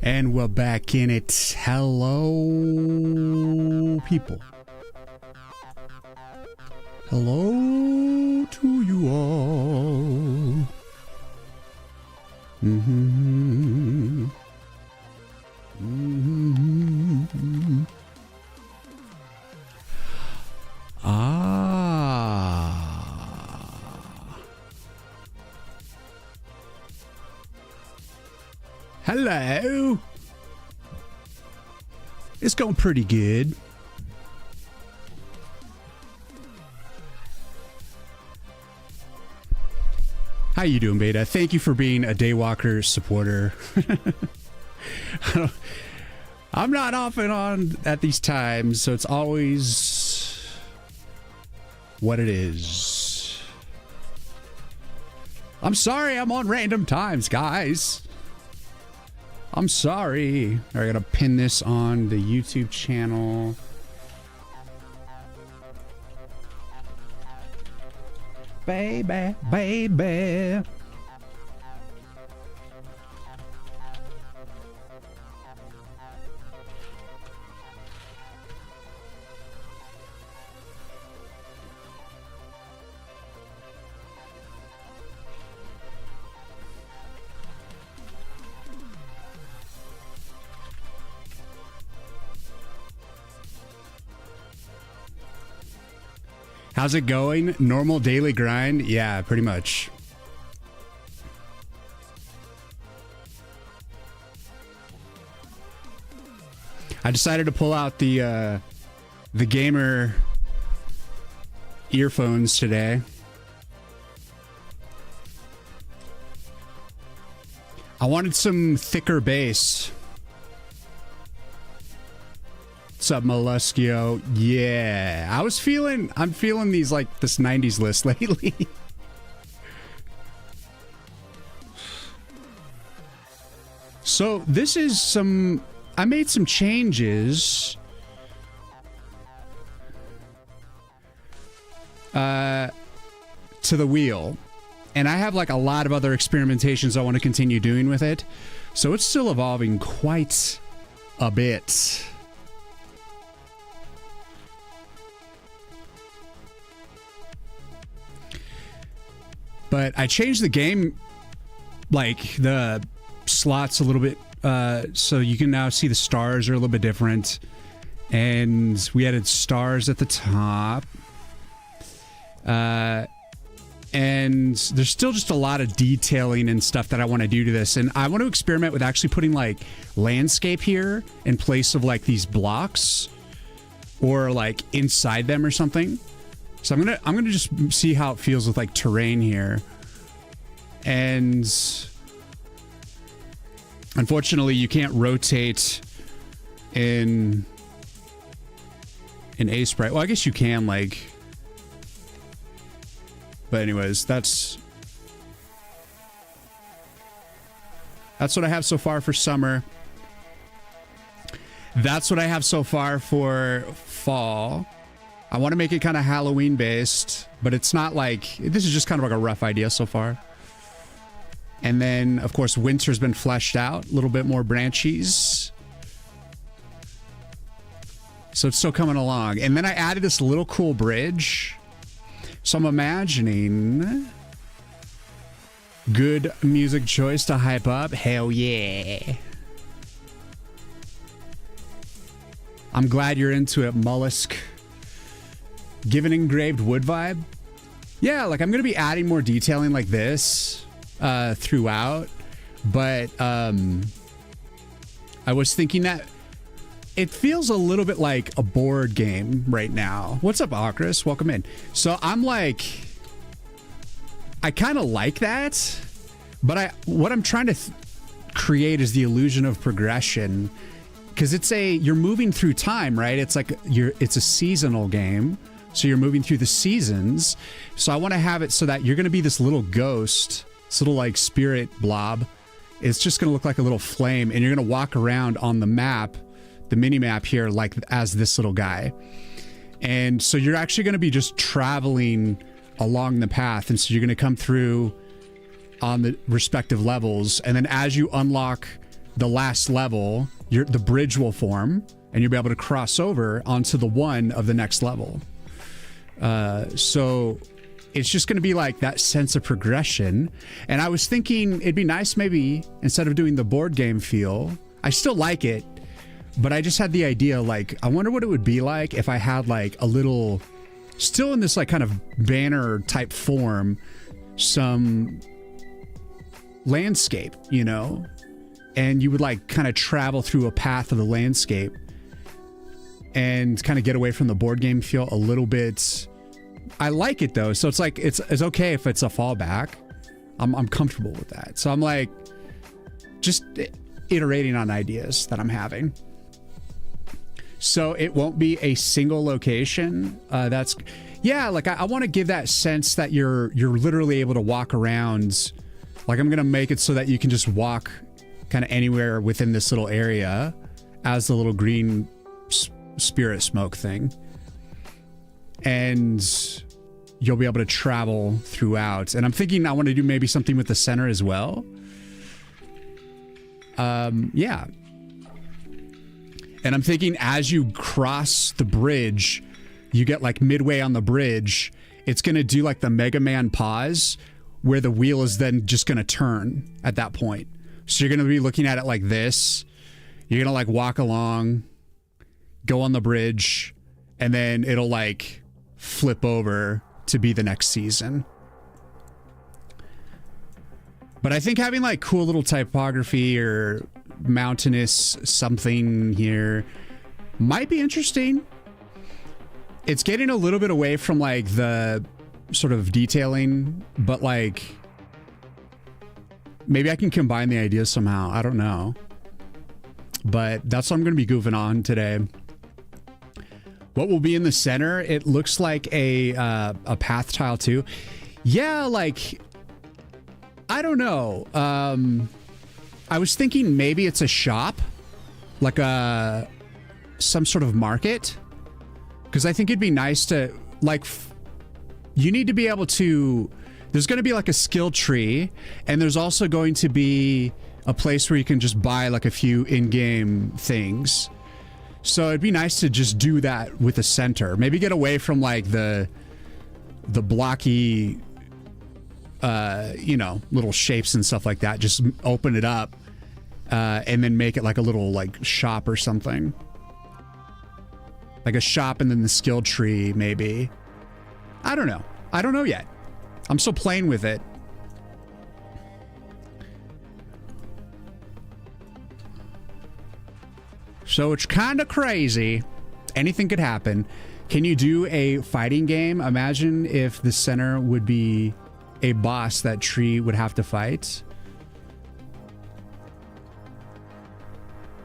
And we're back in it. Hello, people. Hello to you all. Mm-hmm. Mm-hmm. Hello. It's going pretty good. How you doing, Beta? Thank you for being a Daywalker supporter. I'm not often on at these times, so it's always what it is. I'm sorry I'm on random times, guys. I'm sorry. I gotta pin this on the YouTube channel. Baby, baby. How's it going? Normal daily grind? Yeah, pretty much. I decided to pull out the gamer earphones today. I wanted some thicker bass. What's up, Molluscio? Yeah, I'm feeling these, like, this 90s list lately. So this is I made some changes. To the wheel. And I have, like, a lot of other experimentations I want to continue doing with it. So it's still evolving quite a bit. But I changed the game, like, the slots a little bit, so you can now see the stars are a little bit different. And we added stars at the top. And there's still just a lot of detailing and stuff that I want to do to this. And I want to experiment with actually putting, like, landscape here in place of, like, these blocks. Or, like, inside them or something. So I'm gonna just see how it feels with, like, terrain here. And unfortunately you can't rotate in A-Sprite. Well, I guess you can, like, but anyways, that's what I have so far for summer. That's what I have so far for fall. I want to make it kind of Halloween based, but it's not like, this is just kind of like a rough idea so far. And then, of course, winter's been fleshed out, a little bit more branchies. So it's still coming along. And then I added this little cool bridge. So I'm imagining good music choice to hype up. Hell yeah. I'm glad you're into it, Mollusk. Give an engraved wood vibe. Yeah, like, I'm going to be adding more detailing like this throughout. But I was thinking that it feels a little bit like a board game right now. What's up, Akris? Welcome in. So I'm like, I kind of like that. But what I'm trying to create is the illusion of progression. Because you're moving through time, right? It's like it's a seasonal game. So you're moving through the seasons. So I want to have it so that you're going to be this little ghost, this little, like, spirit blob. It's just going to look like a little flame, and you're going to walk around on the map, the mini map here, like as this little guy. And so you're actually going to be just traveling along the path. And so you're going to come through on the respective levels. And then as you unlock the last level, the bridge will form, and you'll be able to cross over onto the one of the next level. So it's just going to be like that sense of progression. And I was thinking it'd be nice maybe instead of doing the board game feel, I still like it, but I just had the idea, like, I wonder what it would be like if I had like a little, still in this like kind of banner type form, some landscape, you know, and you would like kind of travel through a path of the landscape and kind of get away from the board game feel a little bit. I like it though, so it's like it's okay if it's a fallback. I'm comfortable with that. So I'm like just iterating on ideas that I'm having. So it won't be a single location. That's, yeah, like I want to give that sense that you're literally able to walk around. Like I'm gonna make it so that you can just walk kind of anywhere within this little area as the little green spirit smoke thing. And you'll be able to travel throughout. And I'm thinking I want to do maybe something with the center as well. Yeah. And I'm thinking as you cross the bridge, you get like midway on the bridge, it's going to do like the Mega Man pause where the wheel is then just going to turn at that point. So you're going to be looking at it like this. You're going to like walk along, go on the bridge, and then it'll like flip over to be the next season. But I think having like cool little typography or mountainous something here might be interesting. It's getting a little bit away from like the sort of detailing, but like maybe I can combine the ideas somehow. I don't know. But that's what I'm going to be goofing on today. What will be in the center? It looks like a path tile too. Yeah, like I don't know. I was thinking maybe it's a shop, like some sort of market, because I think it'd be nice to like. You need to be able to. There's going to be like a skill tree, and there's also going to be a place where you can just buy like a few in-game things. So it'd be nice to just do that with the center. Maybe get away from like the blocky, you know, little shapes and stuff like that. Just open it up, and then make it like a little like shop or something. Like a shop and then the skill tree, maybe. I don't know. I don't know yet. I'm still playing with it. So it's kind of crazy. Anything could happen. Can you do a fighting game? Imagine if the center would be a boss that Tree would have to fight.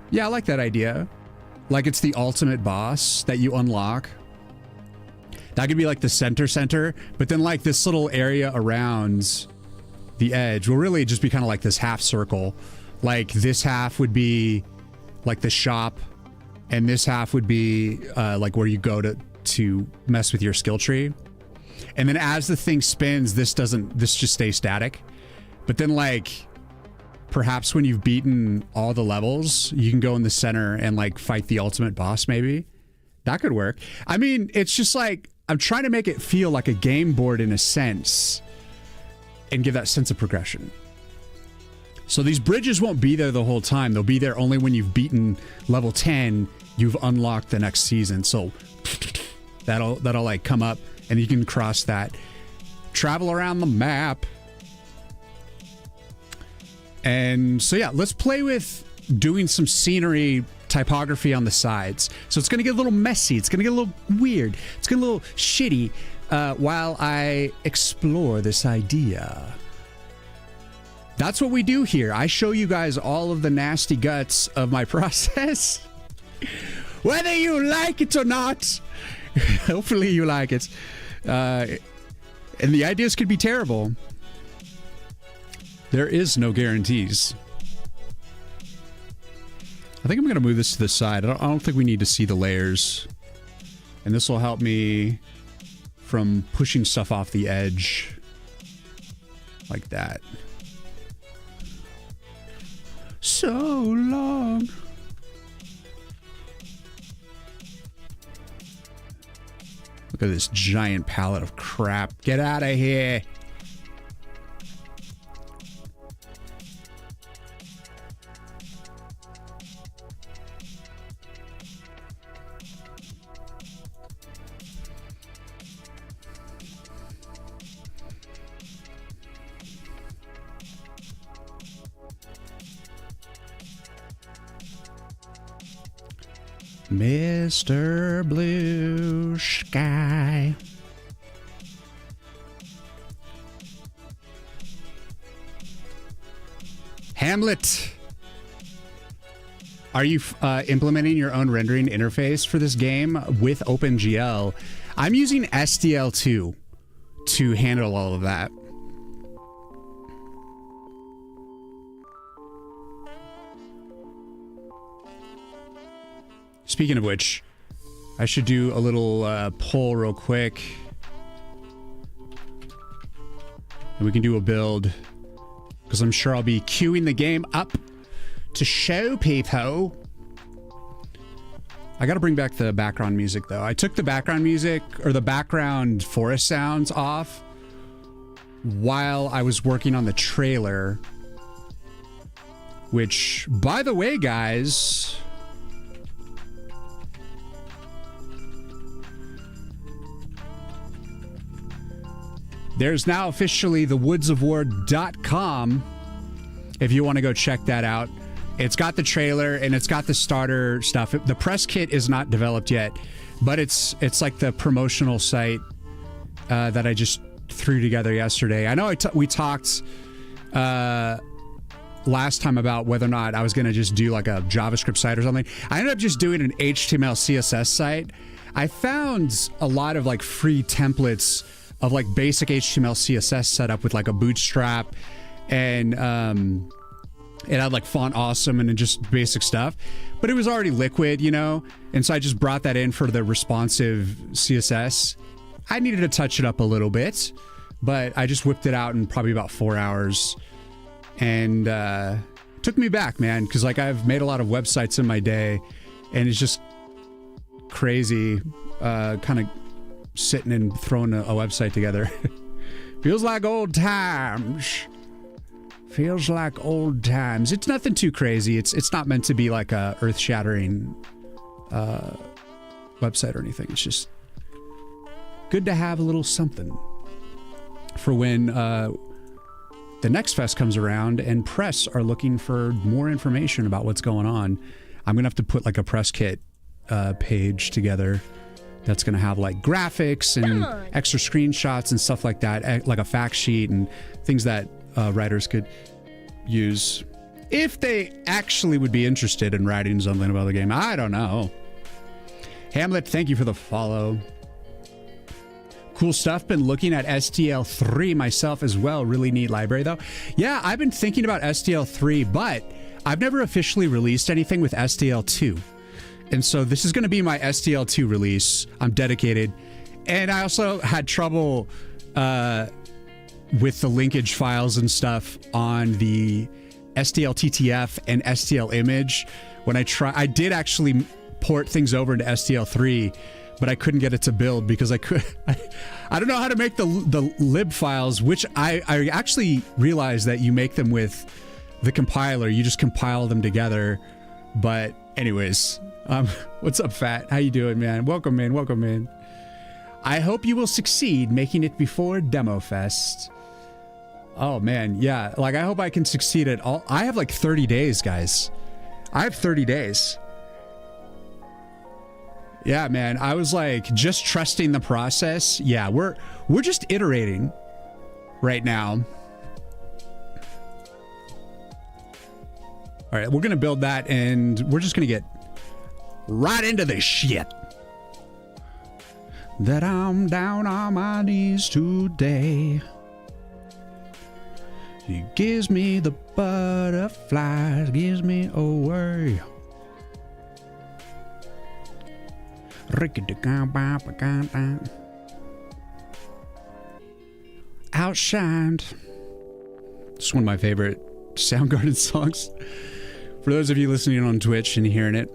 Yeah, I like that idea. Like it's the ultimate boss that you unlock. That could be like the center, but then like this little area around the edge will really just be kind of like this half circle. Like this half would be like the shop, and this half would be like where you go to mess with your skill tree. And then as the thing spins, this just stays static. But then like perhaps when you've beaten all the levels, you can go in the center and like fight the ultimate boss maybe. That could work. I mean, it's just like I'm trying to make it feel like a game board in a sense and give that sense of progression. So these bridges won't be there the whole time. They'll be there only when you've beaten level 10, you've unlocked the next season. So that'll like come up and you can cross that. Travel around the map. And so yeah, let's play with doing some scenery typography on the sides. So it's going to get a little messy. It's going to get a little weird. It's going to get a little shitty while I explore this idea. That's what we do here. I show you guys all of the nasty guts of my process. Whether you like it or not. Hopefully you like it. And the ideas could be terrible. There is no guarantees. I think I'm going to move this to the side. I don't think we need to see the layers. And this will help me from pushing stuff off the edge. Like that. so long. Look at this giant pallet of crap. Get out of here. Mr. Blue Sky. Hamlet. Are you implementing your own rendering interface for this game with OpenGL? I'm using SDL2 to handle all of that. Speaking of which, I should do a little poll real quick. And we can do a build. Because I'm sure I'll be queuing the game up to show people. I gotta bring back the background music though. I took the background music, or the background forest sounds off while I was working on the trailer. Which, by the way, guys... there's now officially thewoodsofwar.com if you want to go check that out. It's got the trailer and it's got the starter stuff. The press kit is not developed yet, but it's like the promotional site that I just threw together yesterday. I know we talked last time about whether or not I was going to just do like a JavaScript site or something. I ended up just doing an HTML CSS site. I found a lot of like free templates of like basic HTML CSS setup with like a bootstrap, and it had like font awesome and just basic stuff, but it was already liquid, you know? And so I just brought that in for the responsive CSS. I needed to touch it up a little bit, but I just whipped it out in probably about 4 hours, and took me back, man. Cause like I've made a lot of websites in my day, and it's just crazy, kind of sitting and throwing a website together. Feels like old times. Feels like old times. It's nothing too crazy. It's not meant to be like a earth-shattering website or anything. It's just good to have a little something for when the next fest comes around and press are looking for more information about what's going on. I'm gonna have to put like a press kit page together that's going to have like graphics and extra screenshots and stuff like that, like a fact sheet and things that writers could use if they actually would be interested in writing something about the game. I don't know. Hamlet, thank you for the follow. Cool stuff. Been looking at SDL3 myself as well. Really neat library though. Yeah, I've been thinking about SDL3, but I've never officially released anything with SDL2. And so this is going to be my SDL2 release. I'm dedicated. And I also had trouble with the linkage files and stuff on the SDLTTF and SDL image. When I did actually port things over into SDL3, but I couldn't get it to build because I don't know how to make the lib files, which I actually realized that you make them with the compiler. You just compile them together. But anyways... what's up, Fat? How you doing, man? Welcome in, welcome in. I hope you will succeed making it before Demo Fest. Oh, man, yeah. Like, I hope I can succeed at all. I have like 30 days, guys. I have 30 days. Yeah, man. I was like, just trusting the process. Yeah, we're just iterating right now. All right, we're going to build that, and we're just going to get right into this shit. That I'm down on my knees today. He gives me the butterflies, gives me away. Outshined. It's one of my favorite Soundgarden songs. For those of you listening on Twitch and hearing it.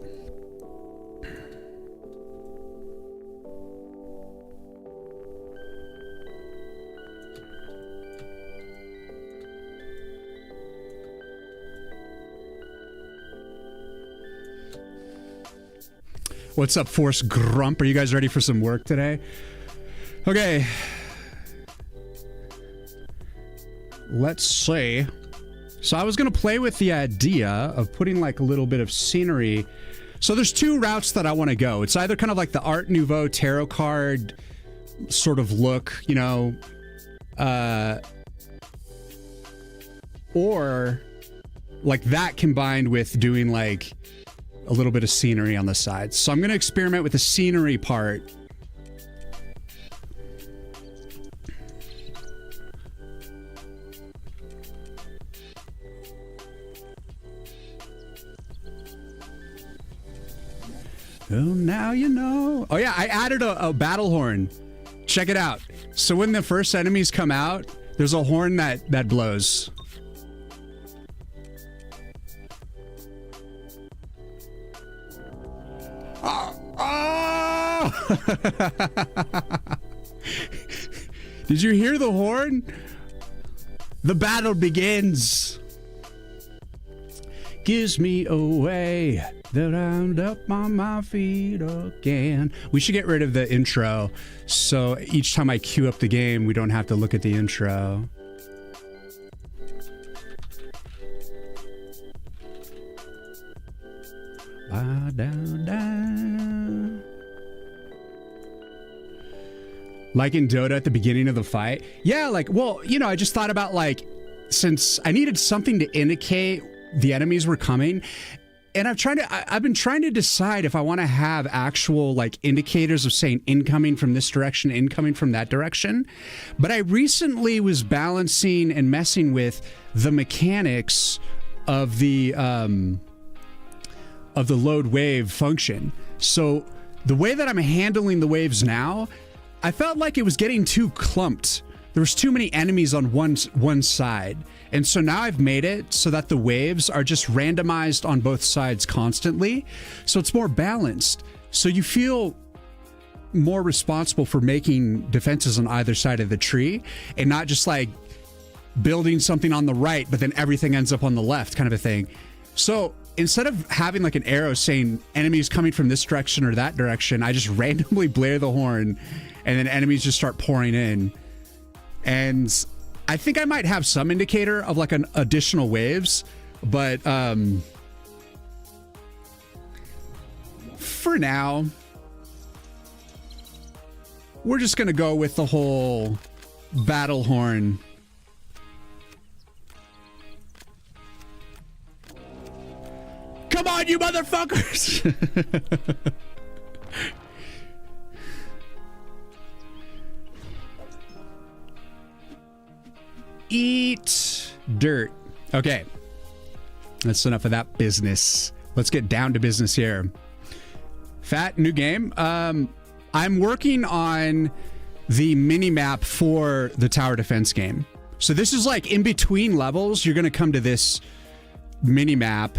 What's up, Force Grump? Are you guys ready for some work today? Okay. Let's see. So I was going to play with the idea of putting like a little bit of scenery. So there's two routes that I want to go. It's either kind of like the Art Nouveau tarot card sort of look, you know, or like that combined with doing like a little bit of scenery on the sides. So I'm going to experiment with the scenery part. Oh, now you know. Oh yeah, I added a battle horn. Check it out. So when the first enemies come out, there's a horn that blows. Did you hear the horn? The battle begins. Gives me away that I'm up on my feet again. We should get rid of the intro, so each time I queue up the game, we don't have to look at the intro. Like in Dota at the beginning of the fight. Yeah, like, well, you know, I just thought about like, since I needed something to indicate the enemies were coming, and I've been trying to decide if I want to have actual like indicators of saying incoming from this direction, incoming from that direction. But I recently was balancing and messing with the mechanics of the load wave function. So the way that I'm handling the waves now, I felt like it was getting too clumped. There was too many enemies on one side. And so now I've made it so that the waves are just randomized on both sides constantly. So it's more balanced. So you feel more responsible for making defenses on either side of the tree and not just like building something on the right, but then everything ends up on the left kind of a thing. So instead of having like an arrow saying enemies coming from this direction or that direction, I just randomly blare the horn and then enemies just start pouring in. And I think I might have some indicator of like an additional waves, but for now, we're just gonna go with the whole battle horn. Come on, you motherfuckers! Eat dirt. Okay, that's enough of that business. Let's get down to business here. Fat, new game. I'm working on the mini map for the tower defense game. So this is like in between levels. You're going to come to this mini map,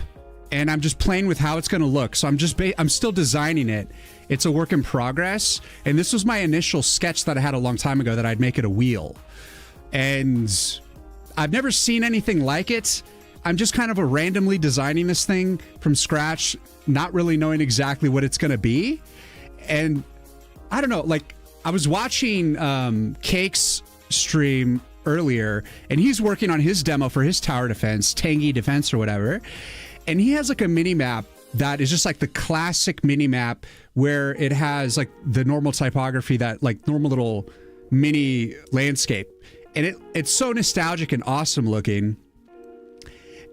and I'm just playing with how it's going to look. So I'm still designing it. It's a work in progress. And this was my initial sketch that I had a long time ago that I'd make it a wheel. And I've never seen anything like it. I'm just kind of randomly designing this thing from scratch, not really knowing exactly what it's going to be. And I don't know, like I was watching Cake's stream earlier, and he's working on his demo for his tower defense, Tangy Defense or whatever. And he has like a mini map that is just like the classic mini map where it has like the normal typography, that like normal little mini landscape. And it's so nostalgic and awesome looking.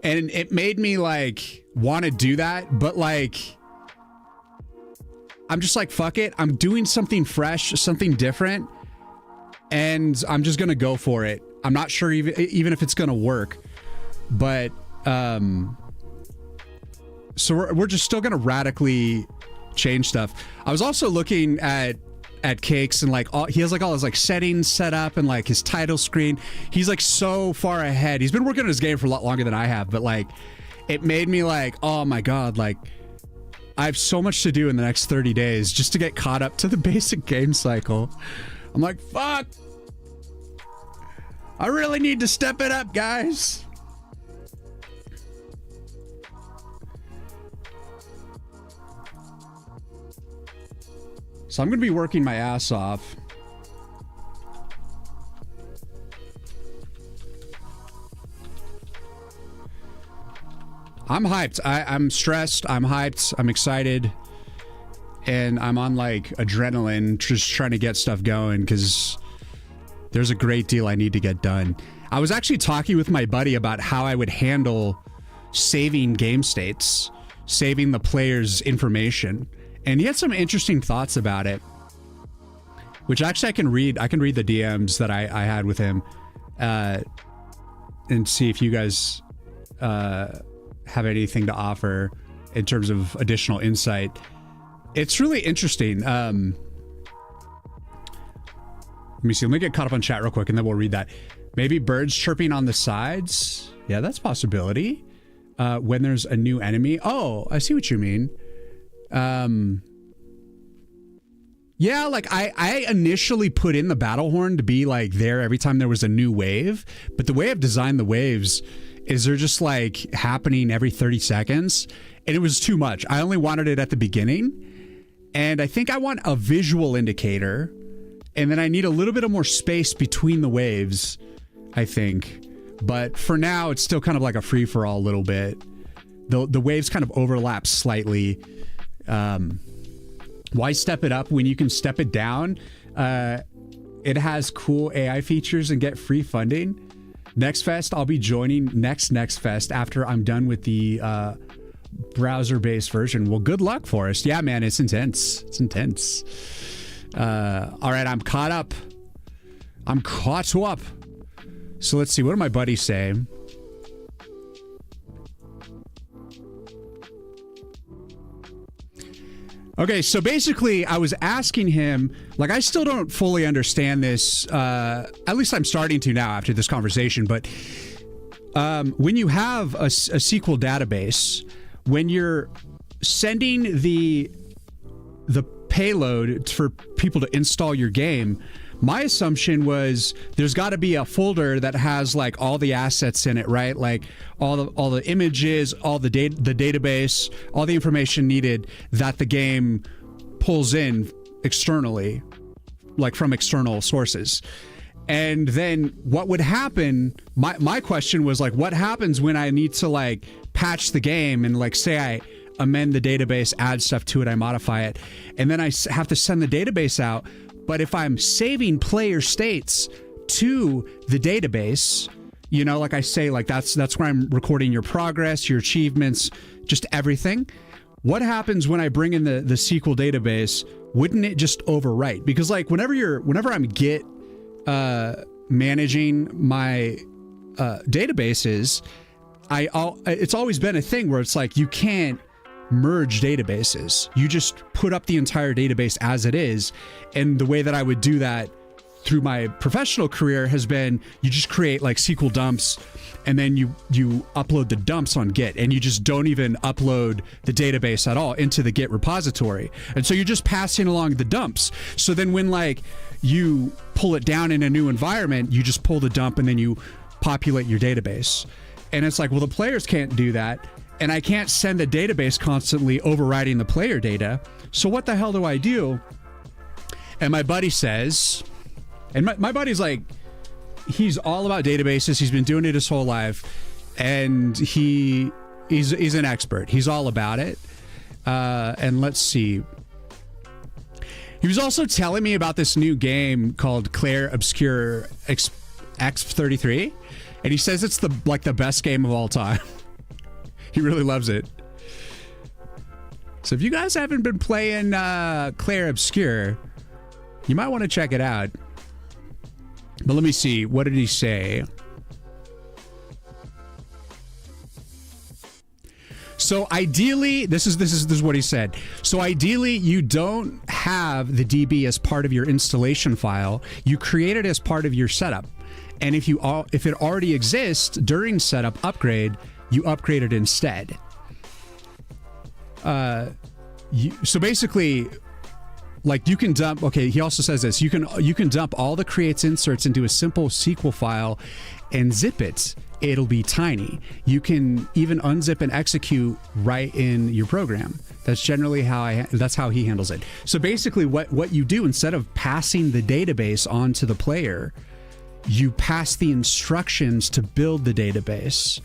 And it made me like want to do that, but like I'm just like, fuck it. I'm doing something fresh, something different, and I'm just gonna go for it. I'm not sure even if it's gonna work, but so we're just still gonna radically change stuff. I was also looking at Cakes, and like he has like all his like settings set up and like his title screen. He's like so far ahead. He's been working on his game for a lot longer than I have, but like it made me like, oh my God, like I have so much to do in the next 30 days just to get caught up to the basic game cycle. I'm like, fuck. I really need to step it up, guys. So I'm going to be working my ass off. I'm hyped. I'm stressed. I'm hyped. I'm excited. And I'm on like adrenaline, just trying to get stuff going because there's a great deal I need to get done. I was actually talking with my buddy about how I would handle saving game states, saving the player's information. And he had some interesting thoughts about it, which actually I can read the DMs that I had with him and see if you guys have anything to offer in terms of additional insight. It's really interesting. Let me see. Let me get caught up on chat real quick and then we'll read that. Maybe birds chirping on the sides. Yeah, that's a possibility. When there's a new enemy. Oh, I see what you mean. Yeah, like I initially put in the battle horn to be like there every time there was a new wave, but the way I've designed the waves is they're just like happening every 30 seconds, and it was too much. I only wanted it at the beginning, and I think I want a visual indicator, and then I need a little bit of more space between the waves, I think. But for now, it's still kind of like a free-for-all a little bit. The waves kind of overlap slightly. Why step it up when you can step it down? It has cool AI features and get free funding. Next Fest, I'll be joining next Fest after I'm done with the browser-based version. Well, good luck, Forrest. Yeah, man, it's intense. It's intense. All right, I'm caught up. I'm caught up. So let's see. What do my buddies say? Okay, so basically, I was asking him, like, I still don't fully understand this. At least I'm starting to now after this conversation. But when you have a SQL database, when you're sending the payload for people to install your game, my assumption was there's got to be a folder that has like all the assets in it, right? Like all the images, all the database, all the information needed that the game pulls in externally, like from external sources. And then what would happen? My question was like, what happens when I need to like patch the game and like say I amend the database, add stuff to it, I modify it, and then I have to send the database out. But if I'm saving player states to the database, you know, like I say, like that's where I'm recording your progress, your achievements, just everything. What happens when I bring in the SQL database? Wouldn't it just overwrite? Because like whenever I'm Git managing my databases, it's always been a thing where it's like you can't merge databases. You just put up the entire database as it is. And the way that I would do that through my professional career has been you just create like SQL dumps and then you upload the dumps on Git, and you just don't even upload the database at all into the Git repository. And so you're just passing along the dumps. So then when like you pull it down in a new environment, you just pull the dump and then you populate your database. And it's like, well, the players can't do that. And I can't send the database constantly overriding the player data. So what the hell do I do? And my buddy says, and my buddy's like, he's all about databases. He's been doing it his whole life. And he's an expert. He's all about it. And let's see. He was also telling me about this new game called Clair Obscur X33. And he says it's the best game of all time. He really loves it. So if you guys haven't been playing Clair Obscur, you might want to check it out. But let me see. What did he say? So ideally, this is what he said. So ideally, you don't have the DB as part of your installation file. You create it as part of your setup. And if it already exists during setup upgrade, you upgrade it instead. So basically, like you can dump, okay, he also says this, you can dump all the creates inserts into a simple SQL file and zip it. It'll be tiny. You can even unzip and execute right in your program. That's generally that's how he handles it. So basically what you do, instead of passing the database onto the player, you pass the instructions to build the database.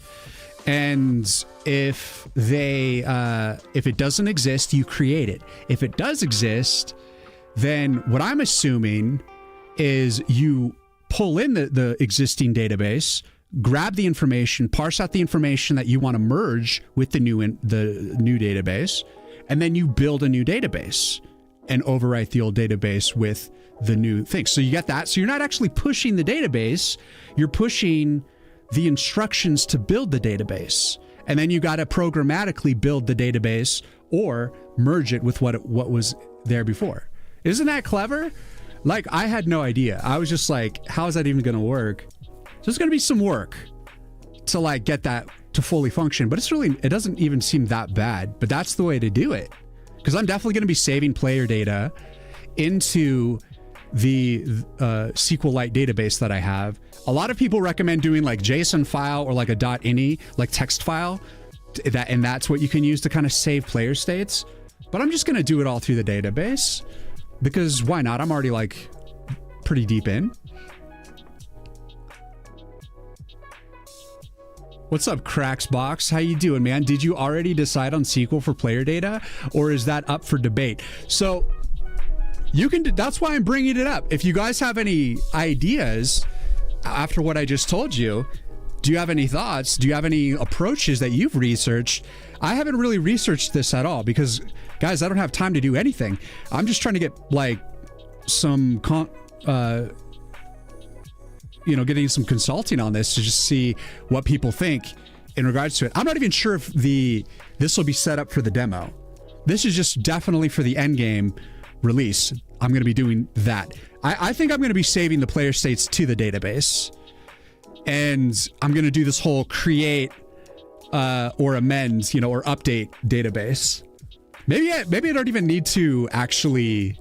And if it doesn't exist, you create it. If it does exist, then what I'm assuming is you pull in the existing database, grab the information, parse out the information that you want to merge with the new database, and then you build a new database and overwrite the old database with the new thing. So you get that. So you're not actually pushing the database, you're pushing the instructions to build the database. And then you got to programmatically build the database or merge it with what was there before. Isn't that clever? Like, I had no idea. I was just like, how is that even going to work? There's going to be some work to like get that to fully function, but it doesn't even seem that bad, but that's the way to do it. Because I'm definitely going to be saving player data into the SQLite database that I have. A lot of people recommend doing like JSON file or like a .ini, like text file, and that's what you can use to kind of save player states. But I'm just going to do it all through the database because why not? I'm already like pretty deep in. What's up, Cracksbox? How you doing, man? Did you already decide on SQL for player data, or is that up for debate? So you can, that's why I'm bringing it up. If you guys have any ideas after what I just told you, do you have any thoughts? Do you have any approaches that you've researched? I haven't really researched this at all because, guys, I don't have time to do anything. I'm just trying to get like some getting some consulting on this to just see what people think in regards to it. I'm not even sure if this will be set up for the demo. This is just definitely for the end game release. I'm going to be doing that. I think I'm going to be saving the player states to the database, and I'm going to do this whole create or amend, or update database. Maybe I don't even need to actually.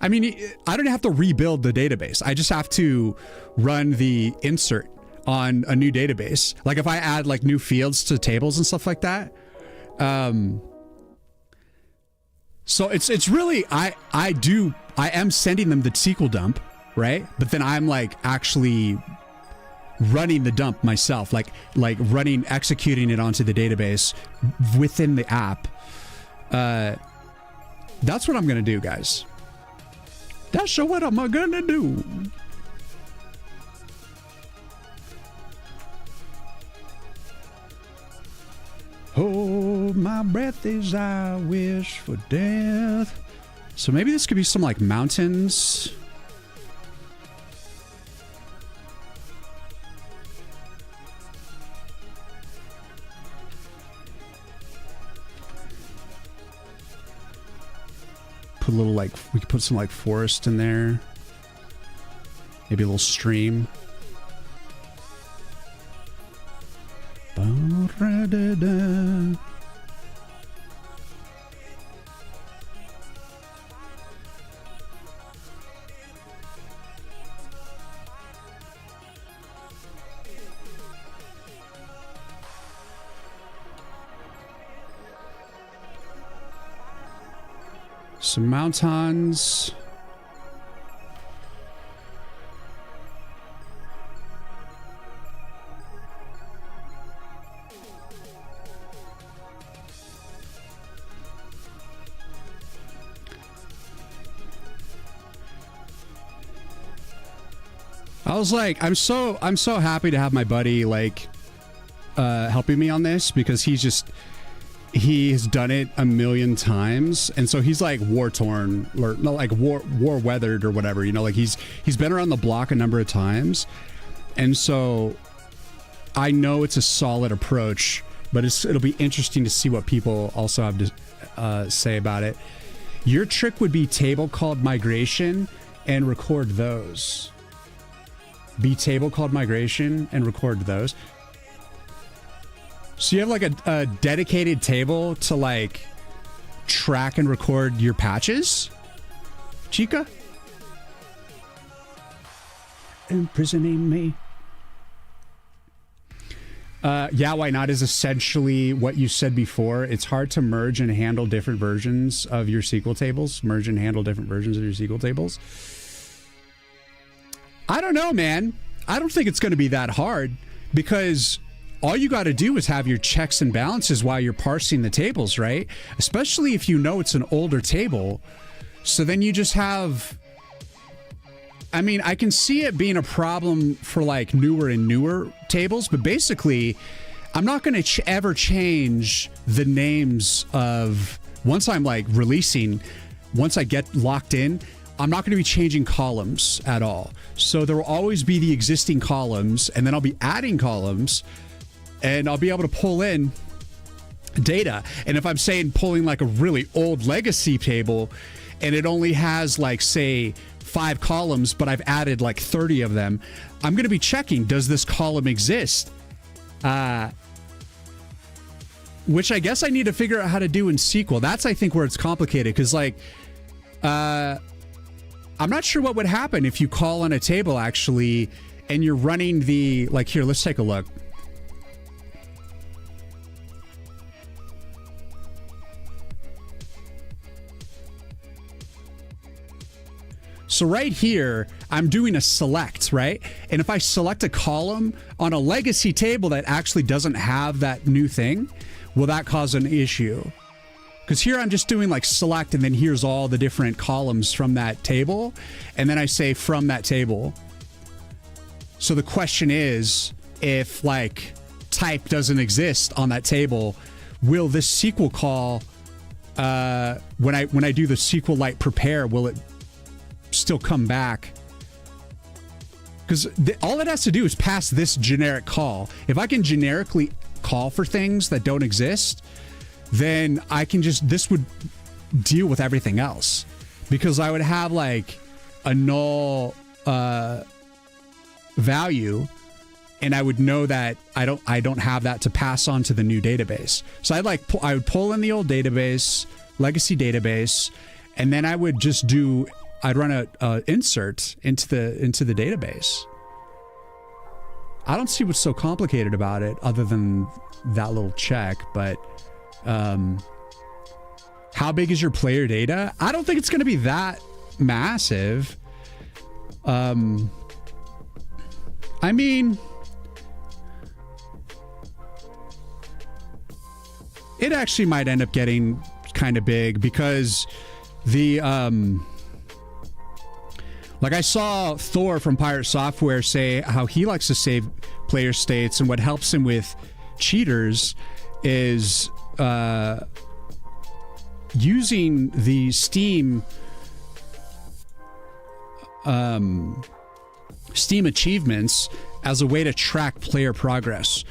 I mean, I don't have to rebuild the database. I just have to run the insert on a new database. Like if I add like new fields to tables and stuff like that. So it's really, I am sending them the SQL dump, right? But then I'm like actually running the dump myself, like executing it onto the database within the app. That's what I'm going to do, guys. That's what I'm gonna do. Hold my breath as I wish for death. So maybe this could be some like mountains. Put a little like, we could put some like forest in there. Maybe a little stream. Some mountains. I was like, I'm so happy to have my buddy like helping me on this, because he has done it a million times, and so he's like war torn, or not like war weathered or whatever, like he's been around the block a number of times, and so I know it's a solid approach, but it'll be interesting to see what people also have to say about it. Your trick would be table called migration and record those. Be table called migration and record those. So you have like a dedicated table to like track and record your patches, Chica? Imprisoning me. Yeah, why not is essentially what you said before. It's hard to merge and handle different versions of your SQL tables. Merge and handle different versions of your SQL tables. I don't know, man. I don't think it's going to be that hard because all you got to do is have your checks and balances while you're parsing the tables, right? Especially if you know it's an older table. So then you just have... I mean, I can see it being a problem for like newer and newer tables, but basically, I'm not going to ever change the names of... Once I'm like releasing, once I get locked in, I'm not going to be changing columns at all. So there will always be the existing columns, and then I'll be adding columns, and I'll be able to pull in data. And if I'm saying pulling like a really old legacy table, and it only has like, say, 5 columns, but I've added like 30 of them, I'm going to be checking, does this column exist? Which I guess I need to figure out how to do in SQL. That's, I think, where it's complicated, because like, I'm not sure what would happen if you call on a table actually, and you're running the, like here, let's take a look. So right here, I'm doing a select, right? And if I select a column on a legacy table that actually doesn't have that new thing, will that cause an issue? Because here I'm just doing like select, and then here's all the different columns from that table. And then I say from that table. So the question is, if like type doesn't exist on that table, will this SQL call, when I do the SQLite prepare, will it still come back? Because all it has to do is pass this generic call. If I can generically call for things that don't exist, then I can just, this would deal with everything else, because I would have like a null value, and I would know that I don't have that to pass on to the new database. So I would pull in the old database, legacy database, and then I would just do, I'd run a insert into the database. I don't see what's so complicated about it other than that little check, but how big is your player data? I don't think it's going to be that massive. I mean, it actually might end up getting kind of big, because the like I saw Thor from Pirate Software say how he likes to save player states, and what helps him with cheaters is using the Steam achievements as a way to track player progress.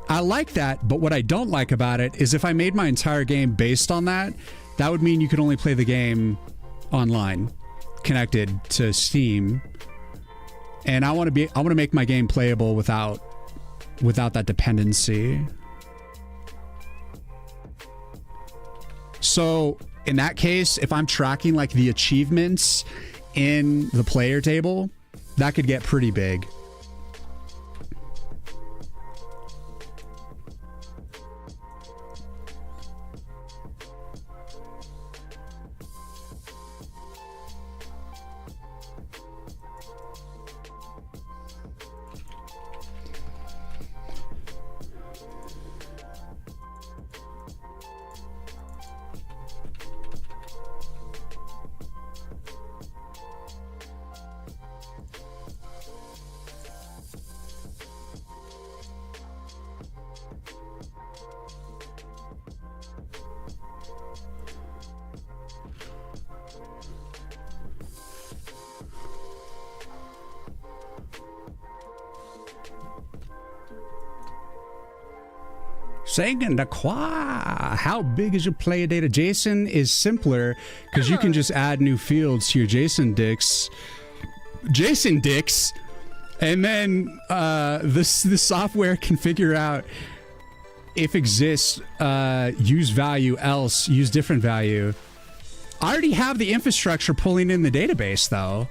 I like that, but what I don't like about it is if I made my entire game based on that, that would mean you could only play the game online, connected to Steam, and I want to make my game playable without that dependency. So in that case, if I'm tracking like the achievements in the player table, that could get pretty big. Saying the qua. How big is your player data? JSON is simpler because you can just add new fields to your JSON dicks, and then the software can figure out if exists, use value, else use different value. I already have the infrastructure pulling in the database though.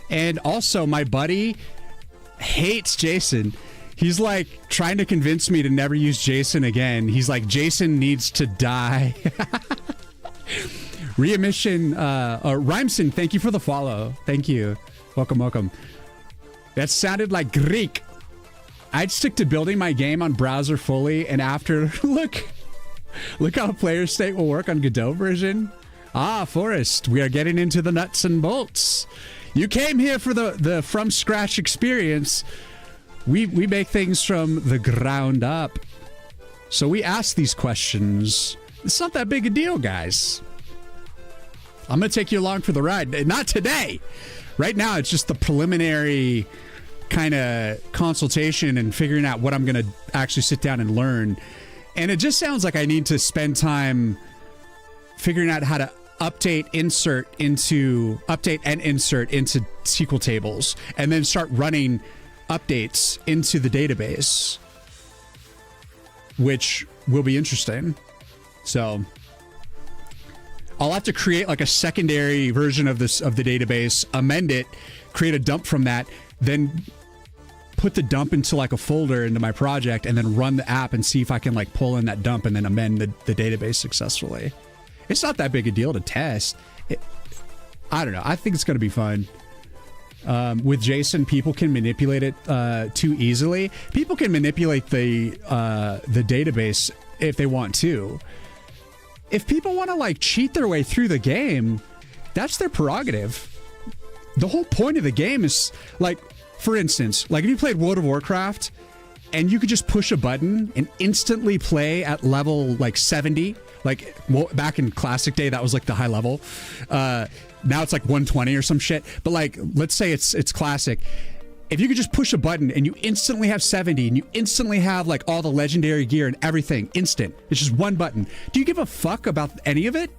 And also my buddy hates JSON. He's like trying to convince me to never use JSON again. He's like, JSON needs to die. Reemission, Rhymeson, thank you for the follow. Thank you. Welcome, welcome. That sounded like Greek. I'd stick to building my game on browser fully, and after, look how player state will work on Godot version. Ah, Forrest, we are getting into the nuts and bolts. You came here for the from scratch experience. We make things from the ground up. So we ask these questions. It's not that big a deal, guys. I'm going to take you along for the ride. Not today. Right now, it's just the preliminary kind of consultation and figuring out what I'm going to actually sit down and learn. And it just sounds like I need to spend time figuring out how to update and insert into SQL tables, and then start running updates into the database, which will be interesting. So I'll have to create like a secondary version of the database, amend it, create a dump from that, then put the dump into like a folder into my project, and then run the app and see if I can like pull in that dump and then amend the database successfully. It's not that big a deal to test. I don't know. I think it's going to be fun. With JSON, people can manipulate it too easily. People can manipulate the database if they want to. If people want to like cheat their way through the game, that's their prerogative. The whole point of the game is like, for instance, like if you played World of Warcraft and you could just push a button and instantly play at level like 70, like back in classic day, that was like the high level. Now it's like 120 or some shit. But like, let's say it's classic. If you could just push a button and you instantly have 70 and you instantly have like all the legendary gear and everything instant, it's just one button. Do you give a fuck about any of it?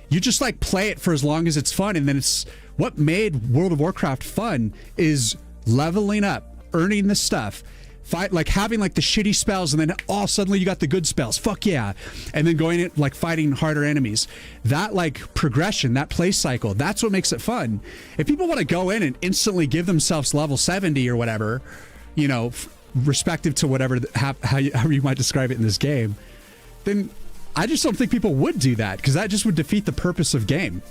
You just like play it for as long as it's fun. And then it's what made World of Warcraft fun is leveling up, earning the stuff, fight, like having like the shitty spells, and then suddenly you got the good spells. Fuck yeah. And then going in like fighting harder enemies. That like progression, that play cycle, that's what makes it fun. If people want to go in and instantly give themselves level 70 or whatever, you know, respective to whatever, however you might describe it in this game, then I just don't think people would do that, because that just would defeat the purpose of game.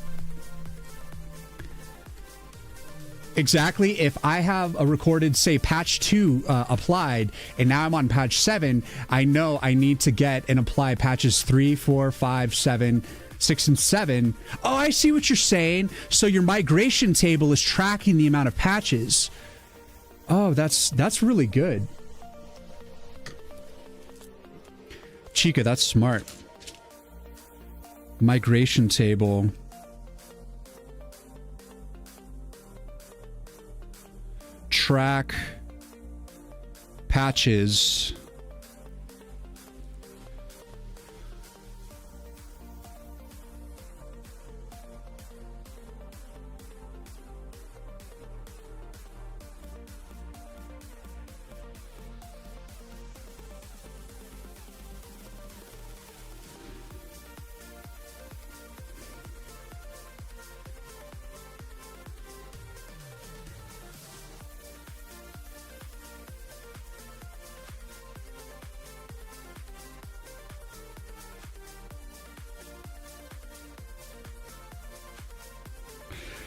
Exactly. If I have a recorded, say, patch 2 applied, and now I'm on patch 7, I know I need to get and apply patches 3, 4, 5, 7, 6, and 7. Oh, I see what you're saying. So your migration table is tracking the amount of patches. Oh, that's really good. Chica, that's smart. Migration table. Track patches.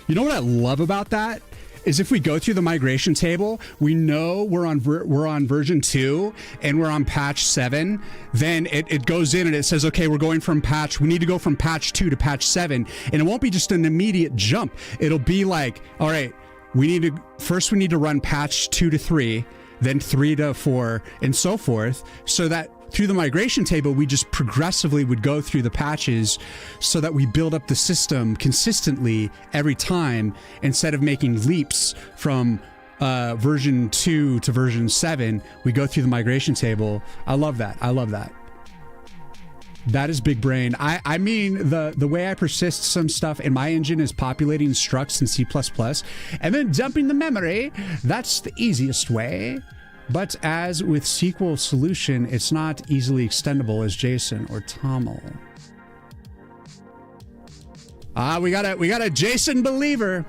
You know what I love about that is if we go through the migration table, we know we're on version 2 and we're on patch 7. Then it goes in and it says, okay, we need to go from patch 2 to patch 7, and it won't be just an immediate jump. It'll be like, all right, we need to run patch 2 to 3, then 3 to 4, and so forth, so that through the migration table, we just progressively would go through the patches so that we build up the system consistently every time, instead of making leaps from version 2 to version 7. We go through the migration table. I love that. I love that. That is big brain. I mean, the way I persist some stuff in my engine is populating structs in C++ and then dumping the memory. That's the easiest way. But as with SQL solution, it's not easily extendable as JSON or TOML. We got a JSON believer.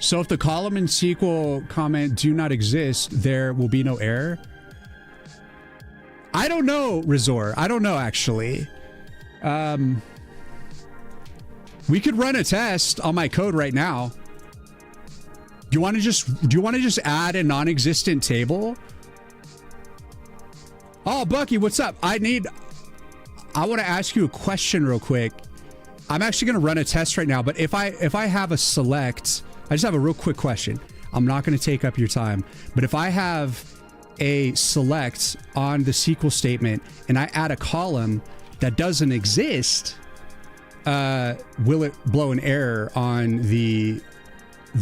So if the column in SQL comment do not exist, there will be no error. I don't know, Razor. I don't know, actually. We could run a test on my code right now. Do you want to just add a non-existent table? Oh, Bucky, what's up? I want to ask you a question real quick. I'm actually going to run a test right now, but if I have a select, I just have a real quick question. I'm not going to take up your time, but if I have a select on the SQL statement and I add a column that doesn't exist, will it blow an error on the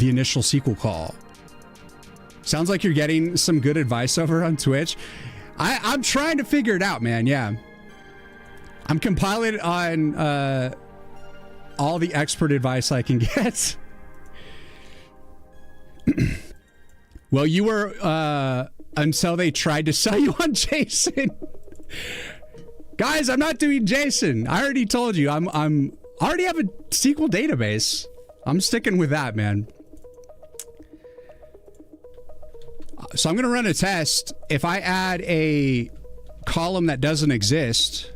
initial SQL call? Sounds like you're getting some good advice over on Twitch. I'm trying to figure it out, man. Yeah. I'm compiling it on all the expert advice I can get. Well, you were until they tried to sell you on JSON. Guys, I'm not doing JSON. I already told you. I already have a SQL database. I'm sticking with that, man. So I'm going to run a test. If I add a column that doesn't exist,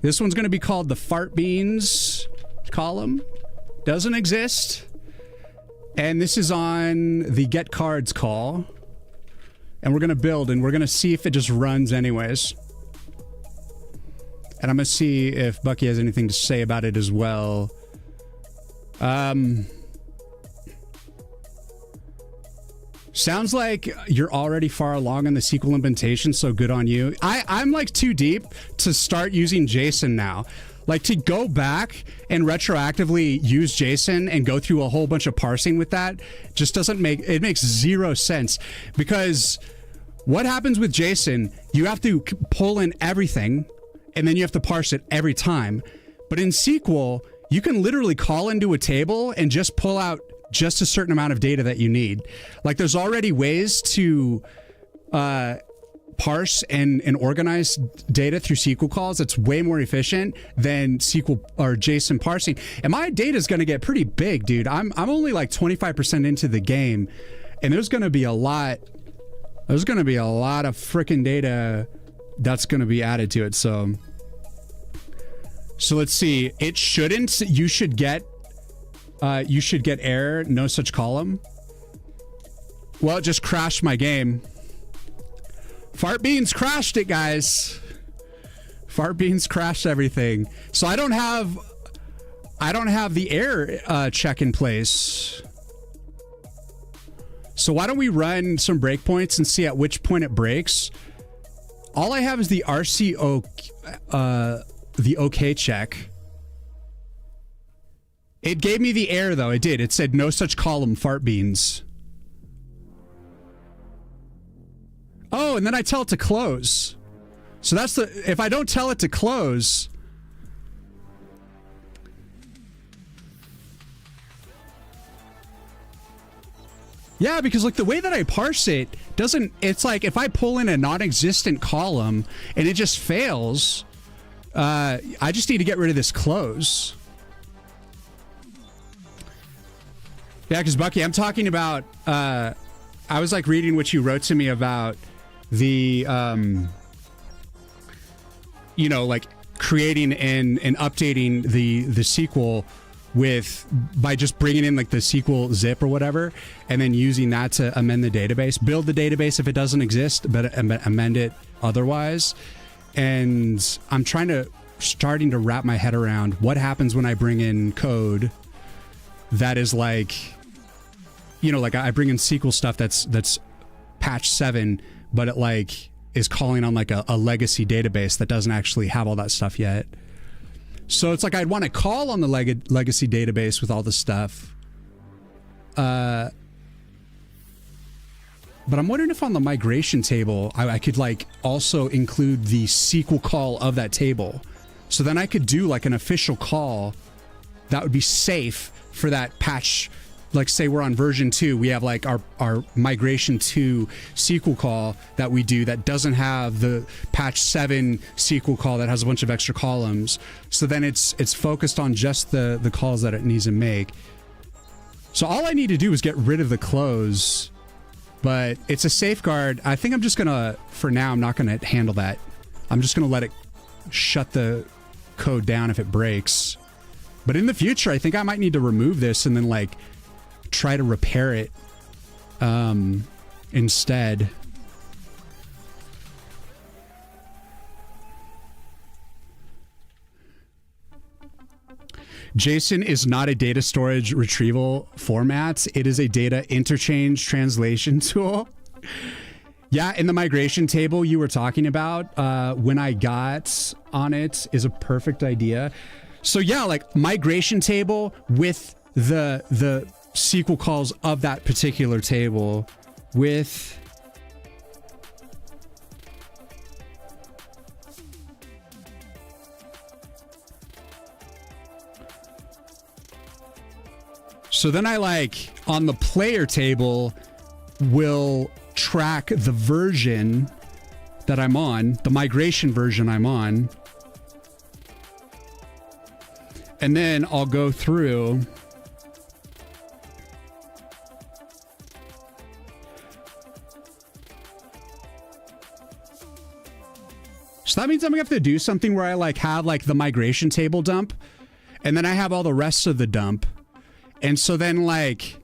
this one's going to be called the fart beans column. Doesn't exist. And this is on the get cards call. And we're going to build and we're going to see if it just runs anyways. And I'm going to see if Bucky has anything to say about it as well. Sounds like you're already far along in the SQL implementation, so good on you. I'm like too deep to start using JSON now. Like to go back and retroactively use JSON and go through a whole bunch of parsing with that just doesn't make, it makes zero sense. Because what happens with JSON, you have to pull in everything and then you have to parse it every time. But in SQL, you can literally call into a table and just pull out just a certain amount of data that you need. Like there's already ways to parse and organize data through SQL calls that's way more efficient than SQL or JSON parsing. And my data is going to get pretty big, dude. I'm only like 25% into the game, and there's going to be a lot. There's going to be a lot of freaking data that's going to be added to it. So let's see. It shouldn't. You should get error. No such column. Well, it just crashed my game. Fart Beans crashed it, guys. Fart Beans crashed everything. So I don't have the error check in place. So why don't we run some breakpoints and see at which point it breaks? All I have is the RCO, the OK check. It gave me the error though. It did. It said no such column, Fart Beans. Oh, and then I tell it to close. So that's the, if I don't tell it to close. Yeah, because like the way that I parse it doesn't, it's like if I pull in a non-existent column and it just fails, I just need to get rid of this close. Yeah, because Bucky, I'm talking about, I was like reading what you wrote to me about the, you know, like creating and updating the SQL by just bringing in like the SQL zip or whatever, and then using that to amend the database, build the database if it doesn't exist, but amend it otherwise. And I'm starting to wrap my head around what happens when I bring in code that is like, you know, like I bring in SQL stuff that's patch 7, but it like is calling on like a legacy database that doesn't actually have all that stuff yet. So it's like I'd want to call on the legacy database with all this stuff. But I'm wondering if on the migration table, I could like also include the SQL call of that table. So then I could do like an official call that would be safe for that patch like say we're on version 2, we have like our migration 2 SQL call that we do that doesn't have the patch 7 SQL call that has a bunch of extra columns. So then it's focused on just the calls that it needs to make. So all I need to do is get rid of the close, but it's a safeguard. I think I'm just gonna, for now, I'm not gonna handle that. I'm just gonna let it shut the code down if it breaks. But in the future, I think I might need to remove this and then like try to repair it instead. JSON is not a data storage retrieval format. It is a data interchange translation tool. Yeah, in the migration table you were talking about, when I got on it is a perfect idea. So yeah, like migration table with the SQL calls of that particular table with so then I like on the player table will track the version that I'm on, the migration version I'm on. And then I'll go through so that means I'm gonna have to do something where I like have like the migration table dump and then I have all the rest of the dump. And so then like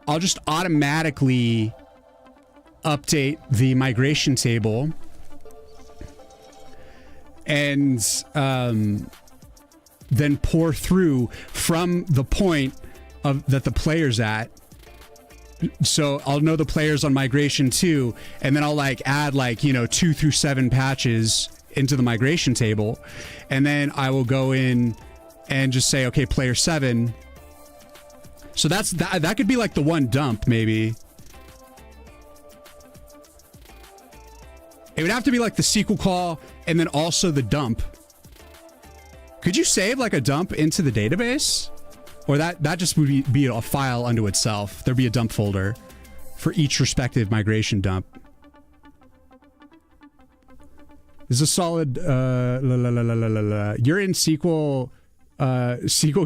I'll just automatically update the migration table and then pour through from the point of that the player's at. So I'll know the players on migration 2, and then I'll like add like, 2 through 7 patches into the migration table. And then I will go in and just say, okay, player 7. So that could be like the one dump maybe. It would have to be like the SQL call and then also the dump. Could you save like a dump into the database? Or that just would be a file unto itself. There'd be a dump folder for each respective migration dump. This is a solid, you're in SQL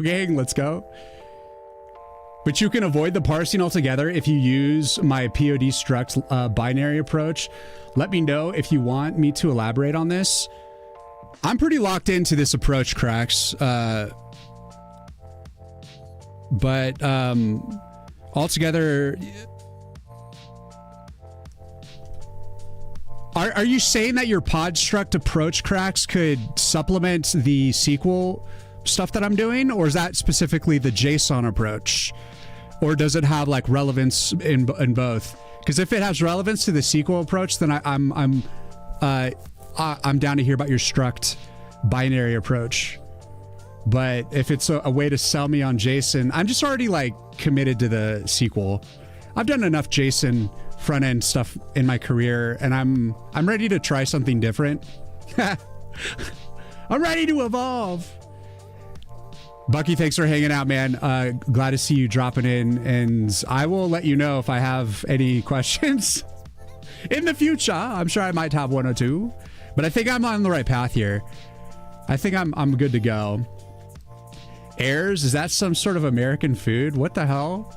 gang, let's go. But you can avoid the parsing altogether if you use my POD struct binary approach. Let me know if you want me to elaborate on this. I'm pretty locked into this approach, Cracks. But altogether, are you saying that your pod struct approach, Cracks, could supplement the SQL stuff that I'm doing, or is that specifically the JSON approach, or does it have like relevance in both? Because if it has relevance to the SQL approach, then I'm down to hear about your struct binary approach. But if it's a way to sell me on JSON, I'm just already like committed to the SQL. I've done enough JSON front end stuff in my career, and I'm ready to try something different. I'm ready to evolve. Bucky, thanks for hanging out, man. Glad to see you dropping in, and I will let you know if I have any questions in the future. I'm sure I might have one or two, but I think I'm on the right path here. I think I'm good to go. Ayers, is that some sort of American food? What the hell?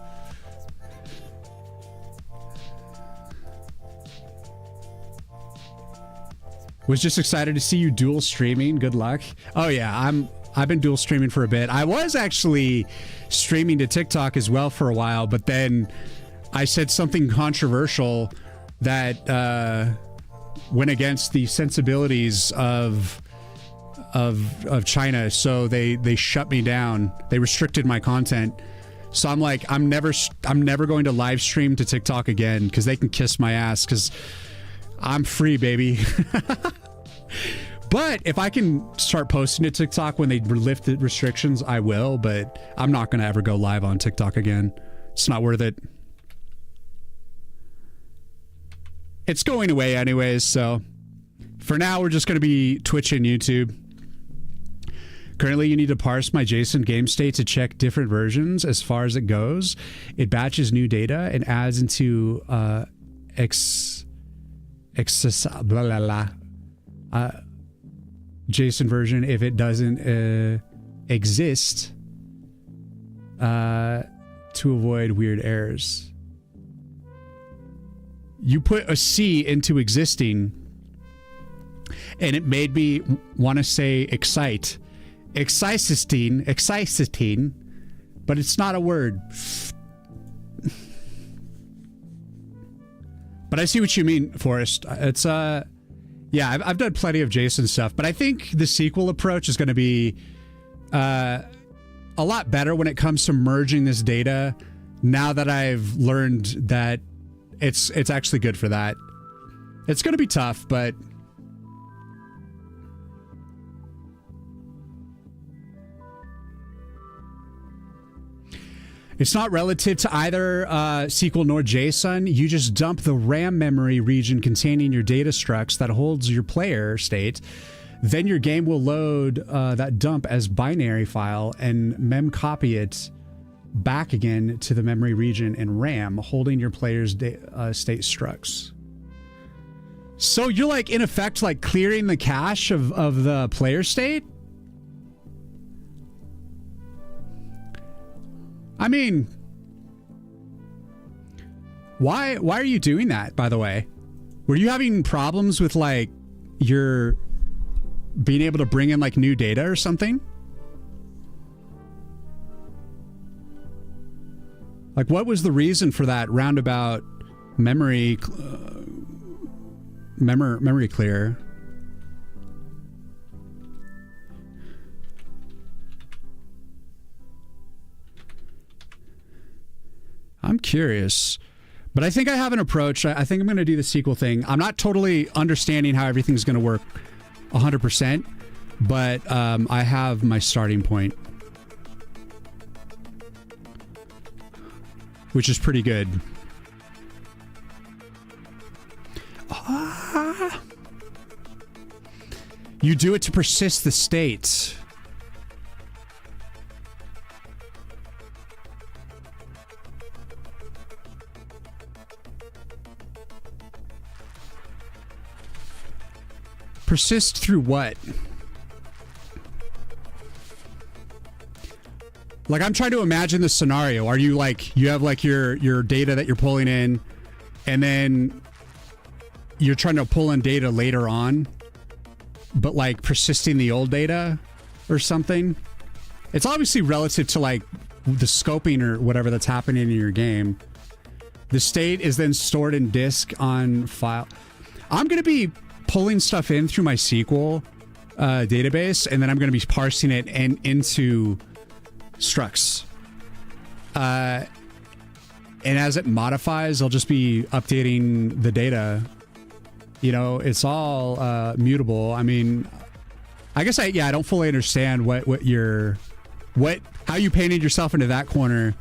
Was just excited to see you dual streaming. Good luck. Oh yeah, I've been dual streaming for a bit. I was actually streaming to TikTok as well for a while, but then I said something controversial that went against the sensibilities of China, so they shut me down. They restricted my content. So I'm like, I'm never going to live stream to TikTok again, because they can kiss my ass, because I'm free, baby. But if I can start posting to TikTok when they lift the restrictions, I will, but I'm not going to ever go live on TikTok again. It's not worth it. It's going away anyways, so for now we're just going to be Twitch and YouTube. Currently, you need to parse my JSON game state to check different versions as far as it goes. It batches new data and adds into JSON version if it doesn't exist to avoid weird errors. You put a C into existing and it made me want to say excitistine, but it's not a word. But I see what you mean, Forrest. It's yeah, I've done plenty of JSON stuff, but I think the SQL approach is going to be a lot better when it comes to merging this data. Now that I've learned that it's actually good for that. It's going to be tough, but it's not relative to either SQL nor JSON. You just dump the RAM memory region containing your data structs that holds your player state. Then your game will load that dump as binary file and mem copy it back again to the memory region in RAM, holding your player's state structs. So you're like, in effect, like clearing the cache of the player state? I mean, why are you doing that, by the way? Were you having problems with like your being able to bring in like new data or something? Like, what was the reason for that roundabout memory clear? I'm curious, but I think I have an approach. I think I'm going to do the SQL thing. I'm not totally understanding how everything's going to work 100%, but I have my starting point, which is pretty good. You do it to persist the state. Persist through what? Like, I'm trying to imagine the scenario. Are you like, you have like your data that you're pulling in, and then you're trying to pull in data later on, but like persisting the old data or something? It's obviously relative to like the scoping or whatever that's happening in your game. The state is then stored in disk on file. I'm going to be pulling stuff in through my SQL database, and then I'm going to be parsing it into structs. And as it modifies, I'll just be updating the data. You know, it's all mutable. I mean, I guess I don't fully understand how you painted yourself into that corner.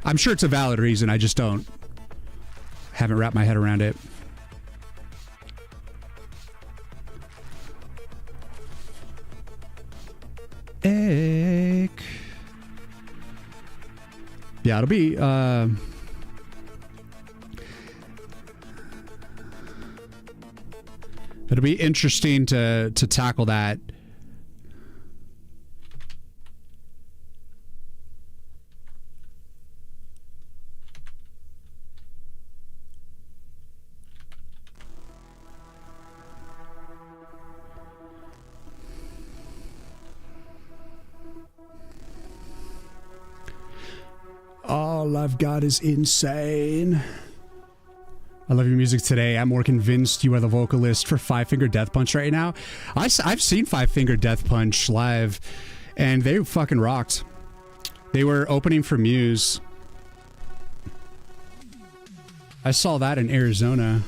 I'm sure it's a valid reason. I just haven't wrapped my head around it. Egg. Yeah, it'll be interesting to tackle that. All I've got is insane. I love your music today. I'm more convinced you are the vocalist for Five Finger Death Punch right now. I've seen Five Finger Death Punch live, and they fucking rocked. They were opening for Muse. I saw that in Arizona.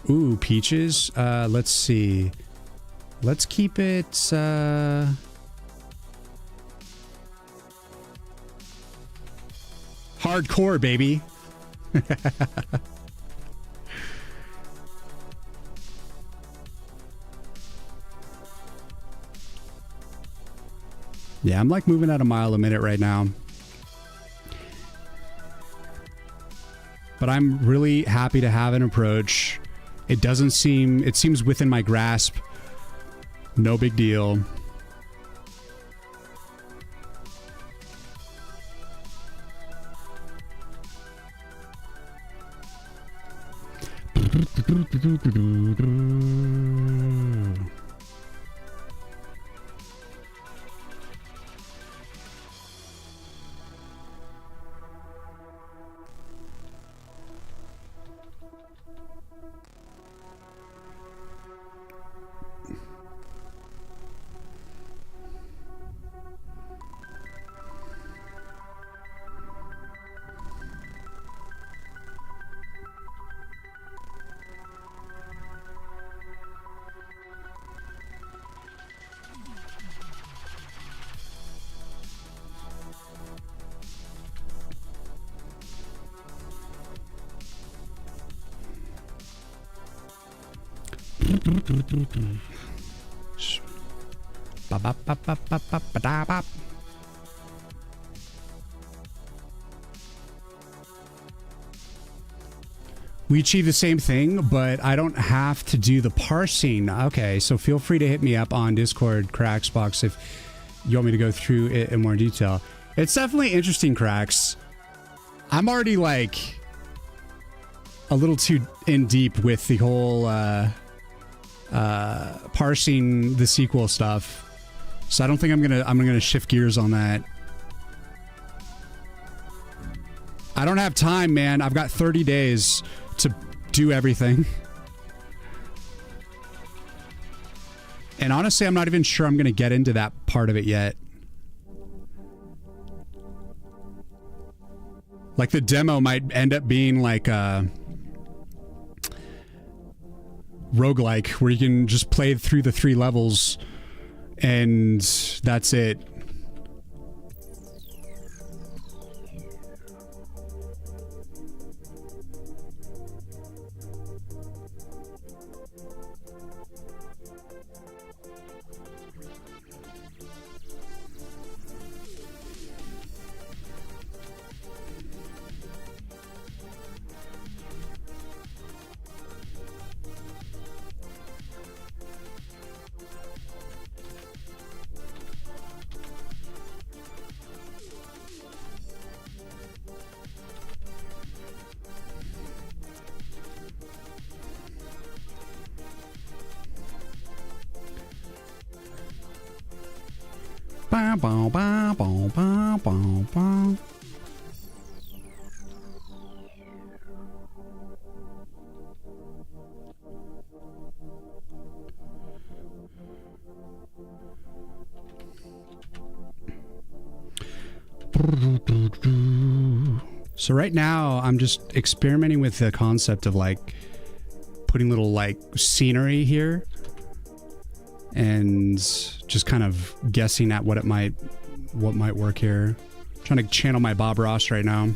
Ooh, Peaches. Let's see. Let's keep it... hardcore, baby. Yeah, I'm like moving at a mile a minute right now. But I'm really happy to have an approach. It seems within my grasp. No big deal. We achieve the same thing, but I don't have to do the parsing. Okay, so feel free to hit me up on Discord, Cracksbox, if you want me to go through it in more detail. It's definitely interesting, Cracks. I'm already like a little too in deep with the whole parsing the sequel stuff, so I don't think I'm gonna shift gears on that. I don't have time, man. I've got 30 days to do everything. And honestly, I'm not even sure I'm going to get into that part of it yet. Like, the demo might end up being like a roguelike, where you can just play through the 3 levels and that's it. So right now I'm just experimenting with the concept of like putting little like scenery here and just kind of guessing at what might work here. Trying to channel my Bob Ross right now.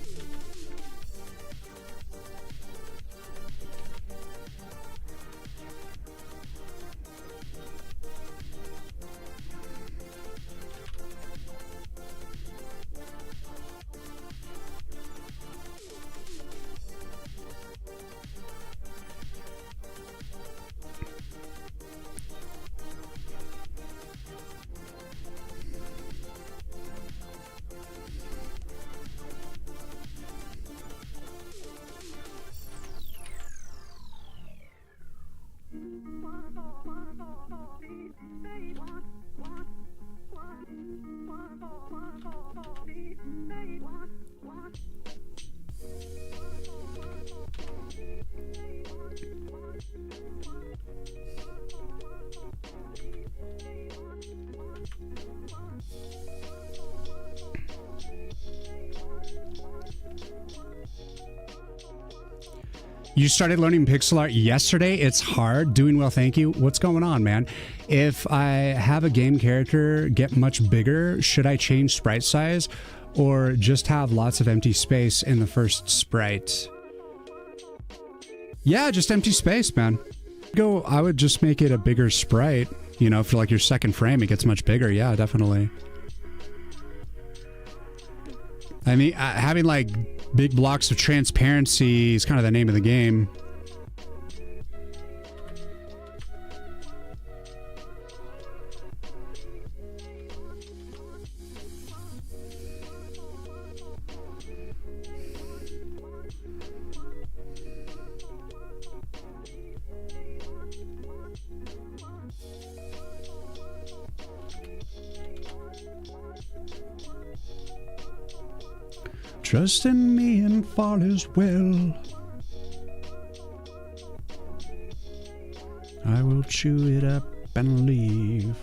You started learning pixel art yesterday? It's hard. Doing well, thank you. What's going on, man? If I have a game character get much bigger, should I change sprite size or just have lots of empty space in the first sprite? Yeah, just empty space, man. I would just make it a bigger sprite. You know, for like your second frame, it gets much bigger. Yeah, definitely. I mean, having like big blocks of transparency is kind of the name of the game. Trust in me and fall as well. I will chew it up and leave.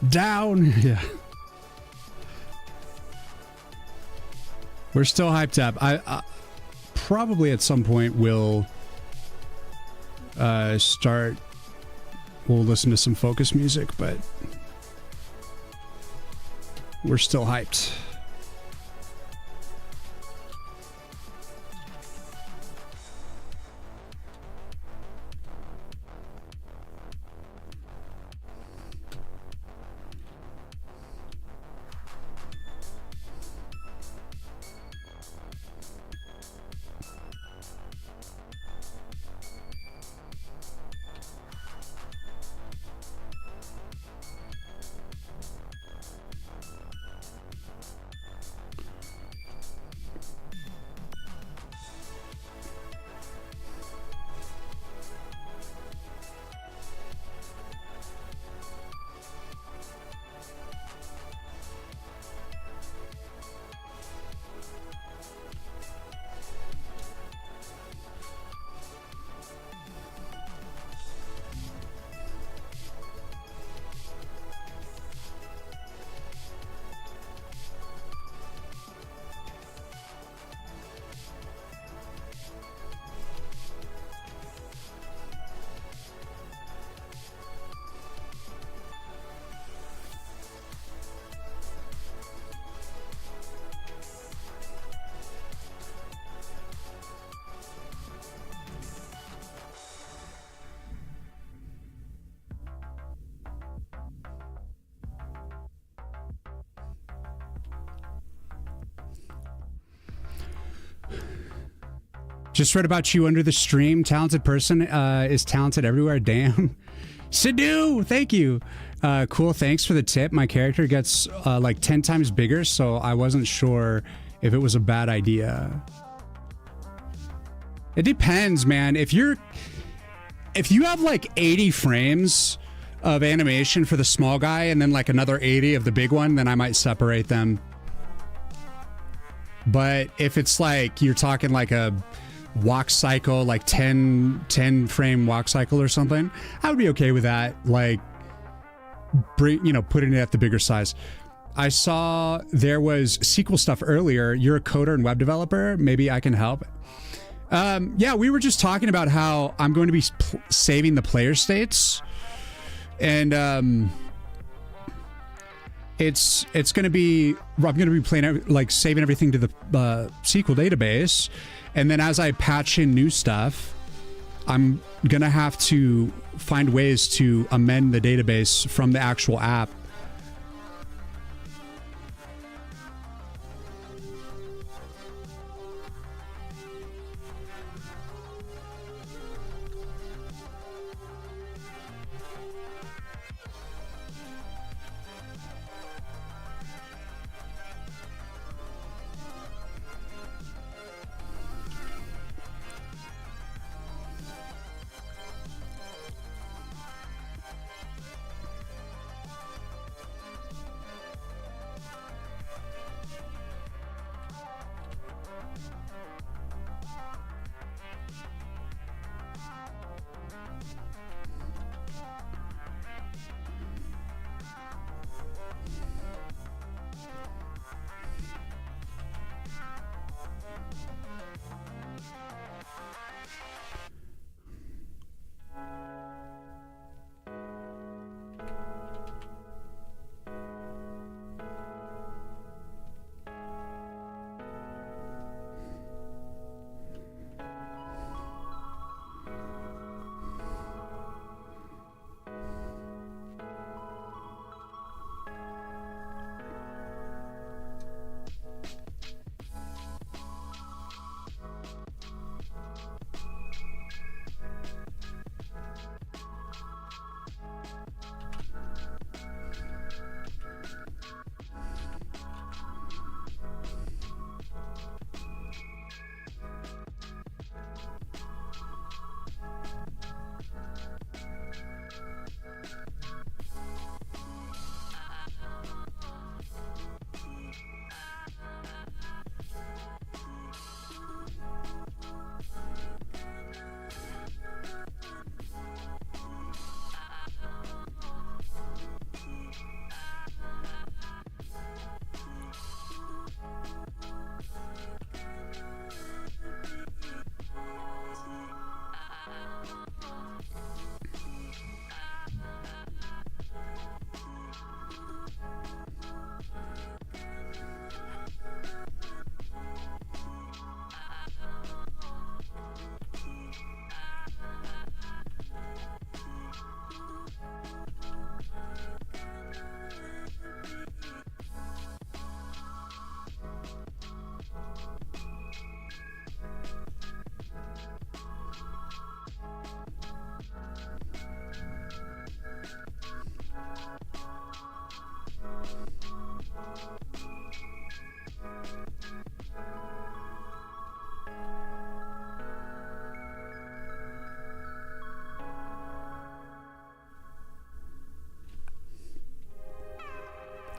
Down. Yeah. We're still hyped up. I probably at some point will start. We'll listen to some focus music, but we're still hyped. Just read about you under the stream. Talented person is talented everywhere. Damn. Sidhu, thank you. Cool, thanks for the tip. My character gets like 10 times bigger, so I wasn't sure if it was a bad idea. It depends, man. If you have like 80 frames of animation for the small guy and then like another 80 of the big one, then I might separate them. But if it's like you're talking like a walk cycle, like 10 frame walk cycle or something, I would be okay with that. Like, putting it at the bigger size. I saw there was sequel stuff earlier. You're a coder and web developer. Maybe I can help. Yeah, we were just talking about how I'm going to be saving the player states, and it's going to be, I'm going to be playing, like, saving everything to the SQL database, and then as I patch in new stuff, I'm going to have to find ways to amend the database from the actual app.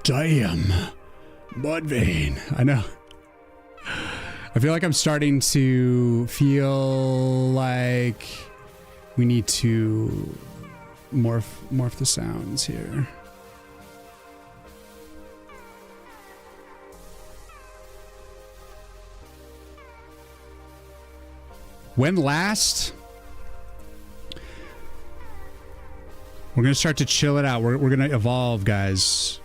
Damn. Mudvayne. I know. I feel like I'm starting to feel like we need to morph the sounds here. When last? We're going to start to chill it out. We're going to evolve, guys.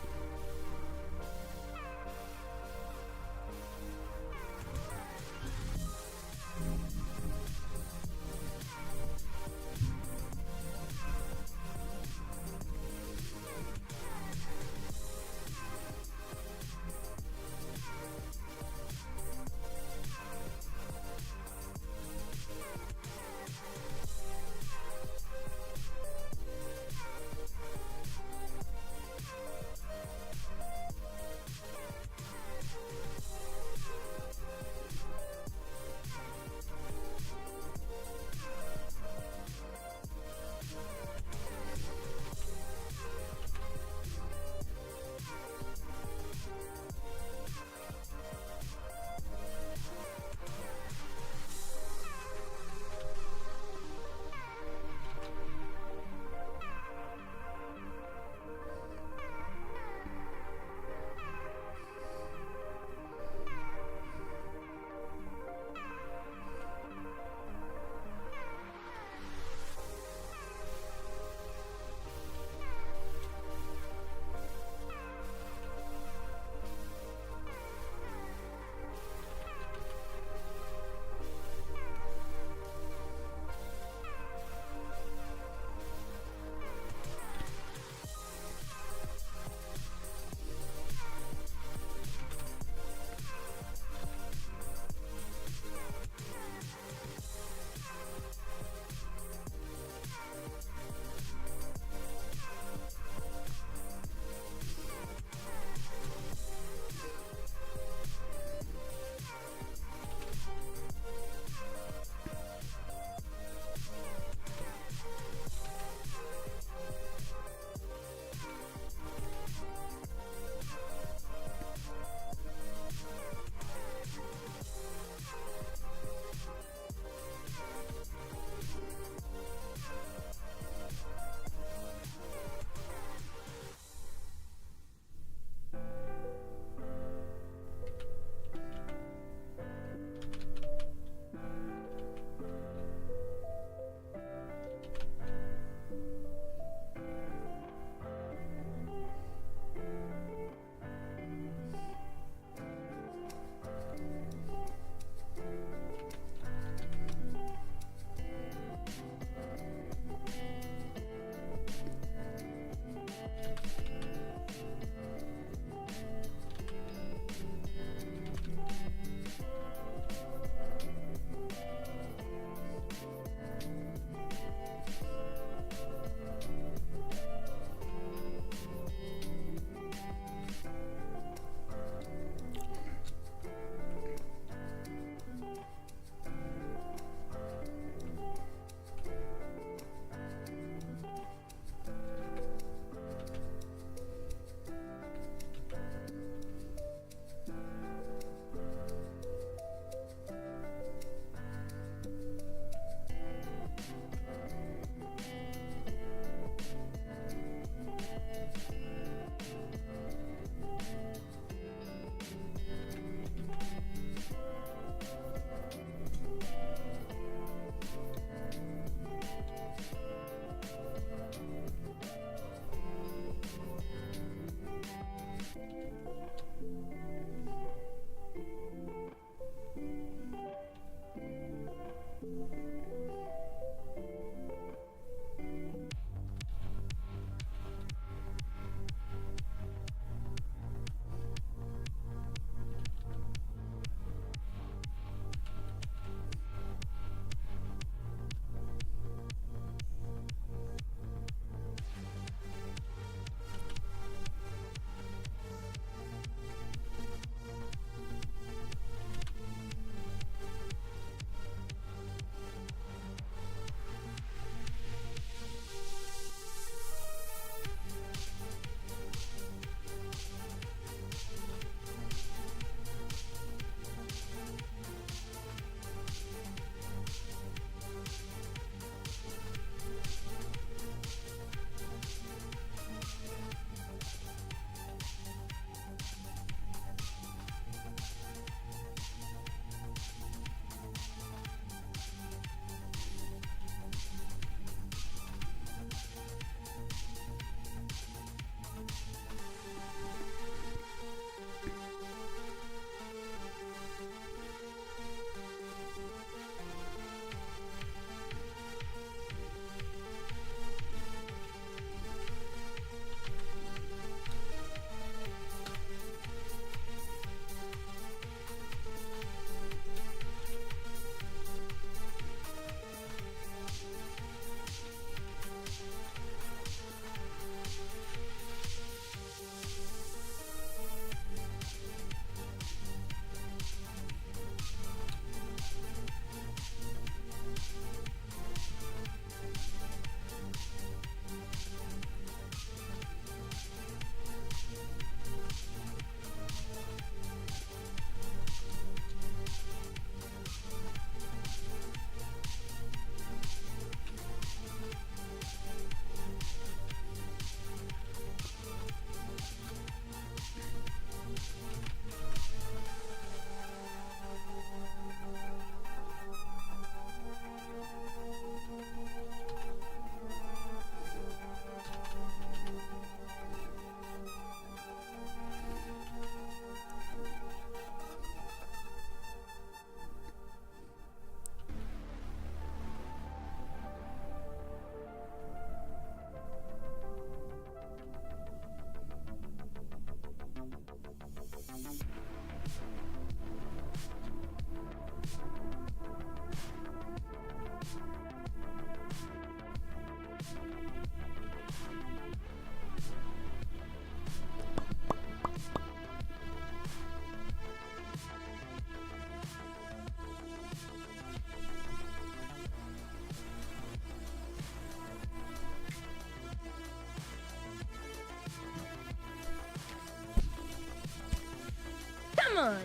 on.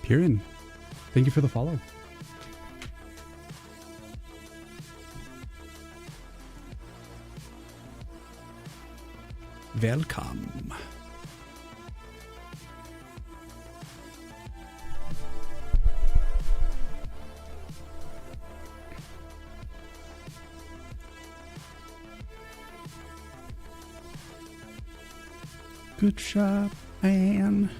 Pirin, thank you for the follow. Welcome. Good shot, man.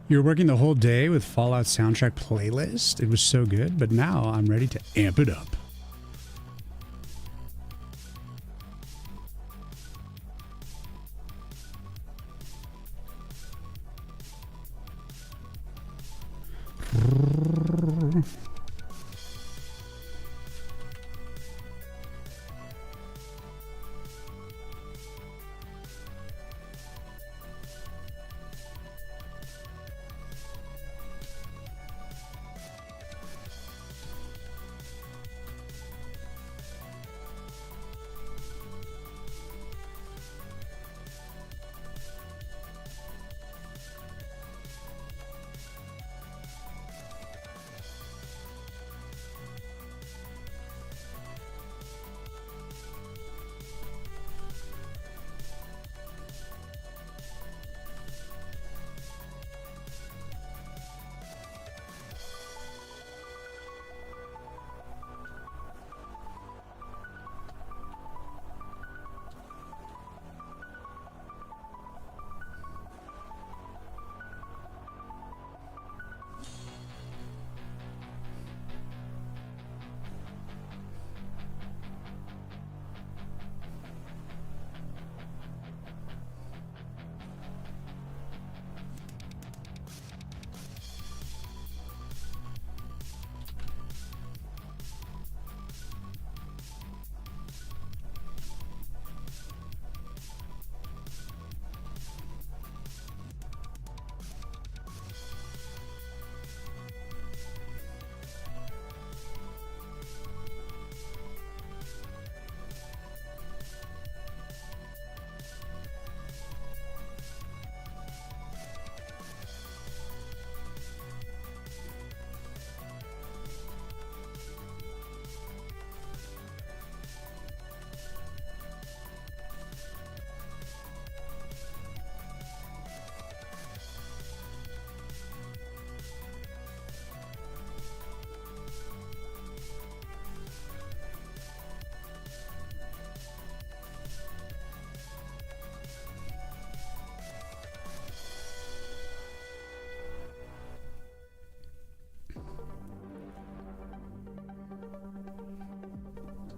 You're working the whole day with Fallout soundtrack playlist? It was so good, but now I'm ready to amp it up.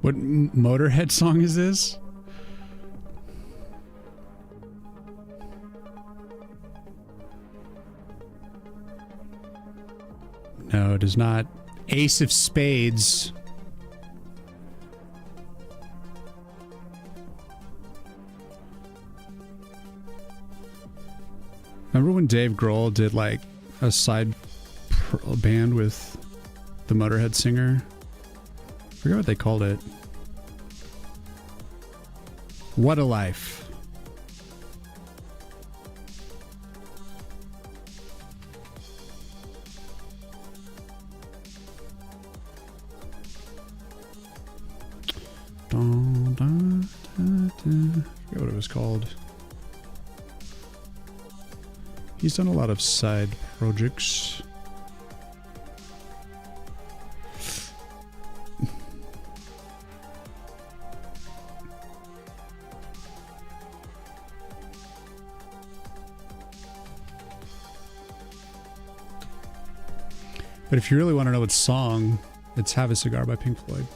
What Motorhead song is this? No, it is not. Ace of Spades. Remember when Dave Grohl did like a side band with the Motorhead singer? I forget what they called it. What a Life. I forget what it was called. He's done a lot of side projects. But if you really want to know what song, it's Have a Cigar by Pink Floyd.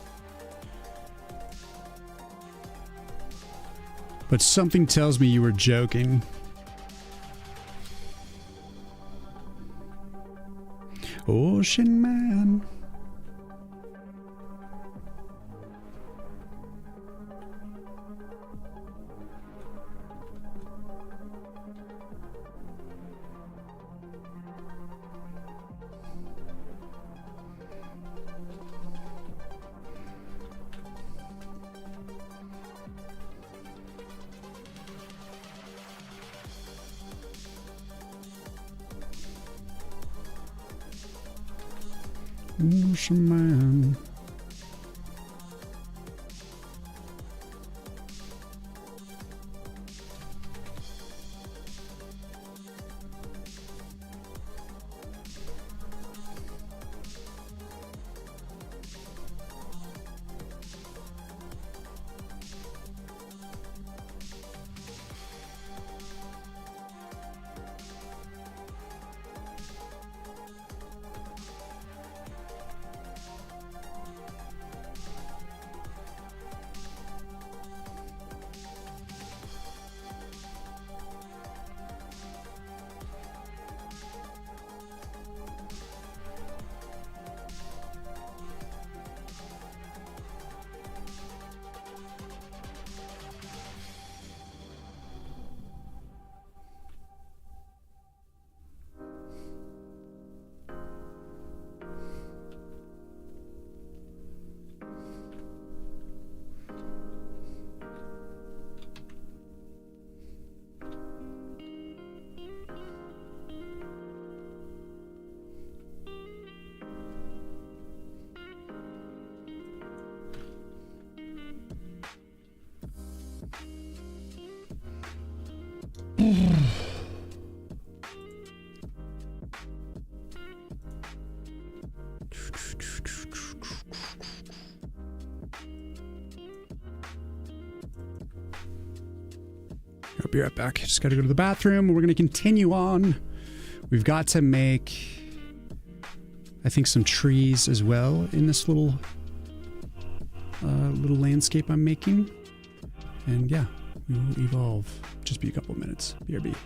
But something tells me you were joking. Ocean Man. Ocean Man. I'll be right back. Just gotta go to the bathroom. We're gonna continue on. We've got to make, I think, some trees as well in this little landscape I'm making. And yeah, we will evolve. Just be a couple of minutes. BRB.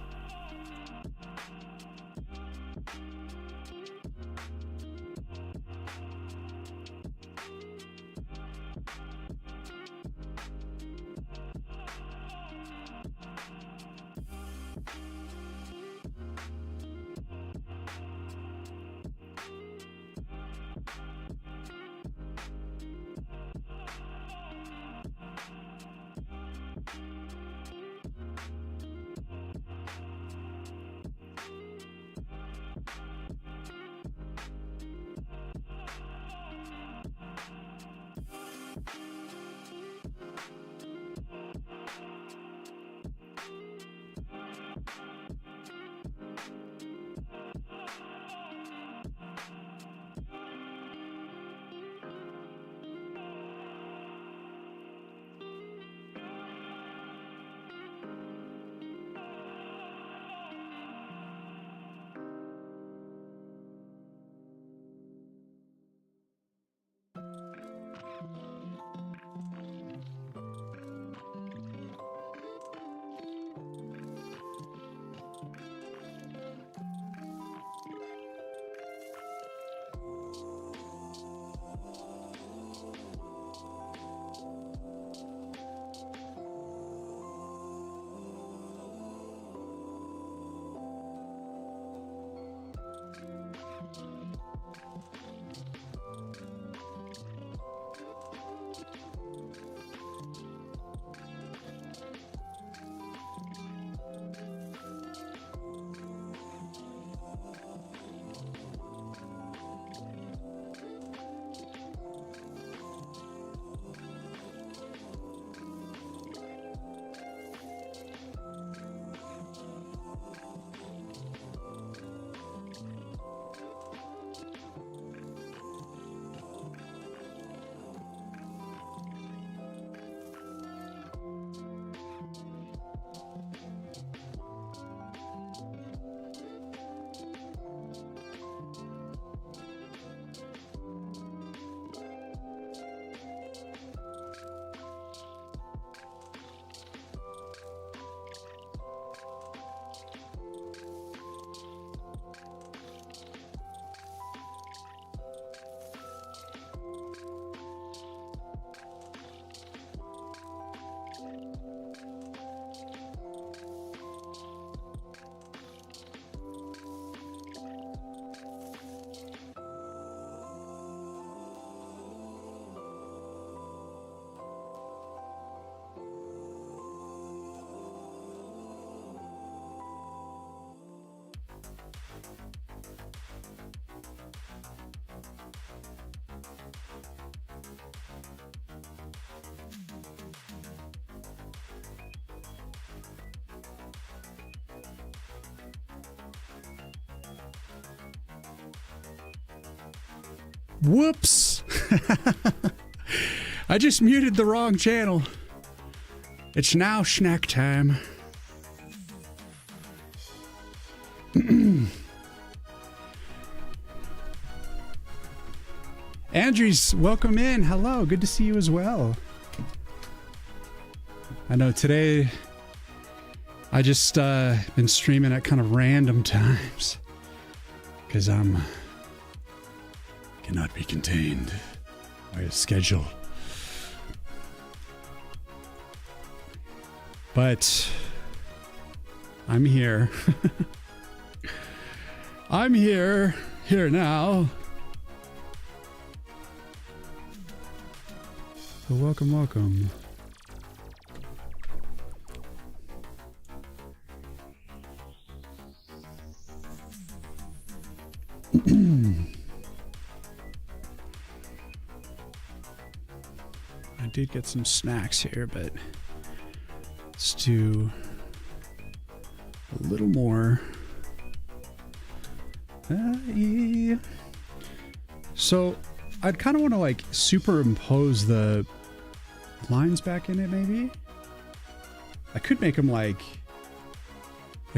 Whoops. I just muted the wrong channel. It's now snack time. Andrews, welcome in. Hello, good to see you as well. I know today I just been streaming at kind of random times because cannot be contained by a schedule. But I'm here. I'm here now. So welcome. I did get some snacks here, but let's do a little more. Yeah. So I'd kind of want to like superimpose the lines back in it, maybe. I could make them like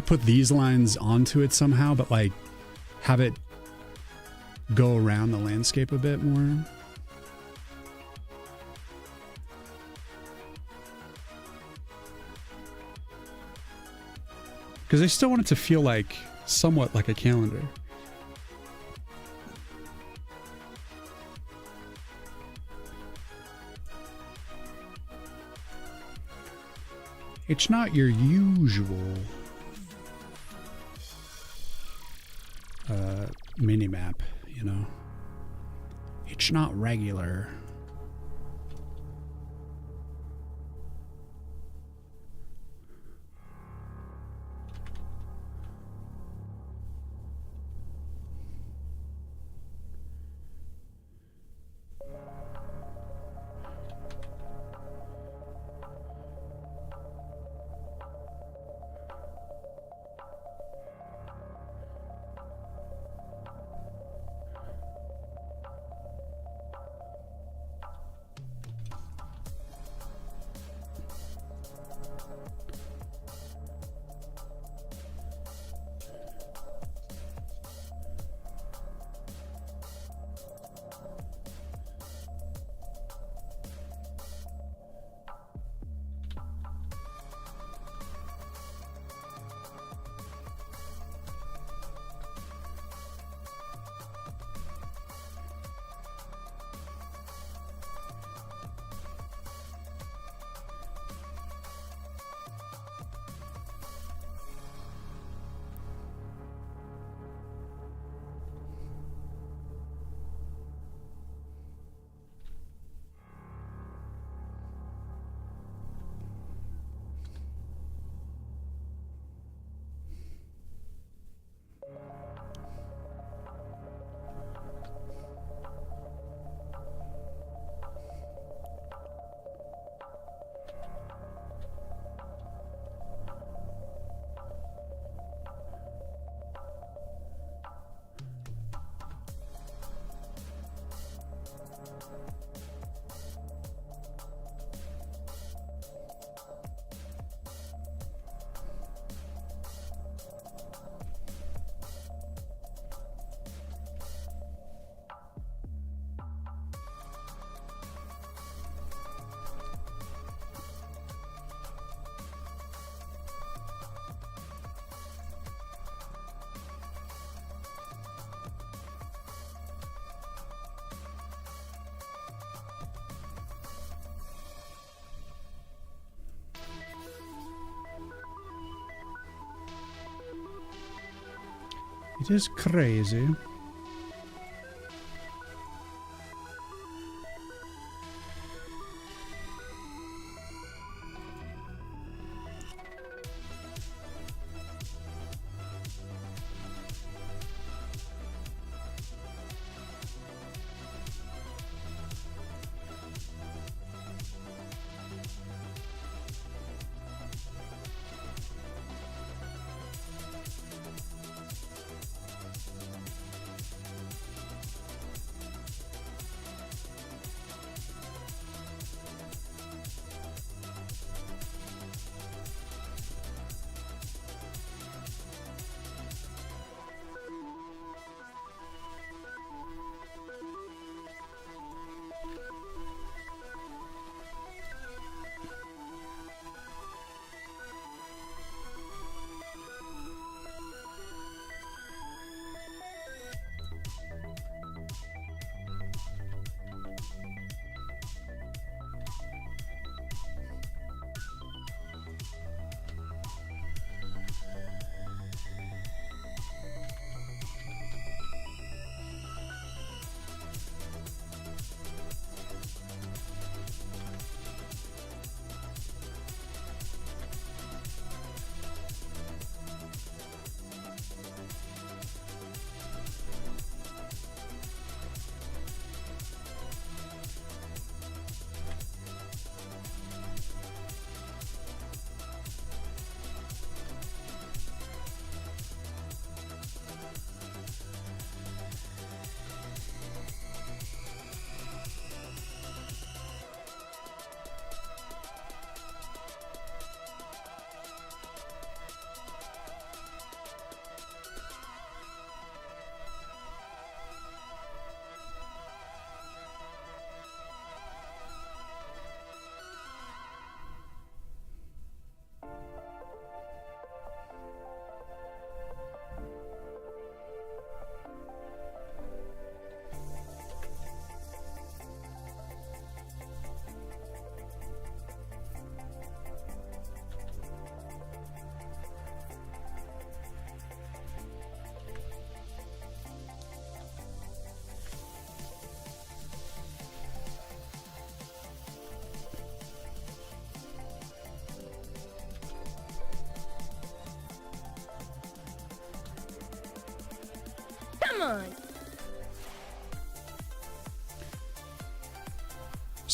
put these lines onto it somehow, but like have it go around the landscape a bit more. Because I still want it to feel like somewhat like a calendar. It's not your usual mini-map, you know? It's not regular. It is crazy.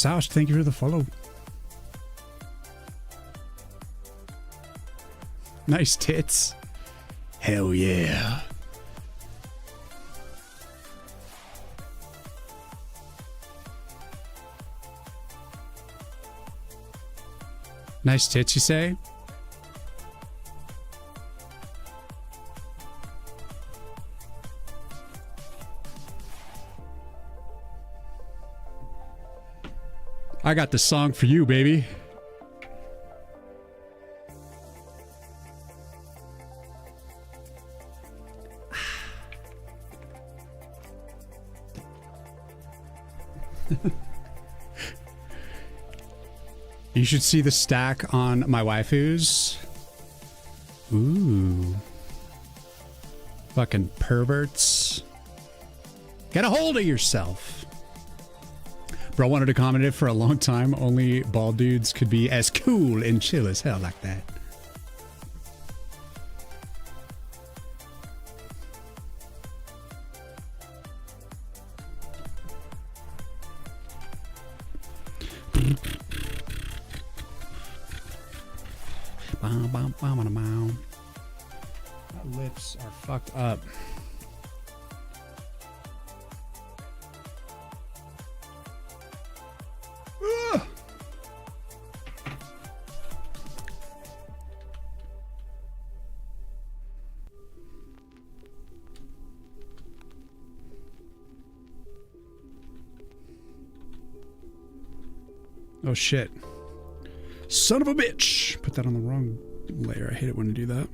Saush, thank you for the follow. Nice tits. Hell yeah. Nice tits, you say? I got the song for you, baby. You should see the stack on my waifus. Ooh. Fucking perverts. Get a hold of yourself. Bro wanted to comment it for a long time. Only bald dudes could be as cool and chill as hell like that. My lips are fucked up. Oh shit. Son of a bitch. Put that on the wrong layer. I hate it when I do that.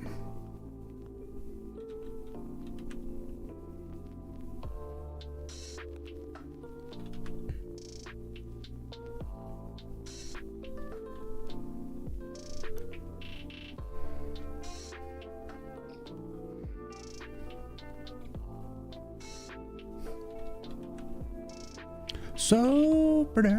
So pretty.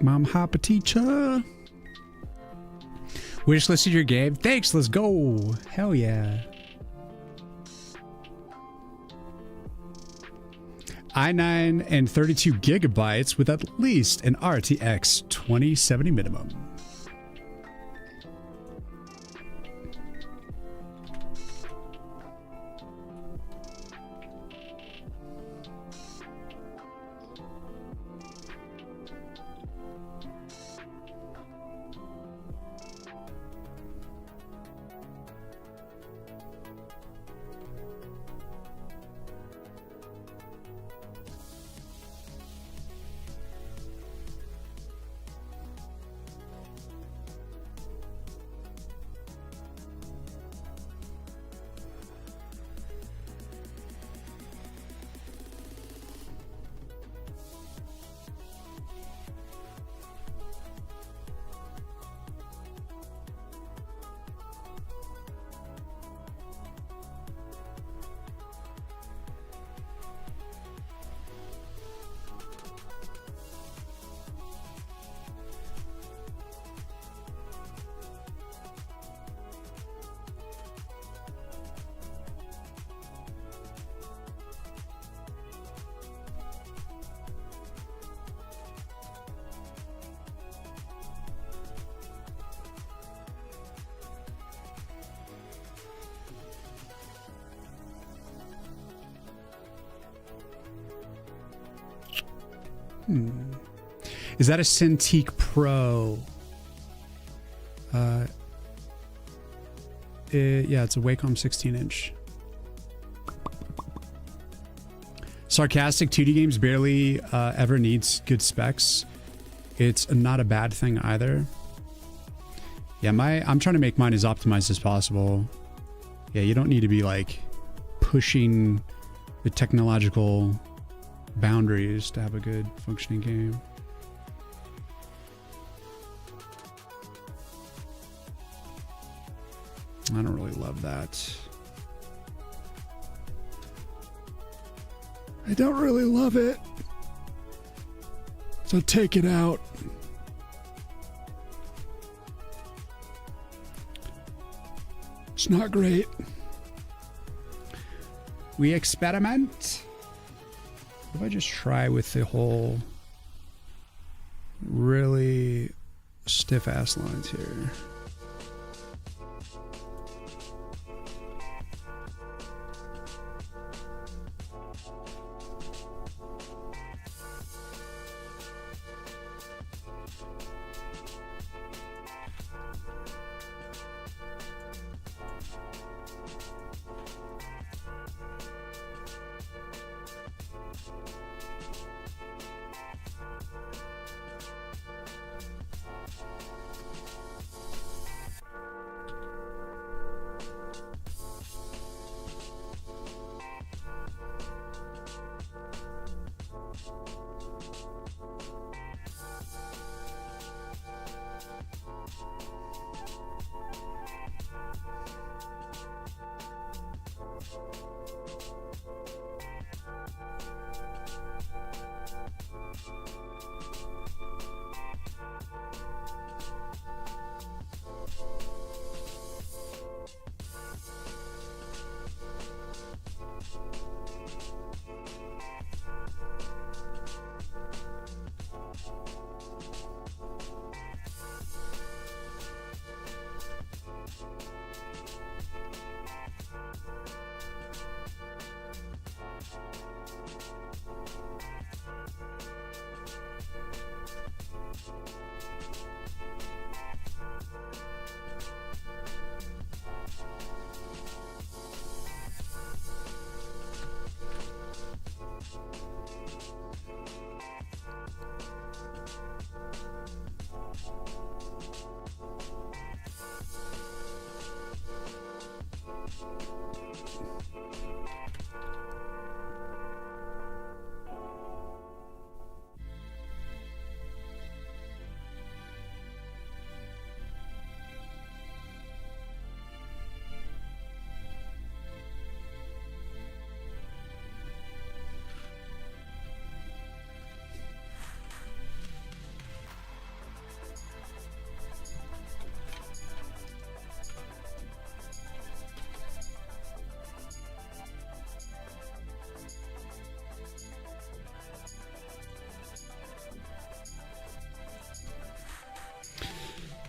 Mom Hoppa teacher. Wishlist your game. Thanks, let's go. Hell yeah. i9 and 32 gigabytes with at least an RTX 2070 minimum. Is that a Cintiq Pro? Yeah, it's a Wacom 16-inch. Sarcastic 2D games barely ever needs good specs. It's not a bad thing either. Yeah, I'm trying to make mine as optimized as possible. Yeah, you don't need to be like pushing the technological boundaries to have a good functioning game. I don't really love that. I don't really love it. So take it out. It's not great. We experiment. What if I just try with the whole really stiff ass lines here?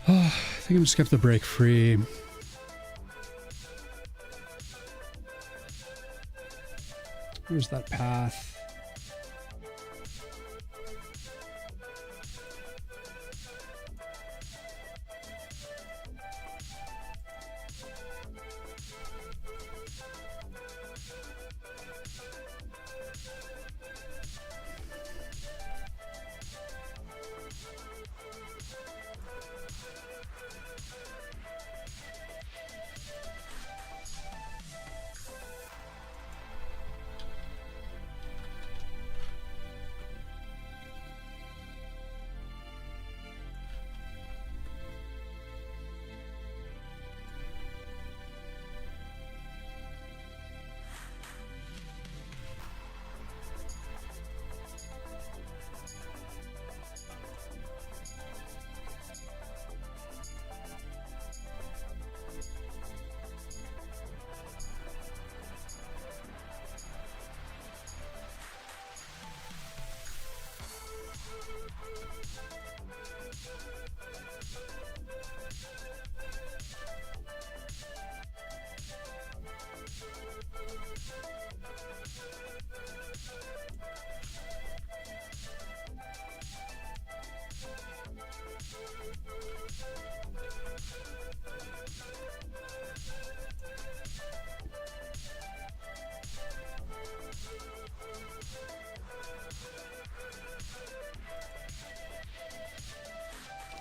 I think I'm just gonna have to break free. Where's that path?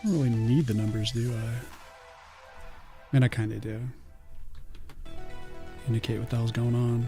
I don't really need the numbers, do I? And I kind of do. Indicate what the hell's going on.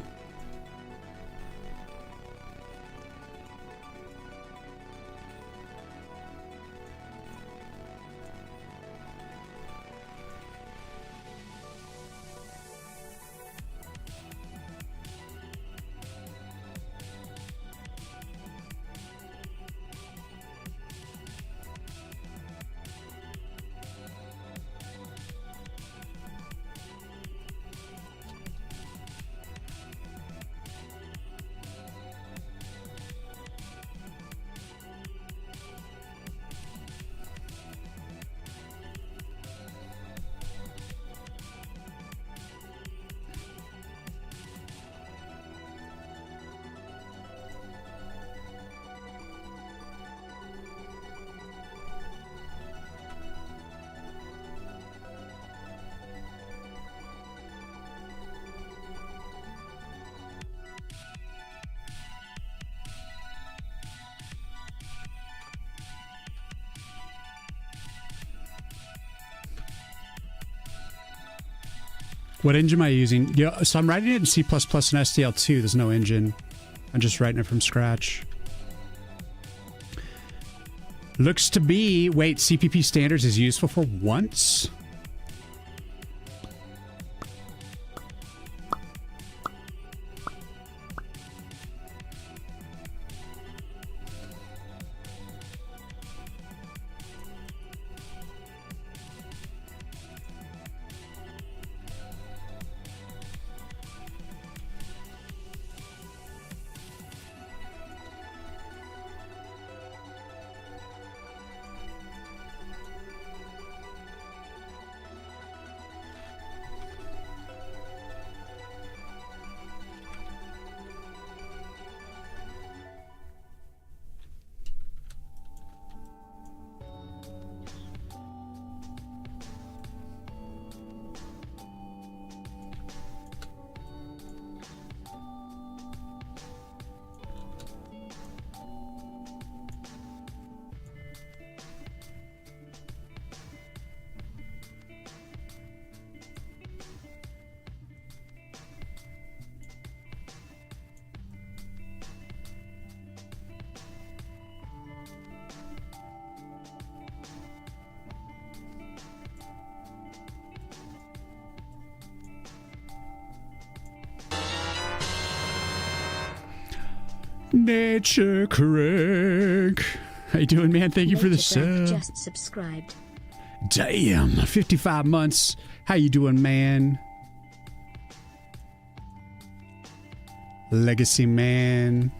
What engine am I using? Yeah, so I'm writing it in C++ and SDL2. There's no engine. I'm just writing it from scratch. Looks to be... Wait, CPP standards is useful for once? Nature Crank. How you doing, man? Thank you for the sub. Just subscribed. Damn, 55 months. How you doing, man? Legacy man.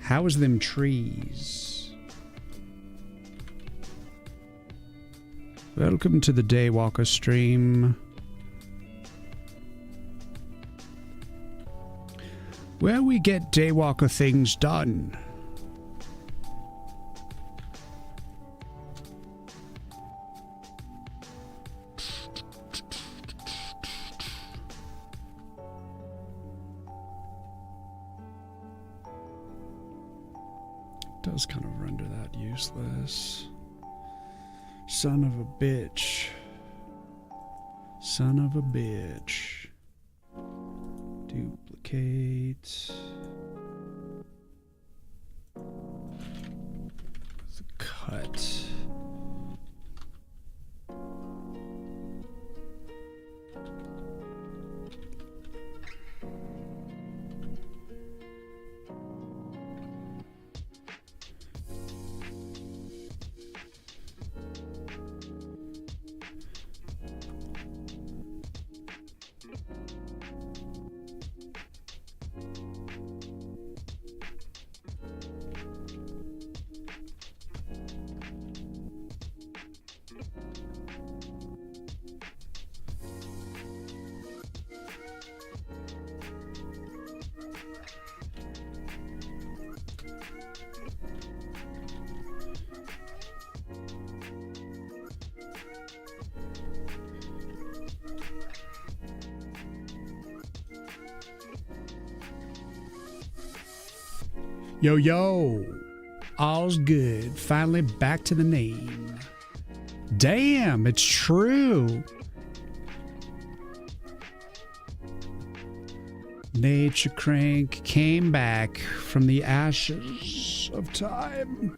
How is them trees? Welcome to the Daywalker stream, where we get Daywalker things done. Does kind of render that useless. Son of a bitch. Son of a bitch. Duplicate. Cut. Yo, yo. All's good. Finally back to the name. Damn, it's true. Nature Crank came back from the ashes of time.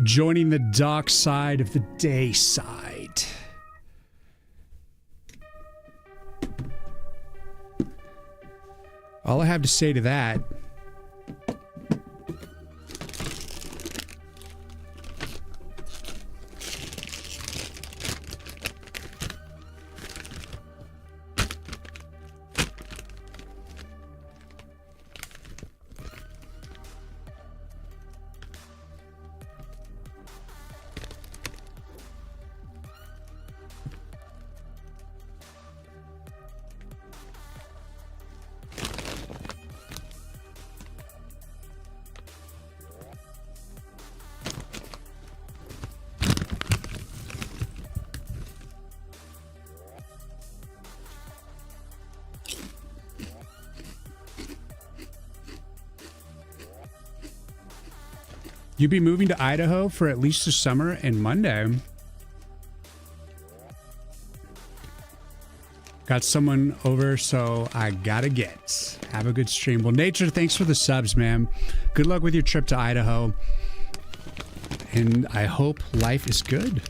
Joining the dark side of the day side. All I have to say to that. You be moving to Idaho for at least the summer and Monday. Got someone over, so I gotta get. Have a good stream. Well, Nature, thanks for the subs, man. Good luck with your trip to Idaho. And I hope life is good.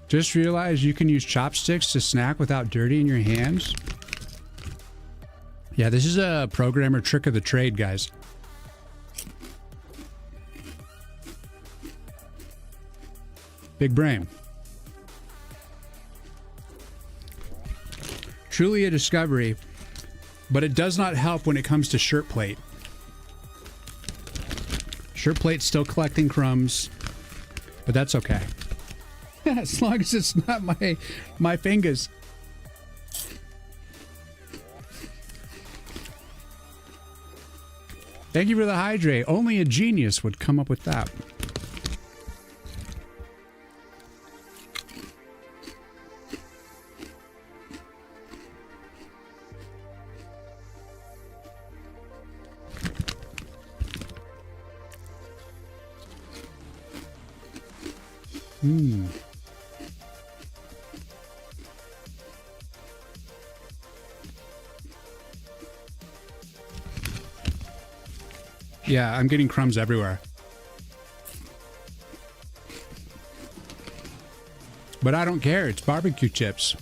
Just realized you can use chopsticks to snack without dirtying your hands. Yeah, this is a programmer trick of the trade, guys. Big brain. Truly a discovery, but it does not help when it comes to shirt plate. Shirt plate's still collecting crumbs, but that's okay. As long as it's not my fingers. Thank you for the hydrate. Only a genius would come up with that. Yeah, I'm getting crumbs everywhere. But I don't care. It's barbecue chips.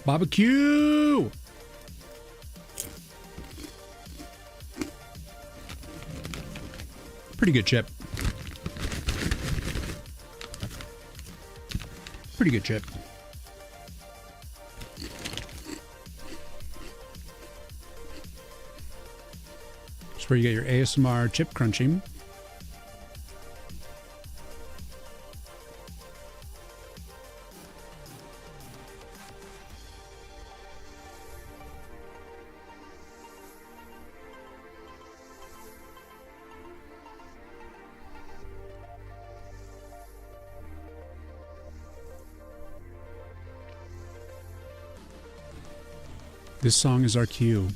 Barbecue! Pretty good chip. Pretty good chip. That's where you get your ASMR chip crunching. This song is our cue.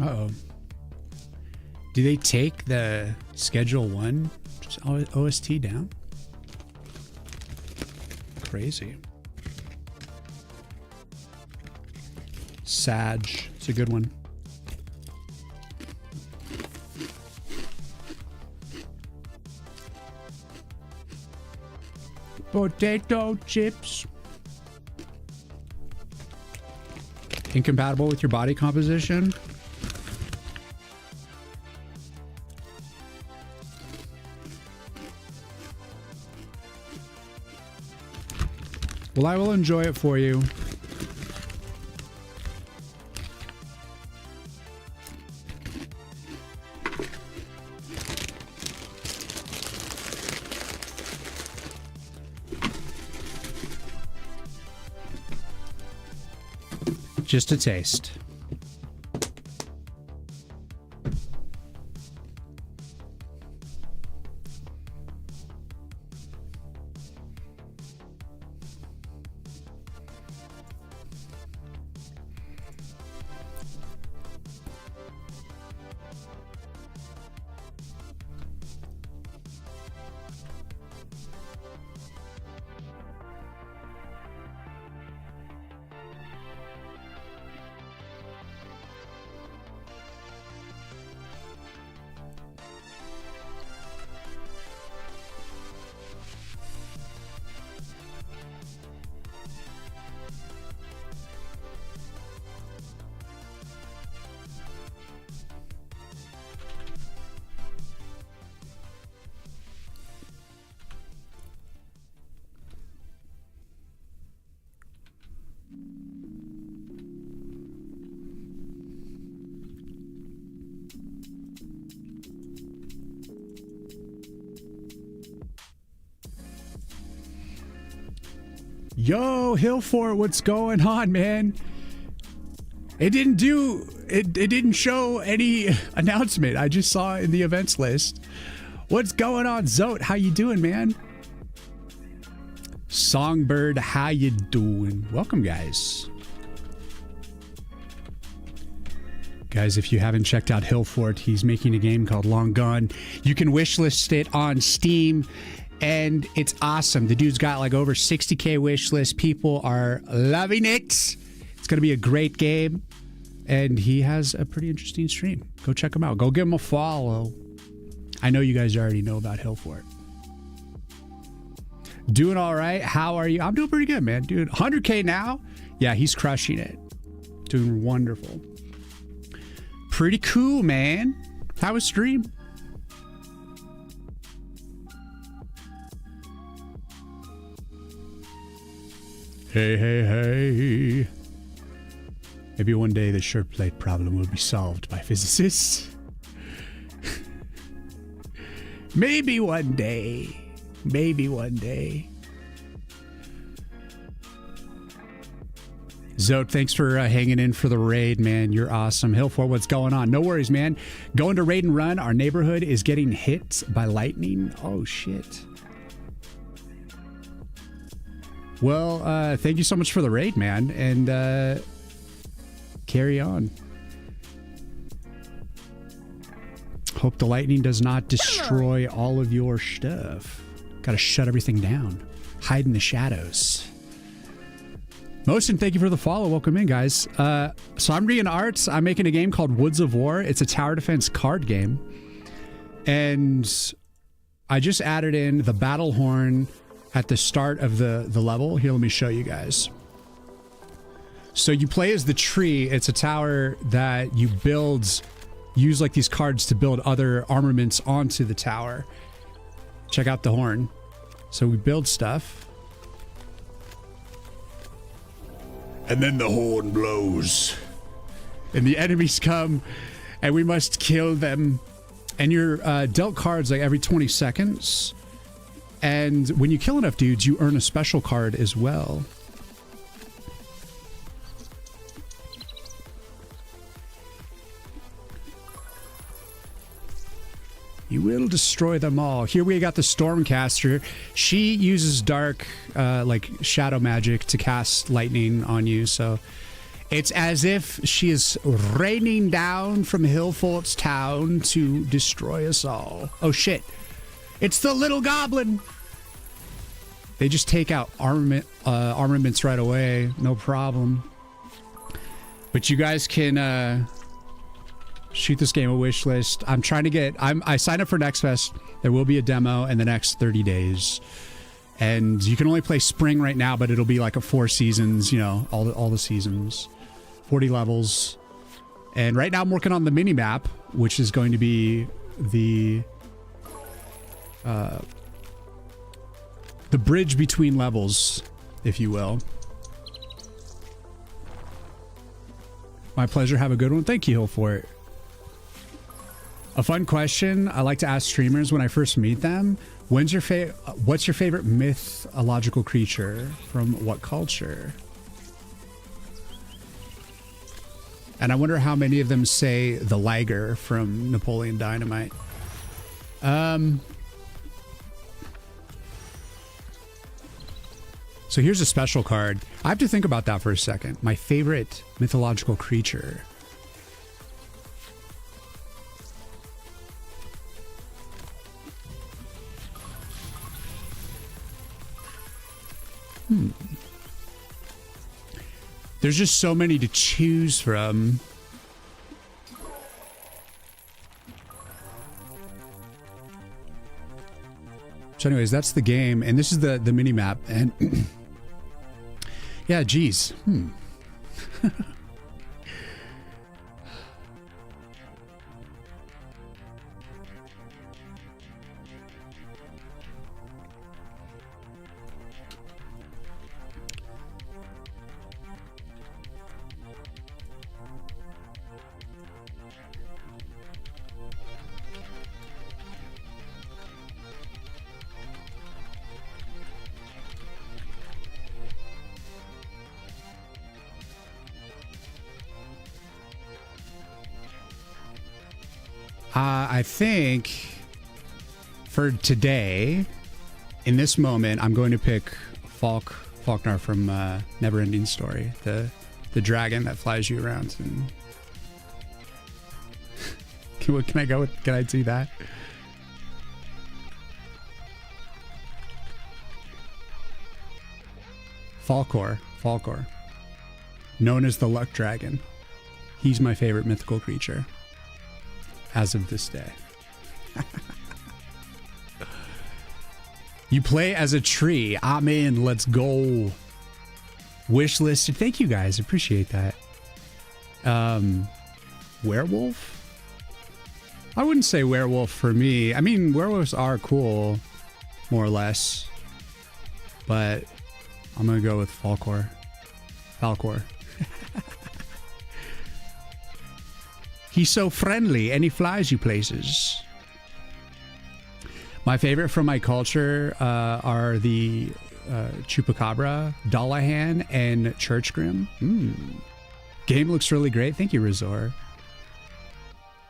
Uh-oh. Do they take the Schedule 1 OST down? Crazy. Sag. It's a good one. Potato chips. Incompatible with your body composition? Well, I will enjoy it for you. Just a taste. Yo, Hillfort, what's going on, man? It didn't show any announcement. I just saw it in the events list. What's going on, Zote? How you doing, man? Songbird, how you doing? Welcome, guys. Guys, if you haven't checked out Hillfort, he's making a game called Long Gone. You can wishlist it on Steam, and it's awesome. The dude's got like over 60K wishlist. People are loving it. It's going to be a great game, and he has a pretty interesting stream. Go check him out. Go give him a follow. I know you guys already know about Hillfort. Doing all right. How are you? I'm doing pretty good, man. Dude, 100K now? Yeah, he's crushing it. Doing wonderful. Pretty cool, man. How was stream? Hey, hey, hey. Maybe one day the shirt plate problem will be solved by physicists. Maybe one day. Maybe one day. Zote, thanks for hanging in for the raid, man. You're awesome. Hillfort, what's going on? No worries, man. Going to raid and run. Our neighborhood is getting hit by lightning. Oh, shit. Well, thank you so much for the raid, man. And carry on. Hope the lightning does not destroy all of your stuff. Gotta shut everything down. Hide in the shadows. Motion, thank you for the follow. Welcome in, guys. So I'm Riyin Arts. I'm making a game called Woods of War. It's a tower defense card game. And I just added in the battle horn at the start of the level. Here, let me show you guys. So you play as the tree. It's a tower that you build, use like these cards to build other armaments onto the tower. Check out the horn. So we build stuff. And then the horn blows. And the enemies come, and we must kill them. And you're dealt cards like every 20 seconds. And when you kill enough dudes, you earn a special card as well. You will destroy them all. Here we got the Stormcaster. She uses dark, like shadow magic to cast lightning on you. So It's as if she is raining down from Hillfort's town to destroy us all. Oh shit. It's the little goblin. They just take out armaments right away. No problem. But you guys can shoot this game a wish list. I'm trying to get... I signed up for Next Fest. There will be a demo in the next 30 days. And you can only play spring right now, but it'll be like a 4 seasons, you know, all the seasons. 40 levels. And right now I'm working on the mini map, which is going to be the bridge between levels, if you will. My pleasure. Have a good one. Thank you, Hillfort. A fun question I like to ask streamers when I first meet them. What's your favorite mythological creature from what culture? And I wonder how many of them say the Liger from Napoleon Dynamite. So here's a special card. I have to think about that for a second. My favorite mythological creature. There's just so many to choose from. So anyways, that's the game, and this is the mini map, and yeah, geez. I think for today, in this moment, I'm going to pick Faulkner from Neverending Story, the dragon that flies you around. And can I go with? Can I do that? Falkor, known as the Luck Dragon. He's my favorite mythical creature. As of this day. You play as a tree. I'm in. Let's go. Wish list. Thank you guys. Appreciate that. Werewolf? I wouldn't say werewolf for me. I mean, werewolves are cool, more or less. But I'm going to go with Falkor. He's so friendly and he flies you places. My favorite from my culture are the Chupacabra, Dullahan, and Churchgrim. Game looks really great. Thank you, Razor.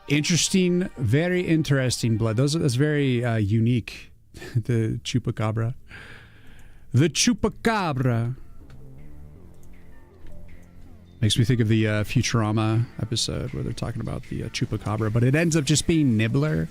Interesting, very interesting blood. That's very unique. The Chupacabra. The Chupacabra. Makes me think of the Futurama episode where they're talking about the Chupacabra, but it ends up just being Nibbler.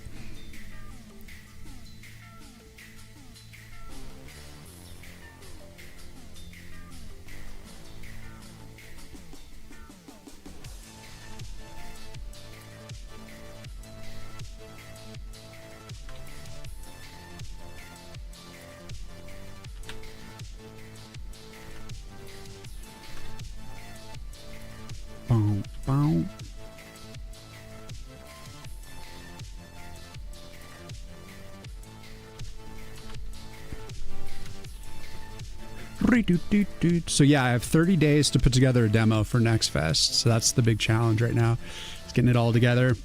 So yeah, I have 30 days to put together a demo for Next Fest. So that's the big challenge right now. It's getting it all together.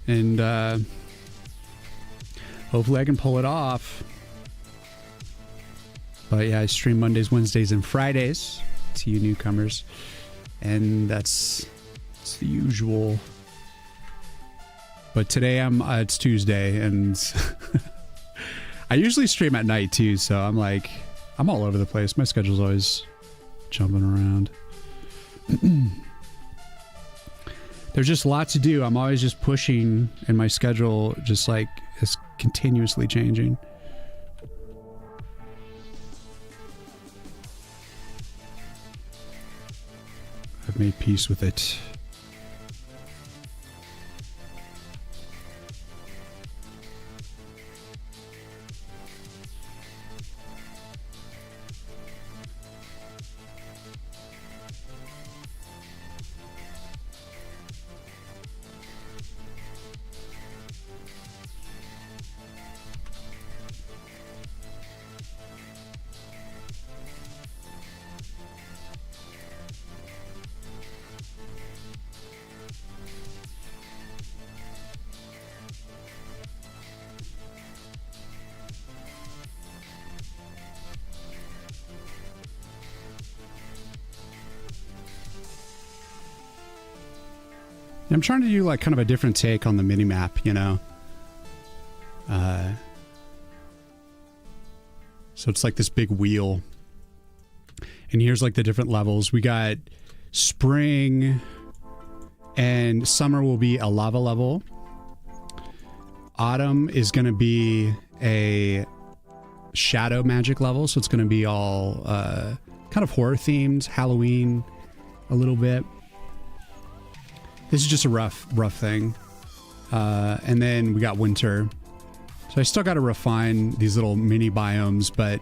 And hopefully I can pull it off. But yeah, I stream Mondays, Wednesdays, and Fridays to you newcomers. And it's the usual. But today it's Tuesday, and I usually stream at night too, so I'm all over the place. My schedule's always jumping around. There's just lots to do. I'm always just pushing, and my schedule just like is continuously changing. I've made peace with it. I'm trying to do like kind of a different take on the mini map, you know. So it's like this big wheel, and here's like the different levels. We got spring, and summer will be a lava level. Autumn is going to be a shadow magic level, so it's going to be all kind of horror themed, Halloween a little bit. This is just a rough thing. And then we got winter. So I still got to refine these little mini biomes, and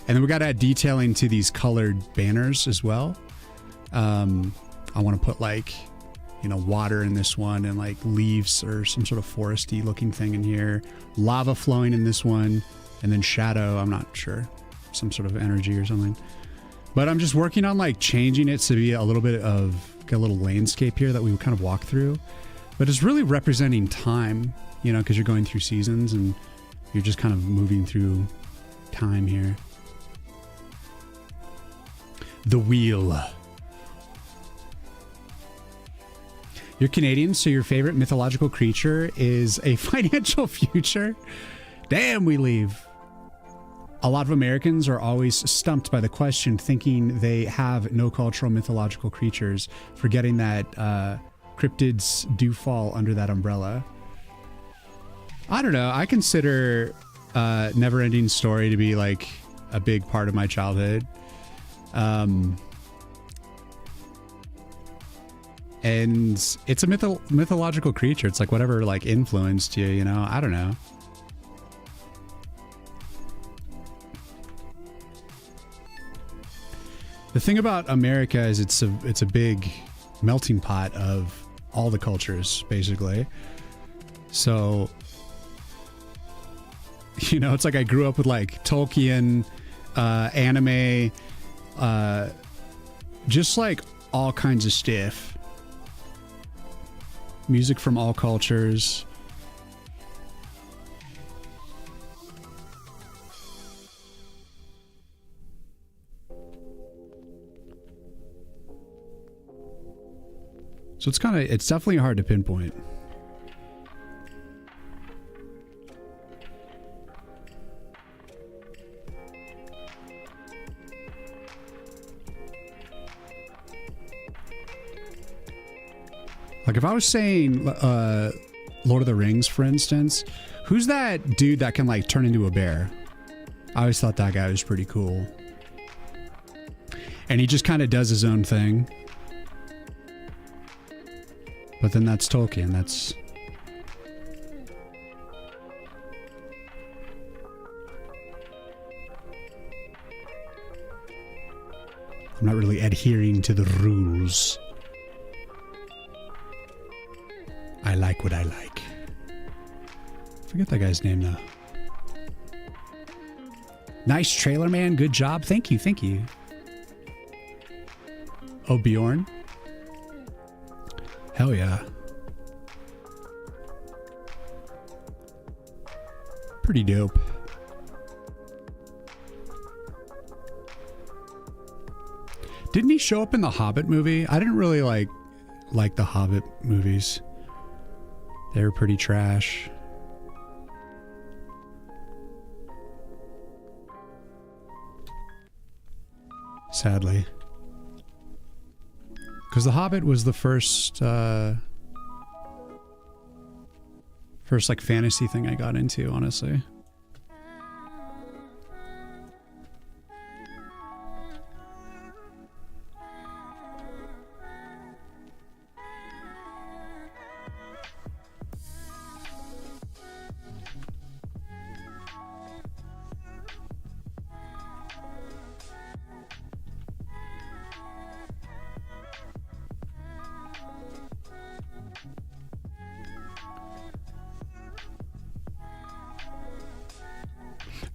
then we got to add detailing to these colored banners as well. I want to put like, you know, water in this one, and like leaves or some sort of foresty looking thing in here. Lava flowing in this one, and then shadow, I'm not sure, some sort of energy or something. But I'm just working on like changing it to be a little bit of a little landscape here that we would kind of walk through. But it's really representing time, you know, because you're going through seasons and you're just kind of moving through time here. The wheel. You're Canadian, so your favorite mythological creature is a financial future? Damn, we leave. A lot of Americans are always stumped by the question, thinking they have no cultural mythological creatures, forgetting that cryptids do fall under that umbrella. I don't know. I consider Neverending Story to be like a big part of my childhood. And it's a mythological creature. It's like whatever like influenced you, you know? I don't know. The thing about America is it's a big melting pot of all the cultures, basically. So, you know, it's like I grew up with like Tolkien, anime, just like all kinds of stuff. Music from all cultures. So it's definitely hard to pinpoint. Like if I was saying Lord of the Rings, for instance, who's that dude that can like turn into a bear? I always thought that guy was pretty cool. And he just kind of does his own thing. But then that's Tolkien. That's... I'm not really adhering to the rules. I like what I like. Forget that guy's name though. Nice trailer, man. Good job. Thank you. Thank you. Oh, Bjorn. Hell yeah. Pretty dope. Didn't he show up in the Hobbit movie? I didn't really like the Hobbit movies. They were pretty trash. Sadly. Because The Hobbit was the first like fantasy thing I got into, honestly.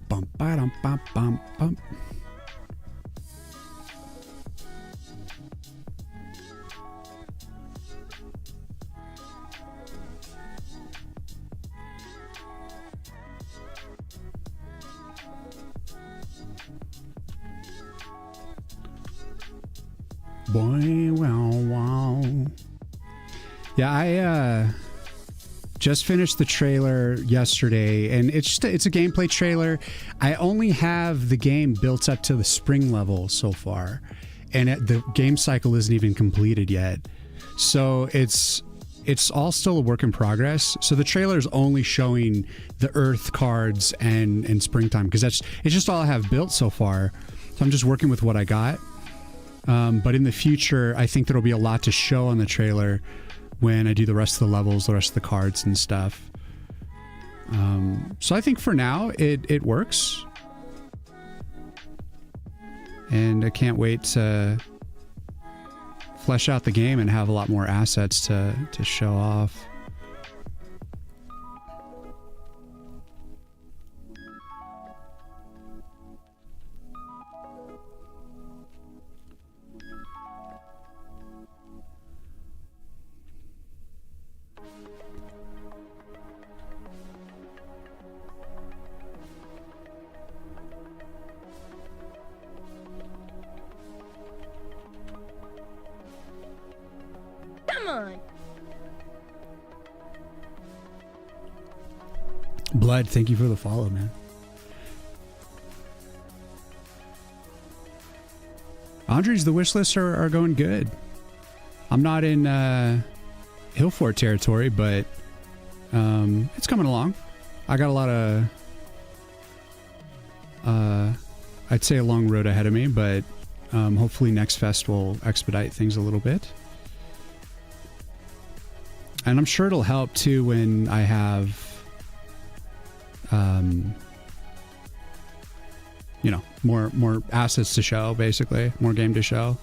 Bum, ba-dum, bum, bum, bum. Boy, wow, wow. Yeah, I just finished the trailer yesterday, and it's a gameplay trailer. I only have the game built up to the spring level so far, and the game cycle isn't even completed yet. So it's all still a work in progress. So the trailer is only showing the Earth cards and springtime, because it's just all I have built so far. So I'm just working with what I got. But in the future, I think there'll be a lot to show on the trailer when I do the rest of the levels, the rest of the cards and stuff. So I think for now it works, and I can't wait to flesh out the game and have a lot more assets to show off. Blood, thank you for the follow, man. Andre's, the wish lists are going good. I'm not in Hillfort territory, but it's coming along. I got a lot of, I'd say a long road ahead of me, but hopefully next fest will expedite things a little bit. And I'm sure it'll help too when I have you know, more assets to show, basically, more game to show.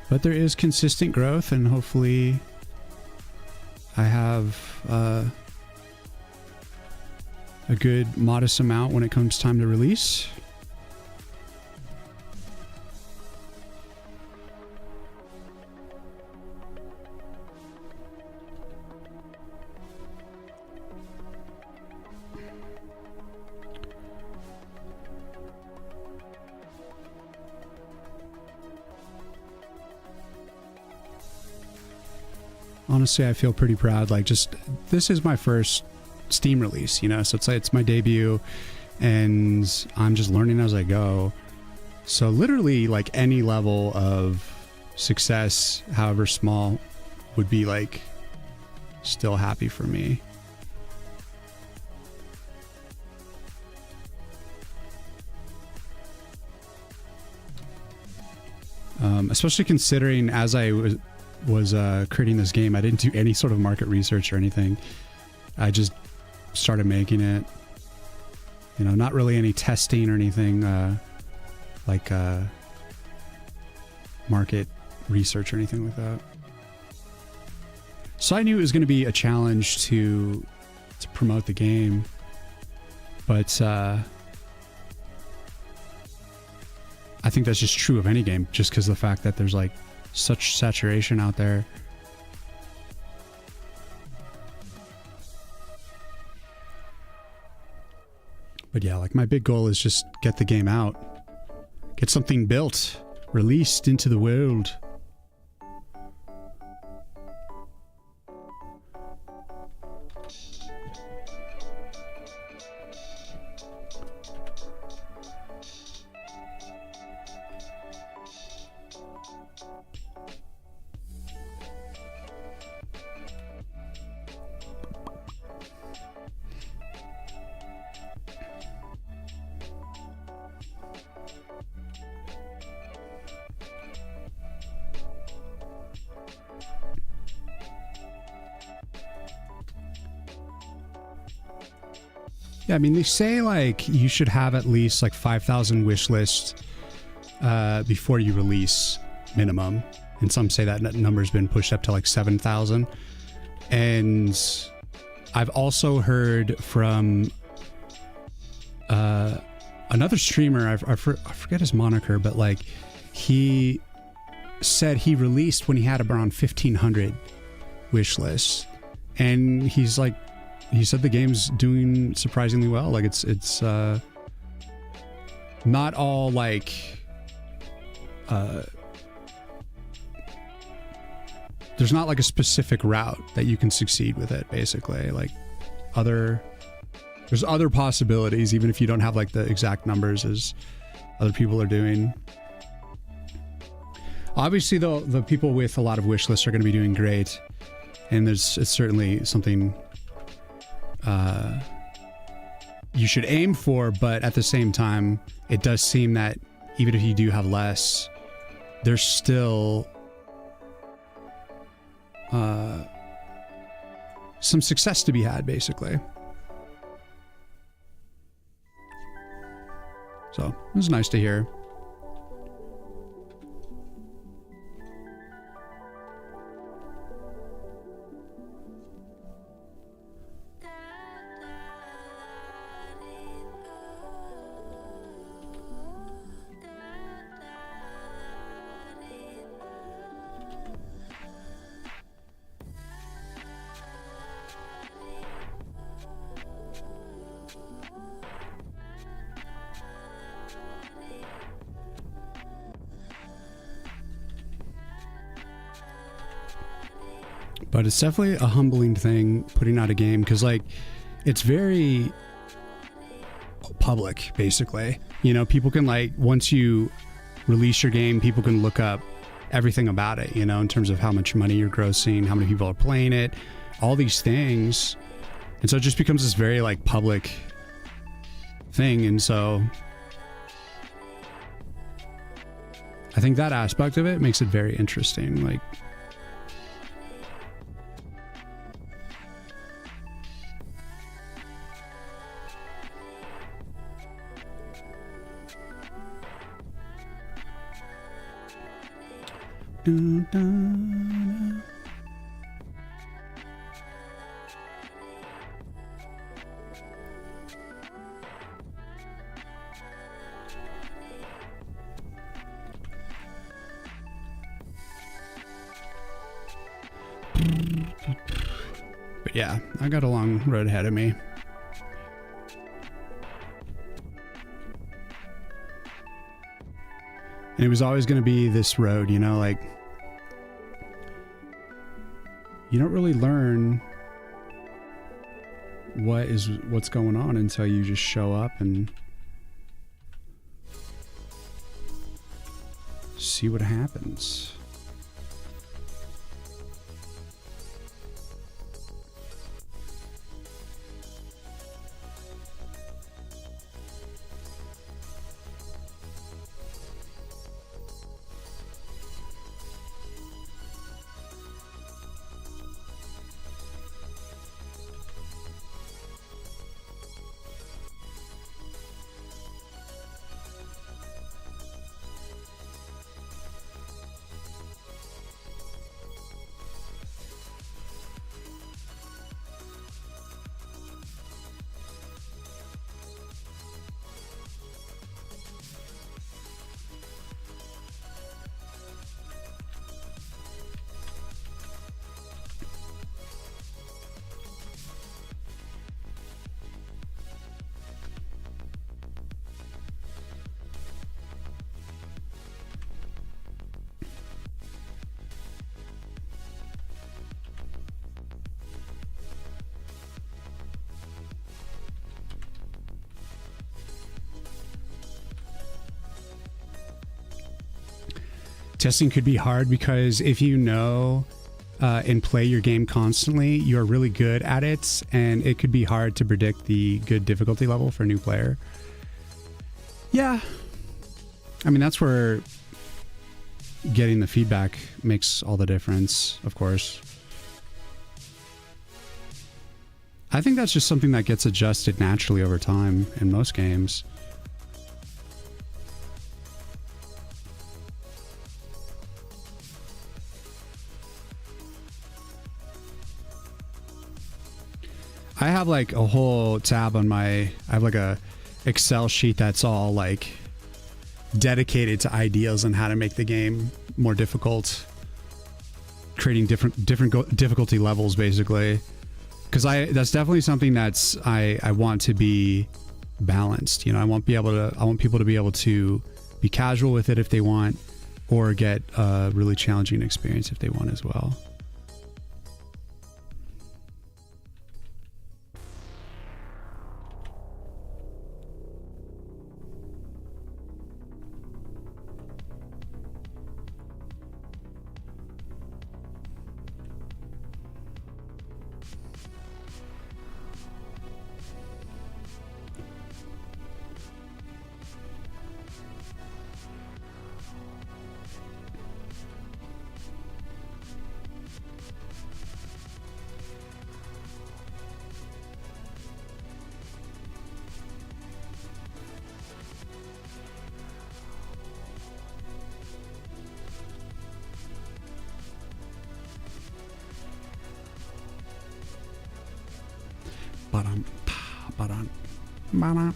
But there is consistent growth, and hopefully I have a good modest amount when it comes time to release. Honestly, I feel pretty proud. Like, just, this is my first Steam release, you know, so it's my debut, and I'm just learning as I go. So literally, like, any level of success, however small, would be like still happy for me. Especially considering as I was creating this game, I didn't do any sort of market research or anything. I just started making it, you know, not really any testing or anything like market research or anything like that. So I knew it was going to be a challenge to promote the game, but I think that's just true of any game, just because of the fact that there's like such saturation out there. But yeah, like, my big goal is just get the game out, get something built, released into the world. Yeah, I mean, they say like you should have at least like 5,000 wish lists before you release minimum. And some say that number's been pushed up to like 7,000. And I've also heard from another streamer, I forget his moniker, but like he said he released when he had around 1,500 wish lists. And he's like, he said the game's doing surprisingly well. Like it's not all like there's not like a specific route that you can succeed with it, basically. Like there's other possibilities, even if you don't have like the exact numbers as other people are doing. Obviously though, the people with a lot of wish lists are going to be doing great, and it's certainly something you should aim for, but at the same time, it does seem that even if you do have less, there's still some success to be had, basically. So it was nice to hear. But it's definitely a humbling thing putting out a game, because like it's very public, basically. You know, people can like, once you release your game, people can look up everything about it, you know, in terms of how much money you're grossing, how many people are playing it, all these things. And so it just becomes this very like public thing. And so I think that aspect of it makes it very interesting. Like, but yeah, I got a long road ahead of me. And it was always going to be this road, you know, like you don't really learn what's going on until you just show up and see what happens. Testing could be hard because if you know and play your game constantly, you're really good at it, and it could be hard to predict the good difficulty level for a new player. Yeah. I mean, that's where getting the feedback makes all the difference, of course. I think that's just something that gets adjusted naturally over time in most games. I have like a whole tab on I have like a Excel sheet that's all like dedicated to ideas on how to make the game more difficult, creating different difficulty levels basically. Because that's definitely something that's I want to be balanced. You know, I want people to be able to be casual with it if they want, or get a really challenging experience if they want as well. Mama.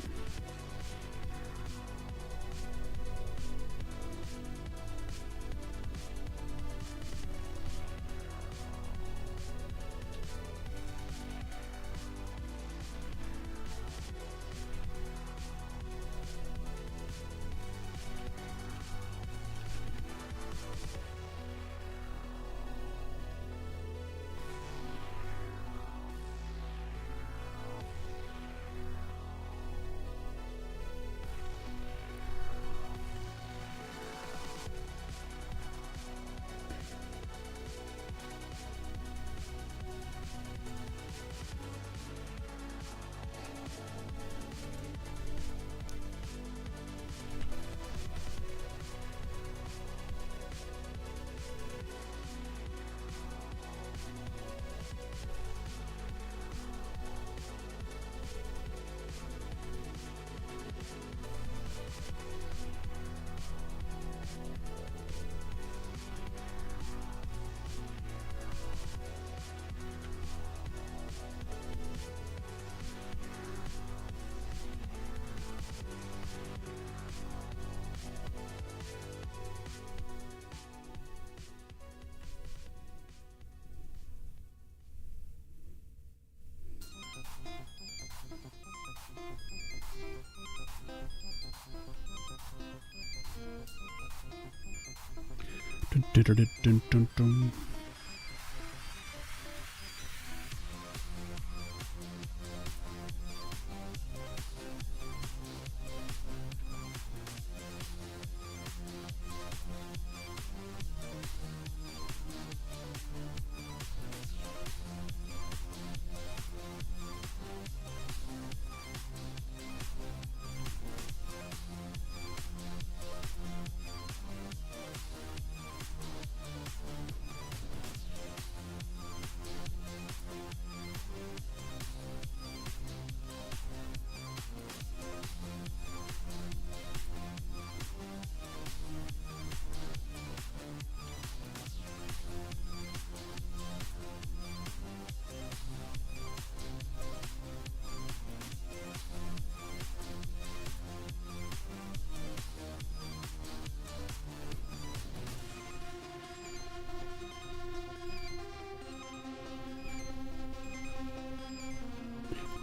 Dun, dun, dun, dun.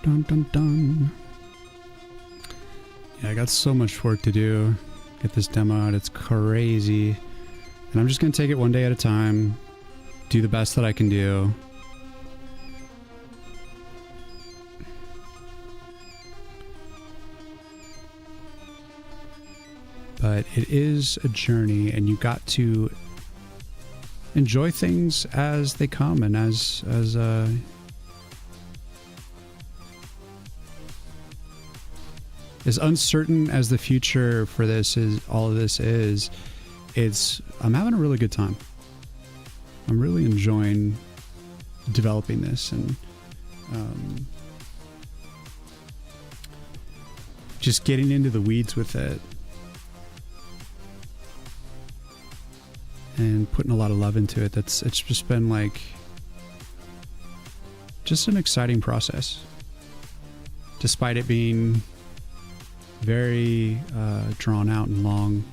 Dun, dun, dun. Yeah, I got so much work to do. Get this demo out. It's crazy. And I'm just going to take it one day at a time. Do the best that I can do. But it is a journey, and you got to enjoy things as they come, and as uncertain as the future for this is, all of this is, I'm having a really good time. I'm really enjoying developing this, and just getting into the weeds with it and putting a lot of love into it. It's just been like just an exciting process, despite it being very drawn out and long.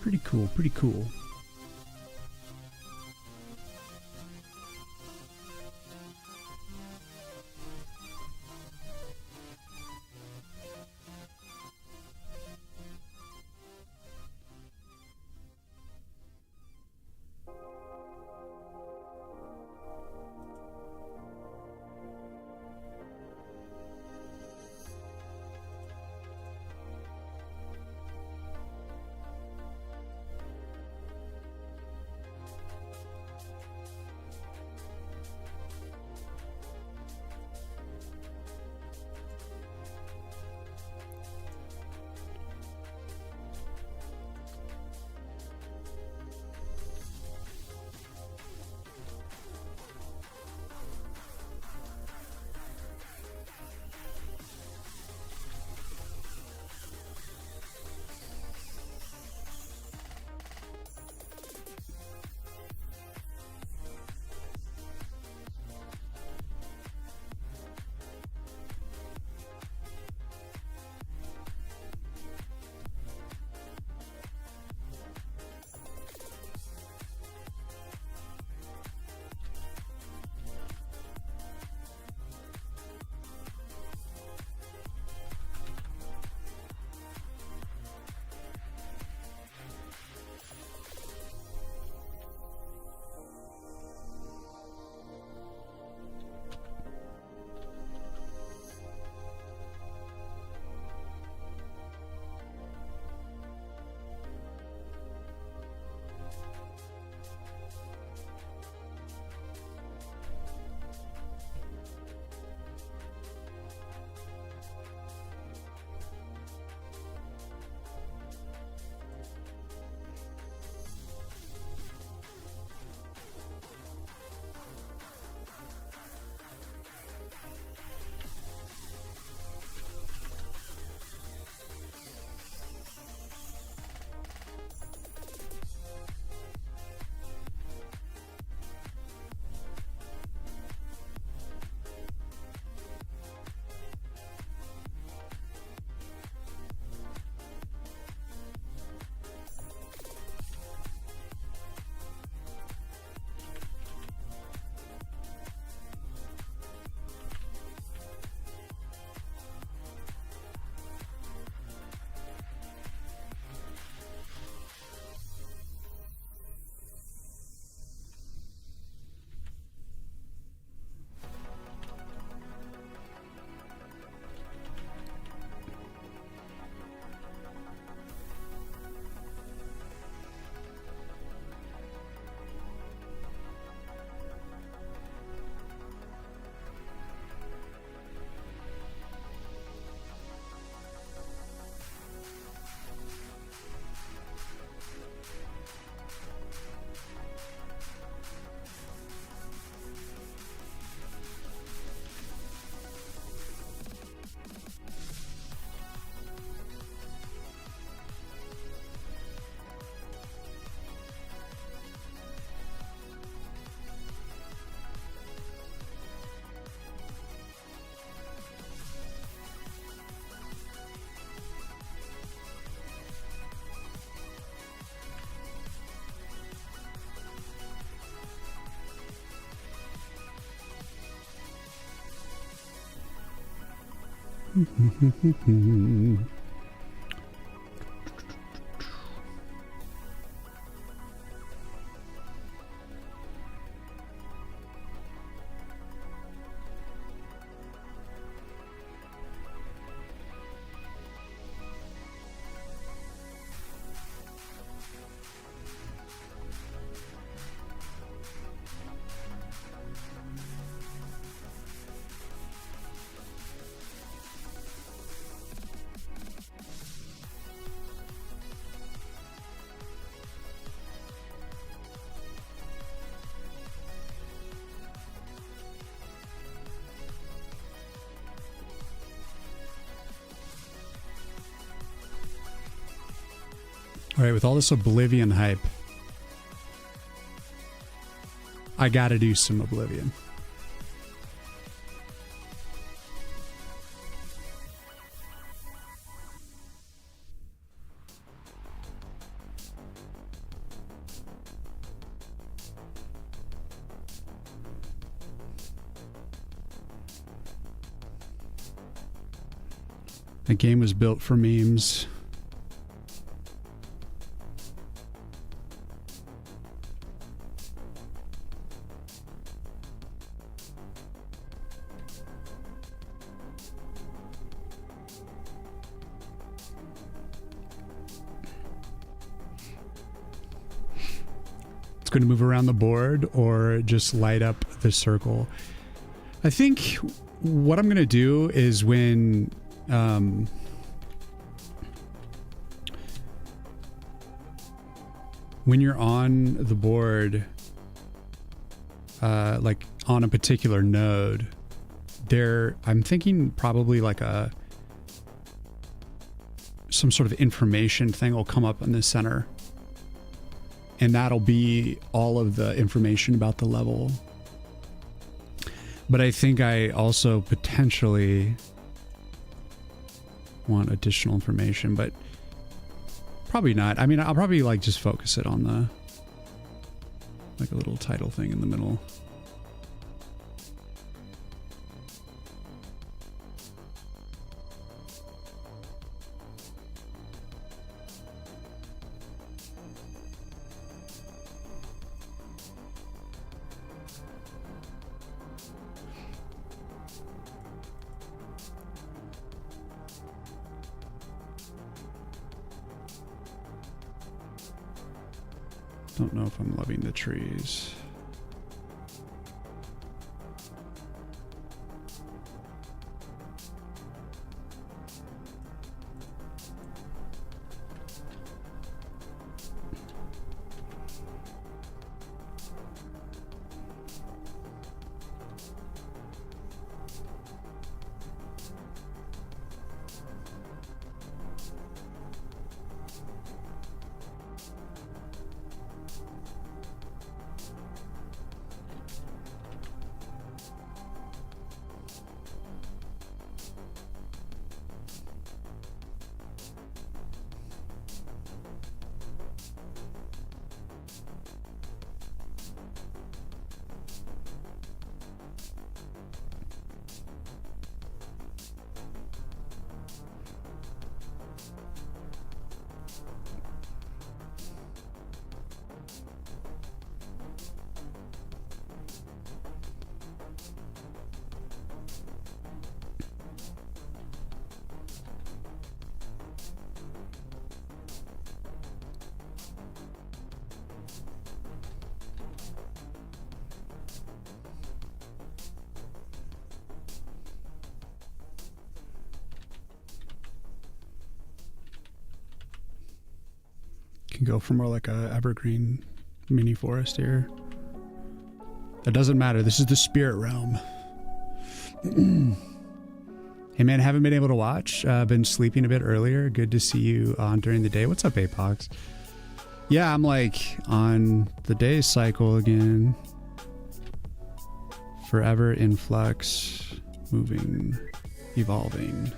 Pretty cool, pretty cool. All right, with all this Oblivion hype, I gotta do some Oblivion. The game was built for memes. It's going to move around the board or just light up the circle. I think what I'm going to do is when you're on the board, like on a particular node, I'm thinking probably like some sort of information thing will come up in the center. And that'll be all of the information about the level. But I think I also potentially want additional information, but probably not. I mean, I'll probably like just focus it on the, like a little title thing in the middle. Don't know if I'm loving the trees. Can go for more like a evergreen mini forest here. That doesn't matter. This is the spirit realm. Hey man, haven't been able to watch. Been sleeping a bit earlier. Good to see you on during the day. What's up, Apox? Yeah, I'm like on the day cycle again. Forever in flux, moving, evolving.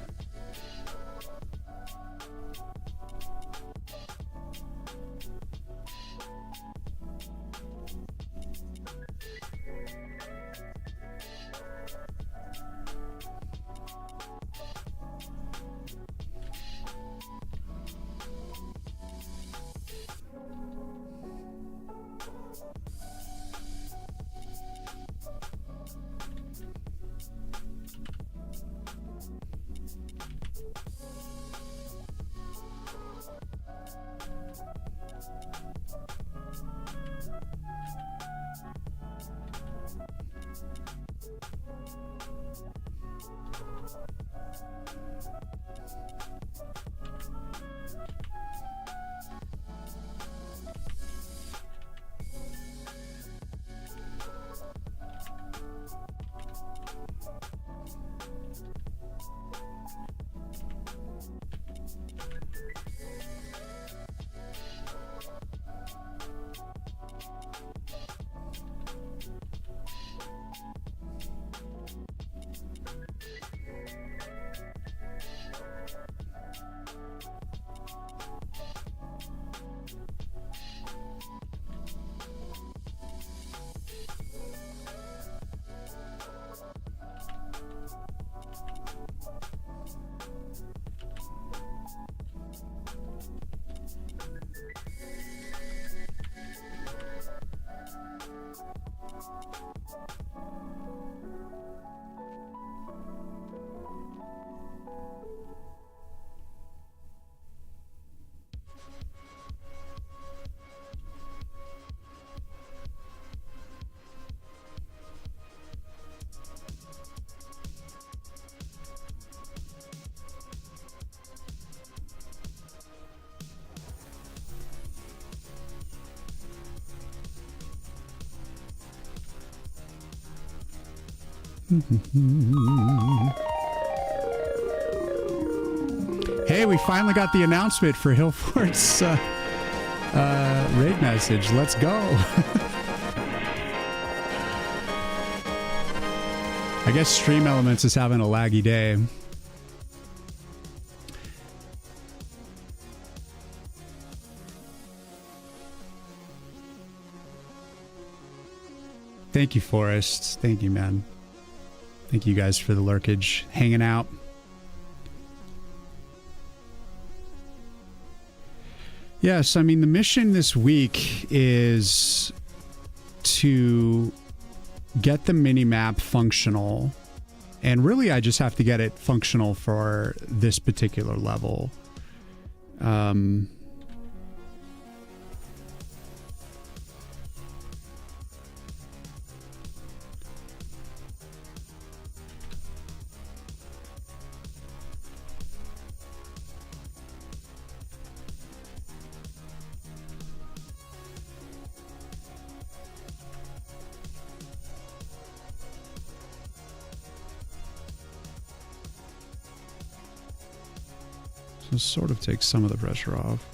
Hey, we finally got the announcement for Hillfort's raid message. Let's go. I guess Stream Elements is having a laggy day. Thank you, Forrest. Thank you, man. Thank you guys for the lurkage, hanging out. Yes, I mean, the mission this week is to get the mini-map functional. And really, I just have to get it functional for this particular level. This sort of takes some of the pressure off.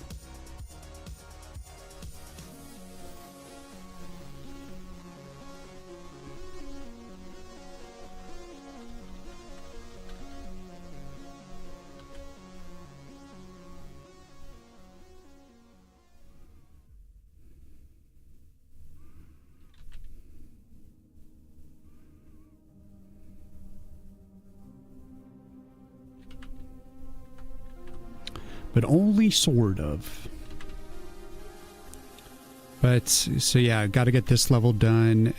But only sort of. But so yeah, got to get this level done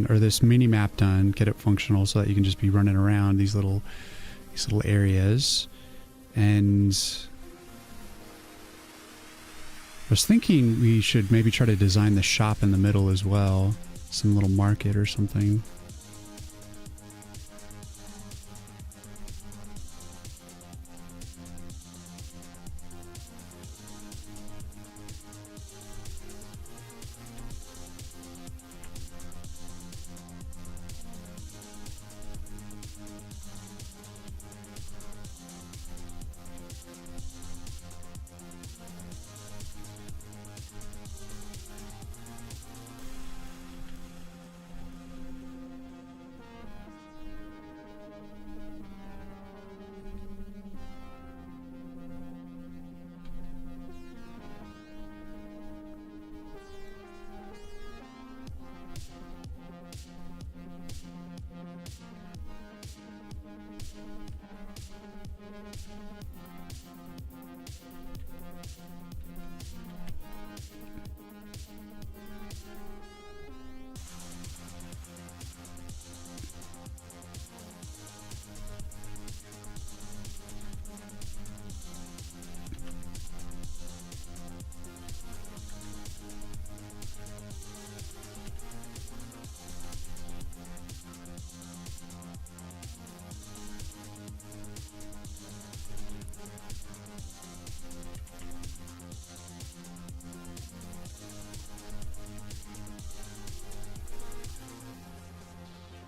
or this mini map done, get it functional so that you can just be running around these little areas. And I was thinking we should maybe try to design the shop in the middle as well, some little market or something.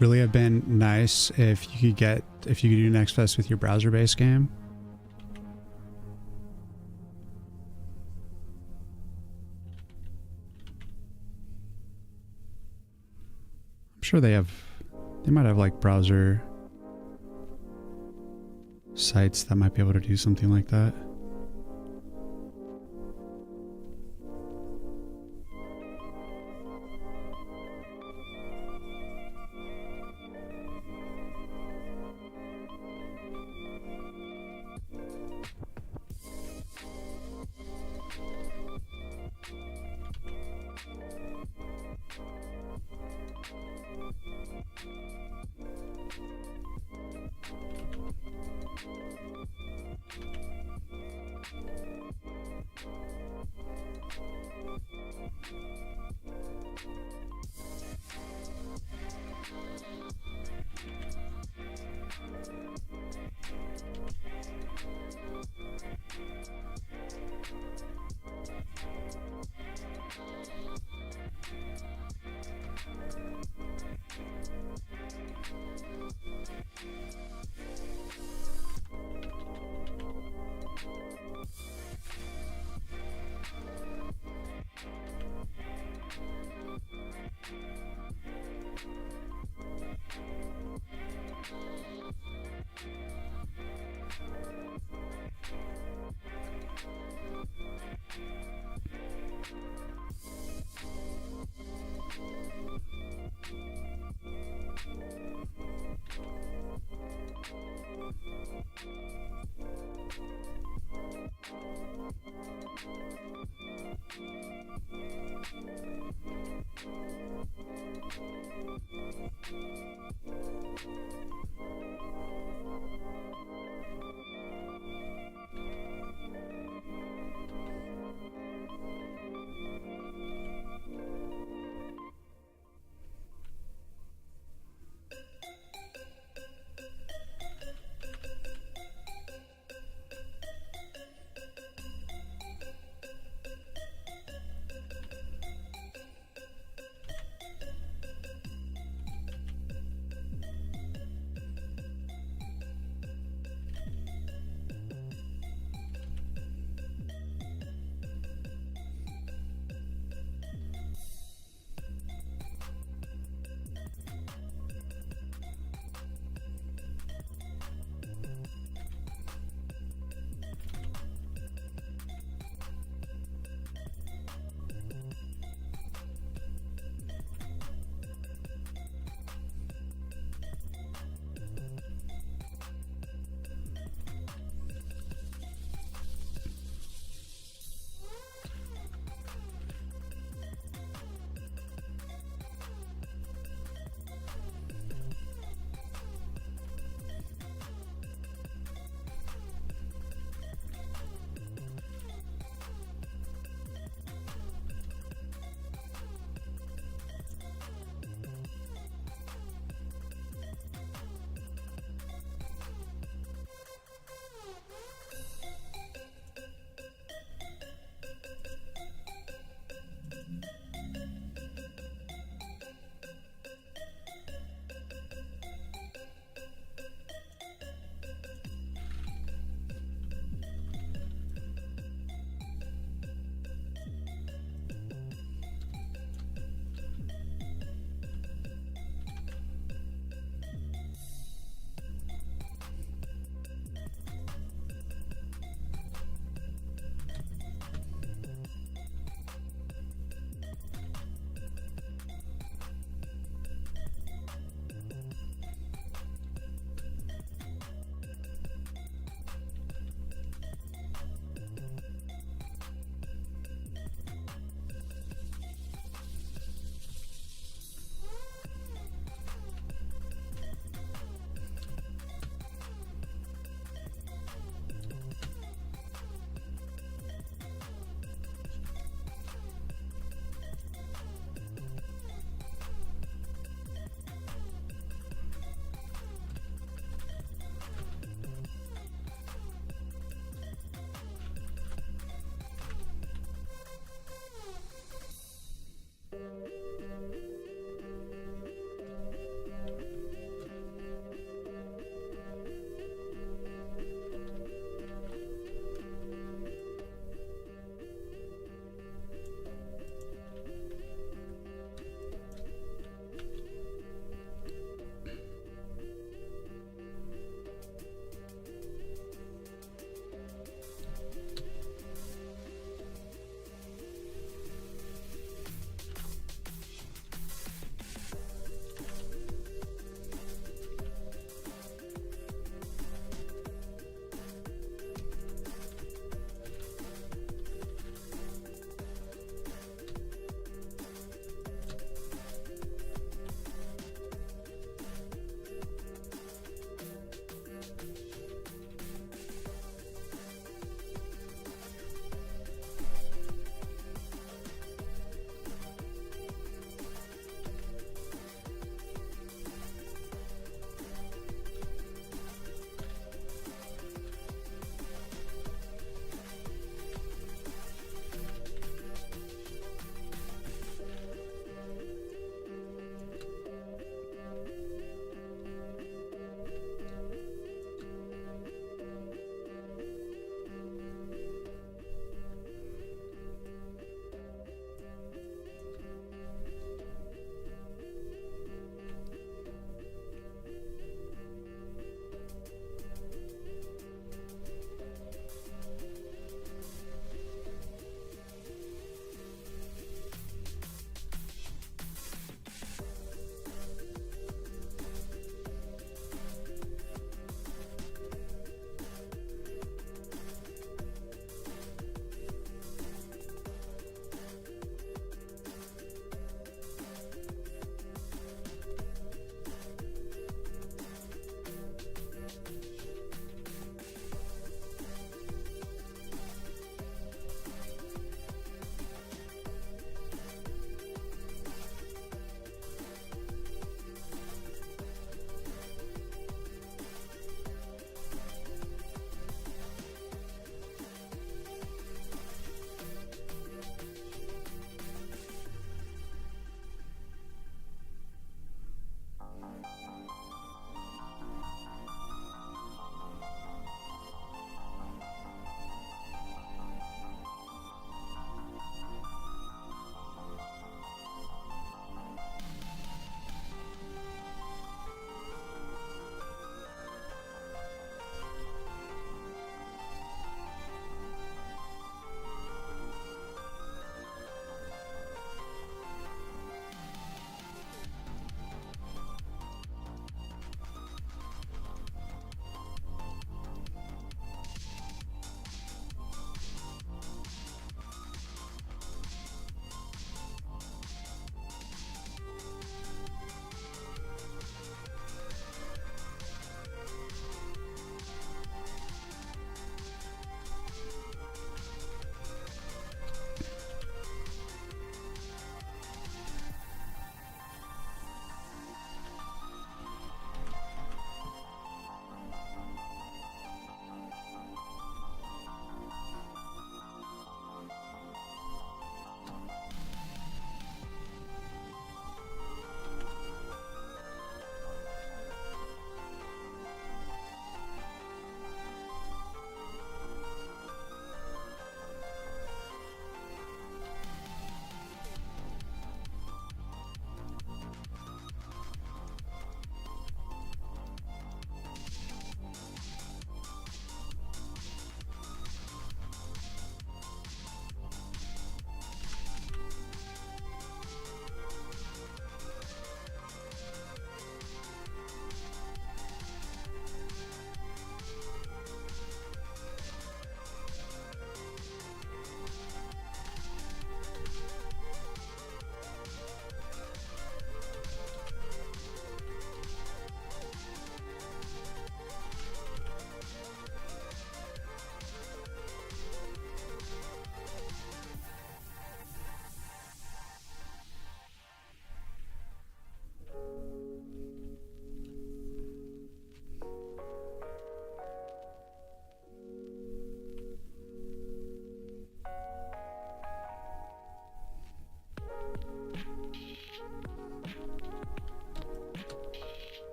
Really have been nice if you could do Next Fest with your browser-based game. I'm sure they might have like browser sites that might be able to do something like that.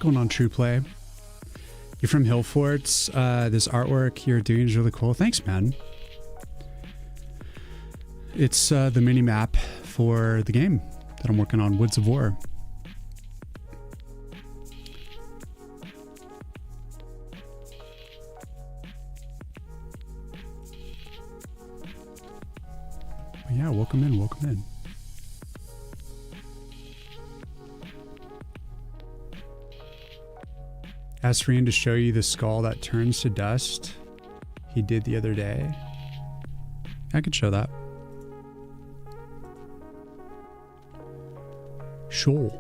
going on, True Play? You're from Hillforts. This artwork you're doing is really cool. Thanks, man. It's the mini map for the game that I'm working on, Woods of War. But yeah, welcome in, welcome in. Asked Riyin to show you the skull that turns to dust he did the other day. I could show that. Sure.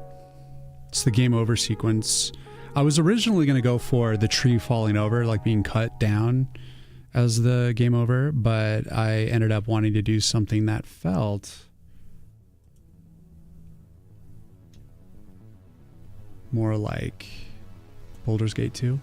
It's the game over sequence. I was originally going to go for the tree falling over, like being cut down as the game over, but I ended up wanting to do something that felt more like Baldur's Gate 2.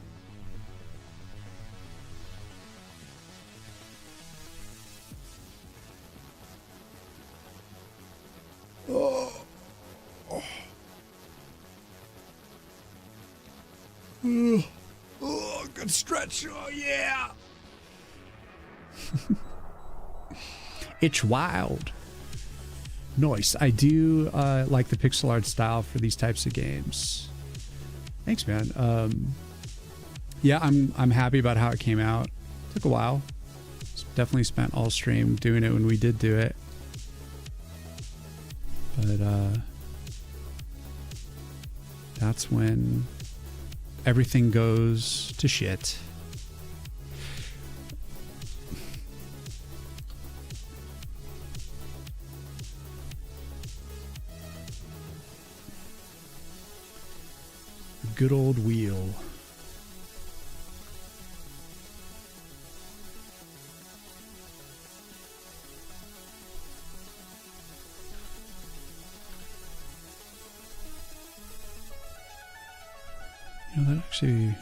Oh, good stretch. Oh, yeah. It's wild. Nice. I do like the pixel art style for these types of games. Thanks, man. Yeah, I'm happy about how it came out. Took a while. Definitely spent all stream doing it when we did do it. But that's when everything goes to shit. Good old wheel. You know, that actually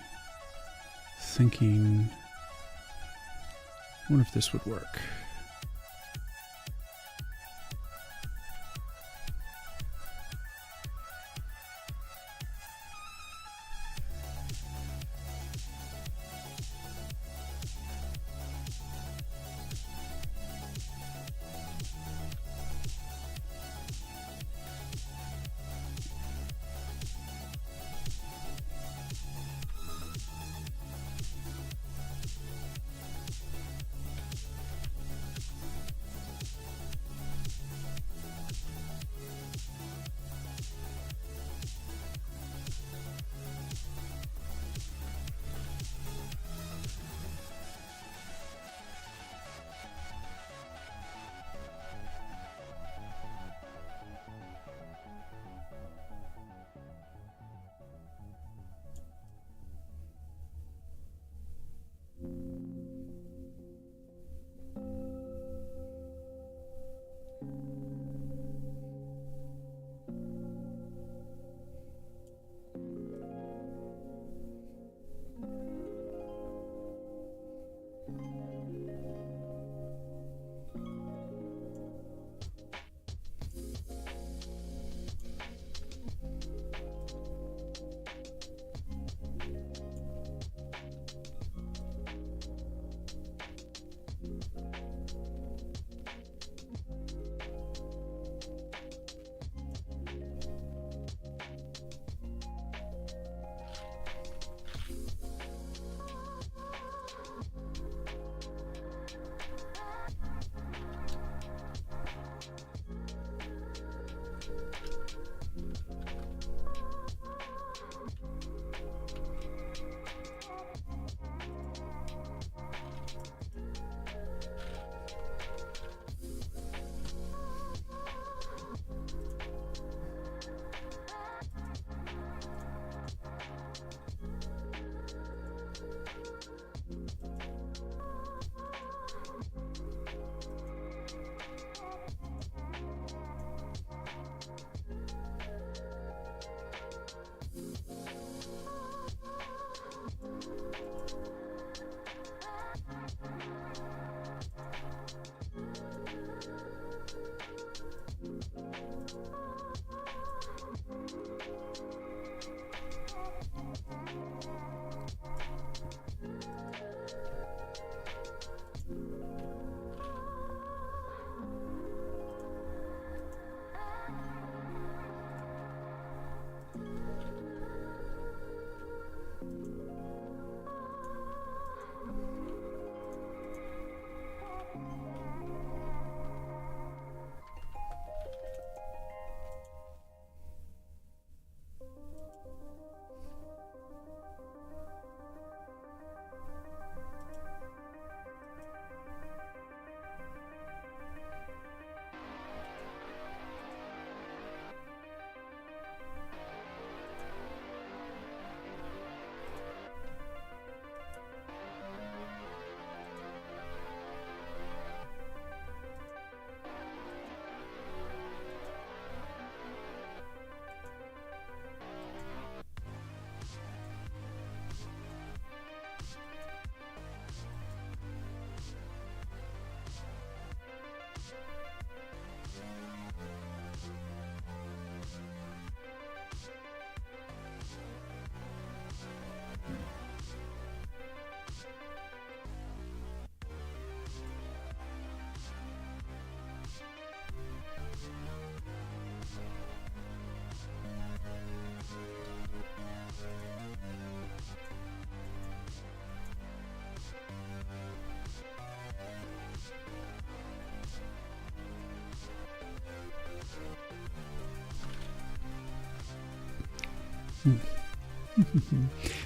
thinking, I wonder if this would work.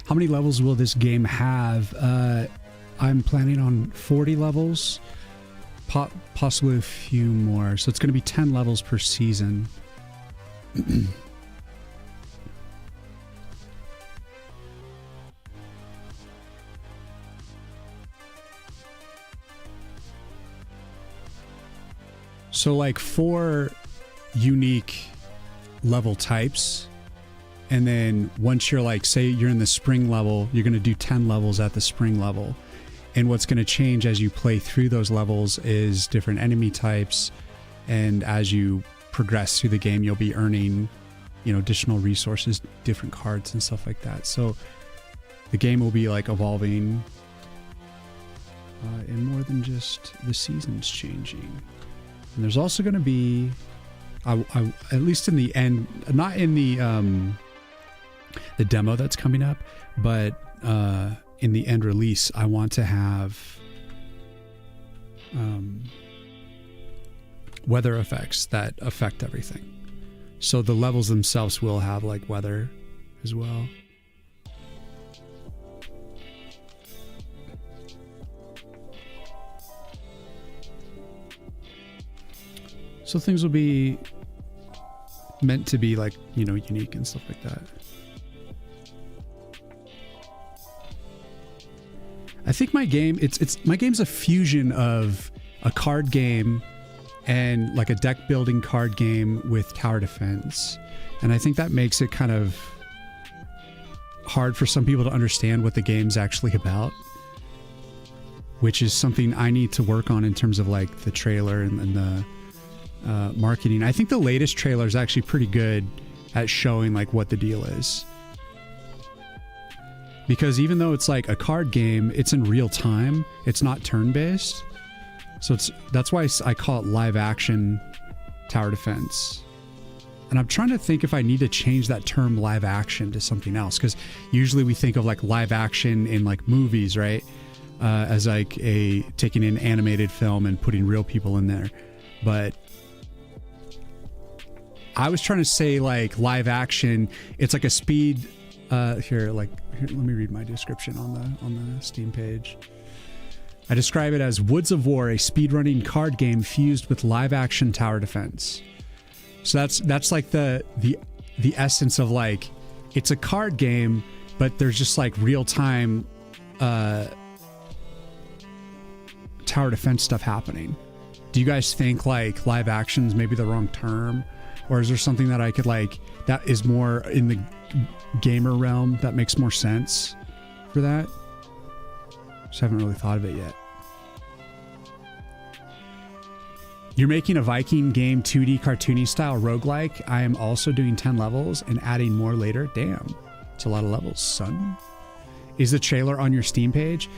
How many levels will this game have? I'm planning on 40 levels, possibly a few more. So it's going to be 10 levels per season. So like 4 unique level types. And then once you're like, say you're in the spring level, you're going to do 10 levels at the spring level. And what's going to change as you play through those levels is different enemy types. And as you progress through the game, you'll be earning, you know, additional resources, different cards and stuff like that. So the game will be like evolving in more than just the seasons changing. And there's also going to be, at least in the end, not in the demo that's coming up, but in the end release, I want to have weather effects that affect everything. So the levels themselves will have like weather as well. So things will be meant to be like, you know, unique and stuff like that. I think my game, my game's a fusion of a card game and like a deck building card game with tower defense. And I think that makes it kind of hard for some people to understand what the game's actually about, which is something I need to work on in terms of like the trailer and the marketing. I think the latest trailer is actually pretty good at showing like what the deal is. Because even though it's like a card game, it's in real time. It's not turn-based. So that's why I call it live action tower defense. And I'm trying to think if I need to change that term live action to something else. Because usually we think of like live action in like movies, right? As like taking an animated film and putting real people in there. But I was trying to say like live action. It's like a speed. Here, let me read my description on the Steam page. I describe it as Woods of War, a speedrunning card game fused with live action tower defense. So that's like the essence of like, it's a card game, but there's just like real time tower defense stuff happening. Do you guys think like live action's maybe the wrong term? Or is there something that I could like, that is more in the gamer realm that makes more sense for that? Just haven't really thought of it yet. You're making a Viking game 2D cartoony style roguelike. I am also doing 10 levels and adding more later. Damn, it's a lot of levels, son. Is the trailer on your Steam page?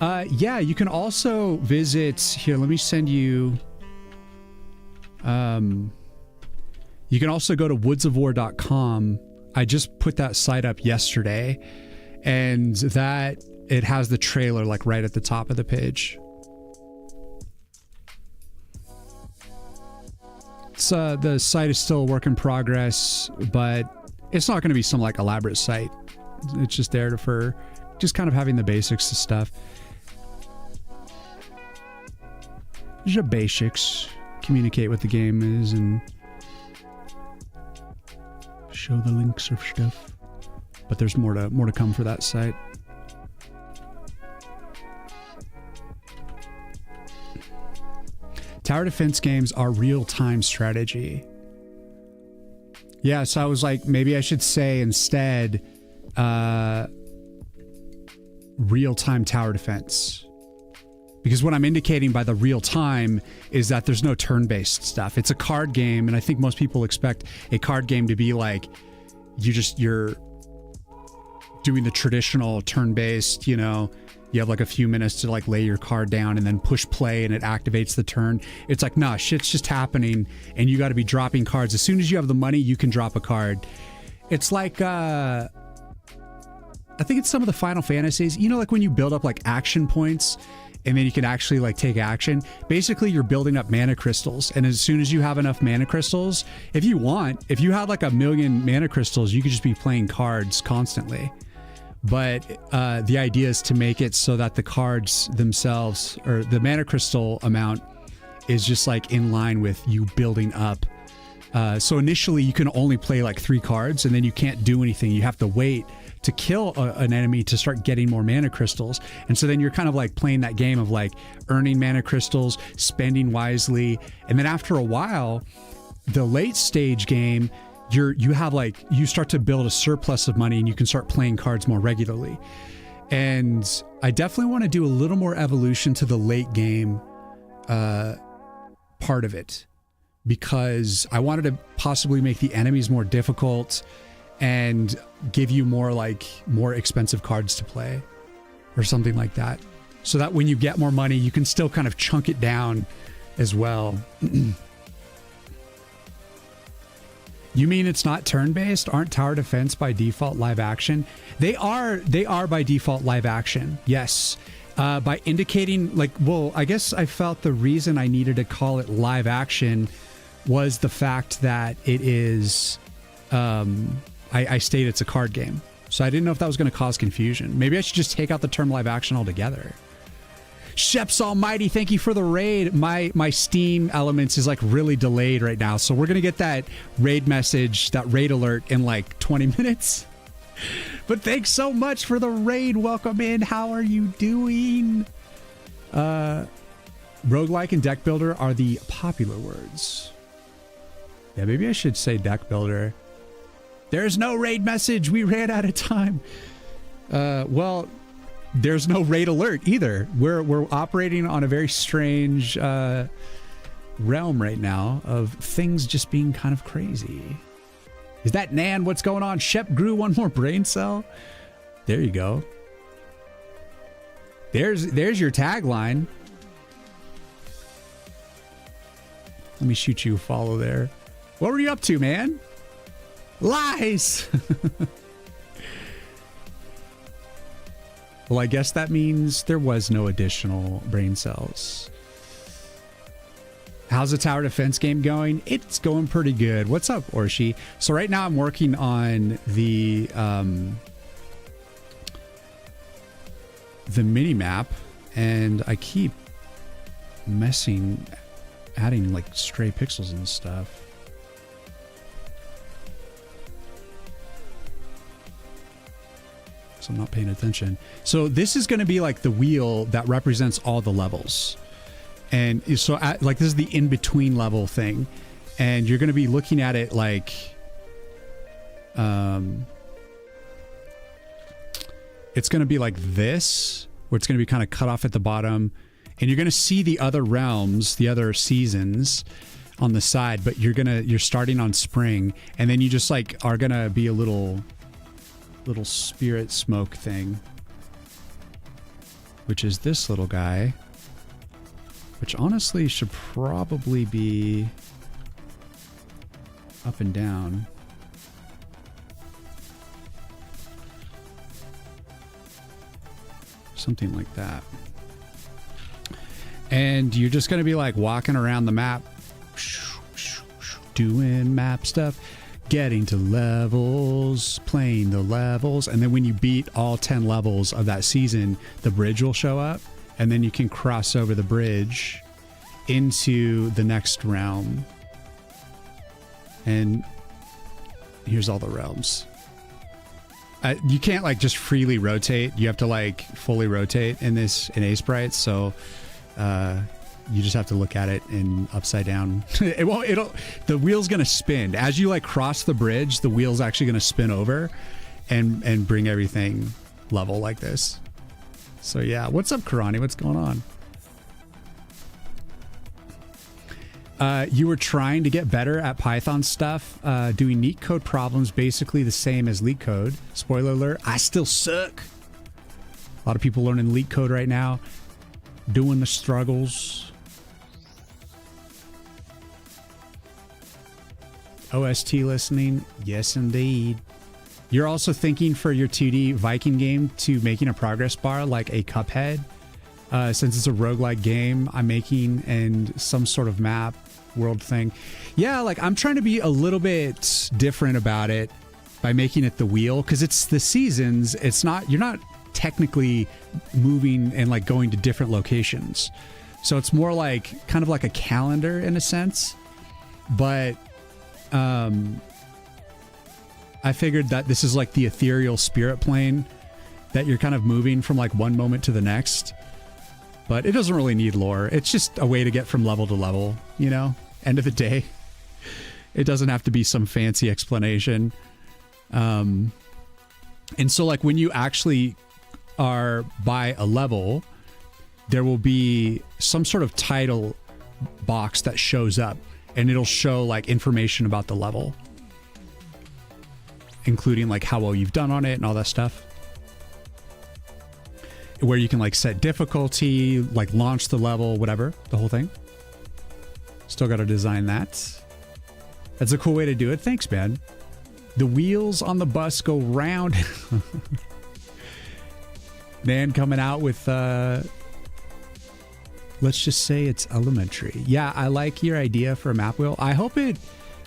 Yeah, you can also visit here. Let me send you. You can also go to woodsofwar.com. I just put that site up yesterday, and that it has the trailer like right at the top of the page. So the site is still a work in progress, but it's not going to be some like elaborate site. It's just there for just kind of having the basics of stuff. Just the basics. Communicate what the game is and show the links of stuff. But there's more to come for that site. Tower defense games are real-time strategy. Yeah, so I was like, maybe I should say instead real-time tower defense. Because what I'm indicating by the real-time is that there's no turn-based stuff. It's a card game, and I think most people expect a card game to be like, you're doing the traditional turn-based, you know, you have like a few minutes to like lay your card down and then push play and it activates the turn. It's like, nah, shit's just happening and you got to be dropping cards. As soon as you have the money, you can drop a card. It's like, I think it's some of the Final Fantasies, you know, like when you build up like action points and then you can actually like take action. Basically, you're building up mana crystals, and as soon as you have enough mana crystals, if you had like 1,000,000 mana crystals, you could just be playing cards constantly. But the idea is to make it so that the cards themselves, or the mana crystal amount, is just like in line with you building up. So initially you can only play like 3 cards, and then you can't do anything. You have to wait to kill an enemy to start getting more mana crystals. And so then you're kind of like playing that game of like earning mana crystals, spending wisely. And then after a while, the late stage game, you start to build a surplus of money, and you can start playing cards more regularly. And I definitely want to do a little more evolution to the late game part of it, because I wanted to possibly make the enemies more difficult and give you more expensive cards to play or something like that, so that when you get more money, you can still kind of chunk it down as well. You mean it's not turn-based? Aren't tower defense by default live action? They are by default live action, yes. By indicating, I guess I felt the reason I needed to call it live action was the fact that it is, I stated it's a card game. So I didn't know if that was going to cause confusion. Maybe I should just take out the term live action altogether. Sheps Almighty, thank you for the raid. My Steam Elements is like really delayed right now, so we're gonna get that raid message, that raid alert in like 20 minutes. But thanks so much for the raid. Welcome in. How are you doing? Roguelike and deck builder are the popular words. Yeah, maybe I should say deck builder. There's no raid message. We ran out of time. Well, there's no raid alert either. We're operating on a very strange realm right now of things just being kind of crazy. Is that Nan? What's going on? Shep grew one more brain cell. There you go. There's your tagline. Let me shoot you a follow there. What were you up to, man? Lies. Well, I guess that means there was no additional brain cells. How's the tower defense game going? It's going pretty good. What's up, Orshi? So right now I'm working on the mini map, and I keep adding like stray pixels and stuff. So I'm not paying attention. So this is going to be like the wheel that represents all the levels. And so like this is the in-between level thing. And you're going to be looking at it like, it's going to be like this, where it's going to be kind of cut off at the bottom. And you're going to see the other realms, the other seasons on the side, but you're starting on spring. And then you just like are going to be a little spirit smoke thing, which is this little guy, which honestly should probably be up and down. Something like that. And you're just going to be like walking around the map, doing map stuff, getting to levels, playing the levels, and then when you beat all 10 levels of that season, the bridge will show up, and then you can cross over the bridge into the next realm. And here's all the realms. You can't like just freely rotate. You have to like fully rotate in A Sprites, so you just have to look at it in upside down. The wheel's gonna spin as you like cross the bridge. The wheel's actually gonna spin over and bring everything level like this. So yeah, what's up, Karani? What's going on? You were trying to get better at Python stuff, doing neat code problems, basically the same as leak code. Spoiler alert, I still suck. A lot of people learning leak code right now, doing the struggles. OST listening, yes indeed. You're also thinking for your 2D Viking game to making a progress bar like a Cuphead. since it's a roguelike game I'm making and some sort of map world thing. Yeah, like I'm trying to be a little bit different about it by making it the wheel, because it's the seasons. It's not, you're not technically moving and like going to different locations. So it's more like kind of like a calendar in a sense. But I figured that this is like the ethereal spirit plane that you're kind of moving from like one moment to the next. But it doesn't really need lore. It's just a way to get from level to level, you know? End of the day. It doesn't have to be some fancy explanation. And so like when you actually are by a level, there will be some sort of title box that shows up, and it'll show like information about the level, including like how well you've done on it and all that stuff. Where you can like set difficulty, like launch the level, whatever, the whole thing. Still got to design that. That's a cool way to do it. Thanks, man. The wheels on the bus go round. Man coming out with, let's just say it's elementary. Yeah, I like your idea for a map wheel. I hope it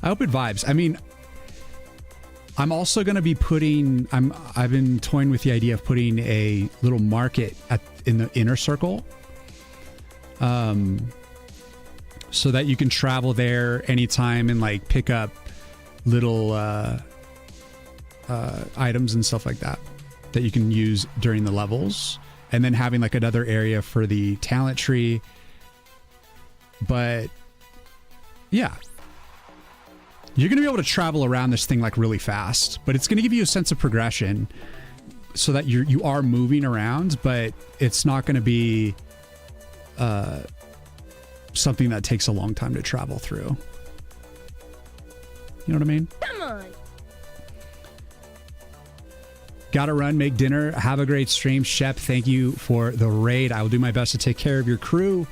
vibes. I mean, I'm also going to be putting, I've been toying with the idea of putting a little market in the inner circle. So that you can travel there anytime and like pick up little items and stuff like that you can use during the levels, and then having like another area for the talent tree. But yeah, you're gonna be able to travel around this thing like really fast, but it's gonna give you a sense of progression so that you are moving around, but it's not gonna be something that takes a long time to travel through. You know what I mean? Come on. Gotta run, make dinner. Have a great stream. Shep, thank you for the raid. I will do my best to take care of your crew.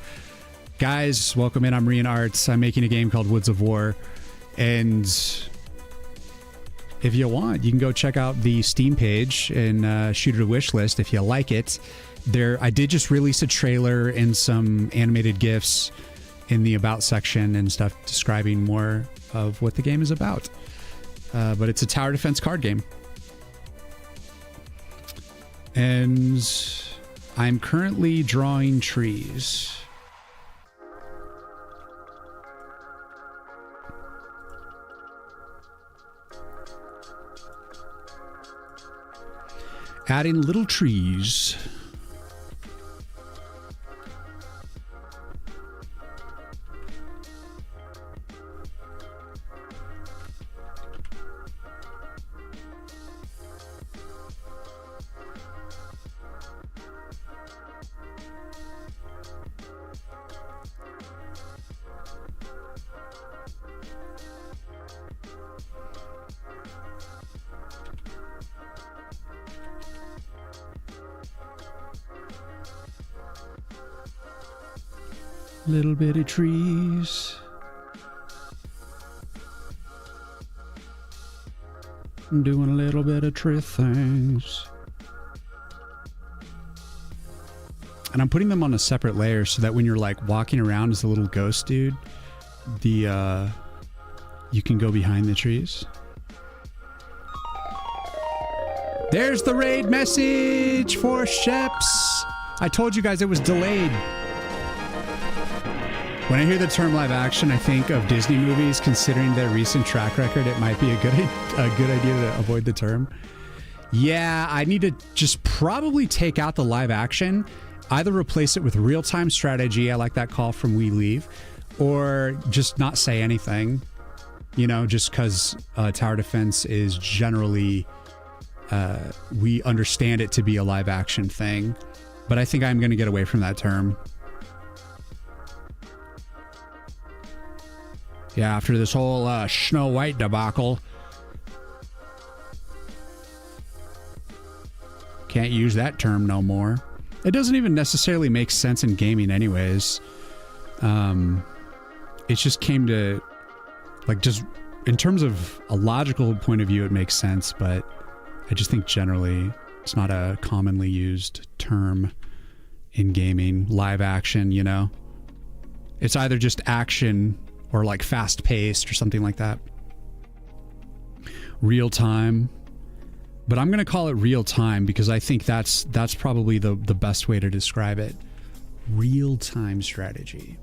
Guys, welcome in. I'm Riyin Arts. I'm making a game called Woods of War. And if you want, you can go check out the Steam page and shoot it a wish list if you like it. I did just release a trailer and some animated GIFs in the About section and stuff describing more of what the game is about. But it's a tower defense card game. And I'm currently drawing trees. Adding little trees. Little bitty trees. I'm doing a little bit of tree things. And I'm putting them on a separate layer so that when you're like walking around as a little ghost dude, you can go behind the trees. There's the raid message for Sheps. I told you guys it was delayed. When I hear the term live action, I think of Disney movies. Considering their recent track record, it might be a good idea to avoid the term. Yeah, I need to just probably take out the live action, either replace it with real-time strategy. I like that call from We Leave, or just not say anything. You know, just because tower defense is generally, we understand it to be a live action thing. But I think I'm going to get away from that term. Yeah, after this whole Snow White debacle. Can't use that term no more. It doesn't even necessarily make sense in gaming anyways. It just came to, like, just in terms of a logical point of view, it makes sense, but I just think generally it's not a commonly used term in gaming, live action, you know. It's either just action or like fast paced or something like that. Real time. But I'm going to call it real time because I think that's probably the best way to describe it. Real time strategy.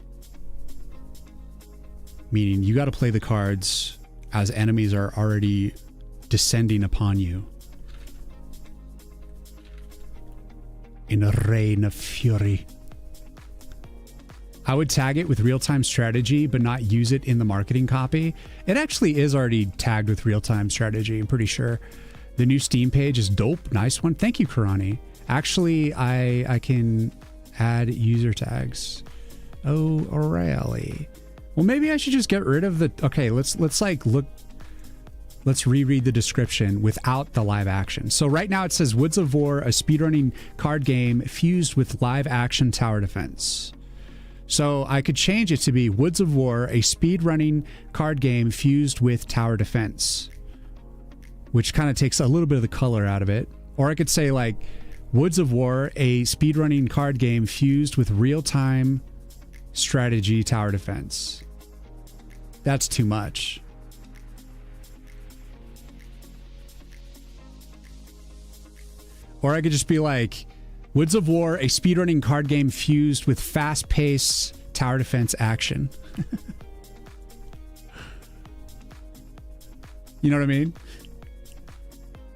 Meaning you got to play the cards as enemies are already descending upon you. In a rain of fury. I would tag it with real-time strategy, but not use it in the marketing copy. It actually is already tagged with real-time strategy, I'm pretty sure. The new Steam page is dope. Nice one. Thank you, Karani. Actually, I can add user tags. Oh, really? Well, maybe I should just get rid of the... Okay, let's like look... Let's reread the description without the live action. So right now it says Woods of War, a speedrunning card game fused with live action tower defense. So I could change it to be Woods of War, a speedrunning card game fused with tower defense, which kind of takes a little bit of the color out of it. Or I could say like Woods of War, a speedrunning card game fused with real-time strategy tower defense. That's too much. Or I could just be like, Woods of War, a speedrunning card game fused with fast-paced tower defense action. You know what I mean?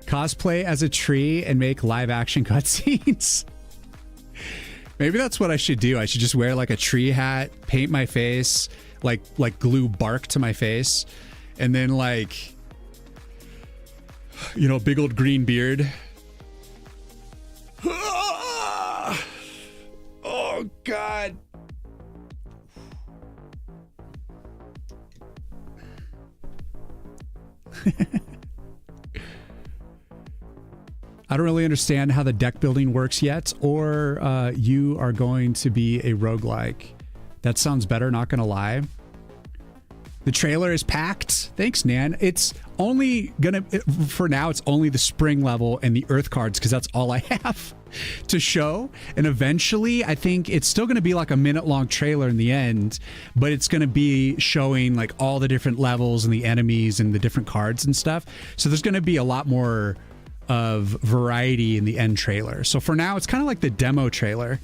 Cosplay as a tree and make live-action cutscenes. Maybe that's what I should do. I should just wear like a tree hat, paint my face, like glue bark to my face, and then like, you know, big old green beard. Oh, God. I don't really understand how the deck building works yet, or you are going to be a roguelike. That sounds better, not gonna lie. The trailer is packed. Thanks, Nan. It's only gonna, for now, it's only the spring level and the earth cards because that's all I have to show. And eventually, I think it's still gonna be like a minute-long trailer in the end, but it's gonna be showing like all the different levels and the enemies and the different cards and stuff. So there's gonna be a lot more of variety in the end trailer. So for now, it's kind of like the demo trailer.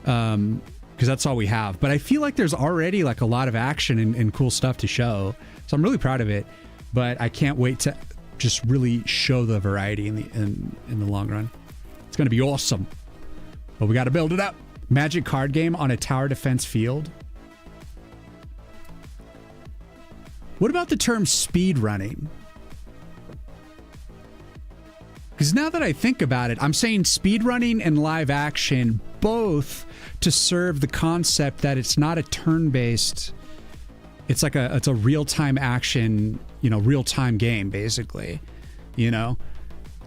Because that's all we have. But I feel like there's already like a lot of action and cool stuff to show. So I'm really proud of it. But I can't wait to just really show the variety in the long run. It's going to be awesome. But we got to build it up. Magic card game on a tower defense field. What about the term speed running? Because now that I think about it, I'm saying speedrunning and live action both to serve the concept that it's not a turn-based, it's like it's a real-time action, you know, real-time game basically. You know,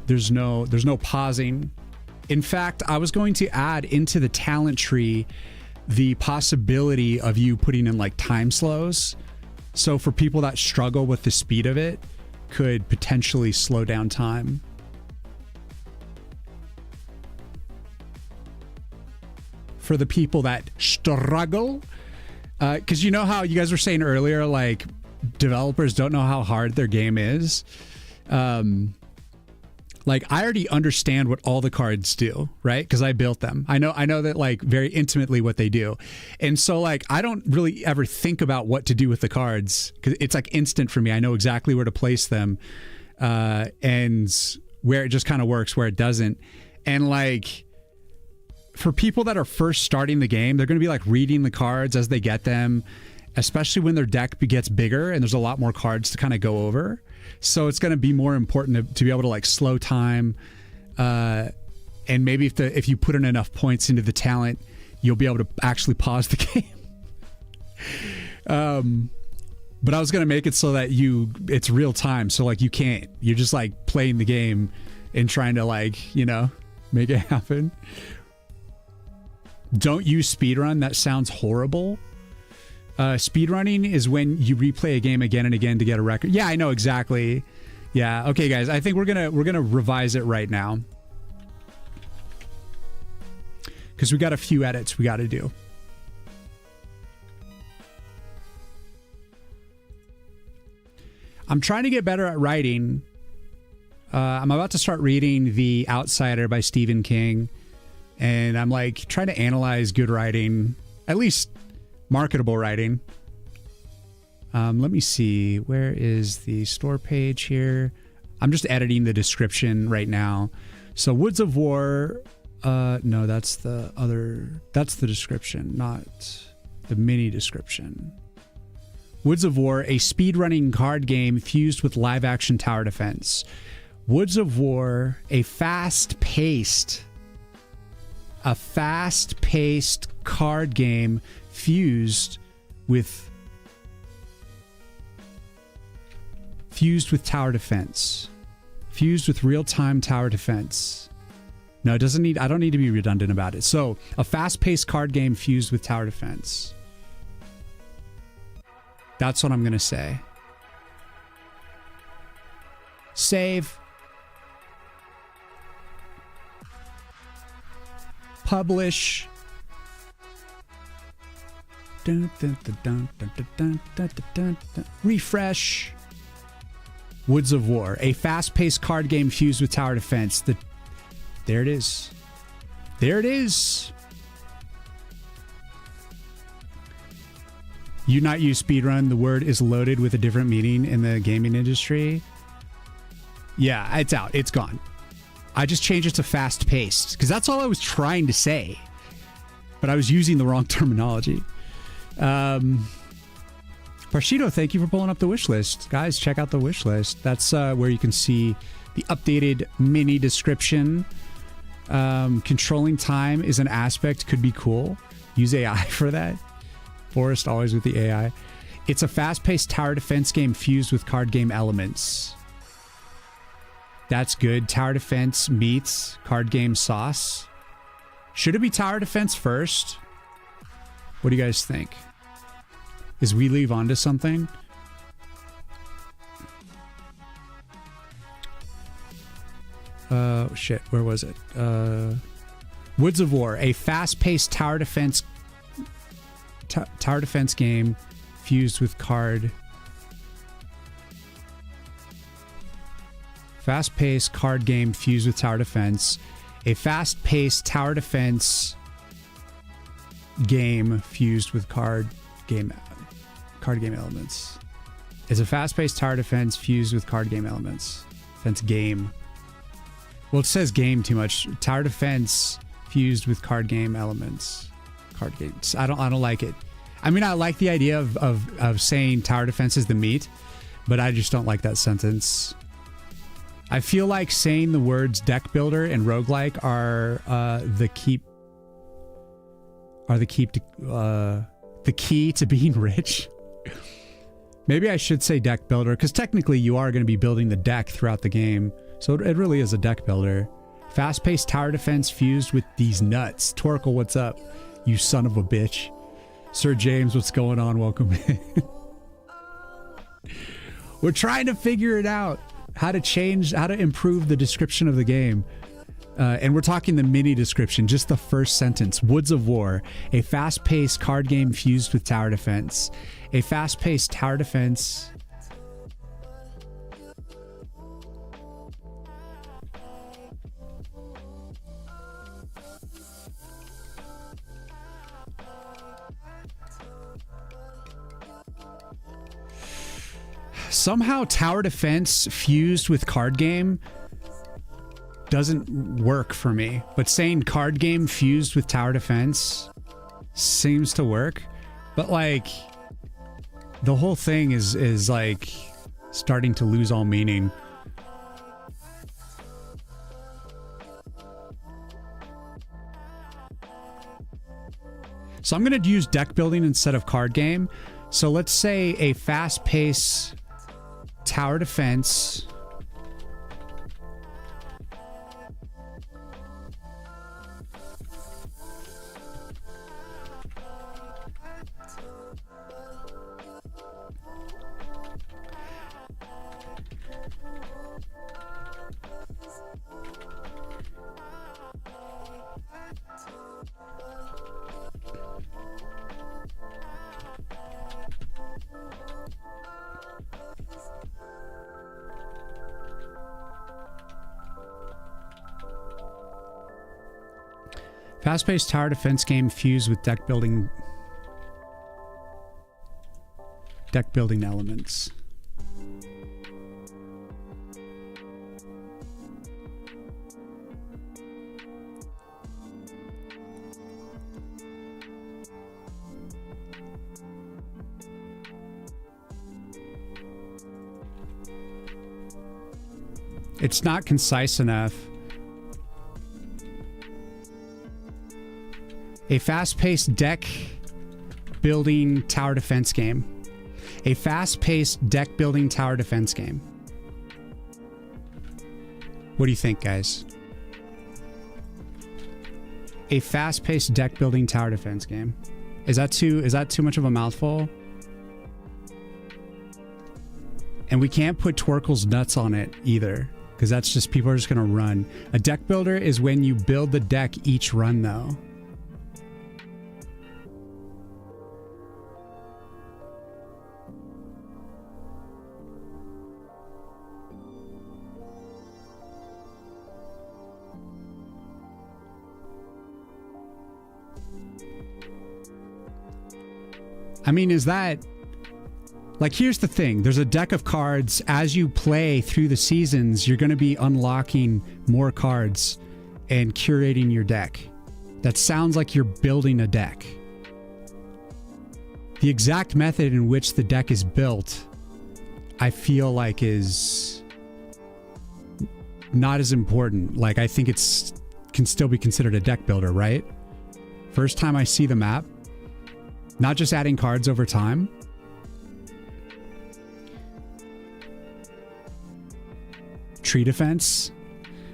there's no pausing. In fact, I was going to add into the talent tree the possibility of you putting in like time slows. So for people that struggle with the speed of it, could potentially slow down time. For the people that struggle, because you know how you guys were saying earlier, like developers don't know how hard their game is. Like I already understand what all the cards do, right? Because I built them. I know that like very intimately what they do, and so like I don't really ever think about what to do with the cards because it's like instant for me. I know exactly where to place them, and where it just kind of works, where it doesn't, and like. For people that are first starting the game, they're going to be like reading the cards as they get them, especially when their deck gets bigger and there's a lot more cards to kind of go over. So it's going to be more important to be able to like slow time. And maybe if you put in enough points into the talent, you'll be able to actually pause the game. But I was going to make it so that it's real time. So like you're just like playing the game and trying to like, you know, make it happen. Don't use speedrun. That sounds horrible. Speedrunning is when you replay a game again and again to get a record. Yeah, I know exactly. Yeah. Okay, guys. I think we're gonna revise it right now because we got a few edits we got to do. I'm trying to get better at writing. I'm about to start reading The Outsider by Stephen King, and I'm like trying to analyze good writing, at least marketable writing. Let me see. Where is the store page here? I'm just editing the description right now. So Woods of War. No, that's the description, not the mini description. Woods of War, a speedrunning card game fused with live-action tower defense. Woods of War, a fast-paced card game fused with tower defense. Fused with real-time tower defense. No, it doesn't need, I don't need to be redundant about it. So, a fast-paced card game fused with tower defense. That's what I'm going to say. Save. Publish. Refresh. Woods of War, a fast-paced card game fused with tower defense. There it is. There it is. You not use speedrun. The word is loaded with a different meaning in the gaming industry. Yeah, it's out. It's gone. I just changed it to fast-paced because that's all I was trying to say. But I was using the wrong terminology. Parshido, thank you for pulling up the wish list. Guys, check out the wish list. That's where you can see the updated mini description. Controlling time is an aspect. Could be cool. Use AI for that. Forrest always with the AI. It's a fast-paced tower defense game fused with card game elements. That's good. Tower defense meets card game sauce. Should it be tower defense first? What do you guys think? Is we leave onto something? Shit, where was it? Woods of War, a fast-paced tower defense game fused with card. Fast-paced card game fused with tower defense. A fast-paced tower defense game fused with card game elements. It's a fast-paced tower defense fused with card game elements. Defense game. Well, it says game too much. Tower defense fused with card game elements. Card games. I don't like it. I mean, I like the idea of saying tower defense is the meat, but I just don't like that sentence. I feel like saying the words deck builder and roguelike are the key to being rich. Maybe I should say deck builder, because technically you are going to be building the deck throughout the game. So it really is a deck builder. Fast-paced tower defense fused with these nuts. Torkel, what's up? You son of a bitch. Sir James, what's going on? Welcome in. We're trying to figure it out. How to improve the description of the game. And we're talking the mini description, just the first sentence. Woods of War, a fast-paced card game fused with tower defense. A fast-paced tower defense. Somehow tower defense fused with card game doesn't work for me, but saying card game fused with tower defense seems to work. But like the whole thing is like starting to lose all meaning. So I'm going to use deck building instead of card game. So let's say a fast pace tower defense Fast-paced tower defense game fused with deck building elements. It's not concise enough. A fast-paced deck building tower defense game. A fast-paced deck building tower defense game. What do you think, guys? A fast-paced deck building tower defense game. Is that too much of a mouthful? And we can't put Twerkle's nuts on it either, because that's just, people are just gonna run. A deck builder is when you build the deck each run, though. I mean, is that... Like, here's the thing. There's a deck of cards. As you play through the seasons, you're going to be unlocking more cards and curating your deck. That sounds like you're building a deck. The exact method in which the deck is built, I feel like, is not as important. Like, I think it's can still be considered a deck builder, right? First time I see the map, not just adding cards over time. Tree defense.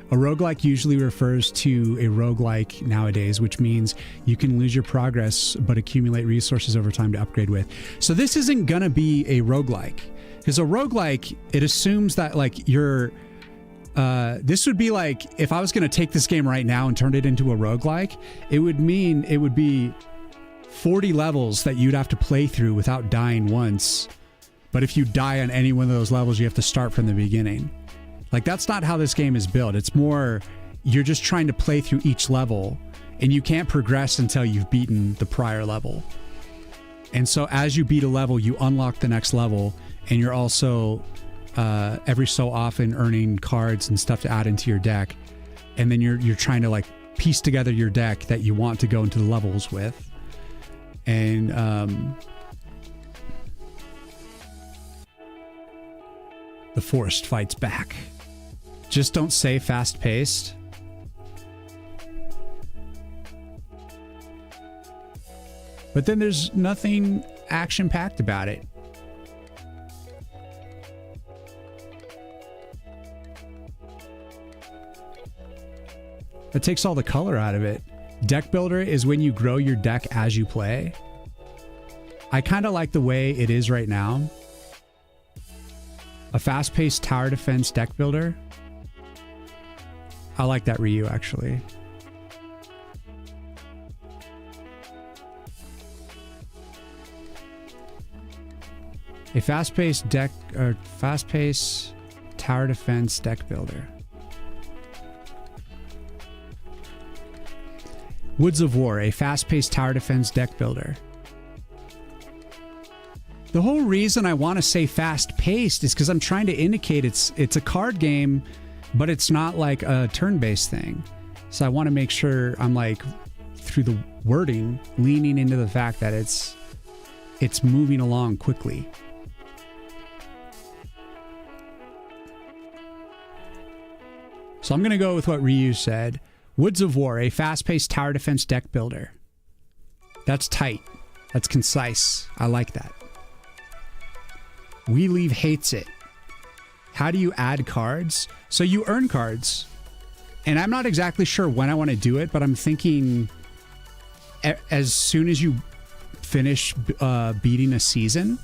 A roguelike usually refers to a roguelike nowadays, which means you can lose your progress but accumulate resources over time to upgrade with. So this isn't gonna be a roguelike, because a roguelike, it assumes that like you're this would be like if I was gonna take this game right now and turn it into a roguelike, it would mean it would be 40 levels that you'd have to play through without dying once. But if you die on any one of those levels, you have to start from the beginning. Like, that's not how this game is built. It's more, you're just trying to play through each level, and you can't progress until you've beaten the prior level. And so as you beat a level, you unlock the next level, and you're also every so often earning cards and stuff to add into your deck. And then you're trying to like piece together your deck that you want to go into the levels with. And the forest fights back. Just don't say fast-paced. But then there's nothing action-packed about it. That takes all the color out of it. Deck builder is when you grow your deck as you play. I kind of like the way it is right now. A fast-paced tower defense deck builder. I like that, Riyu, actually. A fast-paced deck or fast-paced tower defense deck builder. Woods of War, a fast-paced tower defense deck builder. The whole reason I want to say fast-paced is because I'm trying to indicate it's a card game, but it's not like a turn-based thing. So I want to make sure I'm like, through the wording, leaning into the fact that it's moving along quickly. So I'm going to go with what Riyu said. Woods of War, a fast-paced tower defense deck builder. That's tight. That's concise. I like that. We Leave hates it. How do you add cards? So you earn cards. And I'm not exactly sure when I want to do it, but I'm thinking as soon as you finish beating a season,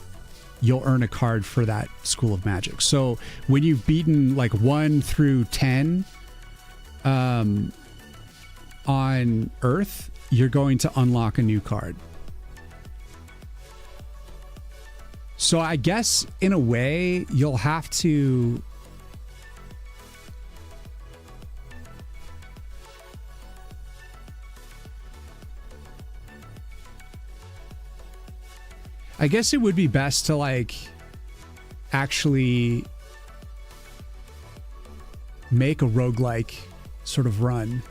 you'll earn a card for that School of Magic. So when you've beaten like 1 through 10 on Earth, you're going to unlock a new card. So I guess in a way you'll have to I guess it would be best to like actually make a roguelike sort of run.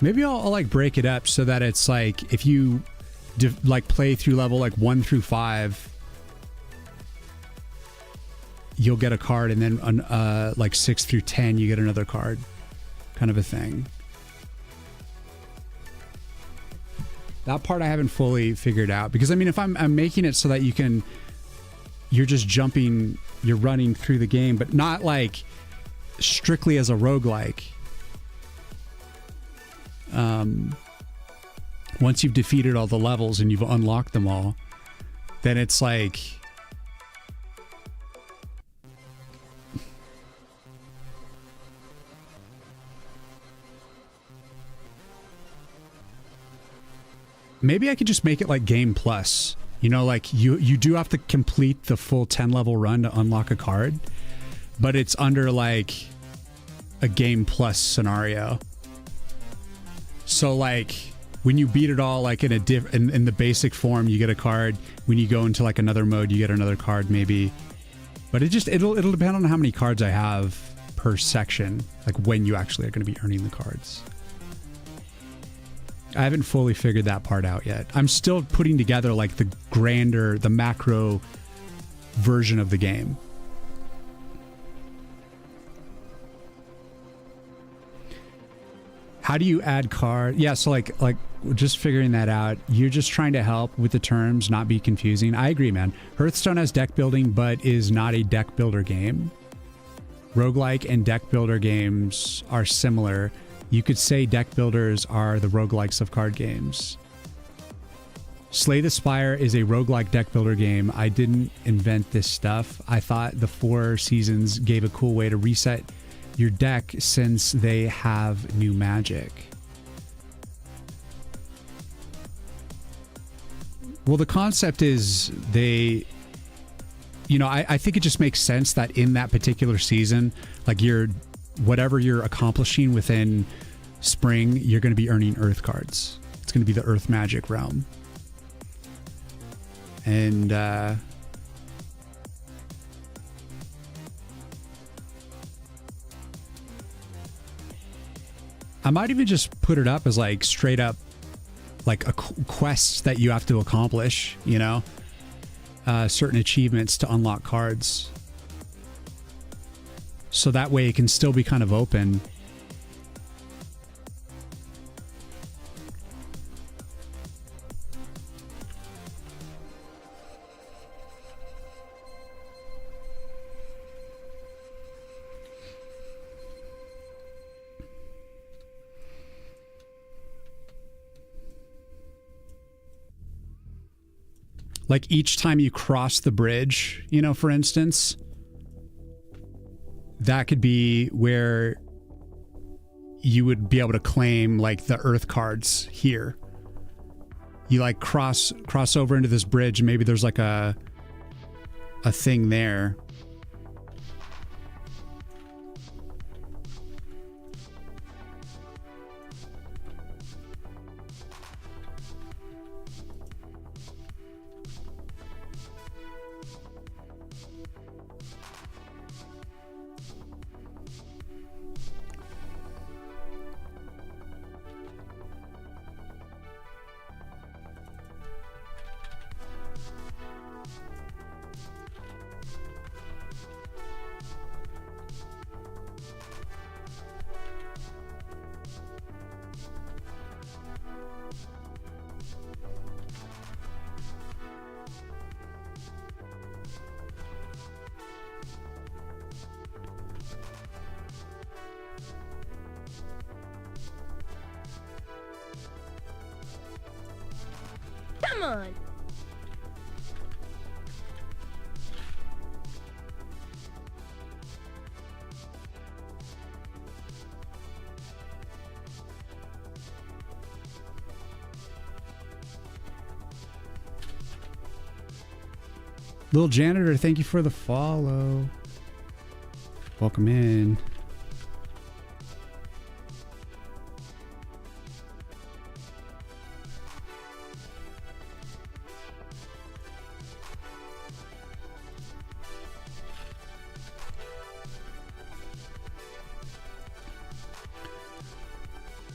Maybe I'll like break it up so that it's like if you like play through level like 1 through 5, you'll get a card, and then on like 6 through 10 you get another card, kind of a thing. That part I haven't fully figured out, because I mean, if I'm making it so that you're just jumping, you're running through the game, but not like strictly as a roguelike. Once you've defeated all the levels and you've unlocked them all, then it's like maybe I could just make it like Game Plus. You know, like you do have to complete the full 10 level run to unlock a card, but it's under like a Game Plus scenario. So like when you beat it all, like in the basic form, you get a card. When you go into like another mode, you get another card maybe. But it'll depend on how many cards I have per section, like when you actually are going to be earning the cards. I haven't fully figured that part out yet. I'm still putting together like the macro version of the game. How do you add card? Yeah, so like just figuring that out. You're just trying to help with the terms, not be confusing. I agree, man. Hearthstone has deck building, but is not a deck builder game. Roguelike and deck builder games are similar. You could say deck builders are the roguelikes of card games. Slay the Spire is a roguelike deck builder game. I didn't invent this stuff. I thought the 4 seasons gave a cool way to reset your deck since they have new magic. Well, the concept is I think it just makes sense that in that particular season, like whatever you're accomplishing within spring, you're going to be earning earth cards. It's going to be the earth magic realm. And I might even just put it up as like straight up like a quest that you have to accomplish, you know, certain achievements to unlock cards. So that way it can still be kind of open. Like each time you cross the bridge, you know, for instance, that could be where you would be able to claim like the earth cards here. You like cross over into this bridge, and maybe there's like a thing there. Come on. Little Janitor, thank you for the follow. Welcome in.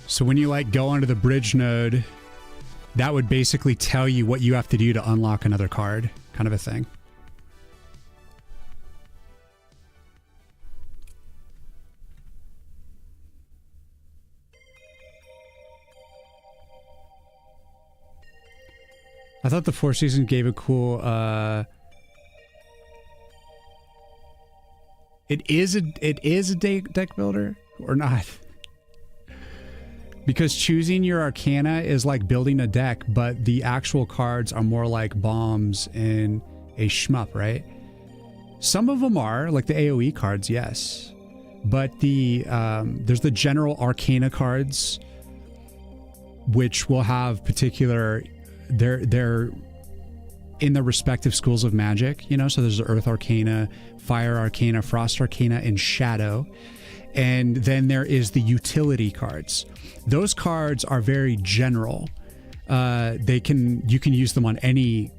So when you like go onto the bridge node, that would basically tell you what you have to do to unlock another card, kind of a thing. I thought the Four Seasons gave a cool, it is a deck builder or not? Because choosing your Arcana is like building a deck, but the actual cards are more like bombs in a shmup, right? Some of them are, like the AoE cards, yes. But the there's the general Arcana cards, which will have particular, they're in the respective schools of magic, you know? So there's the Earth Arcana, Fire Arcana, Frost Arcana, and Shadow. And then there is the utility cards. Those cards are very general. You can use them on any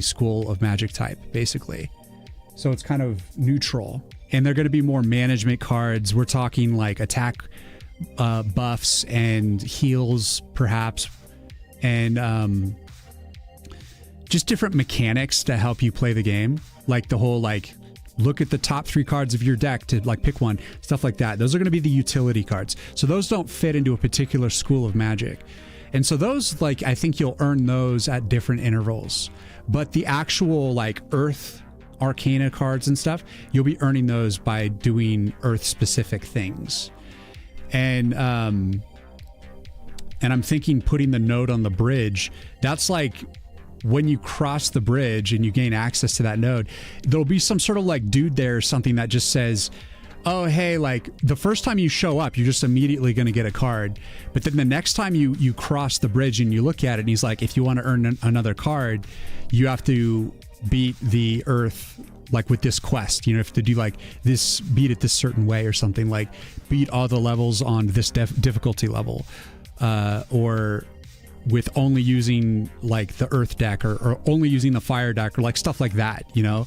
school of magic type, basically. So it's kind of neutral. And they're going to be more management cards. We're talking like attack buffs and heals, perhaps, and just different mechanics to help you play the game. Like the whole like, look at the top 3 cards of your deck to like pick one, stuff like that. Those are going to be the utility cards. So those don't fit into a particular school of magic. And so those, like, I think you'll earn those at different intervals. But the actual like Earth Arcana cards and stuff, you'll be earning those by doing Earth specific things. And I'm thinking putting the node on the bridge, that's like, when you cross the bridge and you gain access to that node, there'll be some sort of like dude there or something that just says, oh, hey, like the first time you show up, you're just immediately going to get a card. But then the next time you cross the bridge and you look at it, and he's like, if you want to earn another card, you have to beat the Earth like with this quest. You know, you have to do like this, beat it this certain way or something, like beat all the levels on this difficulty level, or with only using like the Earth deck or only using the Fire deck or like stuff like that, you know?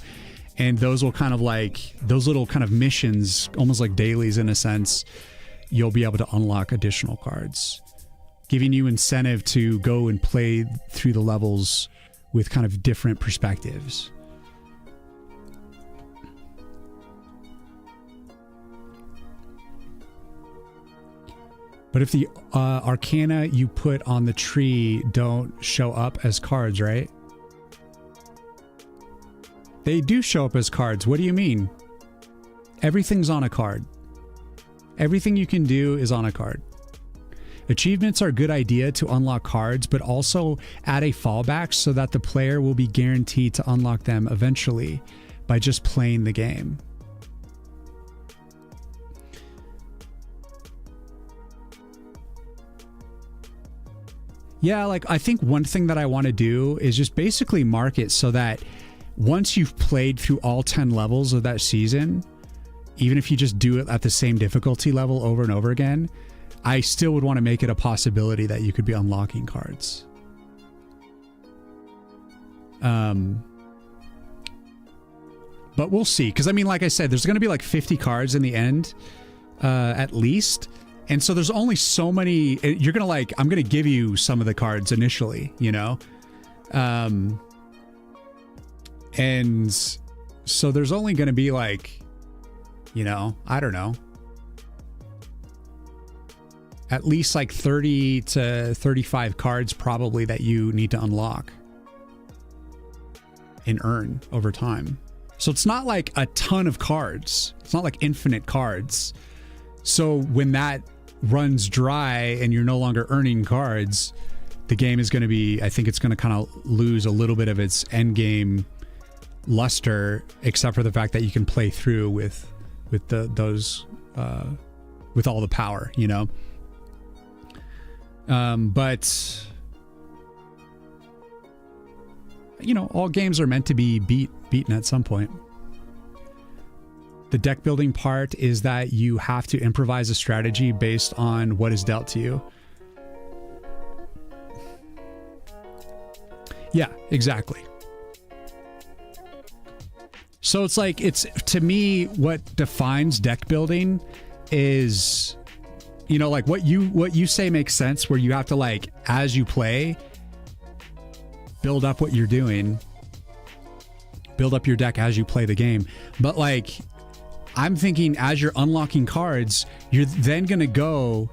And those will kind of like, those little kind of missions, almost like dailies in a sense, you'll be able to unlock additional cards, giving you incentive to go and play through the levels with kind of different perspectives. But if the Arcana you put on the tree don't show up as cards, right? They do show up as cards. What do you mean? Everything's on a card. Everything you can do is on a card. Achievements are a good idea to unlock cards, but also add a fallback so that the player will be guaranteed to unlock them eventually by just playing the game. Yeah, like I think one thing that I want to do is just basically mark it so that once you've played through all 10 levels of that season, even if you just do it at the same difficulty level over and over again, I still would want to make it a possibility that you could be unlocking cards. But we'll see. Because I mean, like I said, there's going to be like 50 cards in the end, at least. And so there's only so many, you're going to like, I'm going to give you some of the cards initially, you know? And so there's only going to be like, you know, I don't know, at least like 30 to 35 cards probably that you need to unlock and earn over time. So it's not like a ton of cards. It's not like infinite cards. So when that runs dry and you're no longer earning cards, the game is going to be, I think it's going to kind of lose a little bit of its end game luster, except for the fact that you can play through with those with all the power, you know. But you know, all games are meant to be beat beaten at some point. The deck building part is that you have to improvise a strategy based on what is dealt to you. Yeah, exactly. So it's like, it's, to me, what defines deck building is, you know, like what you say makes sense, where you have to, like, as you play, build up what you're doing, build up your deck as you play the game. But like, I'm thinking as you're unlocking cards, you're then going to go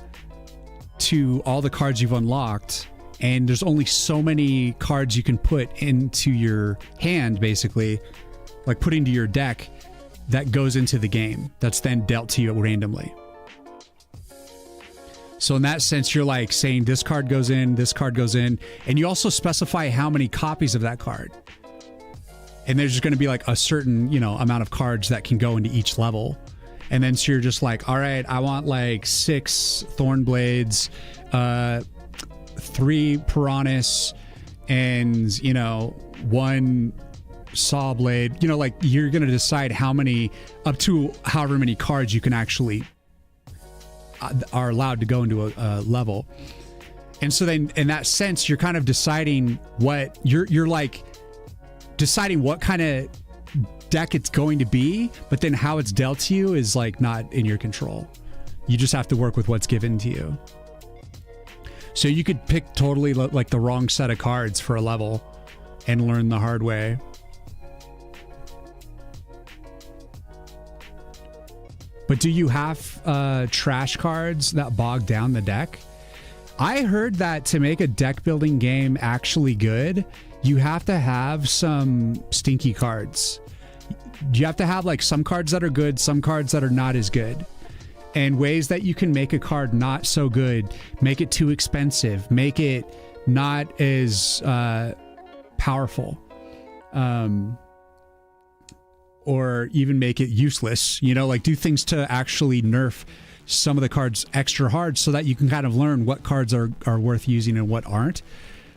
to all the cards you've unlocked, and there's only so many cards you can put into your hand, basically, like put into your deck, that goes into the game, that's then dealt to you randomly. So in that sense, you're like saying this card goes in, this card goes in, and you also specify how many copies of that card. And there's just going to be like a certain, you know, amount of cards that can go into each level. And then so you're just like, all right, I want like 6 Thornblades, 3 Piranhas, and, you know, 1 Saw Blade. You know, like, you're going to decide how many, up to however many cards you can actually are allowed to go into a level. And so then in that sense, you're kind of deciding what you're like deciding what kind of deck it's going to be, but then how it's dealt to you is like not in your control. You just have to work with what's given to you. So you could pick totally like the wrong set of cards for a level and learn the hard way. But do you have trash cards that bog down the deck? I heard that to make a deck building game actually good, you have to have some stinky cards. You have to have like some cards that are good, some cards that are not as good. And ways that you can make a card not so good, make it too expensive, make it not as powerful. Or even make it useless, you know, like do things to actually nerf some of the cards extra hard so that you can kind of learn what cards are worth using and what aren't.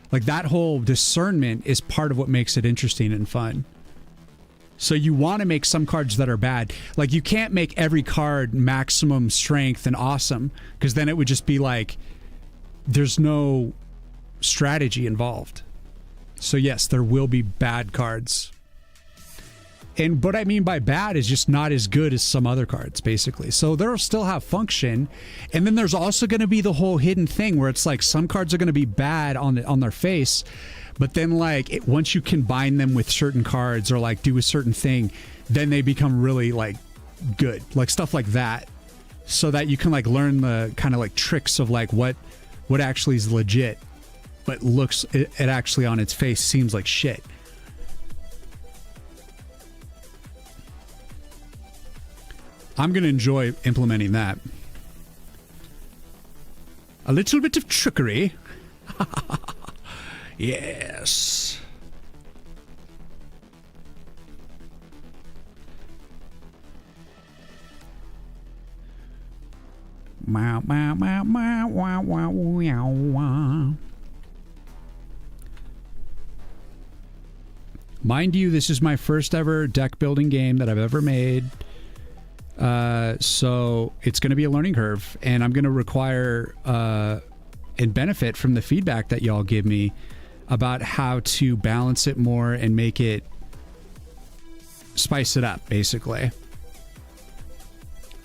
Like that whole discernment is part of what makes it interesting and fun. So you want to make some cards that are bad. Like you can't make every card maximum strength and awesome, because then it would just be like, there's no strategy involved. So yes, there will be bad cards. And what I mean by bad is just not as good as some other cards, basically. So they'll still have function. And then there's also going to be the whole hidden thing where it's like some cards are going to be bad on their face, but then like once you combine them with certain cards or like do a certain thing, then they become really like good, like stuff like that, so that you can like learn the kind of like tricks of like what actually is legit, but looks it actually on its face seems like shit. I'm going to enjoy implementing that. A little bit of trickery. Yes. Meow, meow, meow, meow, wow, wow, wow, wow. Mind you, this is my first ever deck building game that I've ever made. So it's going to be a learning curve, and I'm going to require and benefit from the feedback that y'all give me about how to balance it more and make it spice it up, basically.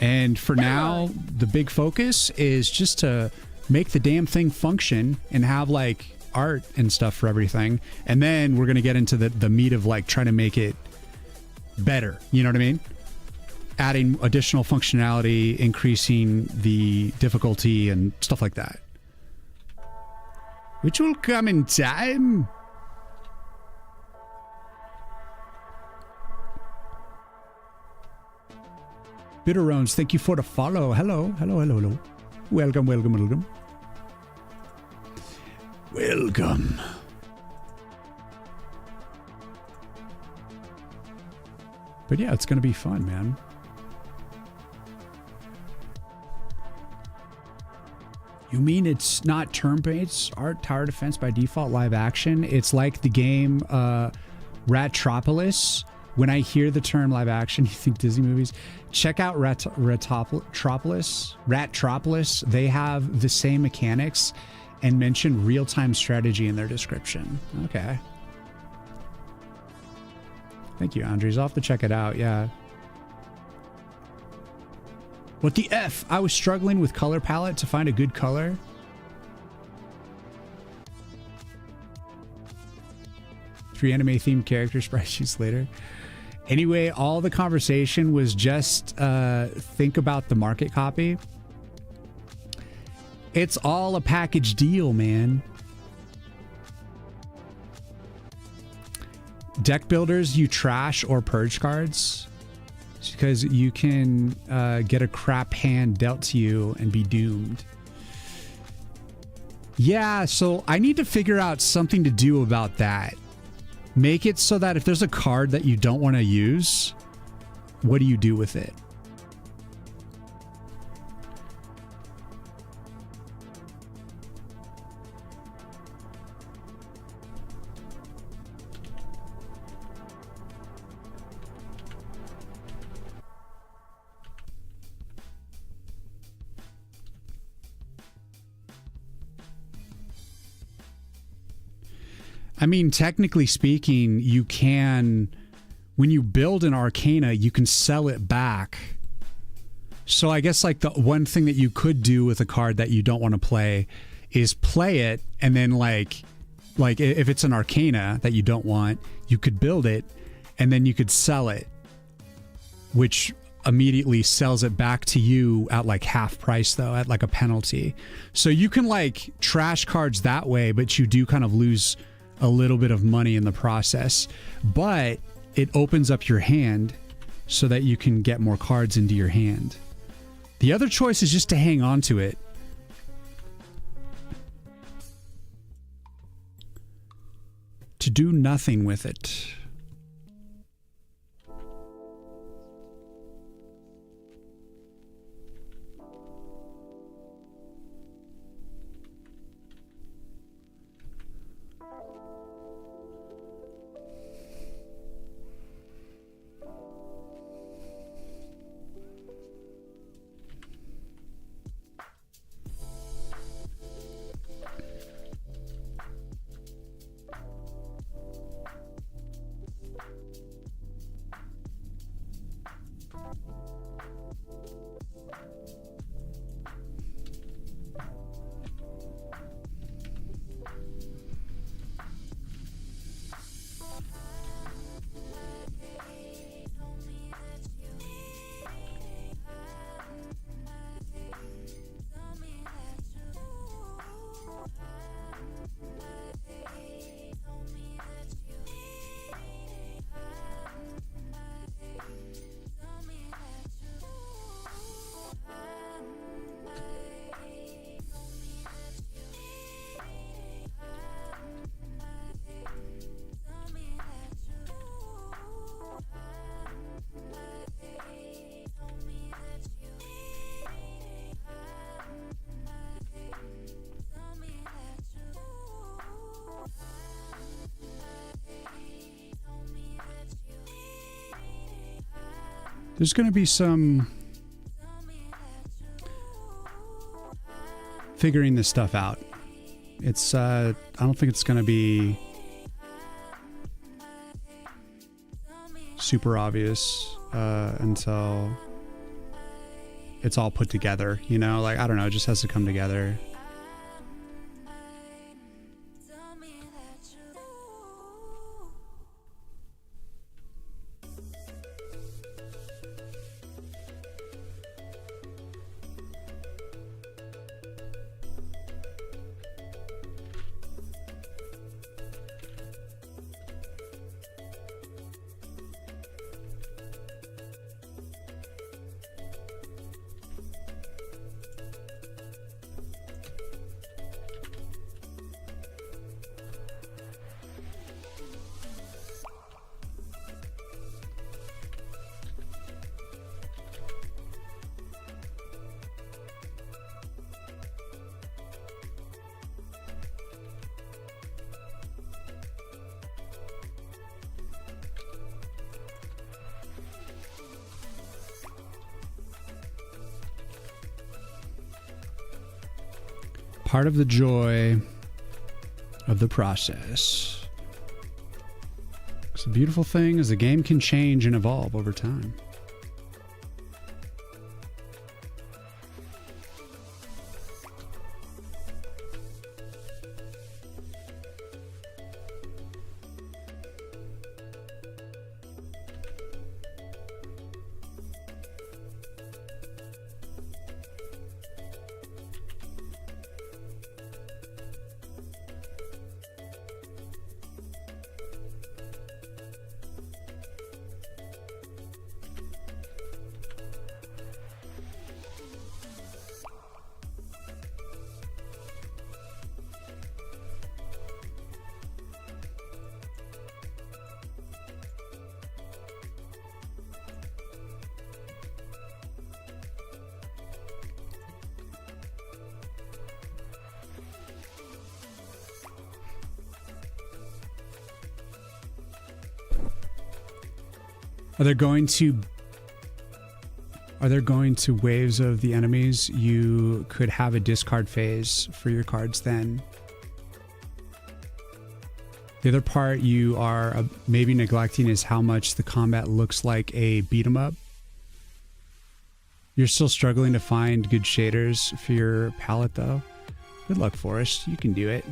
And for now, the big focus is just to make the damn thing function and have like art and stuff for everything. And then we're going to get into the meat of like trying to make it better. You know what I mean? Adding additional functionality, increasing the difficulty and stuff like that. Which will come in time. Bitterones, thank you for the follow. Hello, hello, hello, hello. Welcome, welcome, welcome. Welcome. But yeah, it's going to be fun, man. You mean it's not turn-based art tower defense by default live action? It's like the game Ratropolis, When I hear the term live action, you think Disney movies? Check out Ratropolis. They have the same mechanics and mention real-time strategy in their description. Okay. Thank you, Andres. I'll have to check it out. Yeah. What the F? I was struggling with color palette to find a good color. Three anime-themed characters, sprite sheets later. Anyway, all the conversation was just think about the market copy. It's all a package deal, man. Deck builders, you trash or purge cards because you can get a crap hand dealt to you and be doomed. Yeah, so I need to figure out something to do about that. Make it so that if there's a card that you don't want to use, what do you do with it? I mean, technically speaking, you can, when you build an Arcana, you can sell it back. So I guess like the one thing that you could do with a card that you don't want to play is play it, and then like if it's an Arcana that you don't want, you could build it and then you could sell it, which immediately sells it back to you at like half price though, at like a penalty. So you can like trash cards that way, but you do kind of lose a little bit of money in the process, but it opens up your hand so that you can get more cards into your hand. The other choice is just to hang on to it. To do nothing with it. There's going to be some figuring this stuff out. It's I don't think it's going to be super obvious until it's all put together, you know, like, I don't know, it just has to come together. part of the joy of the process. It's a beautiful thing is the game can change and evolve over time. Are there going to waves of the enemies? You could have a discard phase for your cards then. The other part you are maybe neglecting is how much the combat looks like a beat 'em up. You're still struggling to find good shaders for your palette though. Good luck, Forrest. You can do it.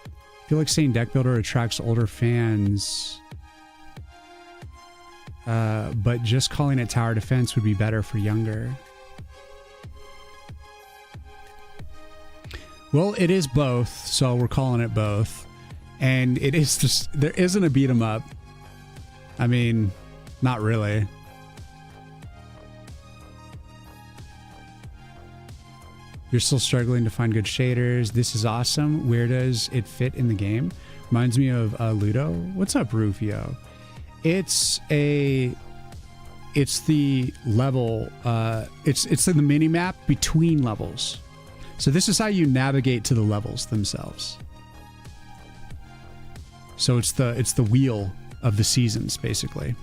I feel like saying deck builder attracts older fans. But just calling it tower defense would be better for younger. Well, it is both, so we're calling it both. And it is just, there isn't a beat 'em up. I mean, not really. You're still struggling to find good shaders. This is awesome. Where does it fit in the game? Reminds me of Ludo. What's up, Rufio? It's the level, it's the mini map between levels. So this is how you navigate to the levels themselves. So it's the wheel of the seasons, basically.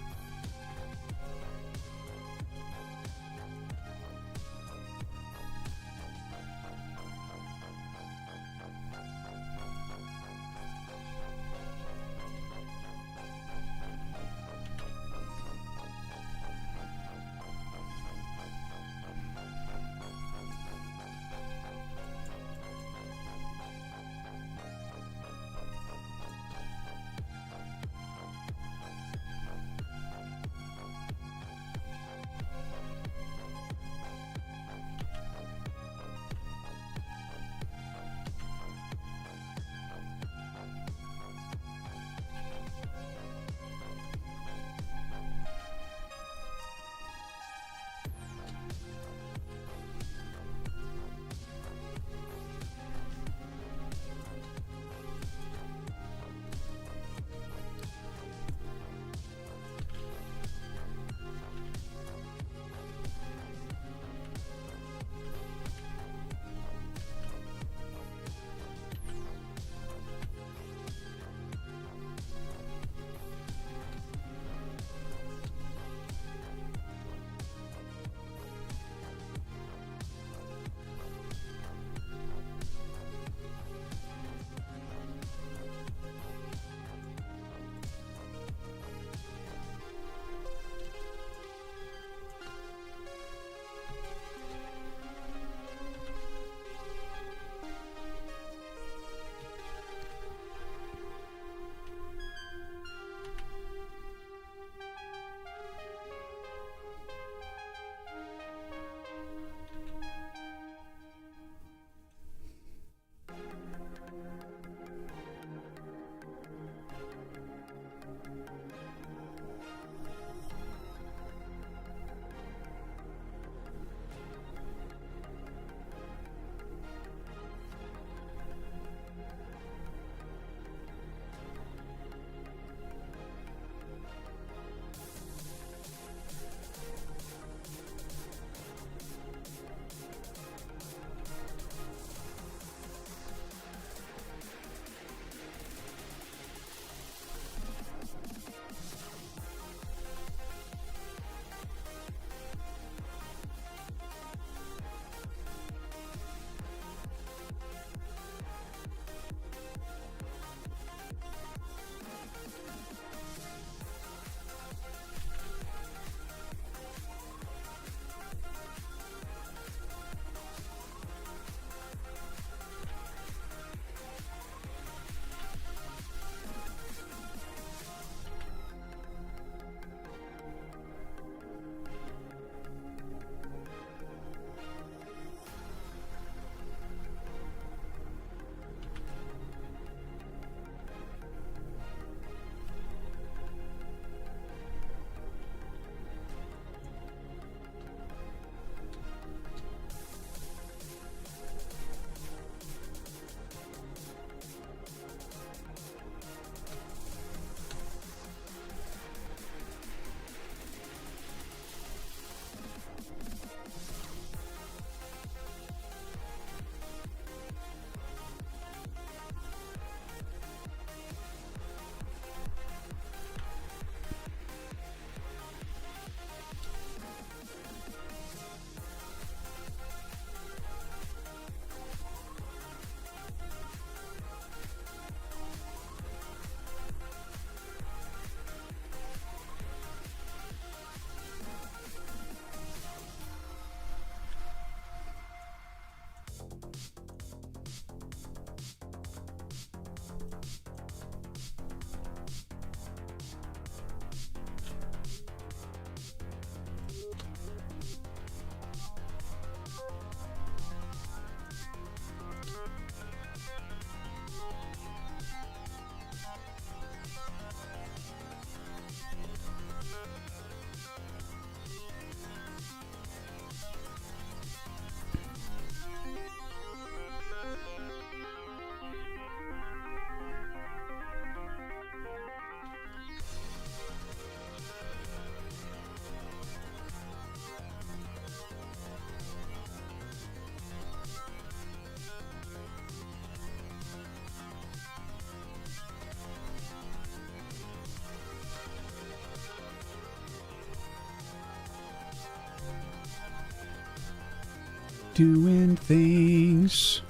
Doing things.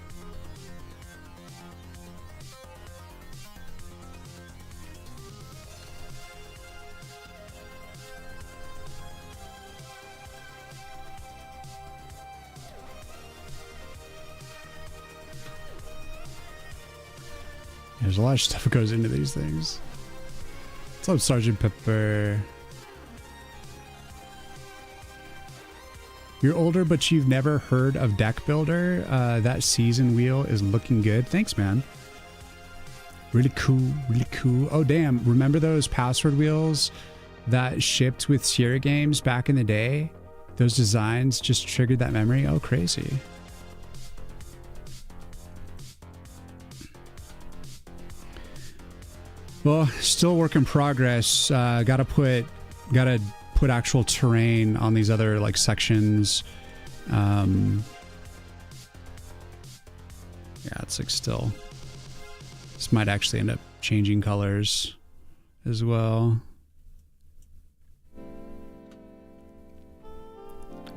There's a lot of stuff that goes into these things. What's up, Sergeant Pepper? You're older, but you've never heard of Deck Builder. That season wheel is looking good. Thanks, man. Really cool, really cool. Oh, damn. Remember those password wheels that shipped with Sierra Games back in the day? Those designs just triggered that memory. Oh, crazy. Well, still work in progress. Gotta put actual terrain on these other like sections. Yeah, it's like still. This might actually end up changing colors as well.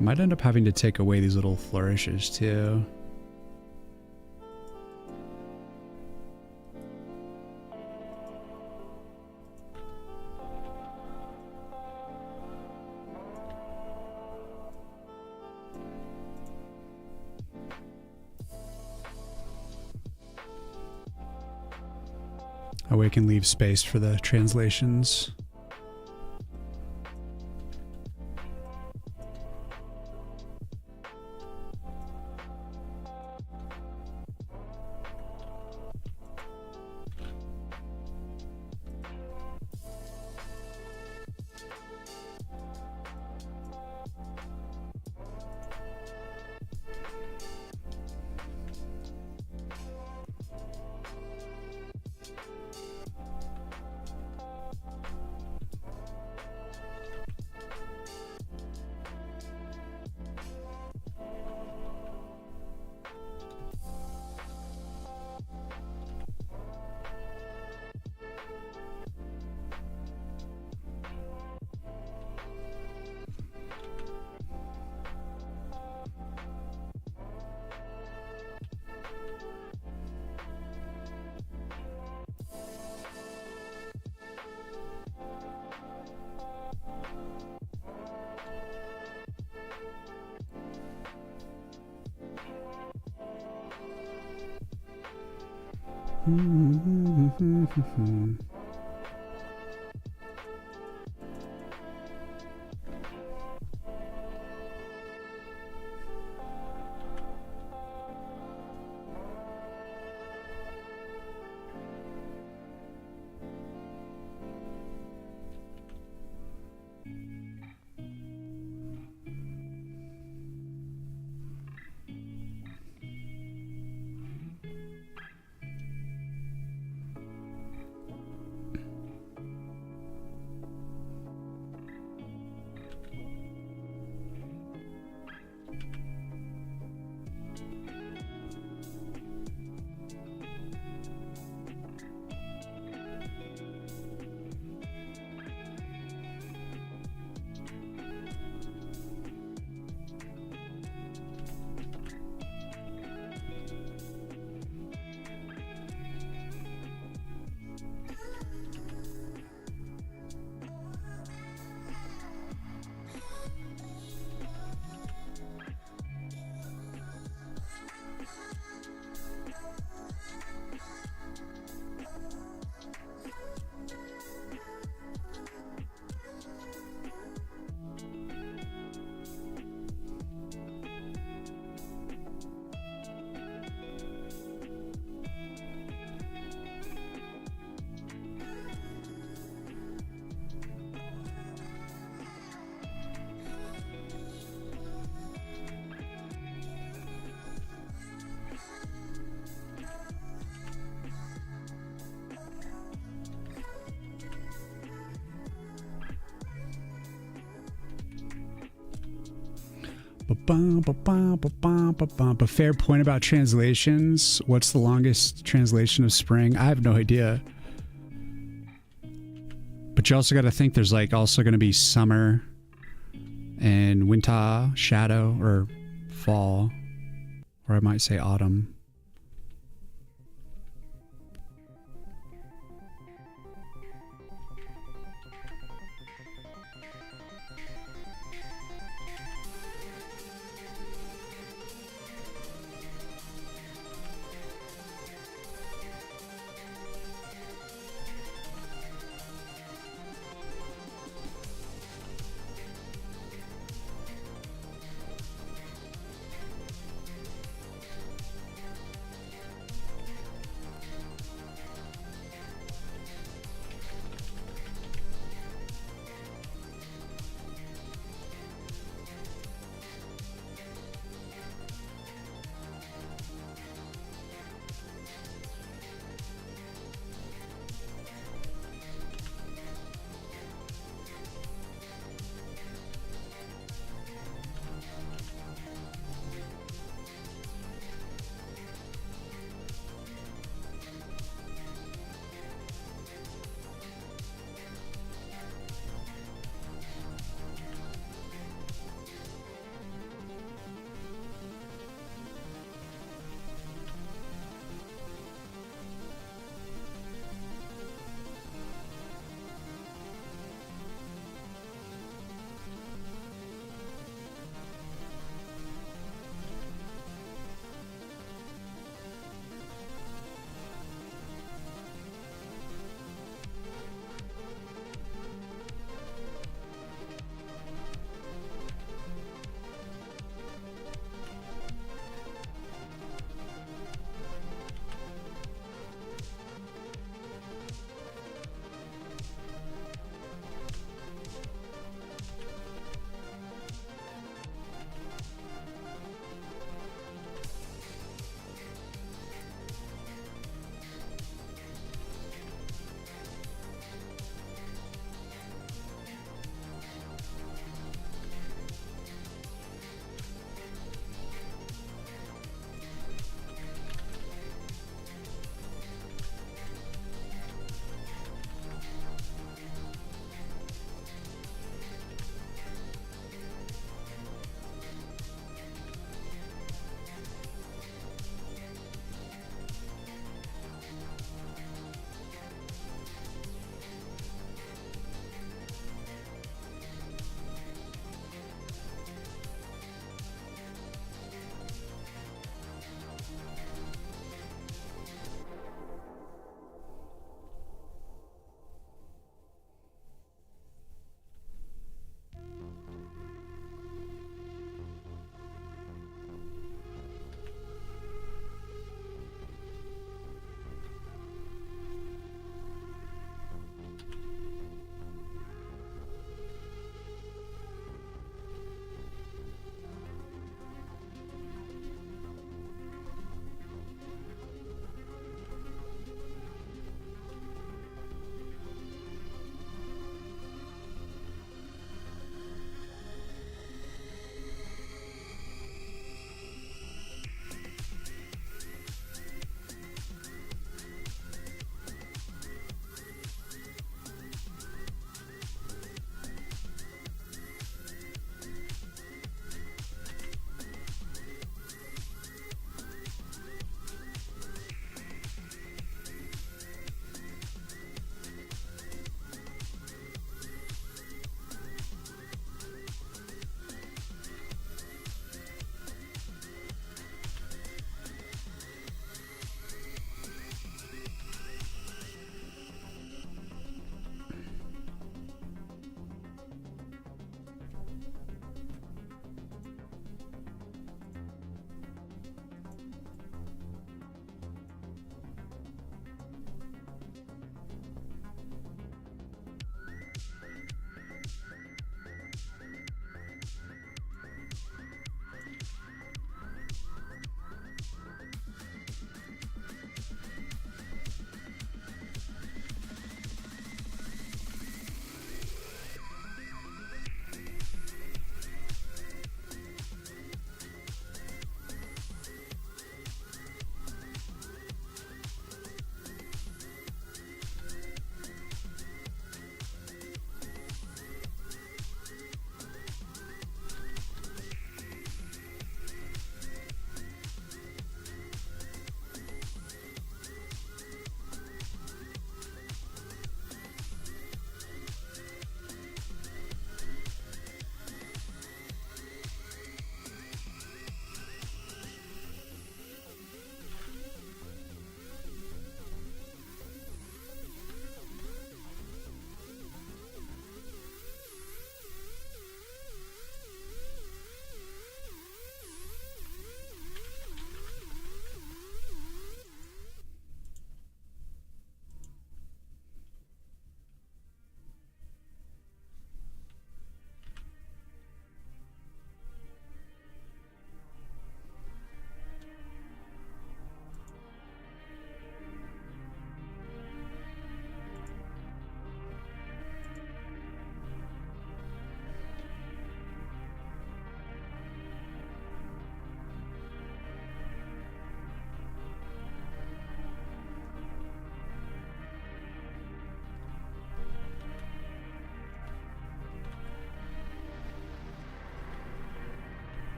Might end up having to take away these little flourishes too. We can leave space for the translations. A fair point about translations. What's the longest translation of spring? I have no idea. But you also got to think there's like also going to be summer and winter, shadow, or fall. Or I might say autumn.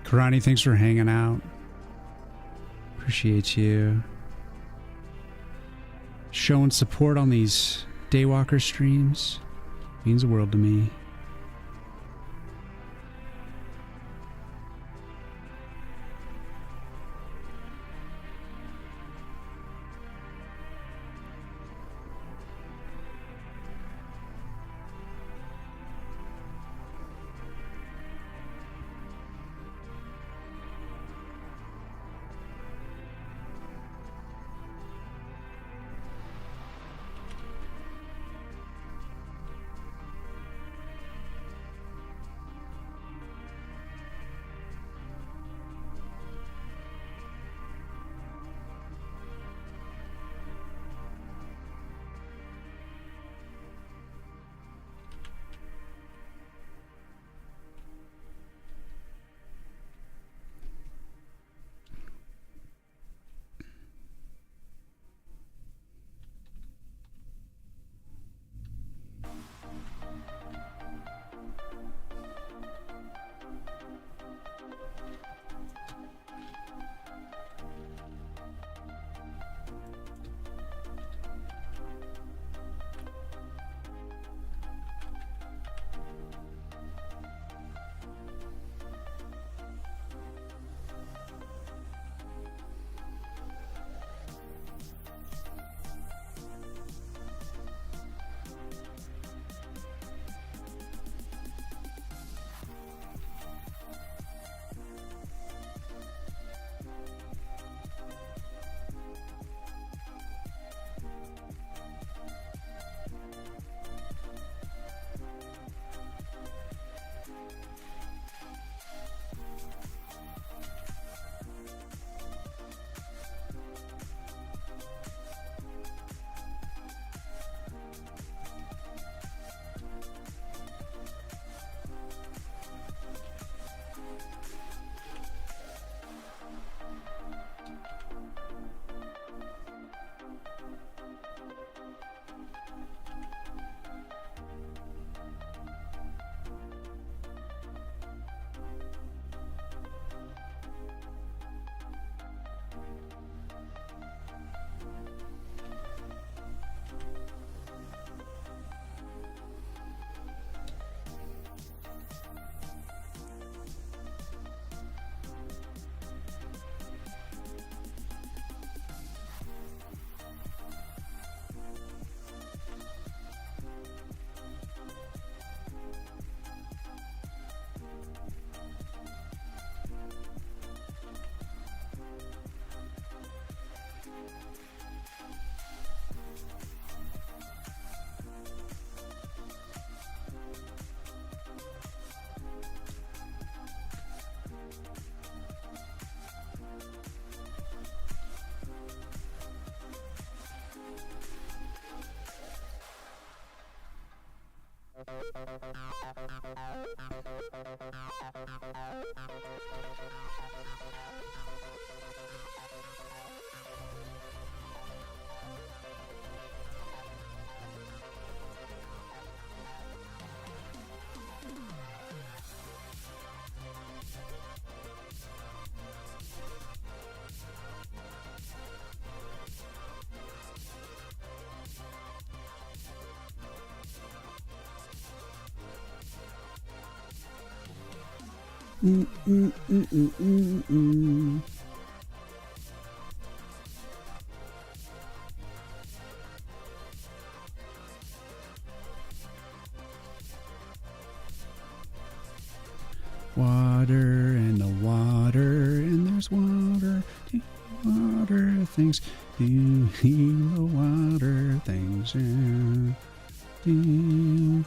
Karani, thanks for hanging out. Appreciate you showing support on these Daywalker streams. Means the world to me. Water and the water, and there's water, water things, do the water things, do.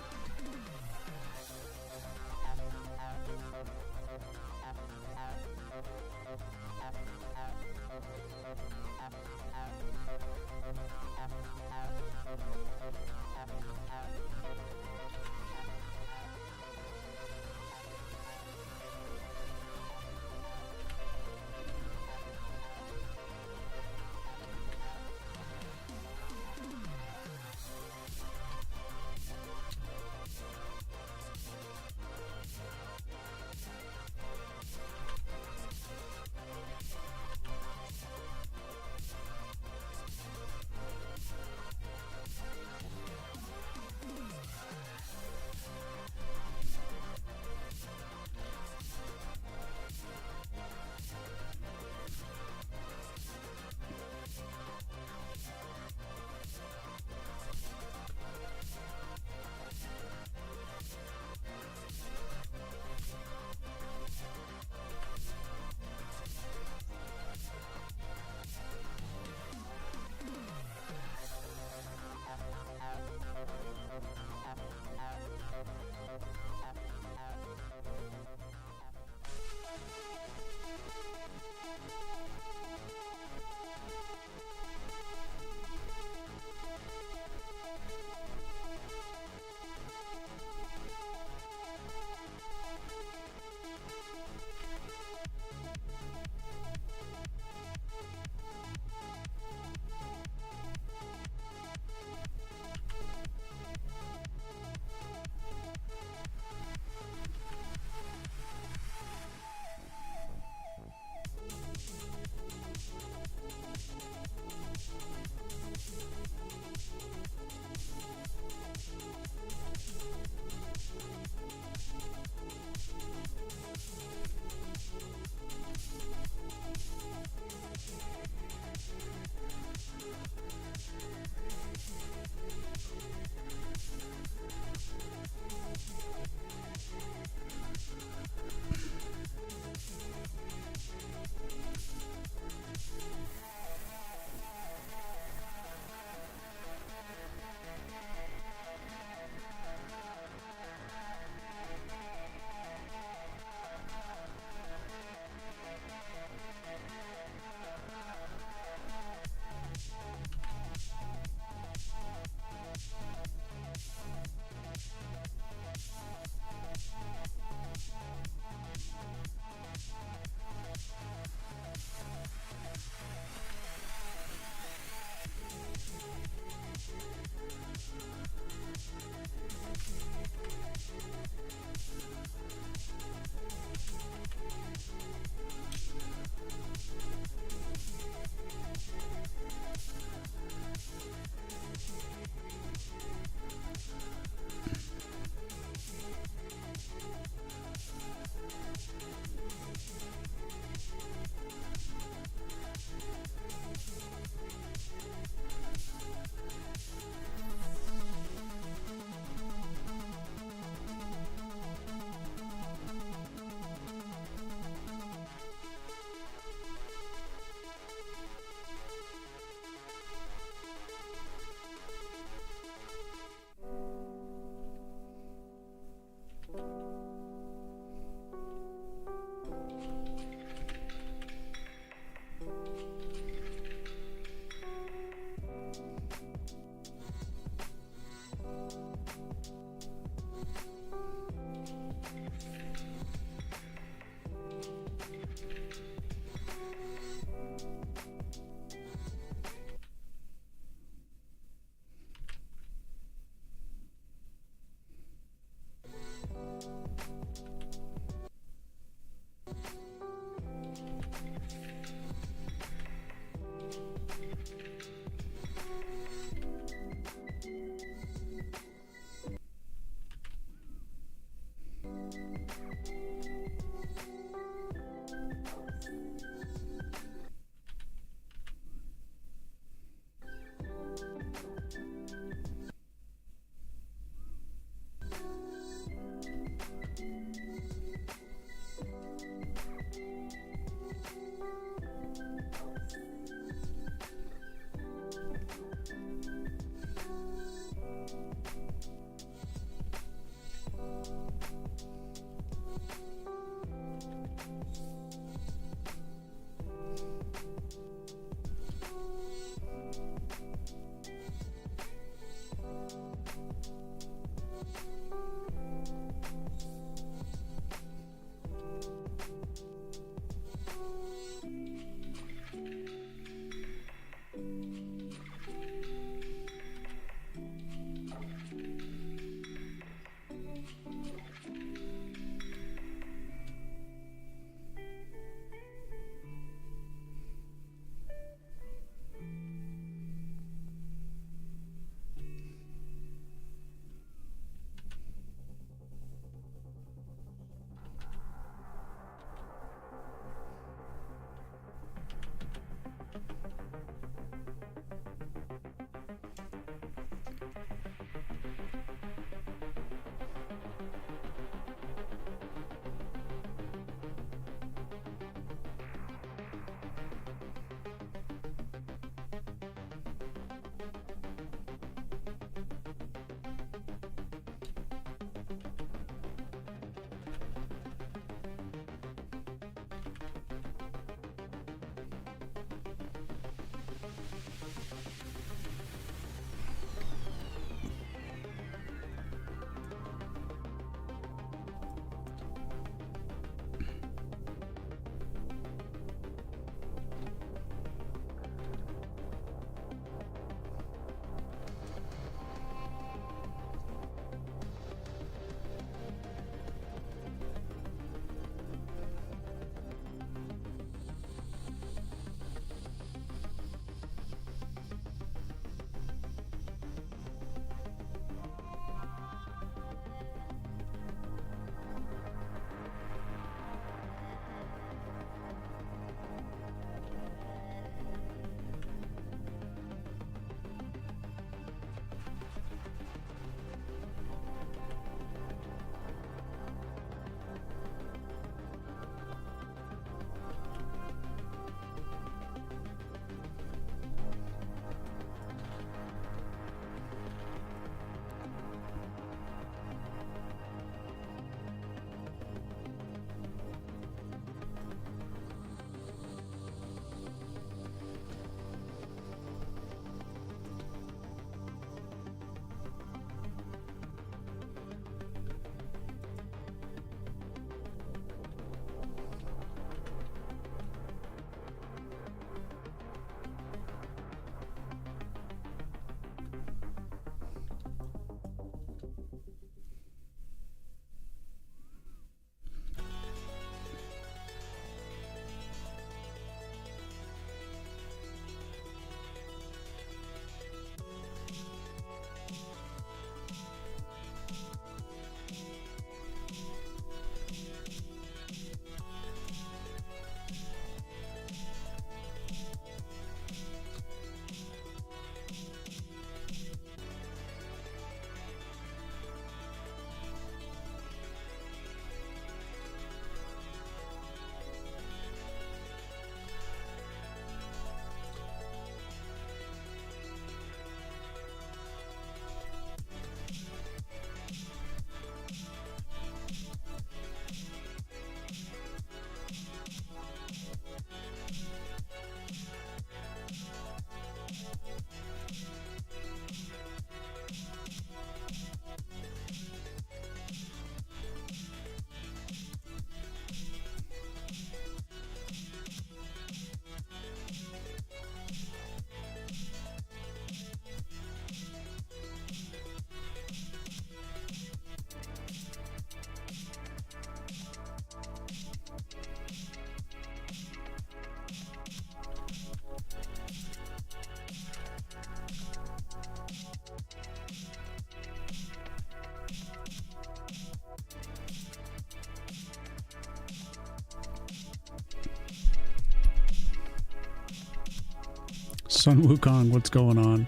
Sun Wukong, what's going on?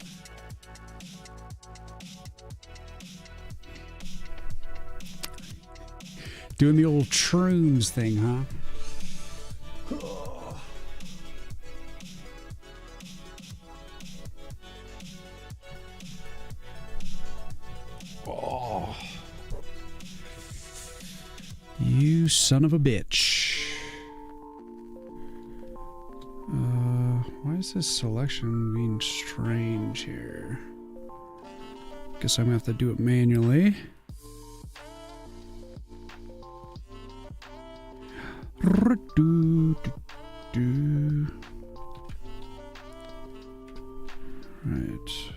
Doing the old shrooms thing, huh? Oh. You son of a bitch. Why is this selection being strange here? Guess I'm gonna have to do it manually. Right.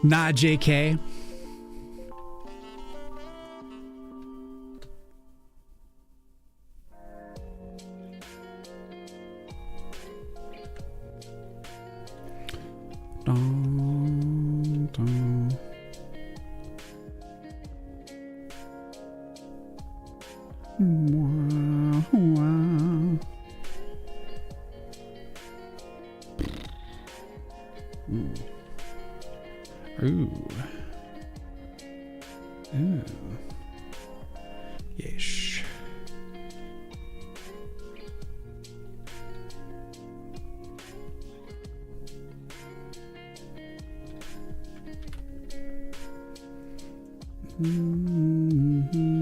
Nah, JK. Dun, dun. Wah, wah. Ooh. Ooh. Yesh. Mm-hmm.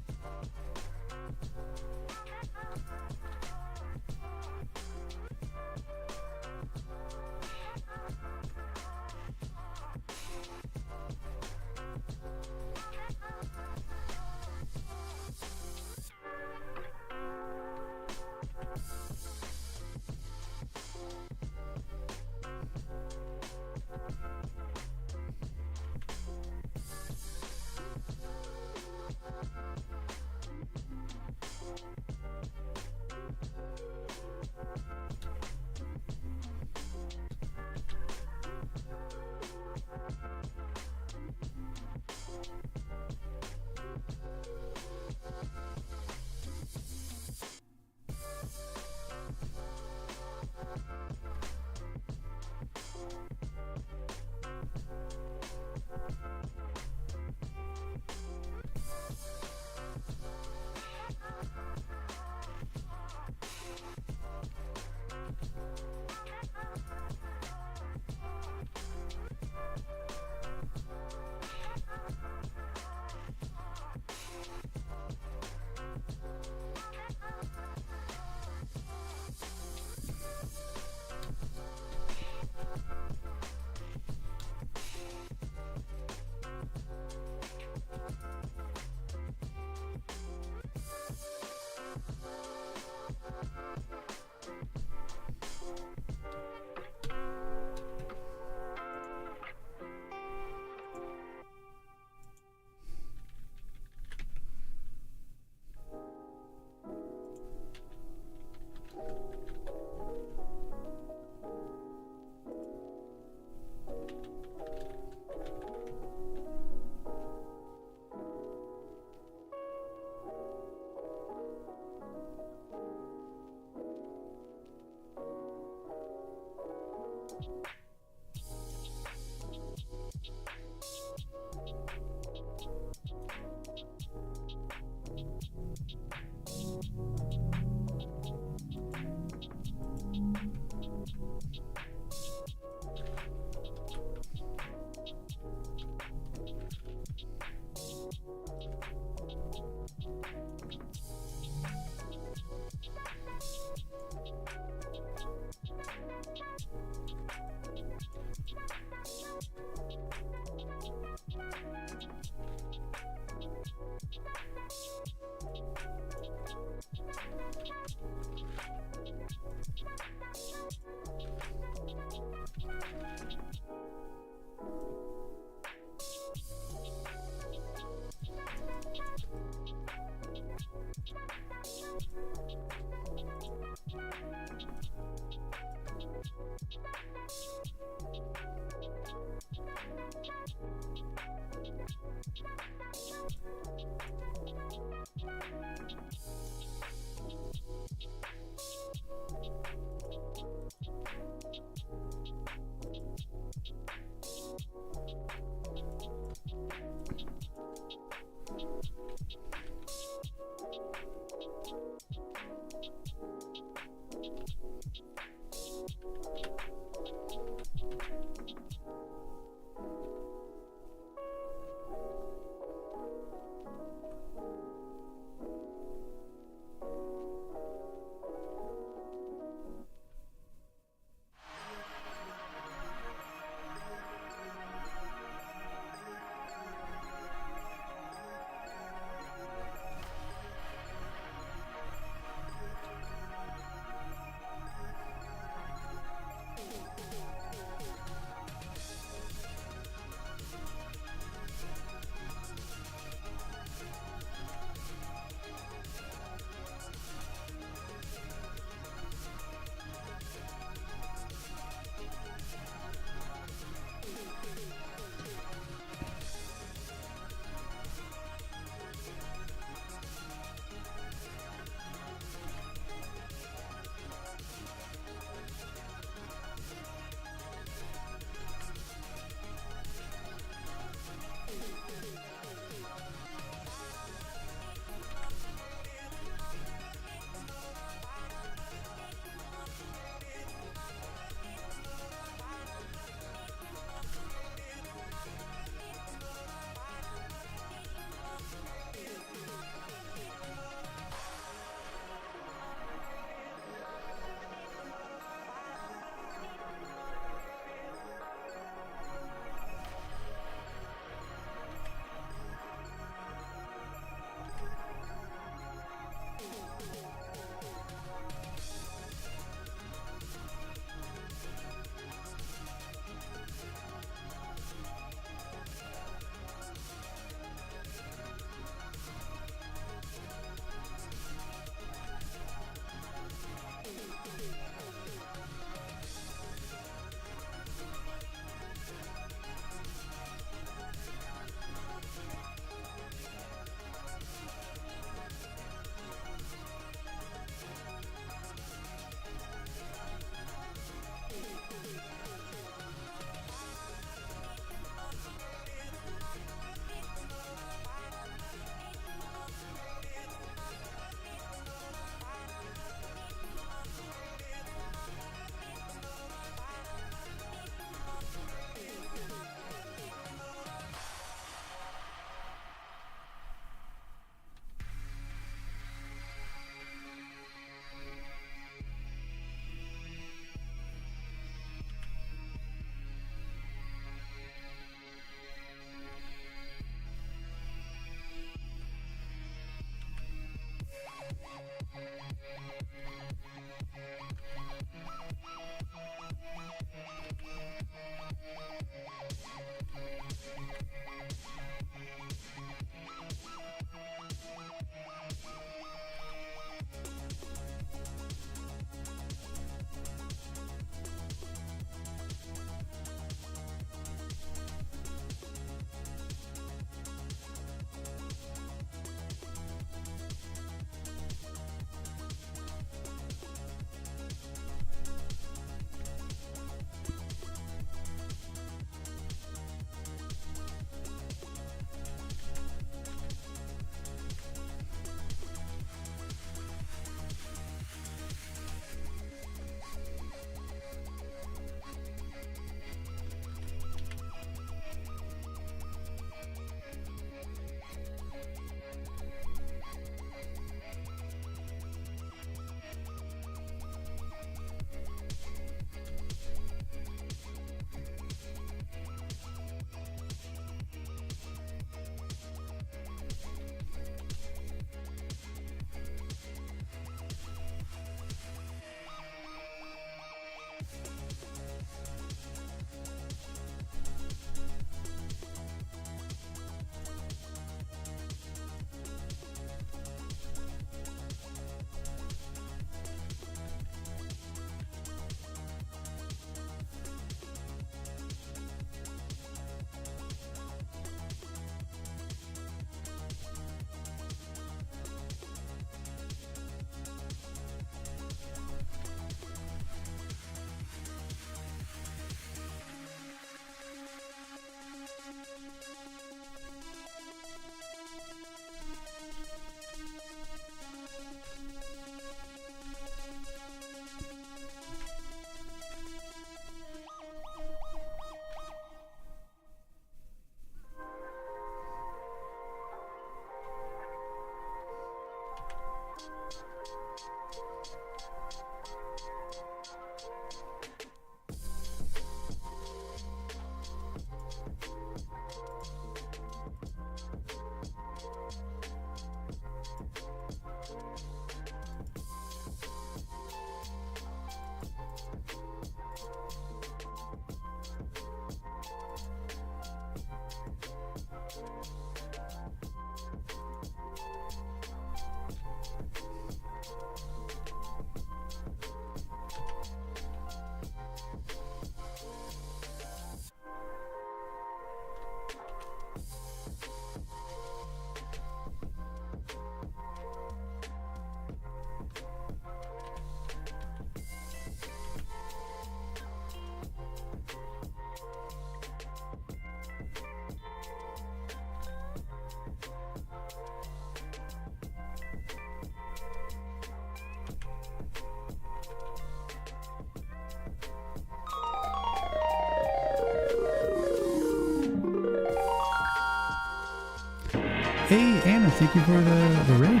Hey, Anna, thank you for the raid.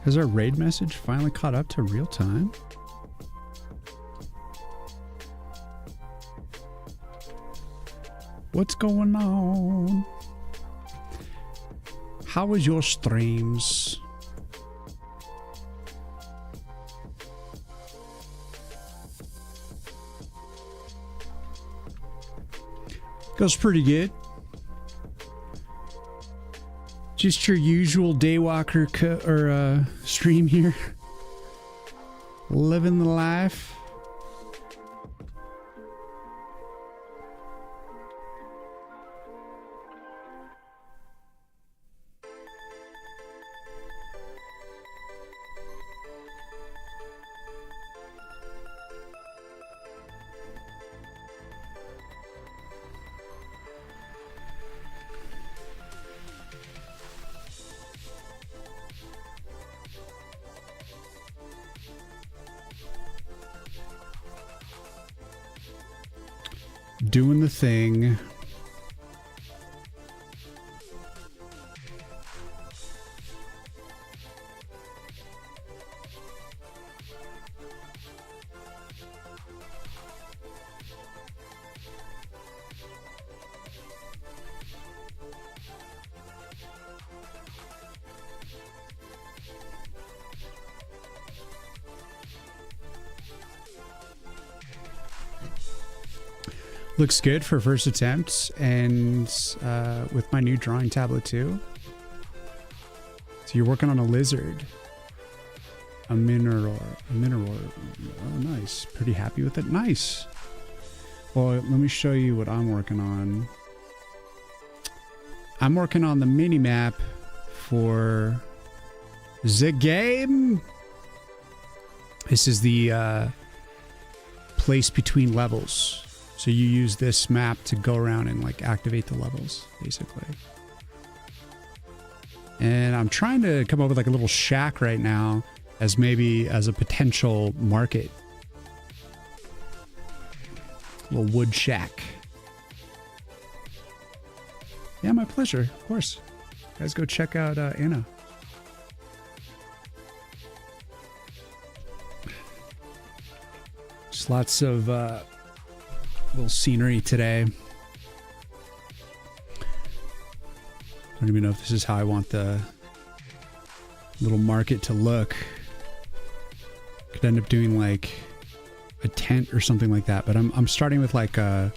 Has our raid message finally caught up to real time? What's going on? How was your streams? Goes pretty good. Just your usual daywalker stream here. Living the life. Doing the thing. Looks good for first attempt, and with my new drawing tablet too. So you're working on a lizard, a mineral. Oh, nice. Pretty happy with it. Nice. Well, let me show you what I'm working on. I'm working on the mini map for the game. This is the place between levels. So you use this map to go around and like activate the levels, basically. And I'm trying to come up with like a little shack right now as maybe as a potential market. A little wood shack. Yeah, my pleasure, of course. Guys, go check out Anna. Just lots of little scenery today. I don't even know if this is how I want the little market to look. Could end up doing like a tent or something like that, but I'm starting with like a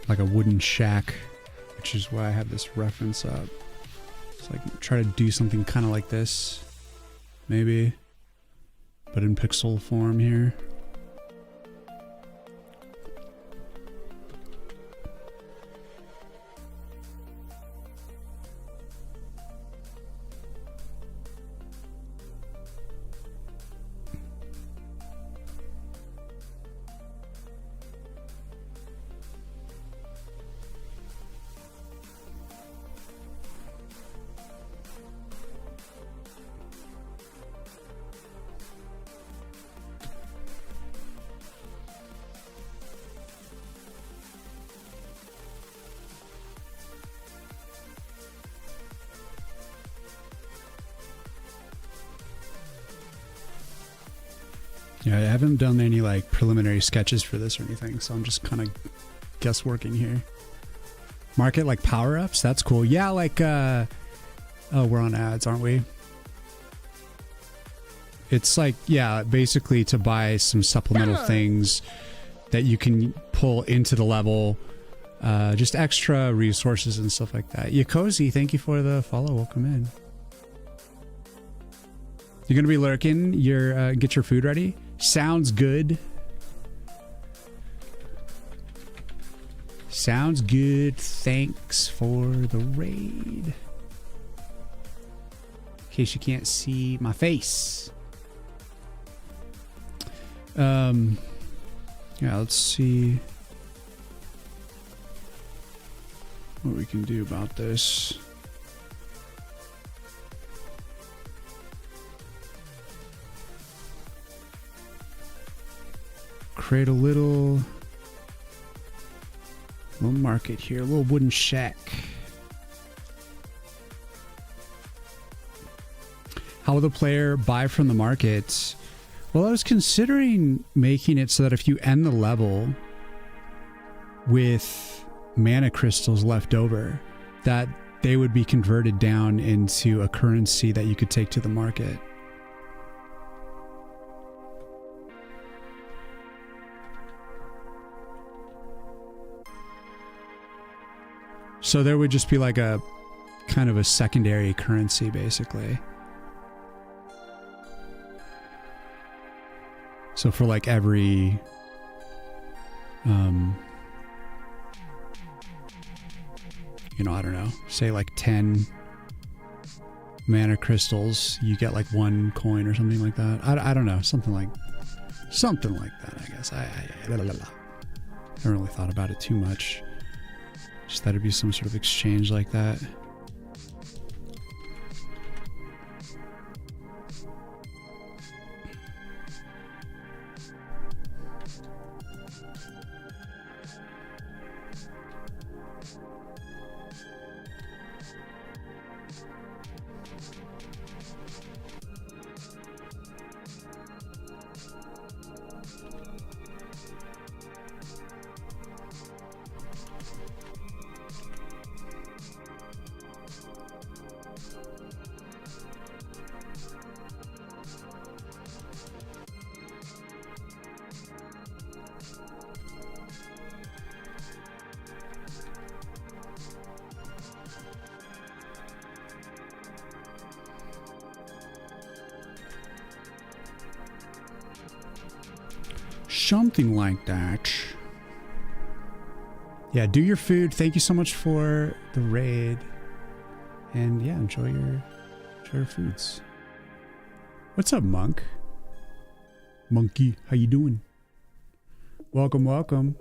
wooden shack, which is why I have this reference up. It's like try to do something kind of like this, maybe, but in pixel form here. Yeah, I haven't done any like preliminary sketches for this or anything, so I'm just kind of guessworking here. Market like power-ups? That's cool. Yeah, like oh, we're on ads, aren't we? It's like, yeah, basically to buy some supplemental things that you can pull into the level, just extra resources and stuff like that. Yakozy, thank you for the follow. Welcome in. You're gonna be lurking. You're get your food ready. Sounds good. Sounds good. Thanks for the raid. In case you can't see my face. Yeah, let's see what we can do about this. create a little market here, a little wooden shack. How will the player buy from the market? Well, I was considering making it so that if you end the level with mana crystals left over, that they would be converted down into a currency that you could take to the market. So there would just be like a kind of a secondary currency, basically. So for like every you know, I don't know, say like 10 mana crystals, you get like 1 coin or something like that. I don't know, something like that, I guess. I haven't really thought about it too much. Just that it'd be some sort of exchange like that. Something like that. Yeah, do your food. Thank you so much for the raid. And yeah, enjoy your foods. What's up, Monk? Monkey, how you doing? Welcome, welcome.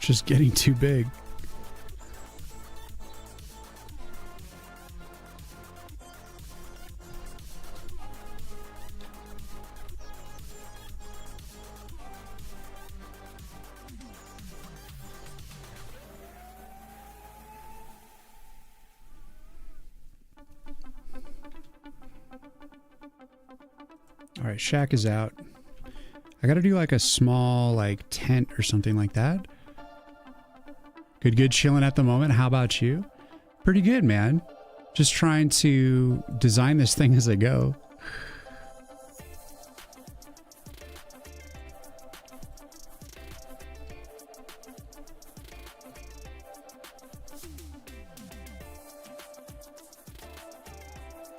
just getting too big. All right, shack is out. I gotta do like a small like tent or something like that. Good chilling at the moment. How about you? Pretty good, man. Just trying to design this thing as I go.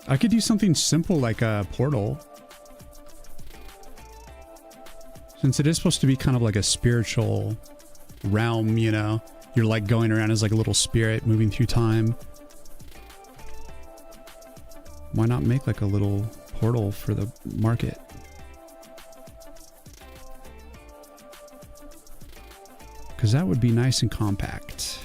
I could do something simple like a portal. Since it is supposed to be kind of like a spiritual realm, you know, you're like going around as like a little spirit moving through time. Why not make like a little portal for the market? Because that would be nice and compact.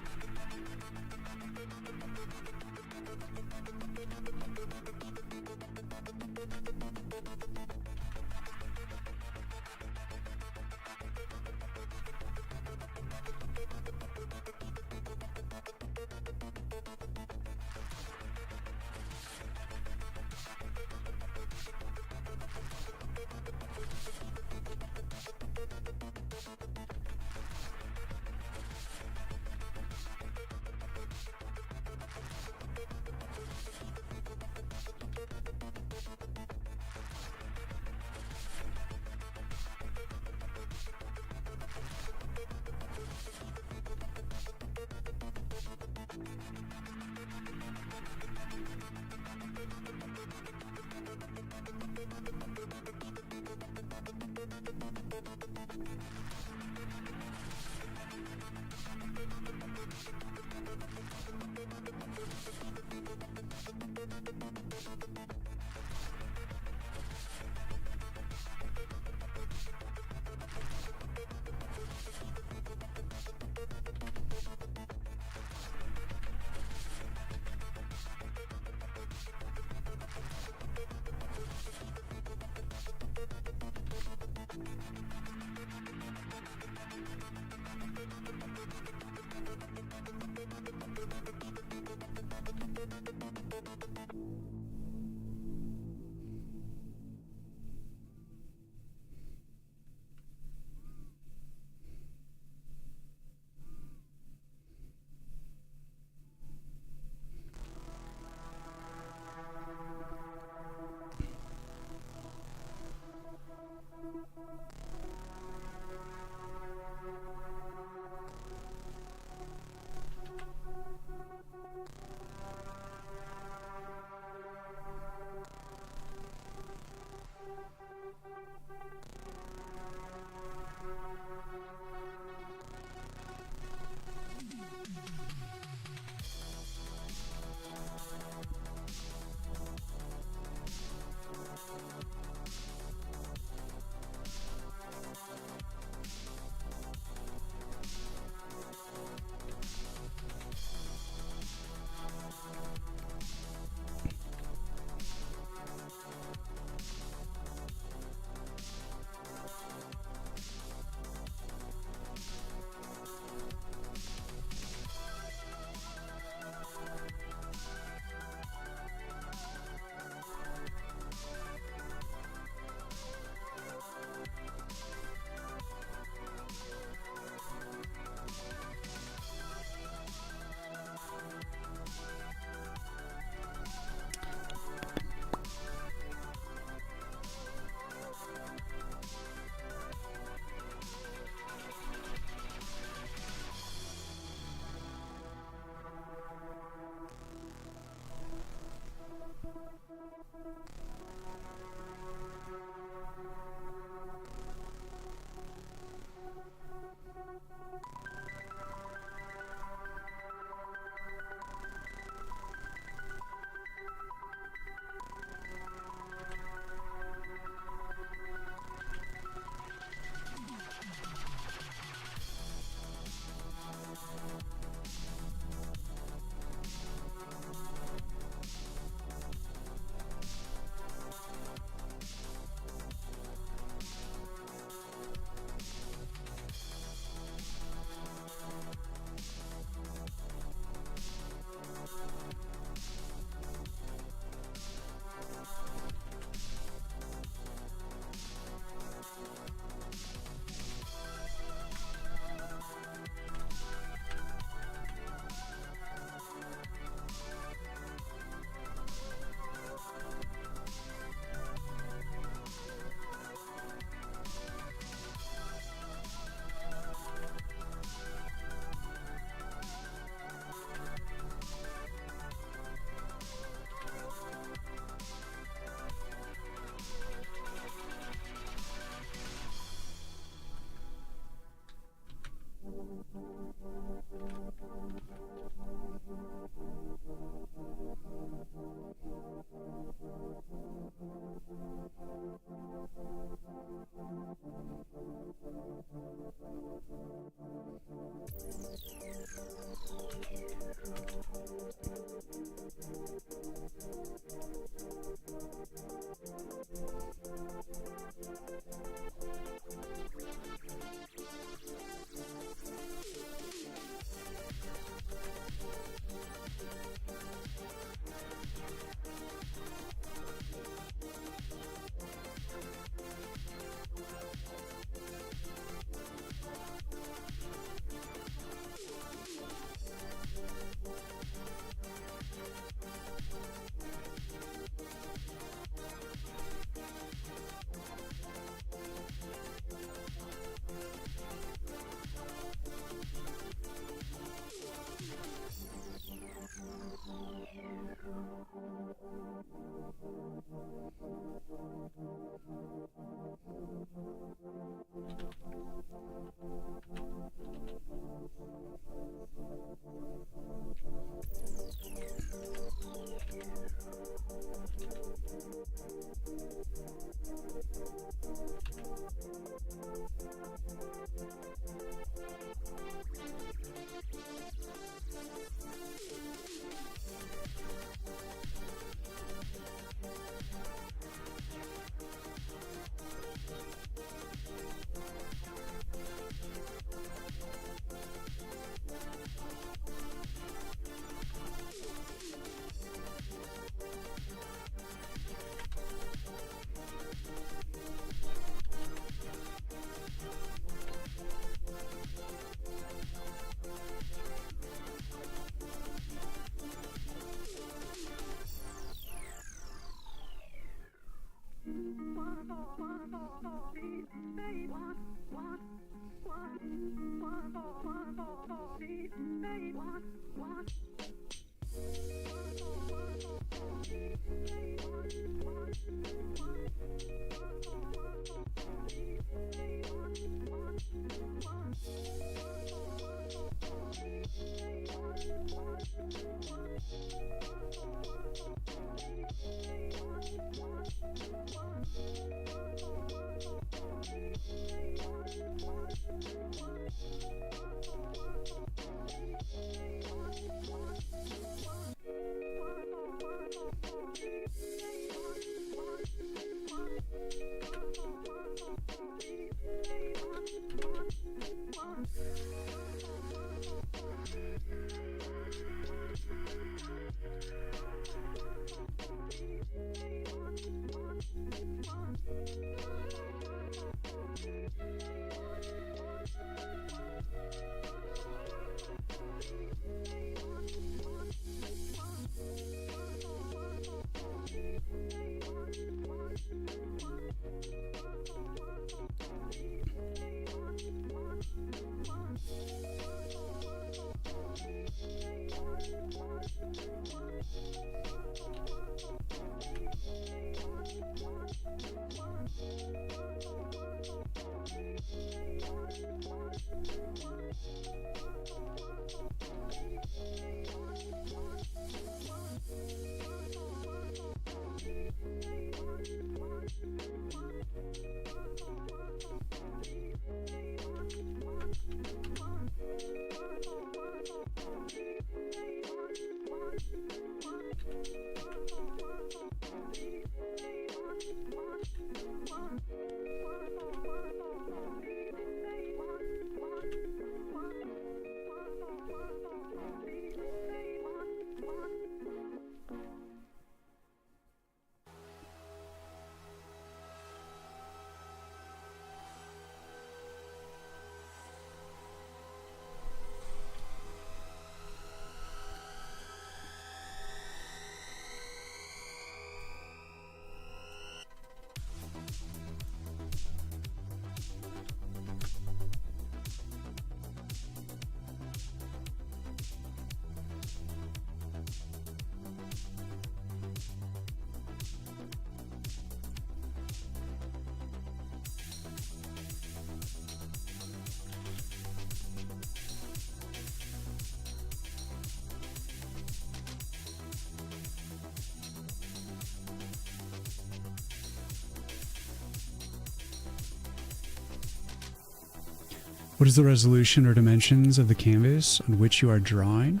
What is the resolution or dimensions of the canvas on which you are drawing?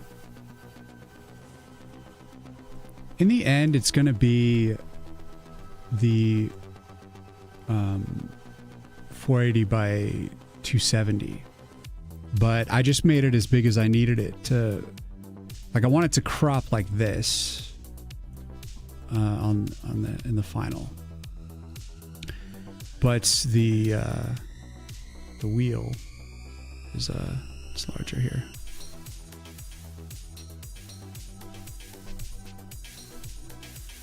In the end, it's going to be the 480 by 270. But I just made it as big as I needed it to... Like, I want it to crop like this in the final. But the wheel is it's larger here.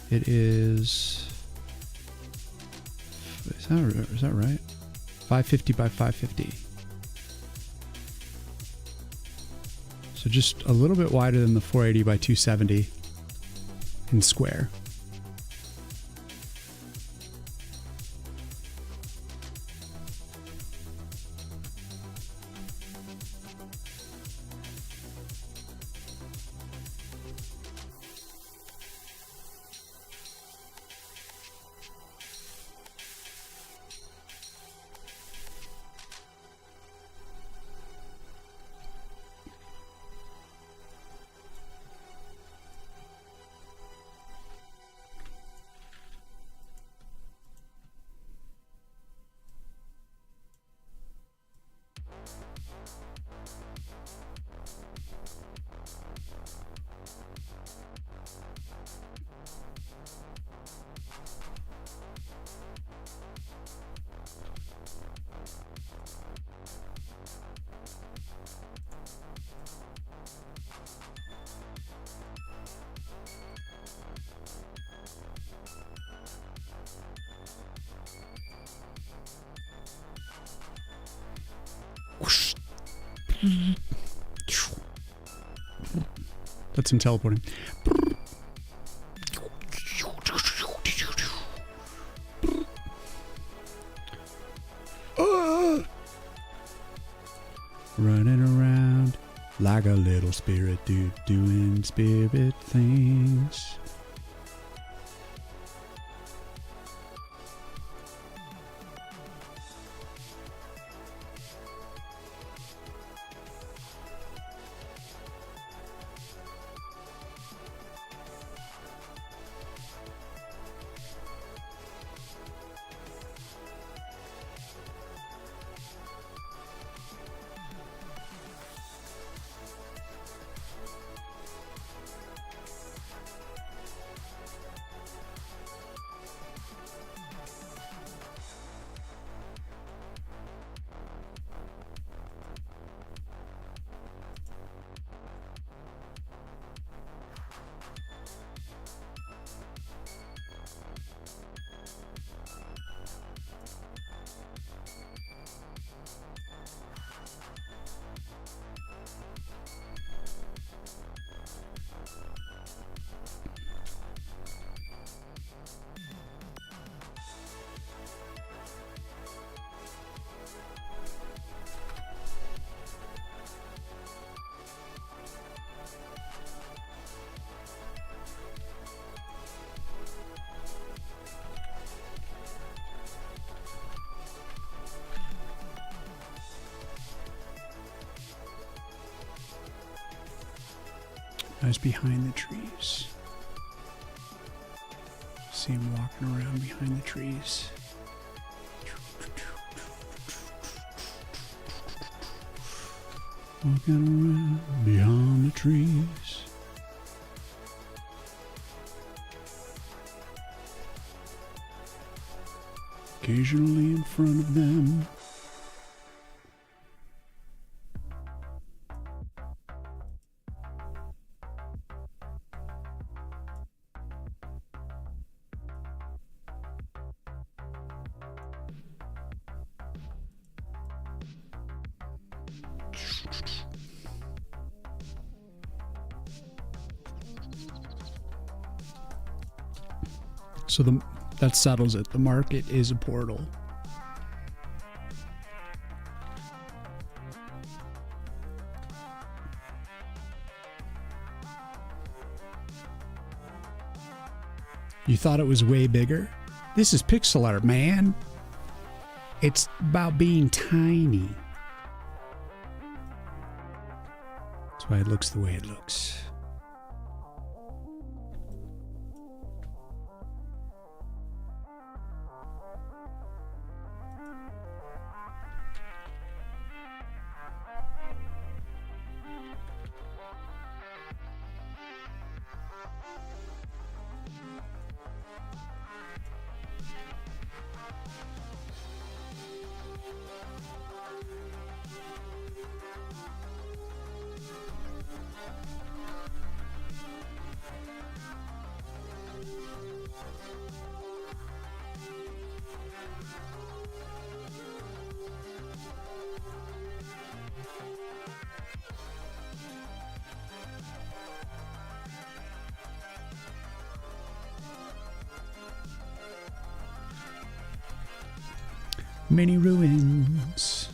It is that right? 550 by 550. So just a little bit wider than the 480 by 270 in square. That's him teleporting. Running around like a little spirit dude doing spirit things. I was behind the trees. See him walking around behind the trees. Walking around behind the trees. Occasionally in front of them. So that settles it. The market is a portal. You thought it was way bigger? This is pixel art, man. It's about being tiny. That's why it looks the way it looks. Many ruins.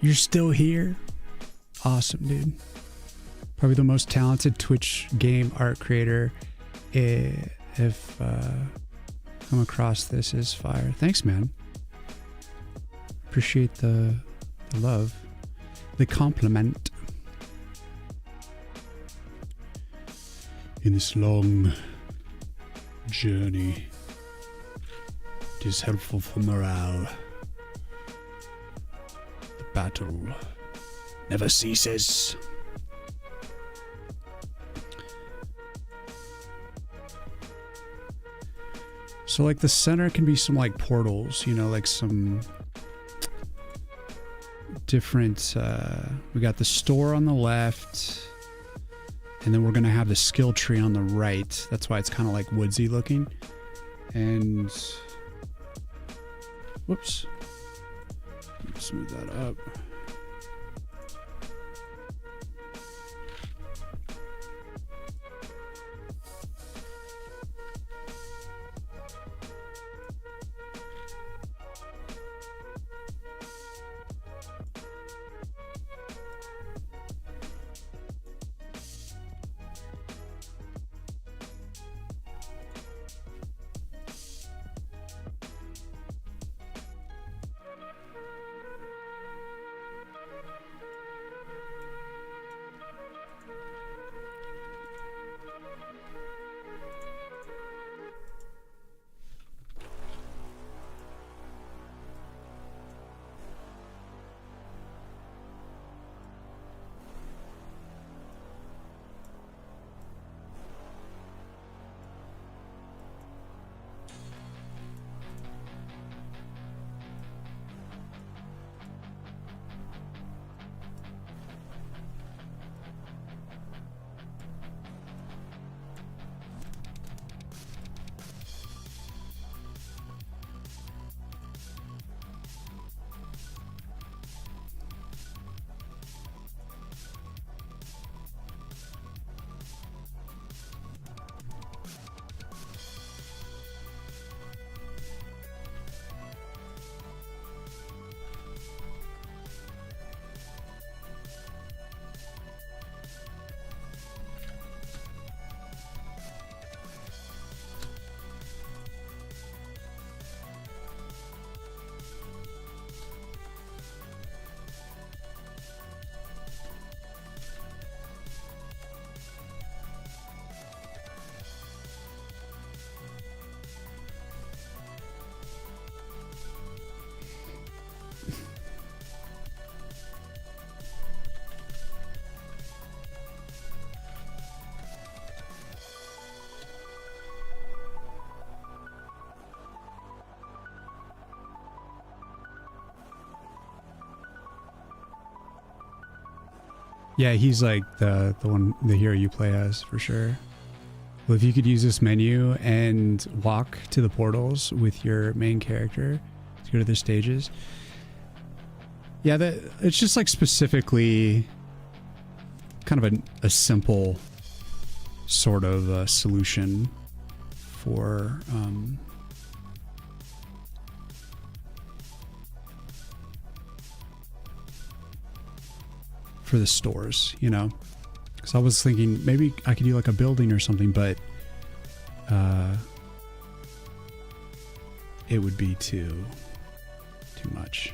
You're still here? Awesome, dude. Probably the most talented Twitch game art creator. If come across this is fire. Thanks, man. Appreciate the love, the compliment. In this long journey, it is helpful for morale. Battle never ceases. So like the center can be some like portals, you know, like some different, we got the store on the left, and then we're going to have the skill tree on the right. That's why it's kind of like woodsy looking. And whoops. Smooth that up. Yeah, he's like the hero you play as for sure. Well, if you could use this menu and walk to the portals with your main character to go to their stages. Yeah, it's just like specifically kind of a simple sort of solution for the stores, you know? Because I was thinking maybe I could do like a building or something, but it would be too much.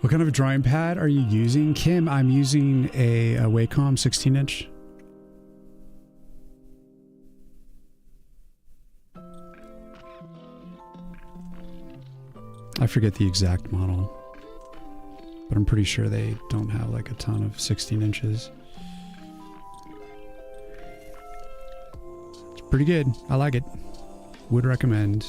What kind of a drawing pad are you using? Kim, I'm using a Wacom 16-inch. I forget the exact model, but I'm pretty sure they don't have like a ton of 16 inches. It's pretty good. I like it. Would recommend.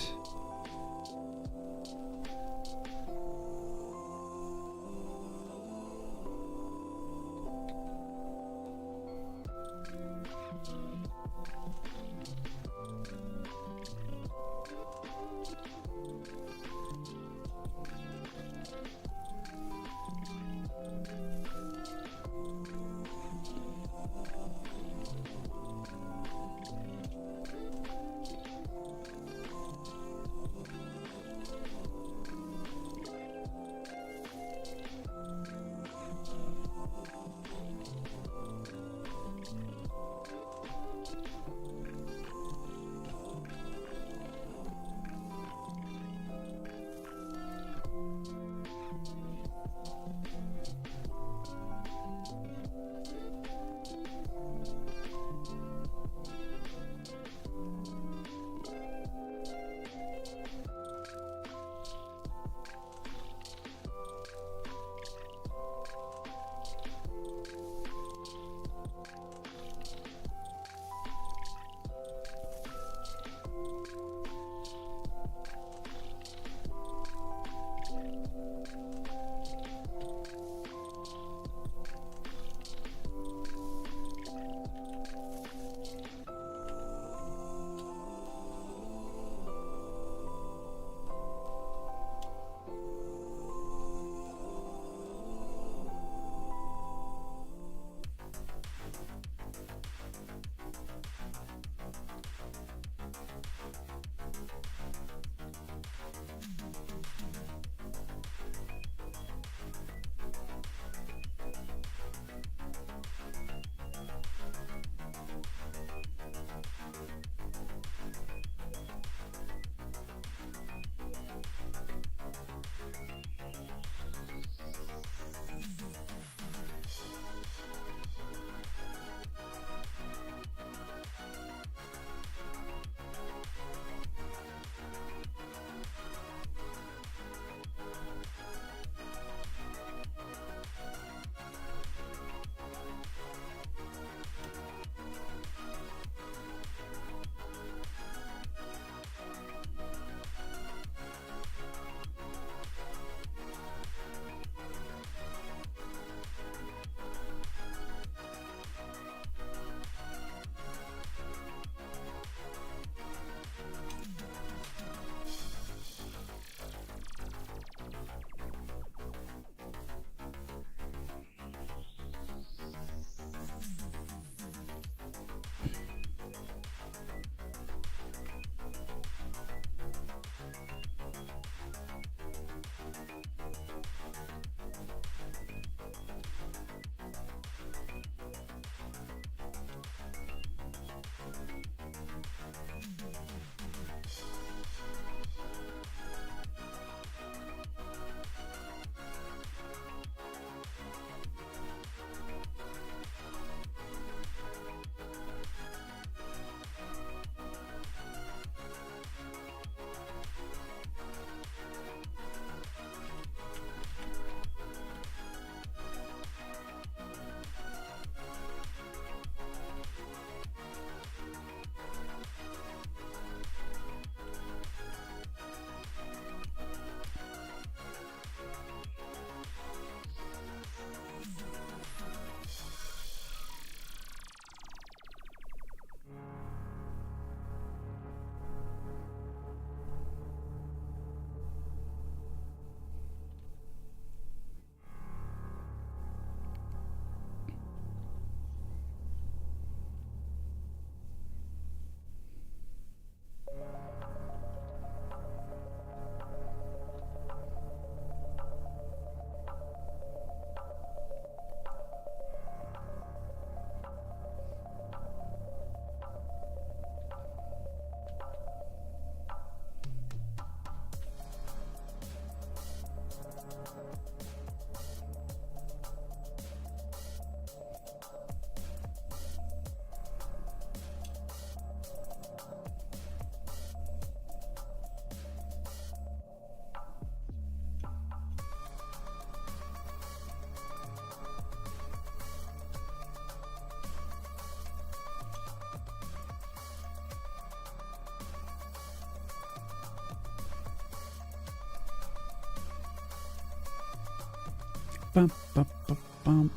Bum, bum, bum, bum.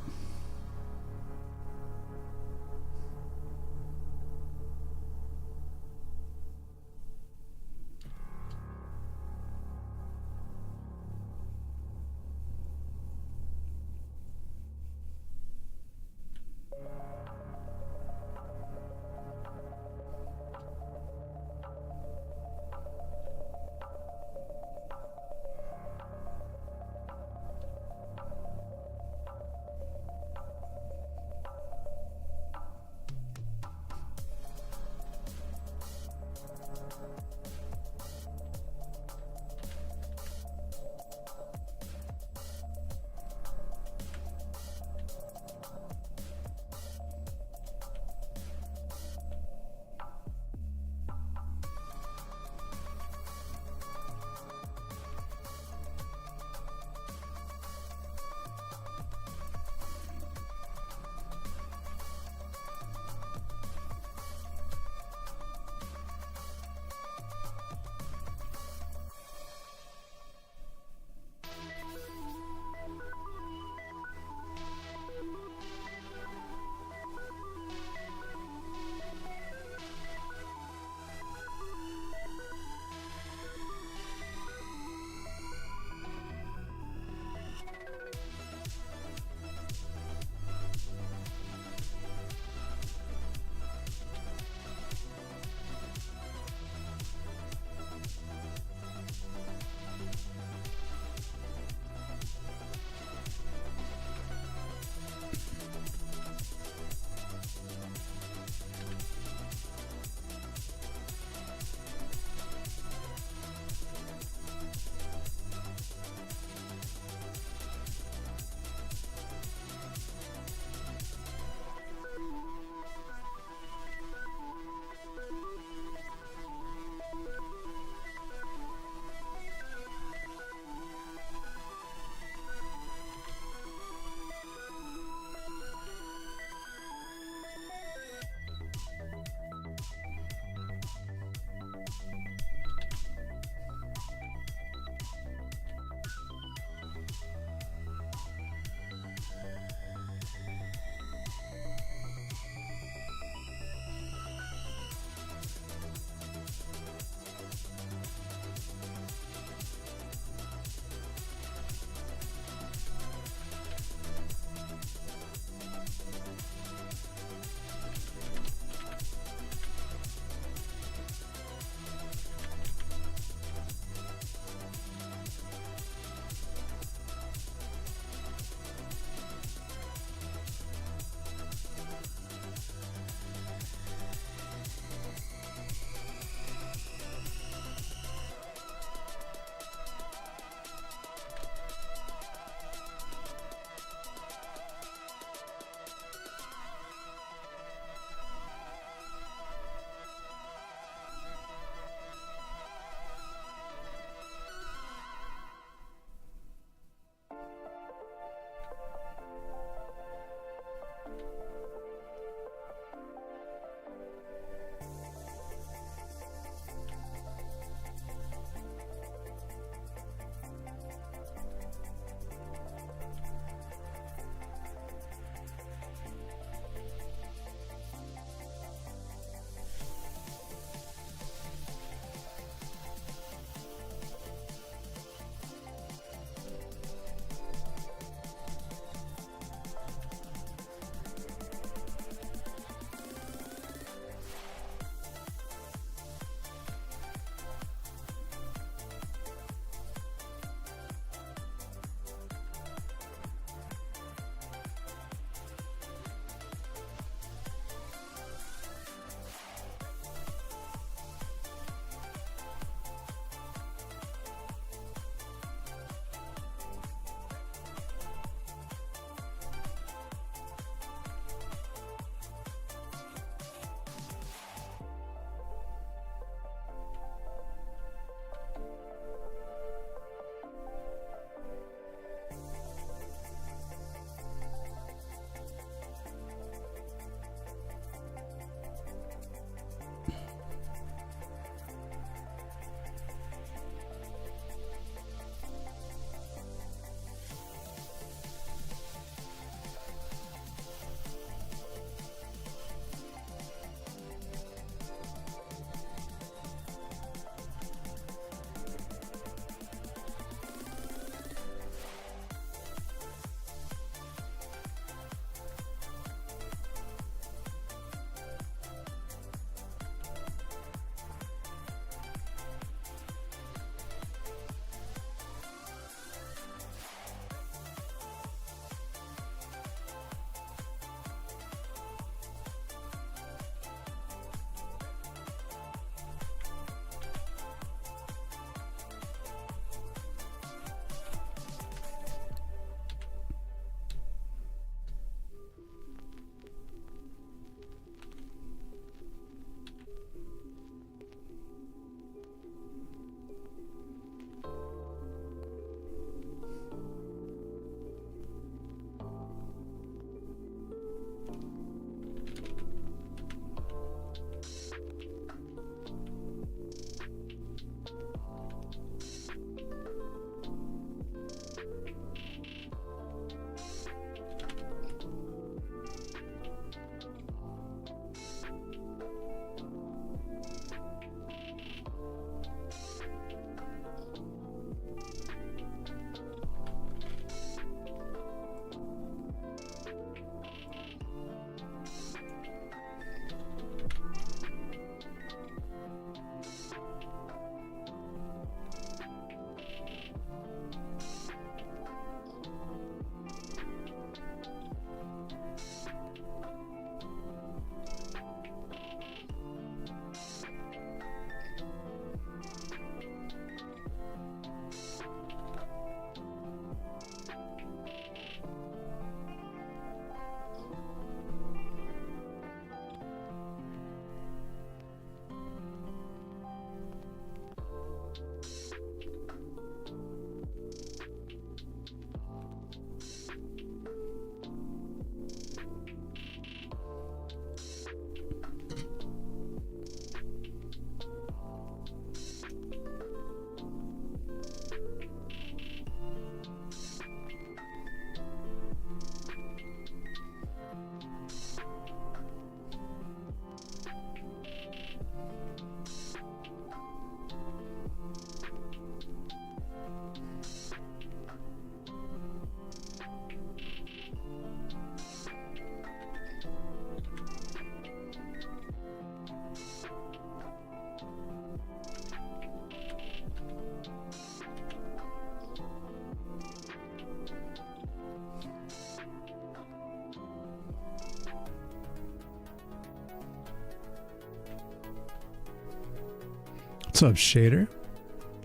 What's up, Shader?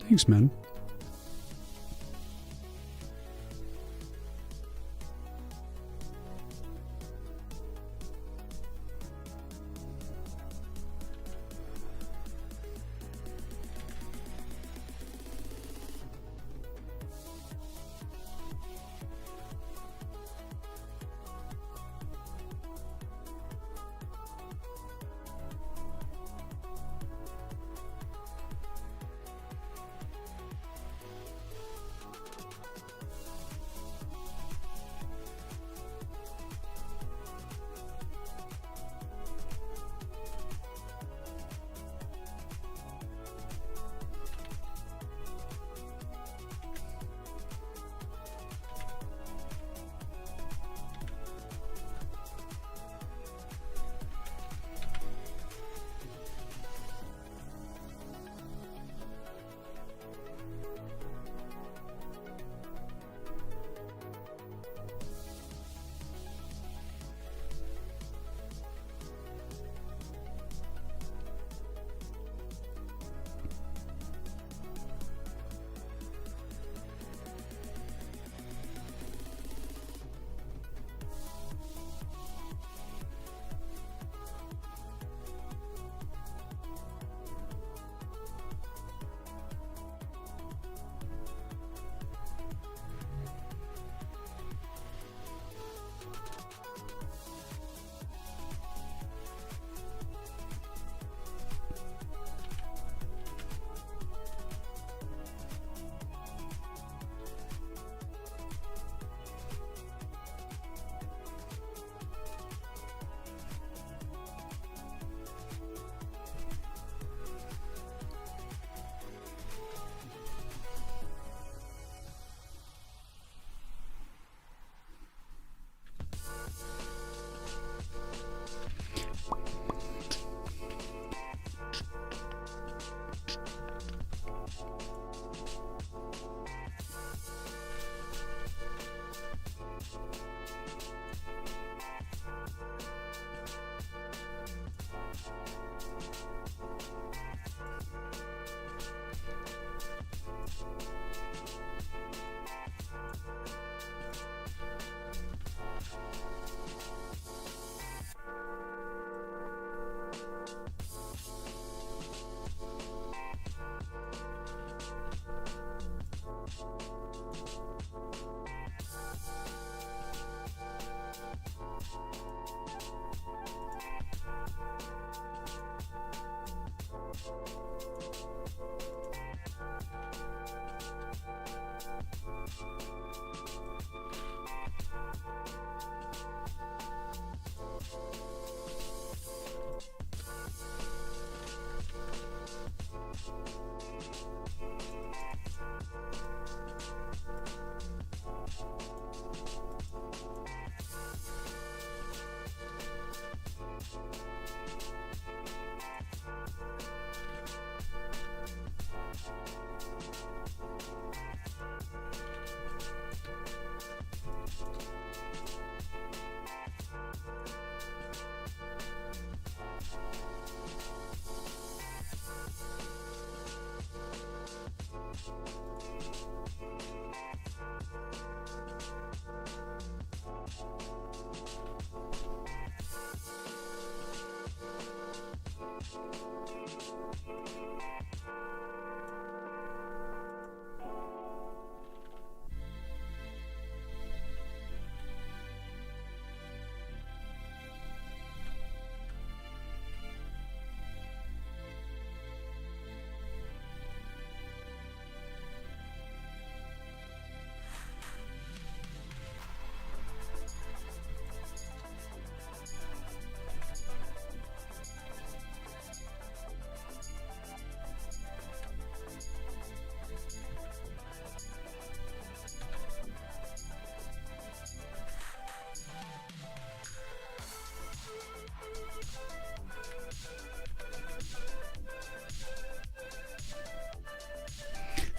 Thanks, man.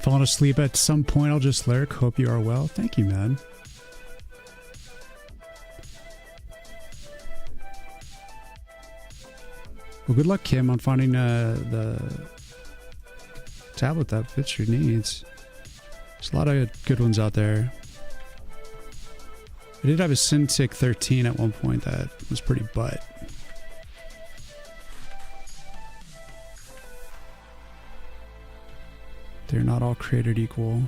Falling asleep at some point, I'll just lurk. Hope you are well. Thank you, man. Well, good luck, Kim, on finding the tablet that fits your needs. There's a lot of good ones out there. I did have a Cintiq 13 at one point that was pretty butt. They're not all created equal.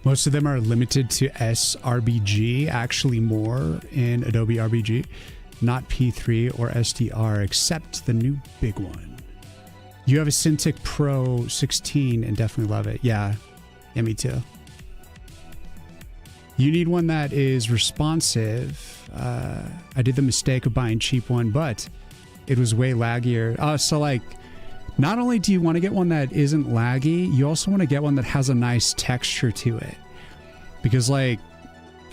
Most of them are limited to sRBG, actually more in Adobe RBG, not P3 or SDR, except the new big one. You have a Cintiq Pro 16 and definitely love it. Yeah, me too. You need one that is responsive. I did the mistake of buying a cheap one, but it was way laggier. So like, not only do you want to get one that isn't laggy, you also want to get one that has a nice texture to it. Because like,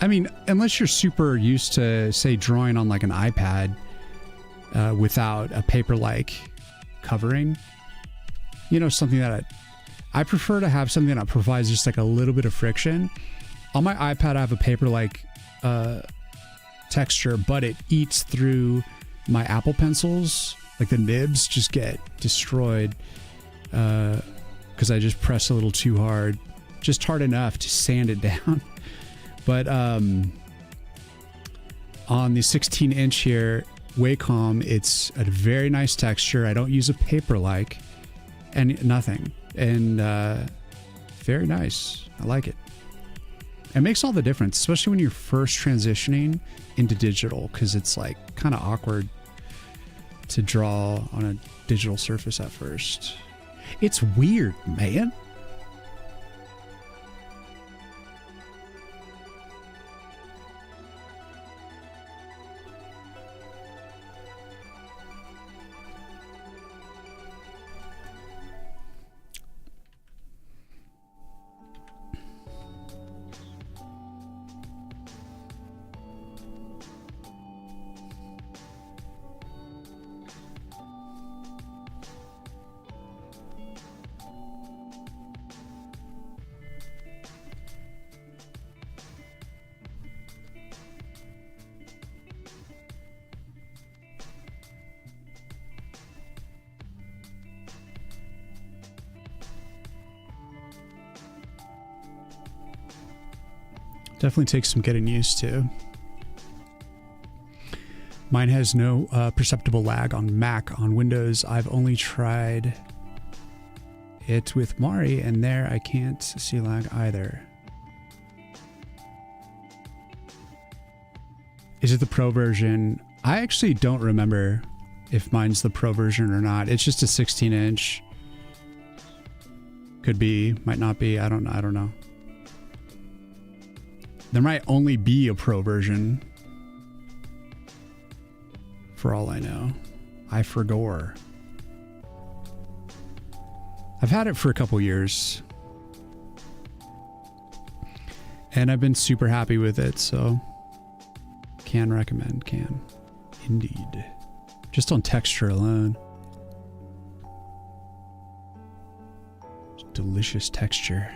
I mean, unless you're super used to, say, drawing on like an iPad without a paper-like covering, you know, something that I prefer to have something that provides just like a little bit of friction. On my iPad, I have a paper-like texture, but it eats through my Apple Pencils. Like the nibs just get destroyed because I just press a little too hard, just hard enough to sand it down. But on the 16-inch here, Wacom, it's a very nice texture. I don't use a paper-like and nothing, and very nice. I like it. It makes all the difference, especially when you're first transitioning into digital, because it's like kind of awkward to draw on a digital surface at first. It's weird, man. Definitely takes some getting used to. Mine has no perceptible lag on Mac. On Windows, I've only tried it with Mari, and there I can't see lag either. Is it the Pro version? I actually don't remember if mine's the Pro version or not. It's just a 16-inch. Could be, might not be. I don't know. There might only be a Pro version. For all I know. I forgot. I've had it for a couple years. And I've been super happy with it, so can recommend, can. Indeed. Just on texture alone. delicious texture.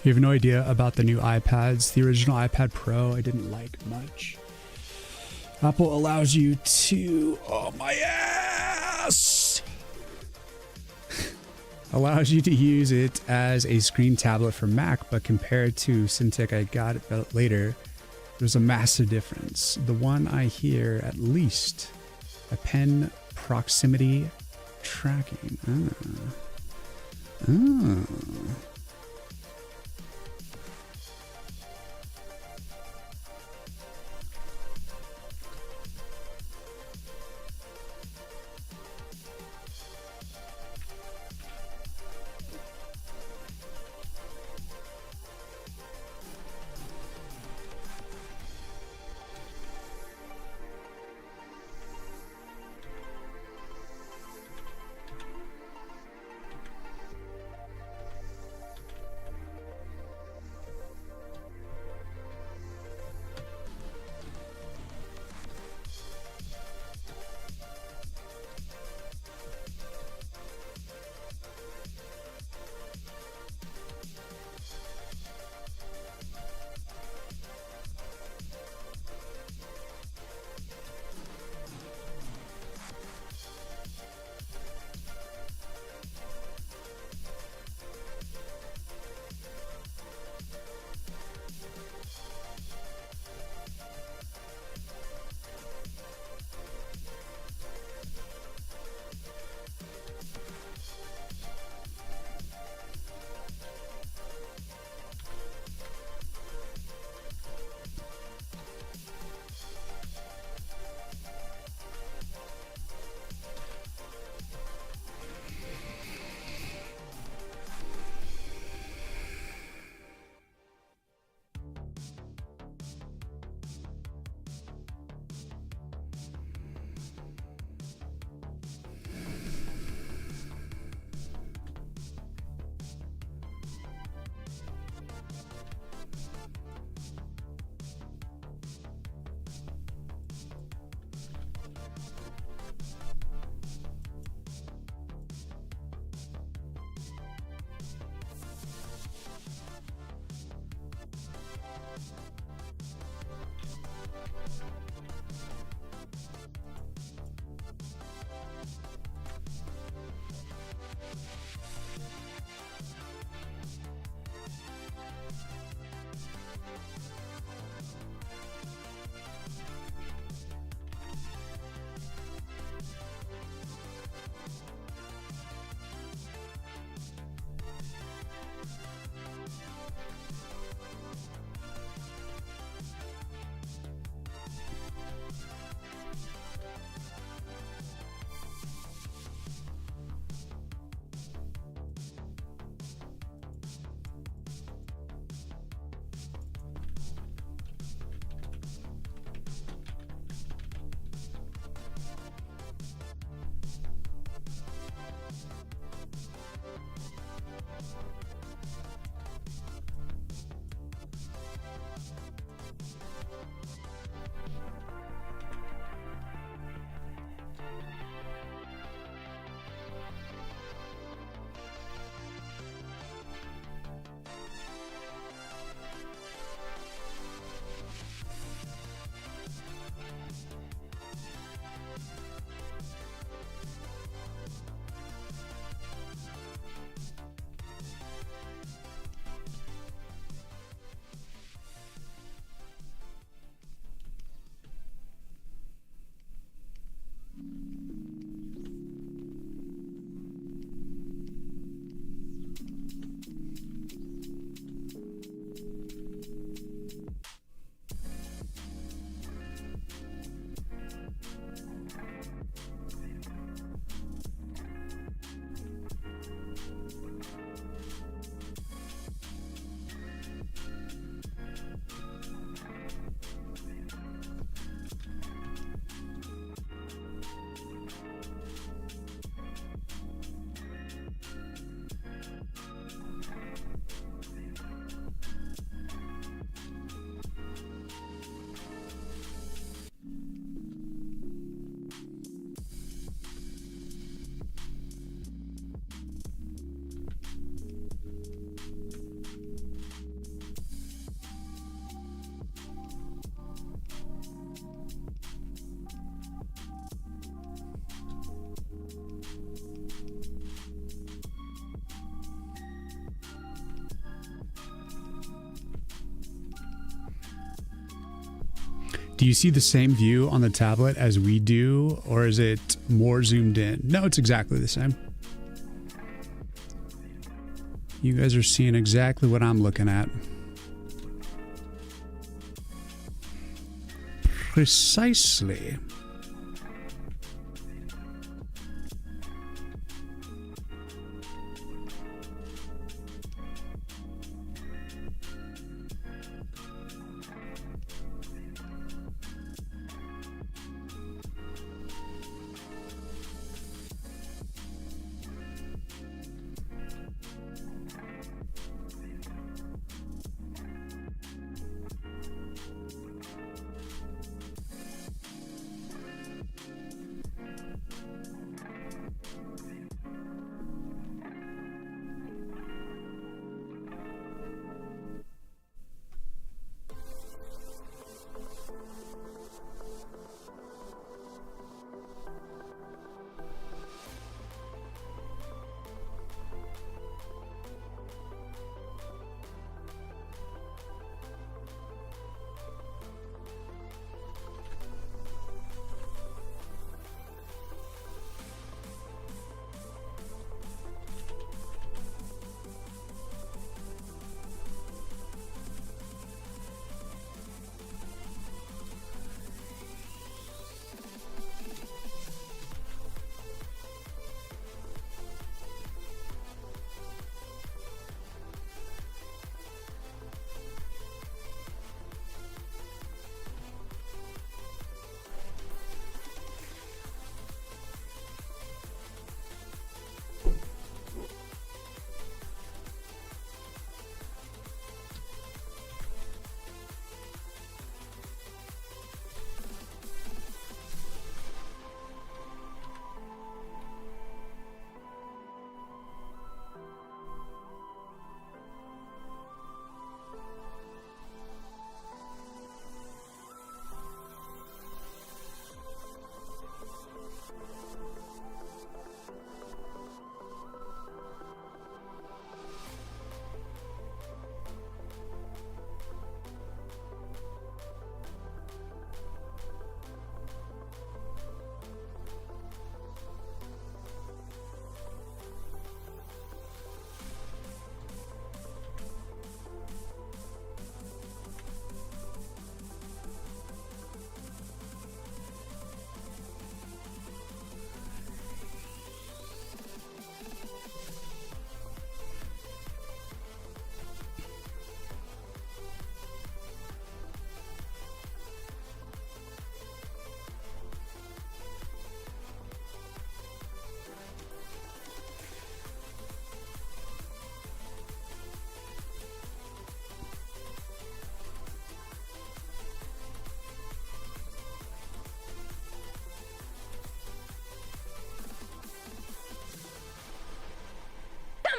You have no idea about the new iPads. The original iPad Pro I didn't like much. Apple allows you to, oh my ass! Allows you to use it as a screen tablet for Mac, but compared to Cintiq I got it later, there's a massive difference. The one I hear at least Append proximity tracking. Oh. Do you see the same view on the tablet as we do, or is it more zoomed in? No, it's exactly the same. You guys are seeing exactly what I'm looking at. Precisely.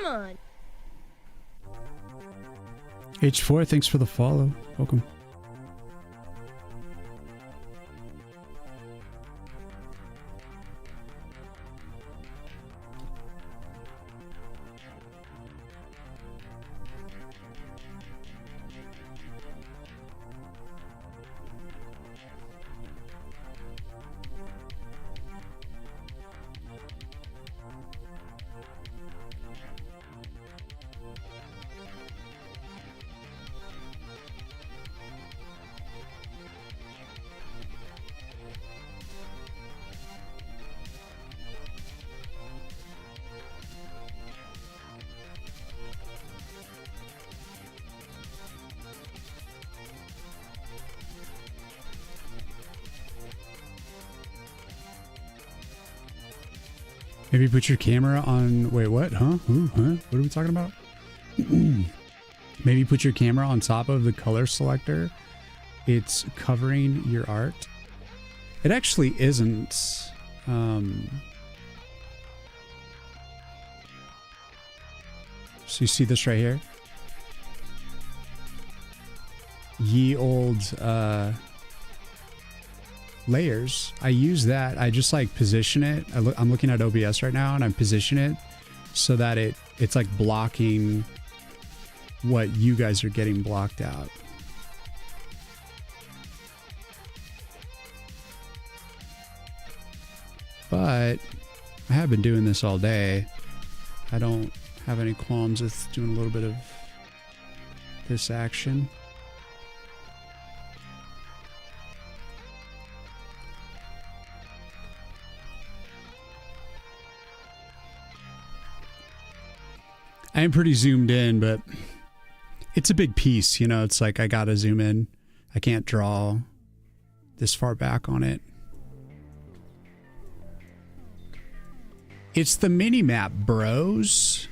On. H4, thanks for the follow. Welcome. Maybe put your camera on... Wait, what? Huh? Ooh, huh? What are we talking about? Maybe put your camera on top of the color selector. It's covering your art. It actually isn't. So you see this right here? Ye old layers. I use that. I just like position it. I'm looking at OBS right now and I position it so that it's like blocking what you guys are getting blocked out. but I have been doing this all day. I don't have any qualms with doing a little bit of this action. I am pretty zoomed in, but it's a big piece, you know, it's like I gotta zoom in. I can't draw this far back on it. It's the mini map, bros.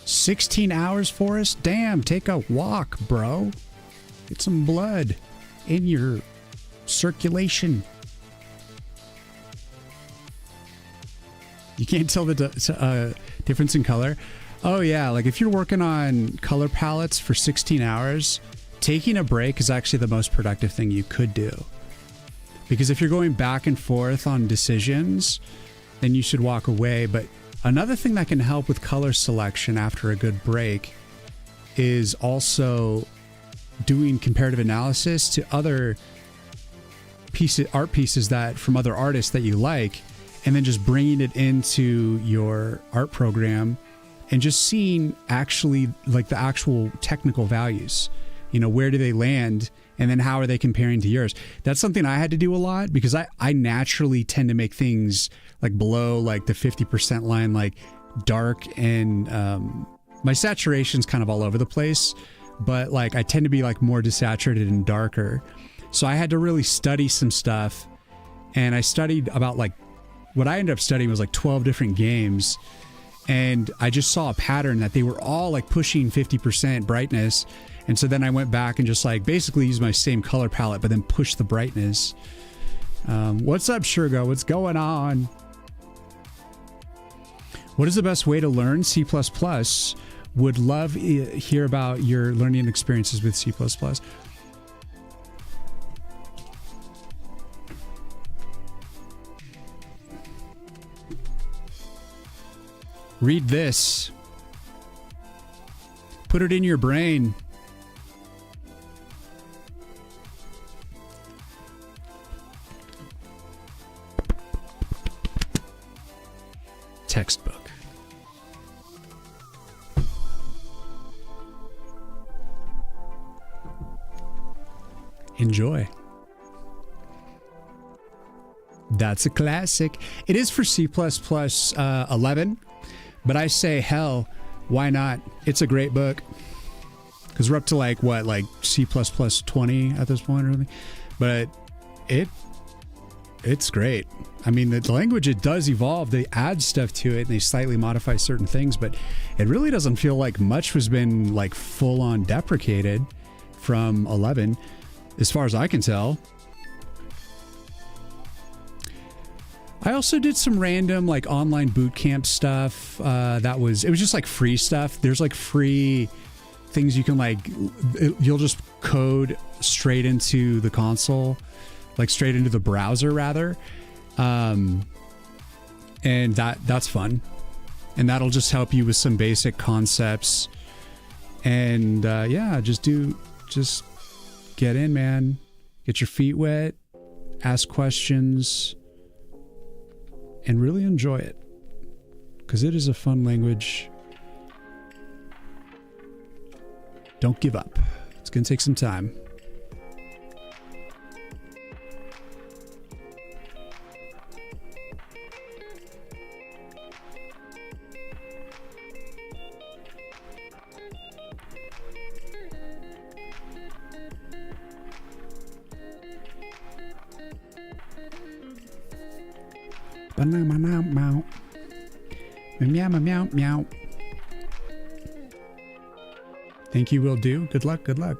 $16 Forrest? Damn, take a walk, bro. Get some blood in your circulation. You can't tell the difference in color. Oh yeah, like if you're working on color palettes for 16 hours, taking a break is actually the most productive thing you could do. Because if you're going back and forth on decisions, then you should walk away. But another thing that can help with color selection after a good break is also doing comparative analysis to other art pieces that from other artists that you like, and then just bringing it into your art program and just seeing actually like the actual technical values. You know, where do they land? And then how are they comparing to yours? That's something I had to do a lot because I naturally tend to make things like below like the 50% line, like dark, and my saturation's kind of all over the place, but like I tend to be like more desaturated and darker. So I had to really study some stuff, and I studied about like what I ended up studying was like 12 different games, and I just saw a pattern that they were all like pushing 50% brightness. And so then I went back and just like basically used my same color palette, but then pushed the brightness. What's up, Shergo? What's going on? What is the best way to learn C++? Would love hear about your learning experiences with C++. Read this. Put it in your brain. Textbook. Enjoy. That's a classic. It is for C++ 11, but I say hell, why not? It's a great book. Because we're up to like what, like C++ 20 at this point or something. But it's great. I mean, the language, it does evolve. They add stuff to it and they slightly modify certain things, but it really doesn't feel like much has been like full on deprecated from 11, as far as I can tell. I also did some random like online boot camp stuff. It was just like free stuff. There's like free things you can like, you'll just code straight into the console. like straight into the browser rather. And that's fun. And that'll just help you with some basic concepts. And yeah, just get in, man. Get your feet wet, ask questions, and really enjoy it. Because it is a fun language. Don't give up. It's going to take some time. Meow, meow, meow, meow. Think you will do? Good luck, good luck.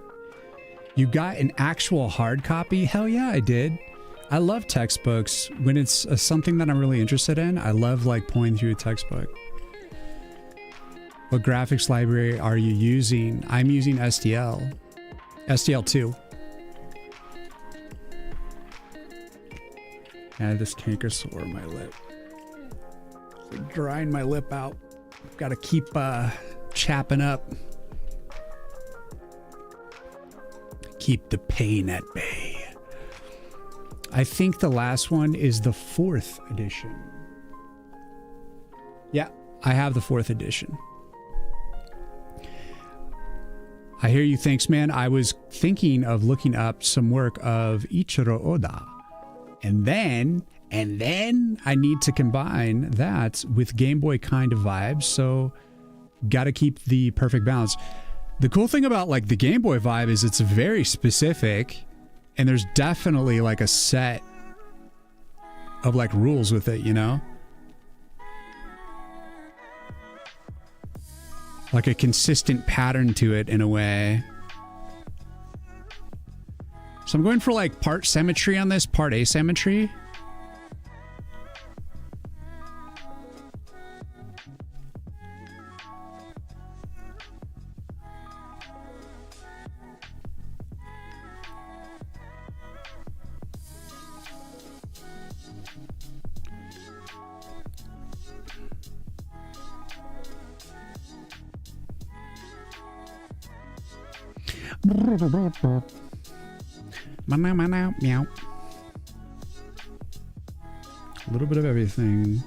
You got an actual hard copy? Hell yeah, I did. I love textbooks. When it's something that I'm really interested in, I love like pulling through a textbook. What graphics library are you using? I'm using SDL2. I had this canker sore on my lip. It's like drying my lip out. Gotta keep chapping up. Keep the pain at bay. I think the last one is the 4th edition. Yeah, I have the 4th edition. I hear you. Thanks, man. I was thinking of looking up some work of Ichiro Oda. And then I need to combine that with Game Boy kind of vibes. So gotta keep the perfect balance. The cool thing about like the Game Boy vibe is it's very specific, and there's definitely like a set of like rules with it, you know? Like a consistent pattern to it in a way. So I'm going for like part symmetry on this, part asymmetry. Meow. A little bit of everything.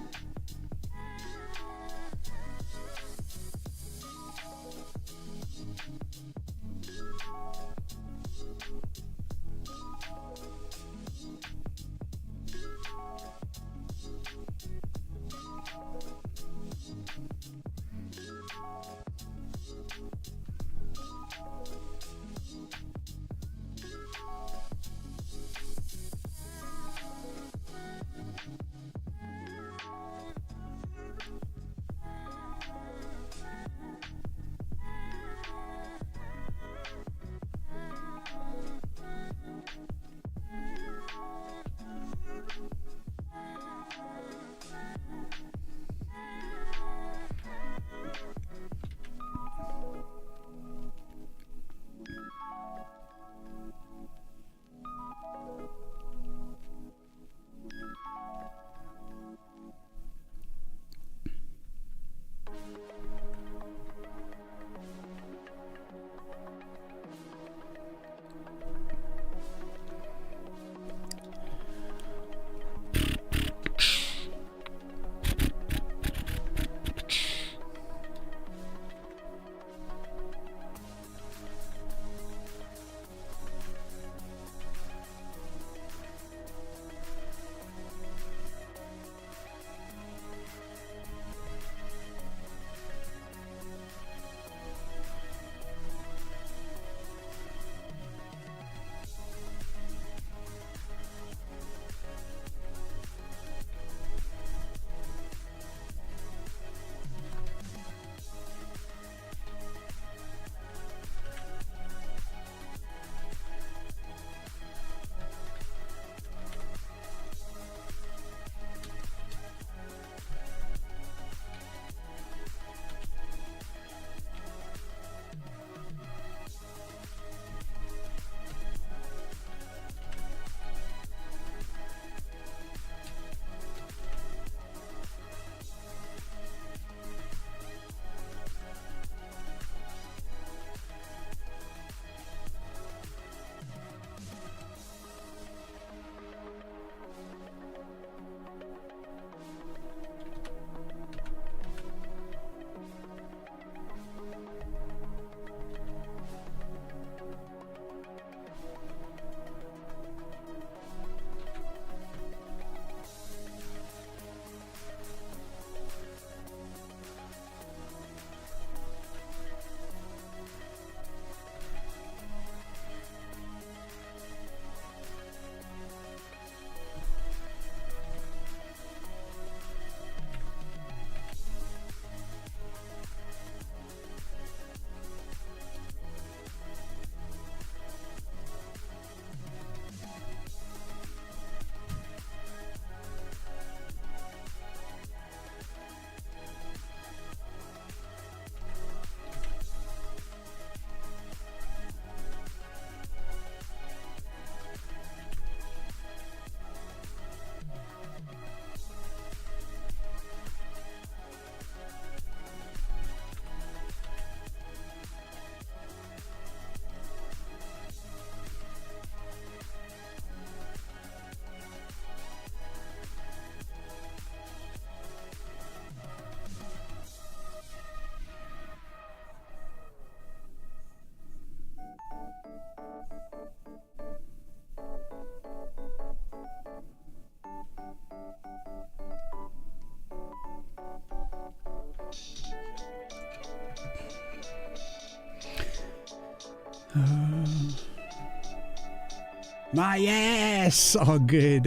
My yes! All good.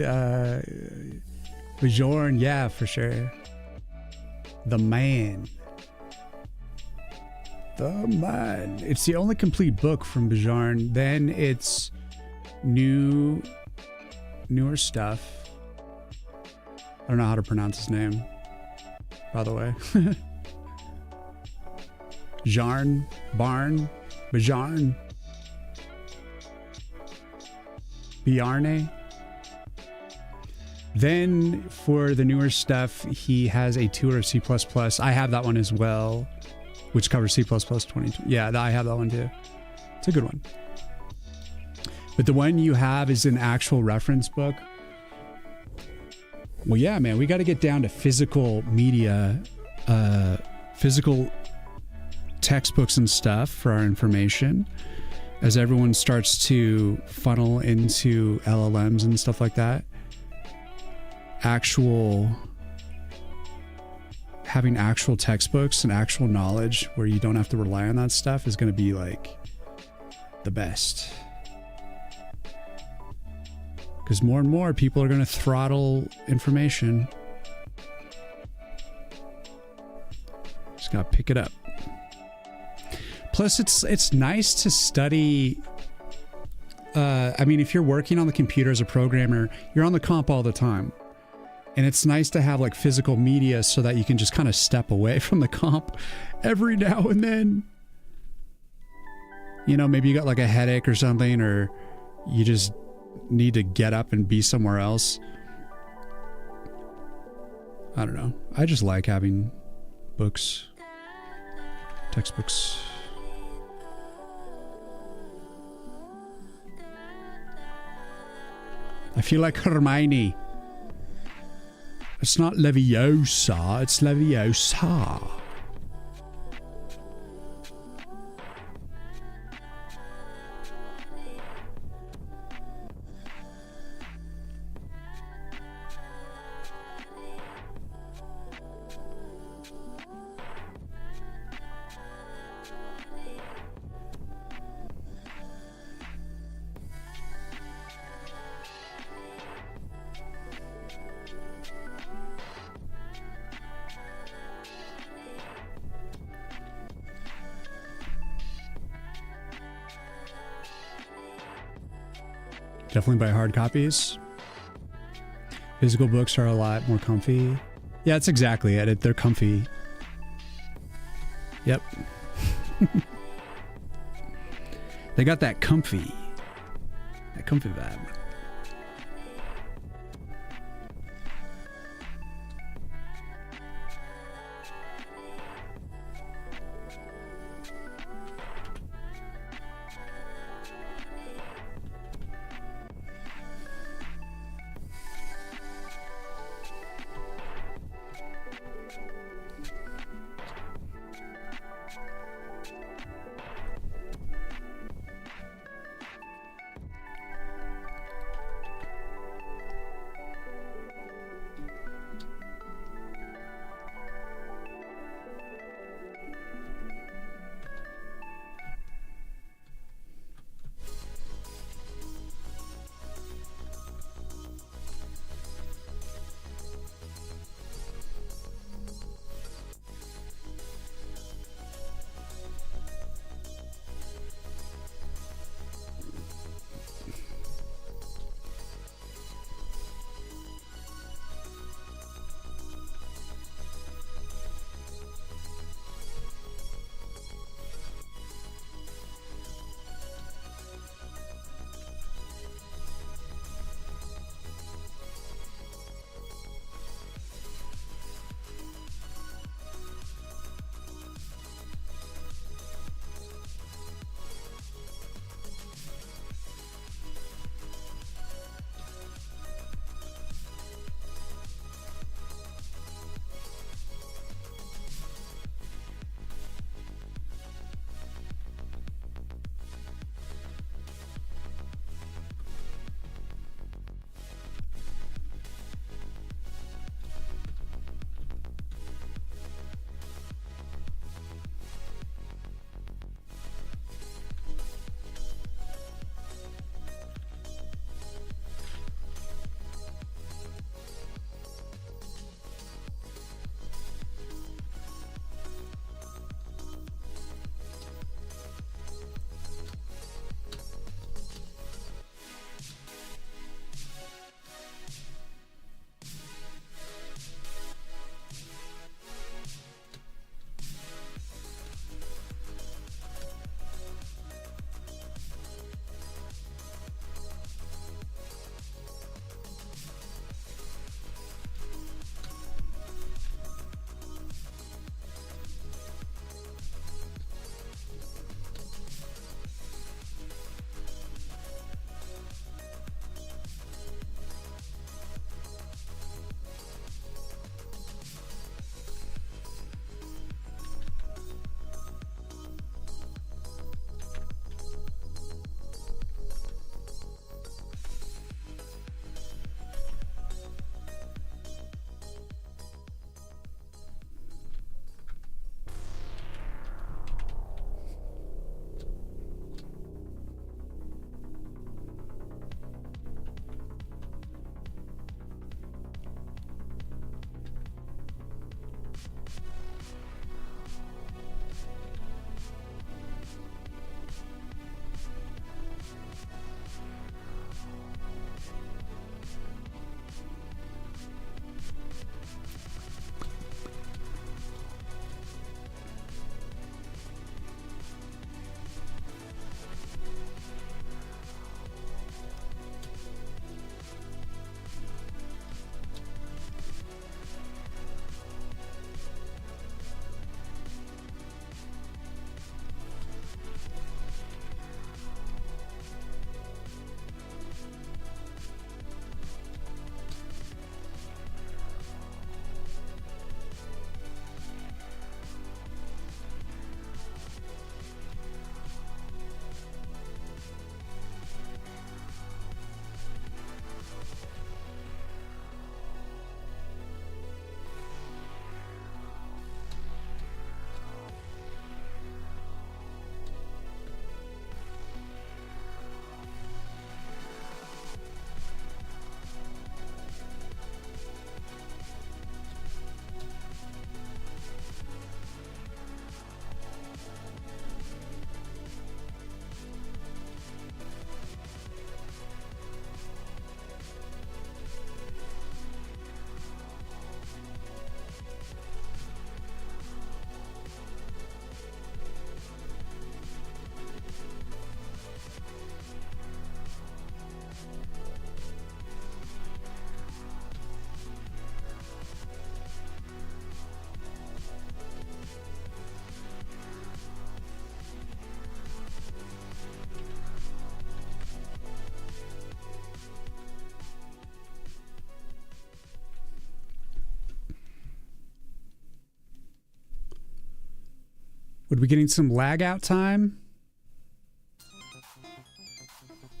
Bjorn, yeah, for sure. The man. The man. It's the only complete book from Bjorn. Then it's newer stuff. I don't know how to pronounce his name, by the way. Bjarne, Bjarne. Then for the newer stuff, he has a tour of C++. I have that one as well, which covers C++ 2020. Yeah, I have that one too. It's a good one. But the one you have is an actual reference book. Well, yeah, man, we got to get down to physical media, physical textbooks and stuff for our information as everyone starts to funnel into LLMs and stuff like that. Having actual textbooks and actual knowledge where you don't have to rely on that stuff is going to be like the best. Because more and more people are going to throttle information. Just got to pick it up. Plus, it's nice to study. I mean, if you're working on the computer as a programmer, you're on the comp all the time. And it's nice to have like physical media so that you can just kind of step away from the comp every now and then. You know, maybe you got like a headache or something, or you just need to get up and be somewhere else. I don't know. I just like having books, textbooks. I feel like Hermione. It's not Leviosa, it's Leviosa. Definitely buy hard copies. Physical books are a lot more comfy. Yeah, that's exactly it. They're comfy. Yep. They got that comfy vibe. Would we getting some lag out time?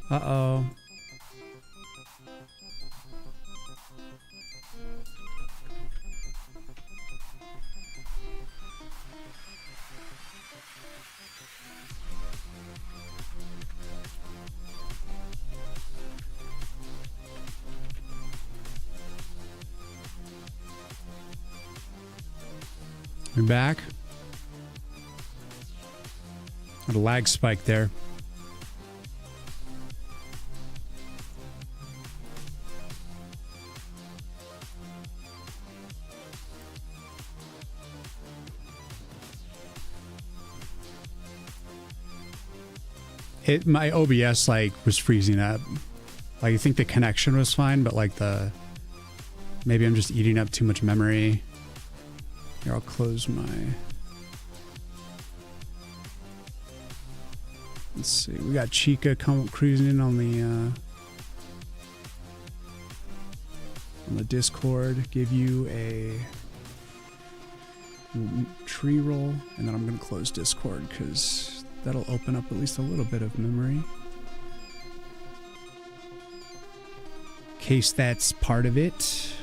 Uh-oh. We're back. Got a lag spike there. My OBS like was freezing up. Like I think the connection was fine, but like maybe I'm just eating up too much memory. Here, I'll close my. Let's see. We got Chica cruising in on the Discord. Give you a tree roll, and then I'm gonna close Discord because that'll open up at least a little bit of memory. In case that's part of it.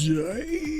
Damn.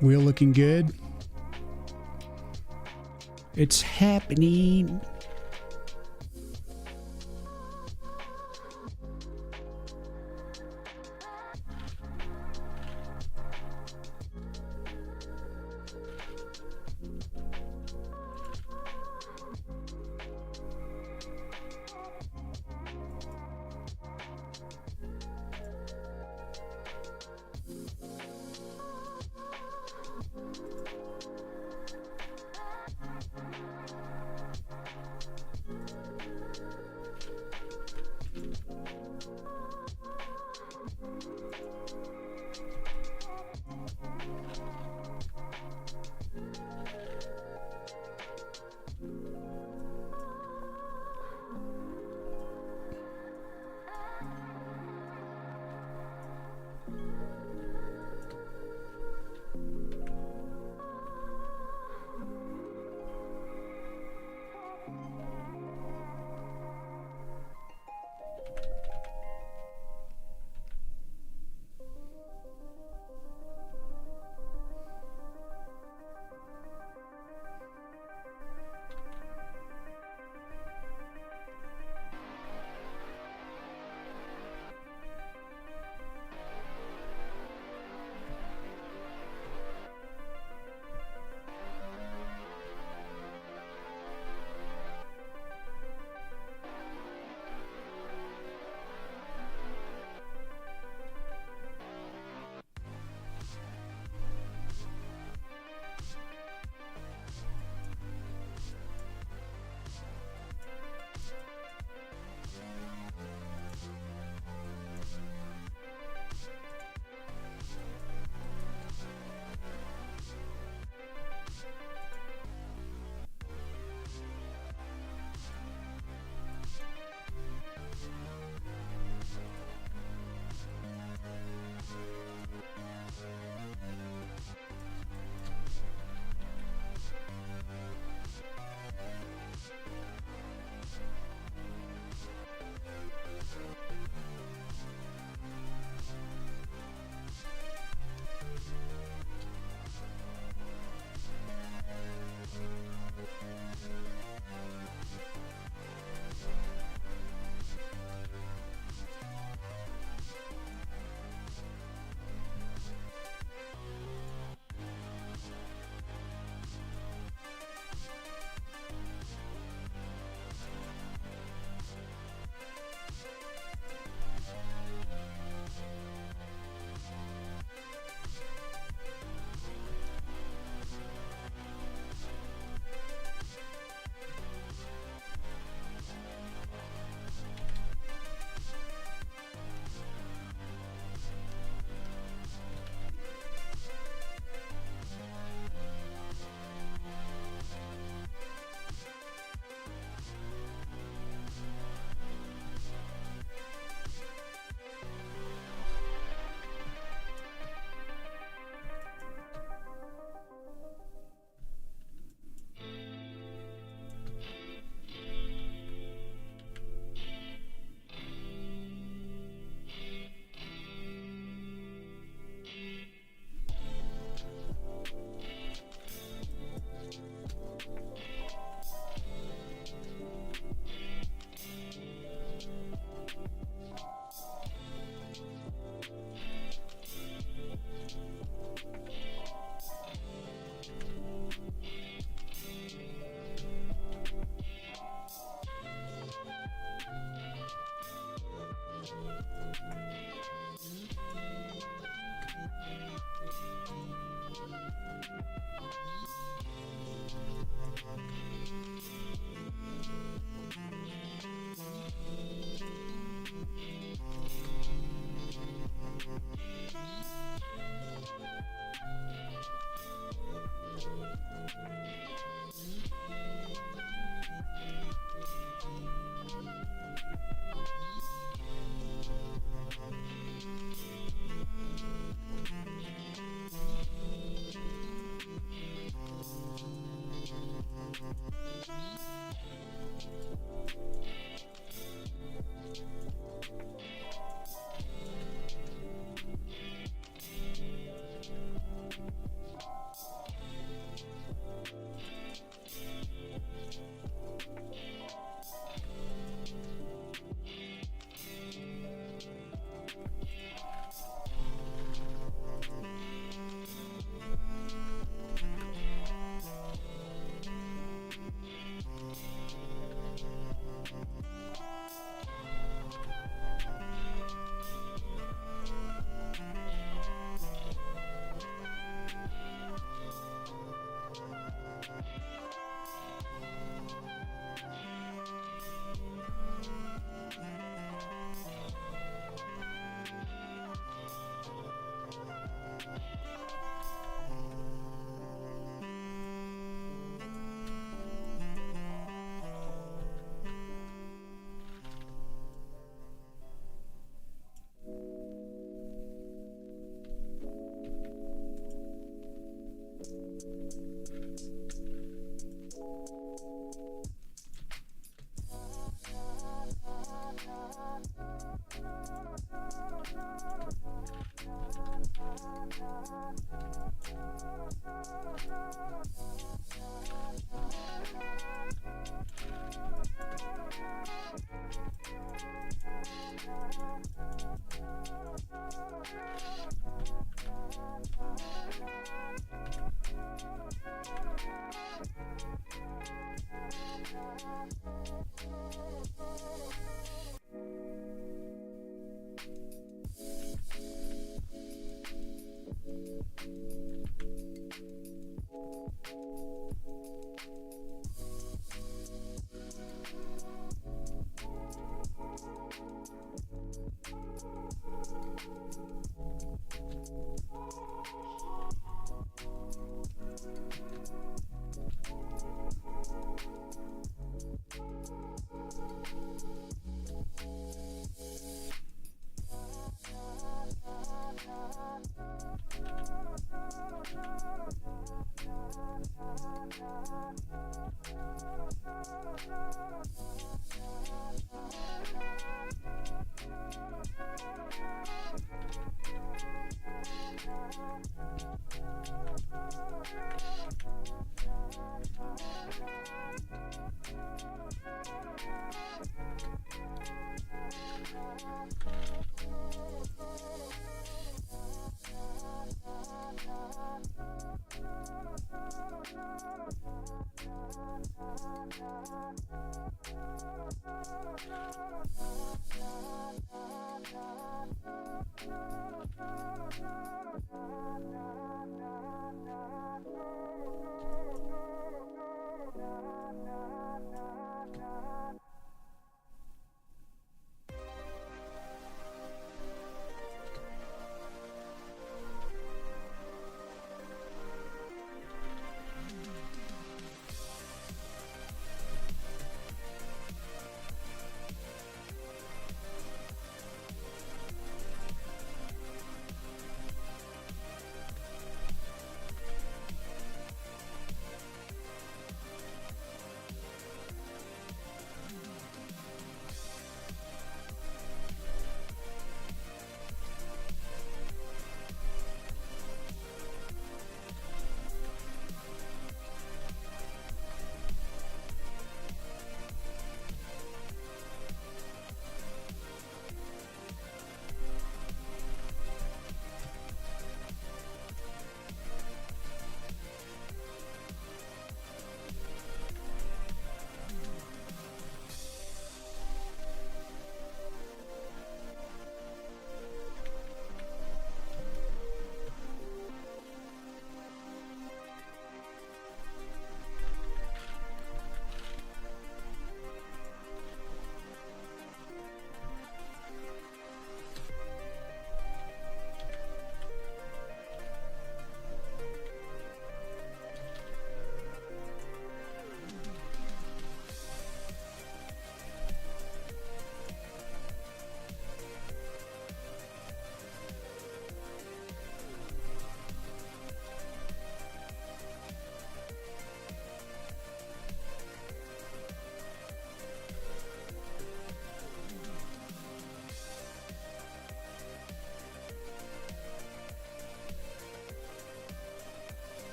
Wheel looking good. It's happening.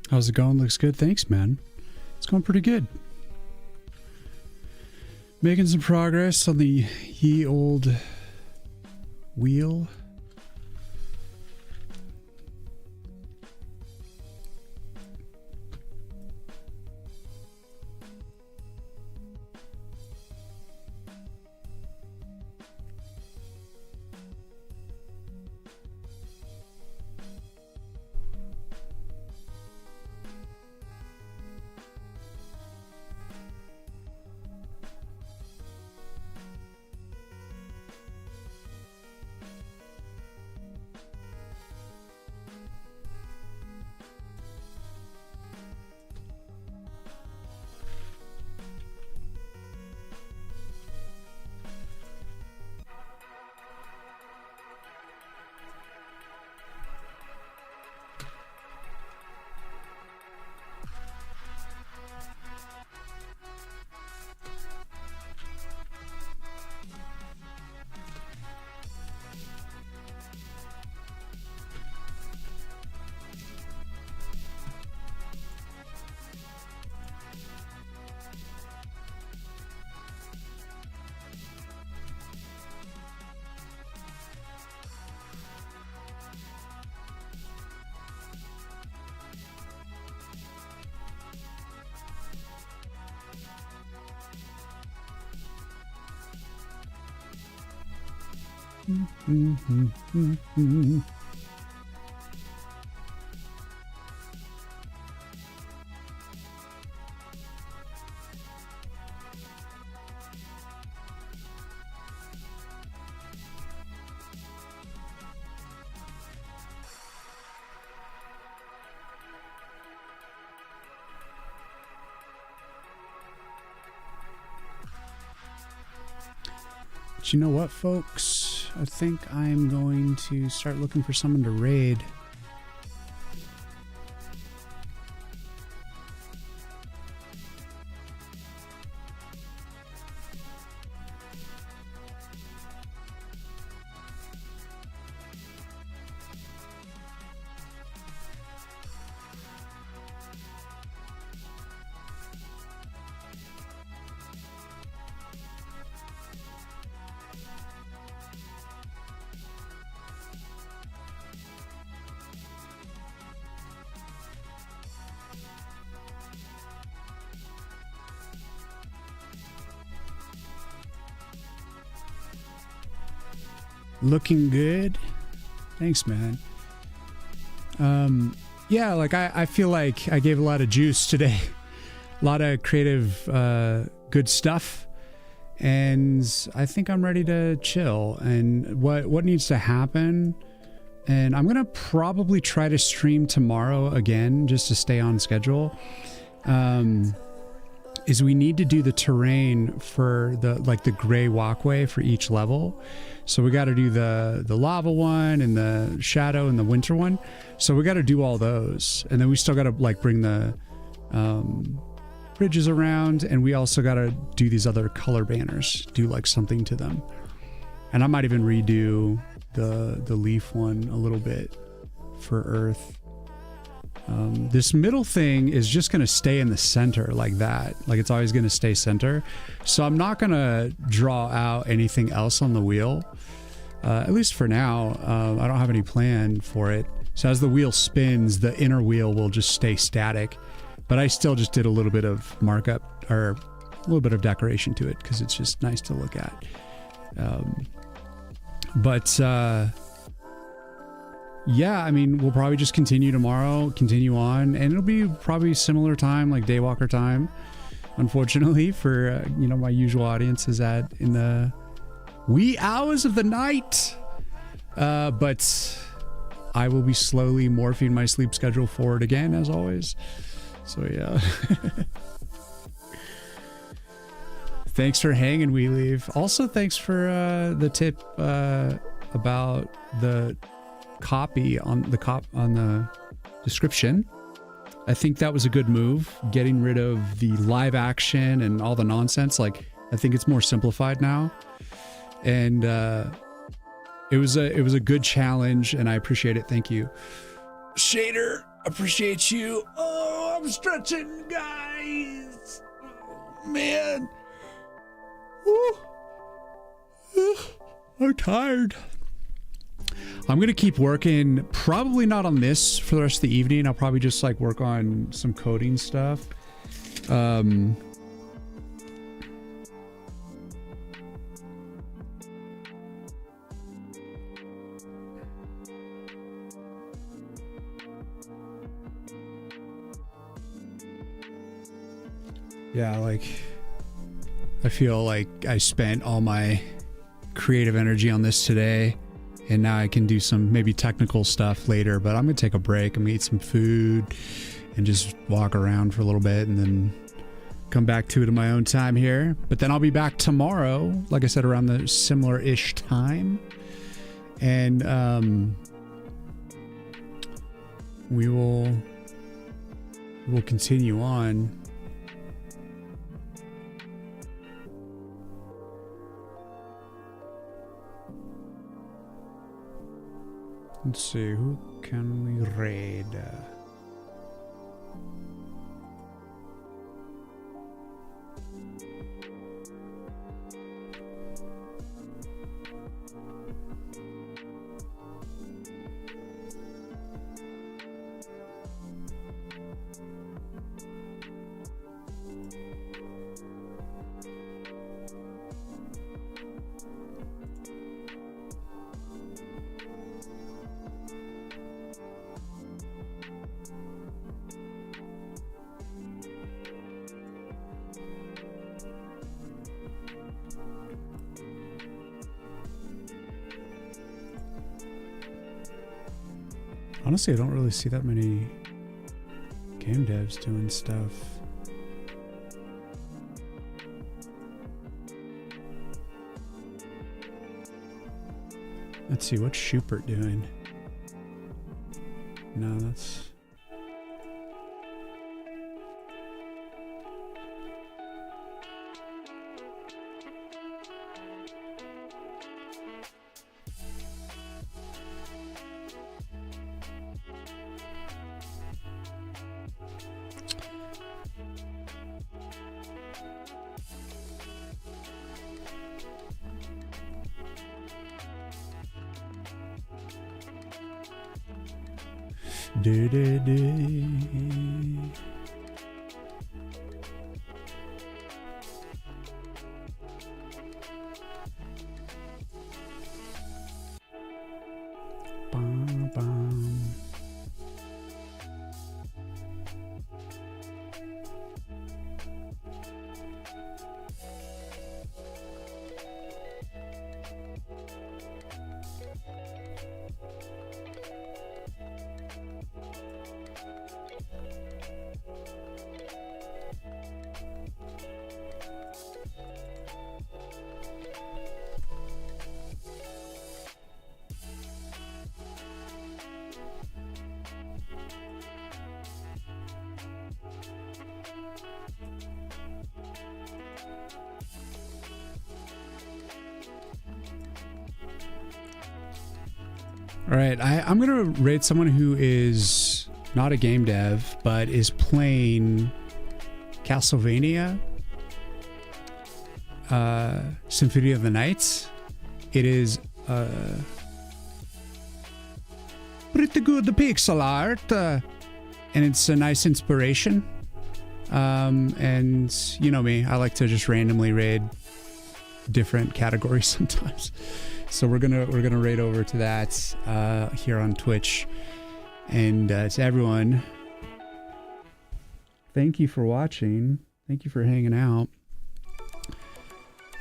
How's it going? Looks good. Thanks, man. It's going pretty good. Making some progress on the ye old wheel. But you know what, folks? I think I'm going to start looking for someone to raid. Looking good. Thanks, man. Yeah, like I feel like I gave a lot of juice today. A lot of creative, good stuff. And I think I'm ready to chill. And what needs to happen, and I'm going to probably try to stream tomorrow again, just to stay on schedule, is we need to do the terrain for the gray walkway for each level. So we got to do the lava one and the shadow and the winter one. So we got to do all those. And then we still got to like bring the bridges around, and we also got to do these other color banners, do like something to them. And I might even redo the leaf one a little bit for Earth. This middle thing is just going to stay in the center like that. Like it's always going to stay center. So I'm not going to draw out anything else on the wheel. At least for now. I don't have any plan for it. So as the wheel spins, the inner wheel will just stay static. But I still just did a little bit of markup or a little bit of decoration to it because it's just nice to look at. Yeah, I mean, we'll probably just continue tomorrow, continue on, and it'll be probably similar time, like Daywalker time, unfortunately, for, my usual audience is in the wee hours of the night. But I will be slowly morphing my sleep schedule forward again, as always. So, yeah. Thanks for hanging, We Leave. Also, thanks for the tip about the copy on the description. I think that was a good move, getting rid of the live action and all the nonsense. Like, I think it's more simplified now, and it was a good challenge, and I appreciate it. Thank you, Shader. Appreciate you. Oh, I'm stretching, guys. Oh, man. Woo. I'm tired. I'm going to keep working. Probably not on this for the rest of the evening. I'll probably just like work on some coding stuff. Yeah, like I feel like I spent all my creative energy on this today, and now I can do some maybe technical stuff later, but I'm gonna take a break. I'm gonna eat some food and just walk around for a little bit and then come back to it in my own time here. But then I'll be back tomorrow, like I said, around the similar-ish time. And we'll continue on. Let's see, who can we raid? Honestly, I don't really see that many game devs doing stuff. Let's see, what's Schubert doing? No, that's... Bum, bum. All right, I'm gonna rate someone who is not a game dev but is playing Castlevania Symphony of the Night. It is pretty good pixel art, and it's a nice inspiration. And you know me, I like to just randomly raid different categories sometimes. So we're gonna raid over to that here on Twitch, and to everyone, thank you for watching. Thank you for hanging out.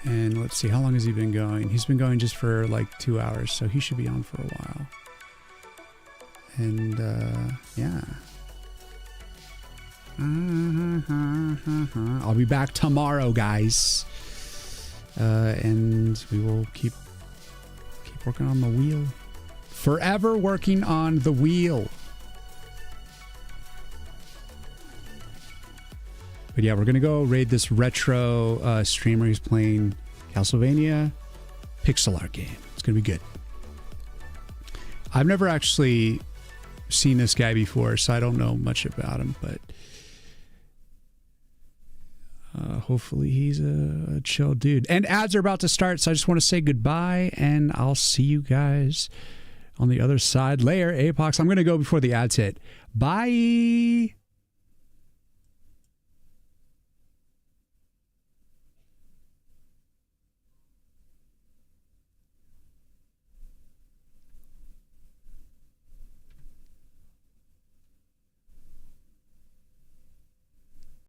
And let's see, how long has he been going? He's been going just for like 2 hours, so he should be on for a while. And yeah. I'll be back tomorrow, guys. And we will keep working on the wheel. Forever working on the wheel. But yeah, we're gonna go raid this retro streamer who's playing Castlevania pixel art game. It's gonna be good. I've never actually seen this guy before, so I don't know much about him, but hopefully he's a chill dude. And ads are about to start, so I just want to say goodbye, and I'll see you guys on the other side. Later, Apox. I'm going to go before the ads hit. Bye.